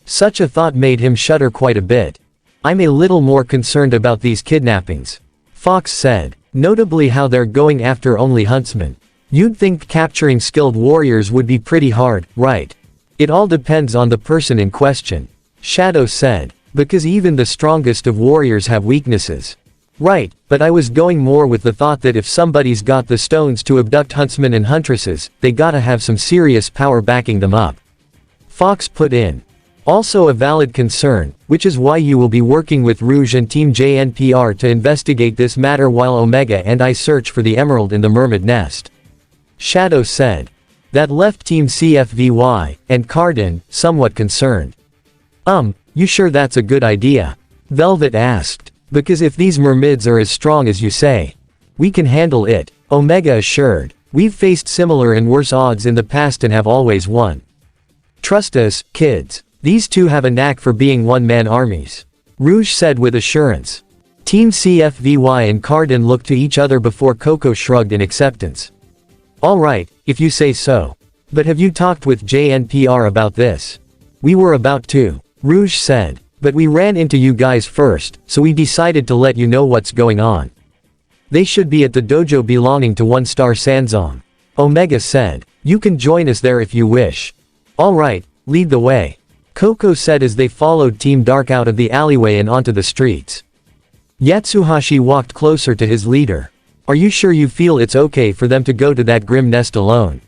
Such a thought made him shudder quite a bit. I'm a little more concerned about these kidnappings. Fox said. Notably how they're going after only huntsmen. You'd think capturing skilled warriors would be pretty hard, right? It all depends on the person in question. Shadow said. Because even the strongest of warriors have weaknesses. Right, but I was going more with the thought that if somebody's got the stones to abduct huntsmen and huntresses, they gotta have some serious power backing them up. Fox put in. Also a valid concern, which is why you will be working with Rouge and Team JNPR to investigate this matter while Omega and I search for the emerald in the Mermaid Nest. Shadow said. That left Team CFVY, and Cardin, somewhat concerned. You sure that's a good idea? Velvet asked. Because if these mermaids are as strong as you say, we can handle it, Omega assured. We've faced similar and worse odds in the past and have always won. Trust us, kids. These two have a knack for being one-man armies. Rouge said with assurance. Team CFVY and Cardin looked to each other before Coco shrugged in acceptance. Alright, if you say so. But have you talked with JNPR about this? We were about to. Rouge said. But we ran into you guys first, so we decided to let you know what's going on. They should be at the dojo belonging to One Star Sanzong. Omega said. You can join us there if you wish. Alright, lead the way. Coco said as they followed Team Dark out of the alleyway and onto the streets. Yatsuhashi walked closer to his leader. Are you sure you feel it's okay for them to go to that Grim nest alone?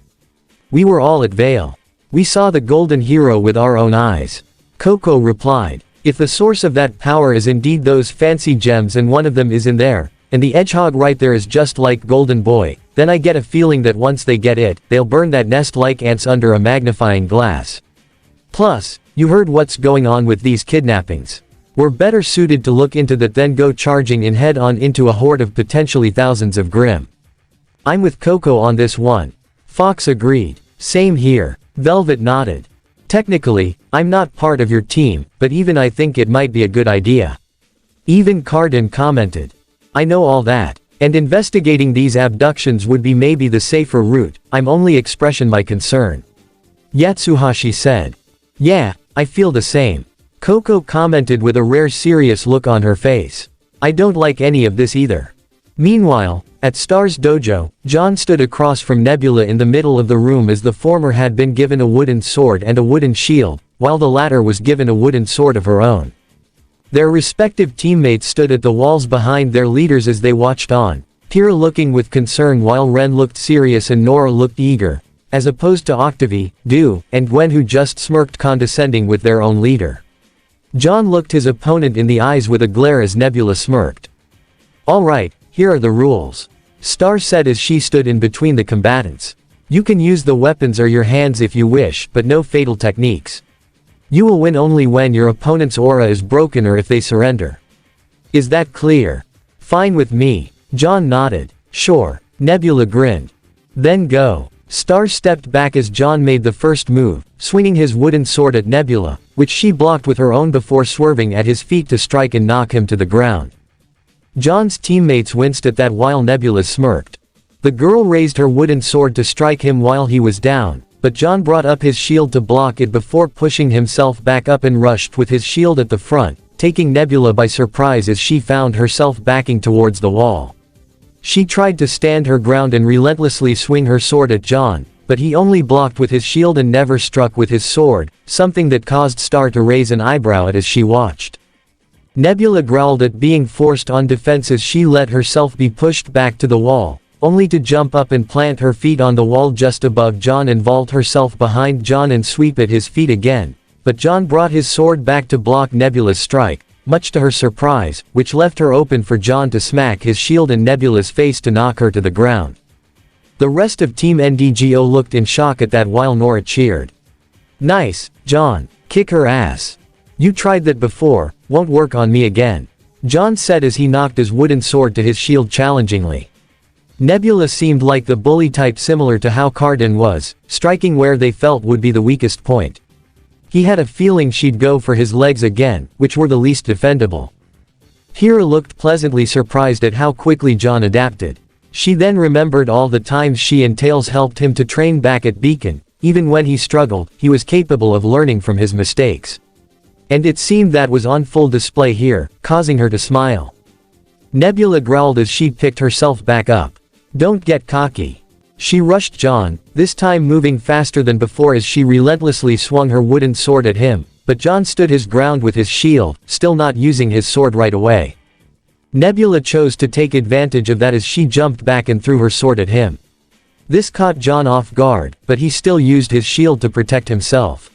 We were all at Vale. We saw the golden hero with our own eyes. Coco replied. If the source of that power is indeed those fancy gems and one of them is in there, and the hedgehog right there is just like Golden Boy, then I get a feeling that once they get it, they'll burn that nest like ants under a magnifying glass. Plus, you heard what's going on with these kidnappings. We're better suited to look into that than go charging in head-on into a horde of potentially thousands of Grim. I'm with Coco on this one. Fox agreed. Same here. Velvet nodded. Technically, I'm not part of your team, but even I think it might be a good idea. Even Cardin commented. I know all that. And investigating these abductions would be maybe the safer route, I'm only expressing my concern. Yatsuhashi said. Yeah, I feel the same. Coco commented with a rare serious look on her face. I don't like any of this either. Meanwhile, at Star's dojo, John stood across from Nebula in the middle of the room as the former had been given a wooden sword and a wooden shield, while the latter was given a wooden sword of her own. Their respective teammates stood at the walls behind their leaders as they watched on, Kira looking with concern while Ren looked serious and Nora looked eager, as opposed to Octavie, Du, and Gwen who just smirked condescending with their own leader. John looked his opponent in the eyes with a glare as Nebula smirked. Alright, here are the rules. Star said as she stood in between the combatants. You can use the weapons or your hands if you wish, but no fatal techniques. You will win only when your opponent's aura is broken or if they surrender. Is that clear? Fine with me. John nodded. Sure. Nebula grinned. Then go. Star stepped back as John made the first move, swinging his wooden sword at Nebula, which she blocked with her own before swerving at his feet to strike and knock him to the ground. John's teammates winced at that while Nebula smirked. The girl raised her wooden sword to strike him while he was down, but John brought up his shield to block it before pushing himself back up and rushed with his shield at the front, taking Nebula by surprise as she found herself backing towards the wall. She tried to stand her ground and relentlessly swing her sword at John, but he only blocked with his shield and never struck with his sword, something that caused Star to raise an eyebrow at as she watched. Nebula growled at being forced on defense as she let herself be pushed back to the wall, only to jump up and plant her feet on the wall just above John and vault herself behind John and sweep at his feet again, but John brought his sword back to block Nebula's strike, much to her surprise, which left her open for John to smack his shield in Nebula's face to knock her to the ground. The rest of Team NDGO looked in shock at that while Nora cheered. Nice, John. Kick her ass. You tried that before, won't work on me again. John said as he knocked his wooden sword to his shield challengingly. Nebula seemed like the bully type similar to how Cardin was, striking where they felt would be the weakest point. He had a feeling she'd go for his legs again, which were the least defendable. Kira looked pleasantly surprised at how quickly John adapted. She then remembered all the times she and Tails helped him to train back at Beacon. Even when he struggled, he was capable of learning from his mistakes. And it seemed that was on full display here, causing her to smile. Nebula growled as she picked herself back up. Don't get cocky. She rushed John, this time moving faster than before as she relentlessly swung her wooden sword at him, but John stood his ground with his shield, still not using his sword right away. Nebula chose to take advantage of that as she jumped back and threw her sword at him. This caught John off guard, but he still used his shield to protect himself.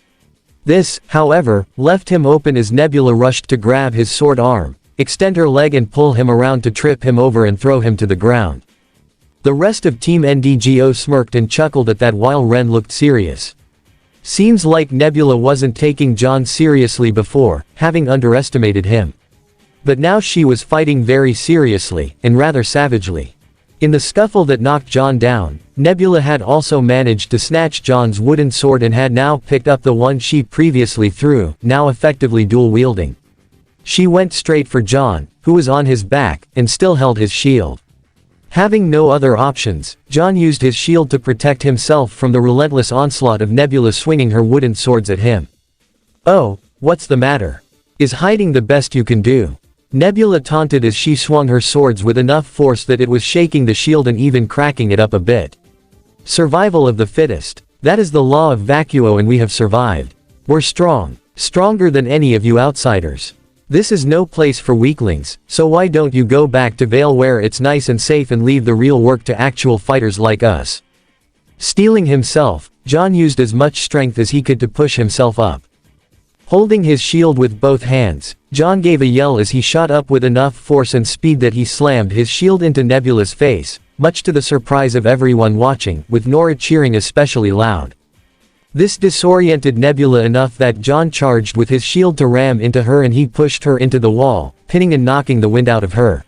This, however, left him open as Nebula rushed to grab his sword arm, extend her leg and pull him around to trip him over and throw him to the ground. The rest of Team NDGO smirked and chuckled at that while Ren looked serious. Seems like Nebula wasn't taking John seriously before, having underestimated him. But now she was fighting very seriously, and rather savagely. In the scuffle that knocked John down, Nebula had also managed to snatch John's wooden sword and had now picked up the one she previously threw, now effectively dual-wielding. She went straight for John, who was on his back, and still held his shield. Having no other options, John used his shield to protect himself from the relentless onslaught of Nebula swinging her wooden swords at him. Oh, what's the matter? Is hiding the best you can do? Nebula taunted as she swung her swords with enough force that it was shaking the shield and even cracking it up a bit. Survival of the fittest. That is the law of Vacuo and we have survived. We're strong. Stronger than any of you outsiders. This is no place for weaklings, so why don't you go back to Vale where it's nice and safe and leave the real work to actual fighters like us. Steeling himself, John used as much strength as he could to push himself up. Holding his shield with both hands, John gave a yell as he shot up with enough force and speed that he slammed his shield into Nebula's face, much to the surprise of everyone watching, with Nora cheering especially loud. This disoriented Nebula enough that John charged with his shield to ram into her and he pushed her into the wall, pinning and knocking the wind out of her.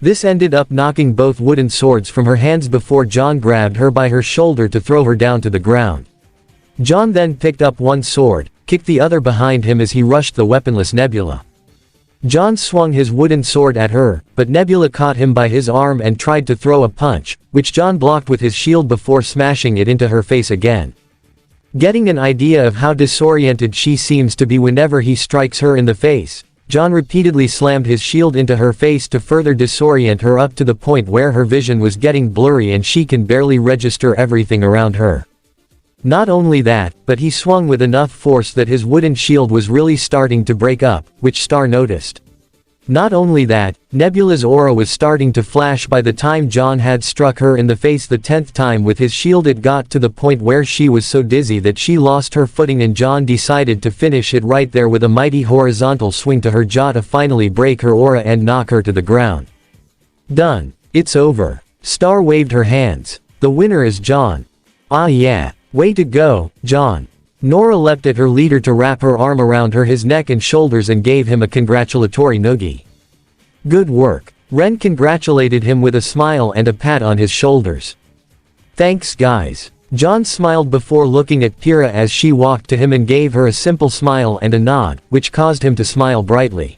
This ended up knocking both wooden swords from her hands before John grabbed her by her shoulder to throw her down to the ground. John then picked up one sword, kicked the other behind him as he rushed the weaponless Nebula. John swung his wooden sword at her, but Nebula caught him by his arm and tried to throw a punch, which John blocked with his shield before smashing it into her face again. Getting an idea of how disoriented she seems to be whenever he strikes her in the face, John repeatedly slammed his shield into her face to further disorient her up to the point where her vision was getting blurry and she can barely register everything around her. Not only that, but he swung with enough force that his wooden shield was really starting to break up, which Star noticed. Not only that, Nebula's aura was starting to flash by the time John had struck her in the face the 10th time with his shield. It got to the point where she was so dizzy that she lost her footing and John decided to finish it right there with a mighty horizontal swing to her jaw to finally break her aura and knock her to the ground. Done. It's over. Star waved her hands. The winner is John. Ah yeah. Way to go, John. Nora leapt at her leader to wrap her arm around his neck and shoulders and gave him a congratulatory noogie. Good work. Ren congratulated him with a smile and a pat on his shoulders. Thanks guys. John smiled before looking at Pyrrha as she walked to him and gave her a simple smile and a nod, which caused him to smile brightly.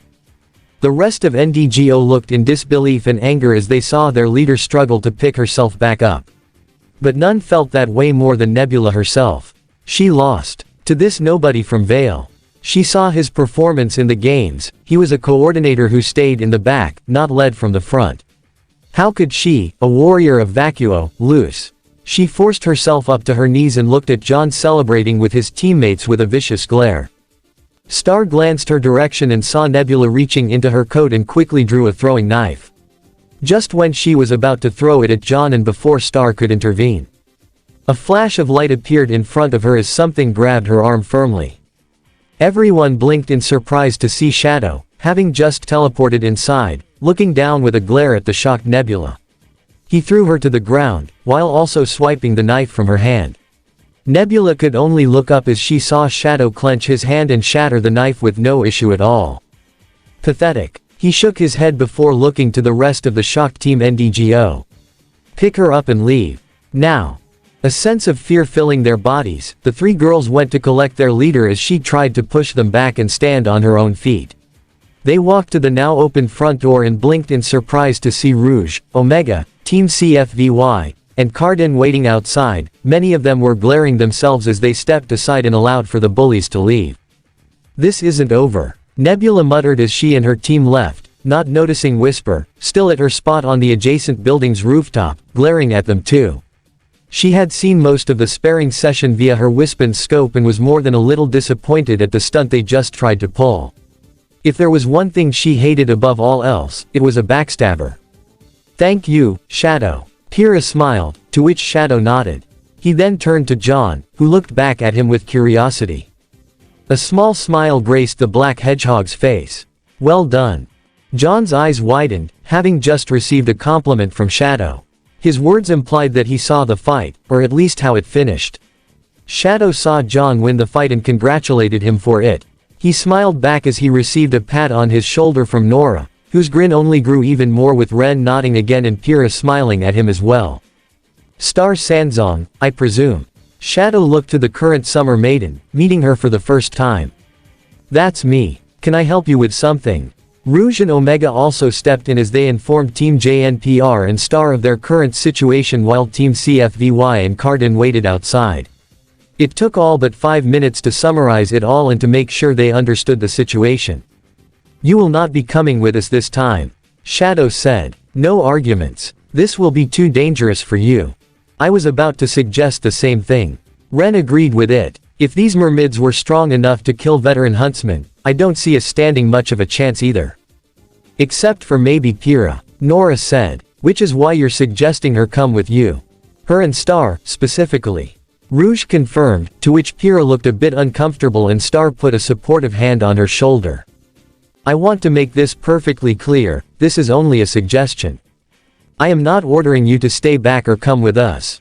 The rest of NDGO looked in disbelief and anger as they saw their leader struggle to pick herself back up. But none felt that way more than Nebula herself. She lost to this nobody from Vale. She saw his performance in the games. He was a coordinator who stayed in the back, not led from the front. How could she, a warrior of Vacuo, lose? She forced herself up to her knees and looked at John celebrating with his teammates with a vicious glare. Star glanced her direction and saw Nebula reaching into her coat and quickly drew a throwing knife. Just when she was about to throw it at John and before Star could intervene, a flash of light appeared in front of her as something grabbed her arm firmly. Everyone blinked in surprise to see Shadow, having just teleported inside, looking down with a glare at the shocked Nebula. He threw her to the ground, while also swiping the knife from her hand. Nebula could only look up as she saw Shadow clench his hand and shatter the knife with no issue at all. Pathetic. He shook his head before looking to the rest of the shocked team NDGO. Pick her up and leave. Now. A sense of fear filling their bodies, the three girls went to collect their leader as she tried to push them back and stand on her own feet. They walked to the now open front door and blinked in surprise to see Rouge, Omega, Team CFVY, and Cardin waiting outside. Many of them were glaring themselves as they stepped aside and allowed for the bullies to leave. This isn't over, Nebula muttered as she and her team left, not noticing Whisper, still at her spot on the adjacent building's rooftop, glaring at them too. She had seen most of the sparring session via her Wispin scope and was more than a little disappointed at the stunt they just tried to pull. If there was one thing she hated above all else, it was a backstabber. Thank you, Shadow. Pyrrha smiled, to which Shadow nodded. He then turned to John, who looked back at him with curiosity. A small smile graced the black hedgehog's face. Well done. John's eyes widened, having just received a compliment from Shadow. His words implied that he saw the fight, or at least how it finished. Shadow saw John win the fight and congratulated him for it. He smiled back as he received a pat on his shoulder from Nora, whose grin only grew even more with Ren nodding again and Pyrrha smiling at him as well. Star Sanzong, I presume. Shadow looked to the current summer maiden, meeting her for the first time. That's me. Can I help you with something? Rouge and Omega also stepped in as they informed Team JNPR and Star of their current situation while Team CFVY and Cardin waited outside. It took all but 5 minutes to summarize it all and to make sure they understood the situation. You will not be coming with us this time, Shadow said. No arguments. This will be too dangerous for you. I was about to suggest the same thing. Ren agreed with it. If these mermids were strong enough to kill veteran huntsmen, I don't see us standing much of a chance either. Except for maybe Pyrrha, Nora said, which is why you're suggesting her come with you. Her and Star, specifically. Rouge confirmed, to which Pyrrha looked a bit uncomfortable and Star put a supportive hand on her shoulder. I want to make this perfectly clear, this is only a suggestion. I am not ordering you to stay back or come with us.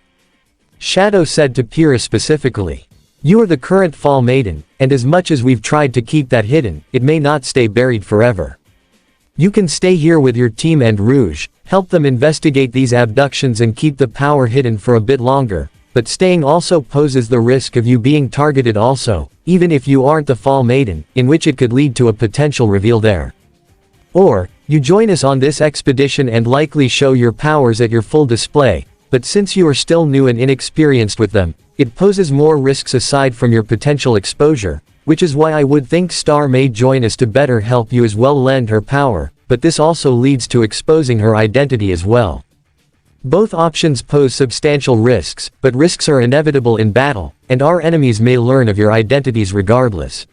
Shadow said to Pyrrha specifically. You are the current Fall Maiden, and as much as we've tried to keep that hidden, it may not stay buried forever. You can stay here with your team and Rouge, help them investigate these abductions and keep the power hidden for a bit longer, but staying also poses the risk of you being targeted also, even if you aren't the Fall Maiden, in which it could lead to a potential reveal there. Or, you join us on this expedition and likely show your powers at your full display, but since you are still new and inexperienced with them, it poses more risks aside from your potential exposure, which is why I would think Star may join us to better help you as well lend her power, but this also leads to exposing her identity as well. Both options pose substantial risks, but risks are inevitable in battle, and our enemies may learn of your identities regardless.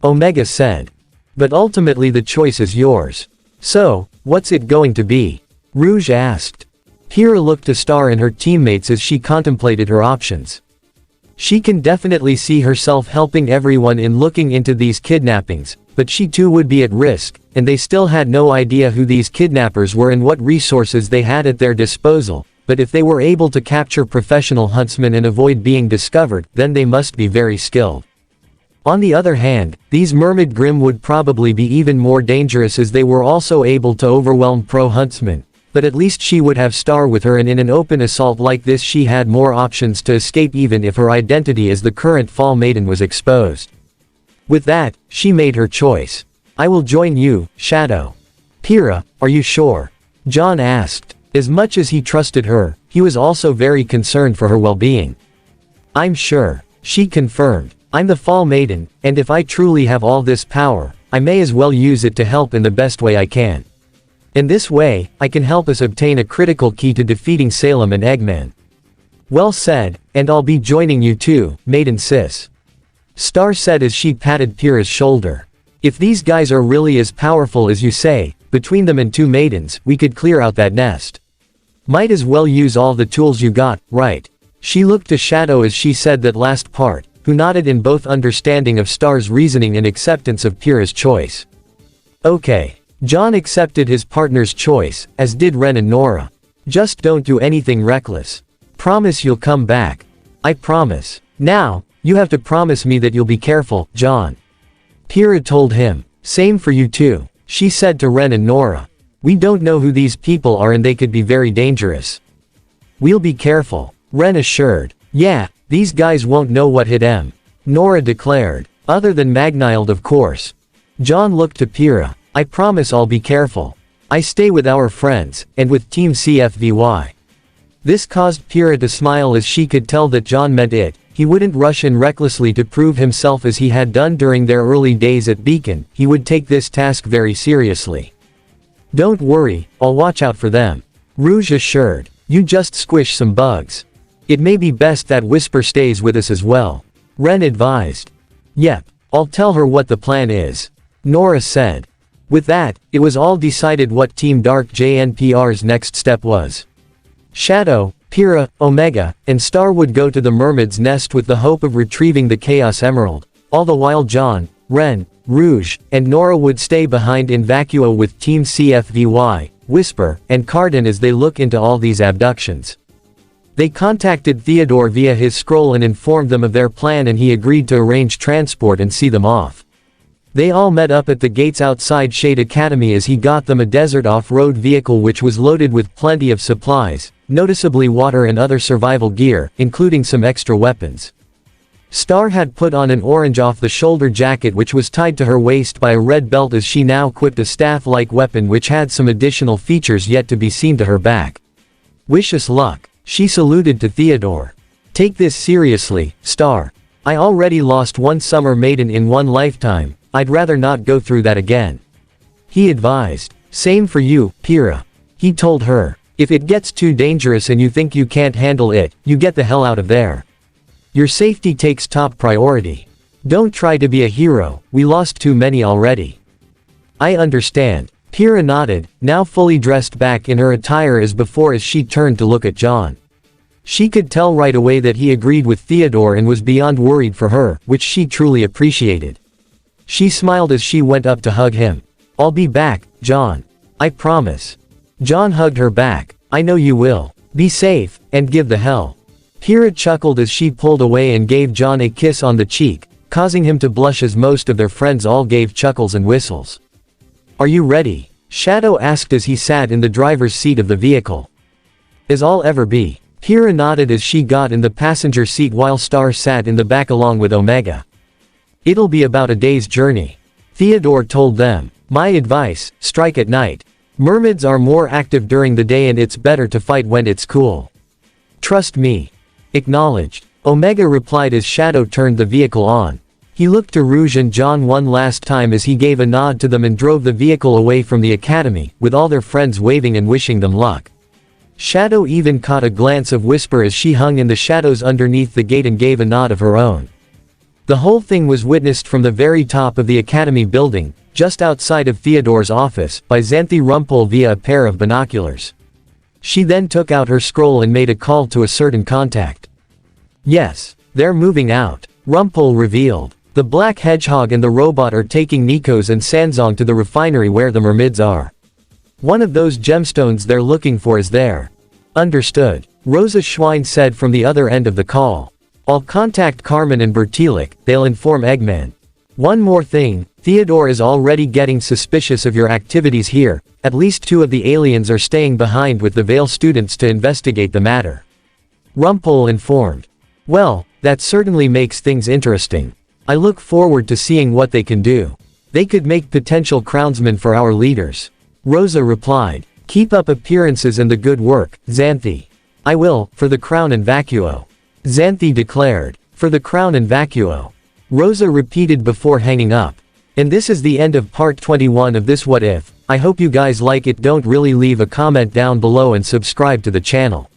Omega said. But ultimately the choice is yours. So, what's it going to be? Rouge asked. Kiro looked to Star and her teammates as she contemplated her options. She can definitely see herself helping everyone in looking into these kidnappings, but she too would be at risk, and they still had no idea who these kidnappers were and what resources they had at their disposal, but if they were able to capture professional huntsmen and avoid being discovered, then they must be very skilled. On the other hand, these Mermaid Grimm would probably be even more dangerous as they were also able to overwhelm pro-huntsmen, but at least she would have Star with her, and in an open assault like this she had more options to escape even if her identity as the current Fall Maiden was exposed. With that, she made her choice. I will join you, Shadow. Pyrrha, are you sure? John asked. As much as he trusted her, he was also very concerned for her well-being. I'm sure, she confirmed. I'm the Fall Maiden, and if I truly have all this power, I may as well use it to help in the best way I can. In this way, I can help us obtain a critical key to defeating Salem and Eggman. Well said, and I'll be joining you too, Maiden Sis. Star said as she patted Pyrrha's shoulder. If these guys are really as powerful as you say, between them and two maidens, we could clear out that nest. Might as well use all the tools you got, right? She looked to Shadow as she said that last part, who nodded in both understanding of Star's reasoning and acceptance of Pyrrha's choice. Okay. John accepted his partner's choice, as did Ren and Nora. Just don't do anything reckless. Promise you'll come back. I promise. Now, you have to promise me that you'll be careful, John. Pyrrha told him. Same for you too, she said to Ren and Nora. We don't know who these people are and they could be very dangerous. We'll be careful, Ren assured. Yeah, these guys won't know what hit em, Nora declared. Other than Magnild, of course. John looked to Pyrrha. I promise I'll be careful. I stay with our friends, and with Team CFVY. This caused Pyrrha to smile as she could tell that John meant it. He wouldn't rush in recklessly to prove himself as he had done during their early days at Beacon. He would take this task very seriously. Don't worry, I'll watch out for them, Rouge assured. You just squish some bugs. It may be best that Whisper stays with us as well, Ren advised. Yep, I'll tell her what the plan is, Nora said. With that, it was all decided what Team Dark JNPR's next step was. Shadow, Pyrrha, Omega, and Star would go to the Mermaid's Nest with the hope of retrieving the Chaos Emerald, all the while John, Ren, Rouge, and Nora would stay behind in Vacuo with Team CFVY, Whisper, and Cardin as they look into all these abductions. They contacted Theodore via his scroll and informed them of their plan, and he agreed to arrange transport and see them off. They all met up at the gates outside Shade Academy as he got them a desert off-road vehicle which was loaded with plenty of supplies, noticeably water and other survival gear, including some extra weapons. Star had put on an orange off-the-shoulder jacket which was tied to her waist by a red belt as she now equipped a staff-like weapon which had some additional features yet to be seen to her back. Wish us luck, she saluted to Theodore. Take this seriously, Star. I already lost one summer maiden in one lifetime. I'd rather not go through that again, he advised. Same for you, Pyrrha, he told her. If it gets too dangerous and you think you can't handle it, you get the hell out of there. Your safety takes top priority. Don't try to be a hero, we lost too many already. I understand, Pyrrha nodded, now fully dressed back in her attire as before as she turned to look at John. She could tell right away that he agreed with Theodore and was beyond worried for her, which she truly appreciated. She smiled as she went up to hug him. I'll be back, John. I promise. John hugged her back. I know you will. Be safe, and give the hell. Pyrrha chuckled as she pulled away and gave John a kiss on the cheek, causing him to blush as most of their friends all gave chuckles and whistles. Are you ready? Shadow asked as he sat in the driver's seat of the vehicle. As I'll ever be. Pyrrha nodded as she got in the passenger seat while Star sat in the back along with Omega. It'll be about a day's journey, Theodore told them. My advice, strike at night. Mermaids are more active during the day and it's better to fight when it's cool. Trust me. Acknowledged. Omega replied as Shadow turned the vehicle on. He looked to Rouge and John one last time as he gave a nod to them and drove the vehicle away from the academy, with all their friends waving and wishing them luck. Shadow even caught a glance of Whisper as she hung in the shadows underneath the gate and gave a nod of her own. The whole thing was witnessed from the very top of the academy building, just outside of Theodore's office, by Xanthi Rumpole via a pair of binoculars. She then took out her scroll and made a call to a certain contact. Yes, they're moving out, Rumpole revealed. The Black Hedgehog and the robot are taking Nikos and Sanzong to the refinery where the mermaids are. One of those gemstones they're looking for is there. Understood. Rosa Schwein said from the other end of the call. I'll contact Carmen and Bertilik, they'll inform Eggman. One more thing, Theodore is already getting suspicious of your activities here, at least 2 of the aliens are staying behind with the Veil students to investigate the matter. Rumpole informed. Well, that certainly makes things interesting. I look forward to seeing what they can do. They could make potential crownsmen for our leaders. Rosa replied. Keep up appearances and the good work, Xanthi. I will, for the crown and Vacuo. Xanthi declared. For the crown and Vacuo. Rosa repeated before hanging up. And this is the end of part 21 of this What If. I hope you guys like it. Don't really leave a comment down below and subscribe to the channel.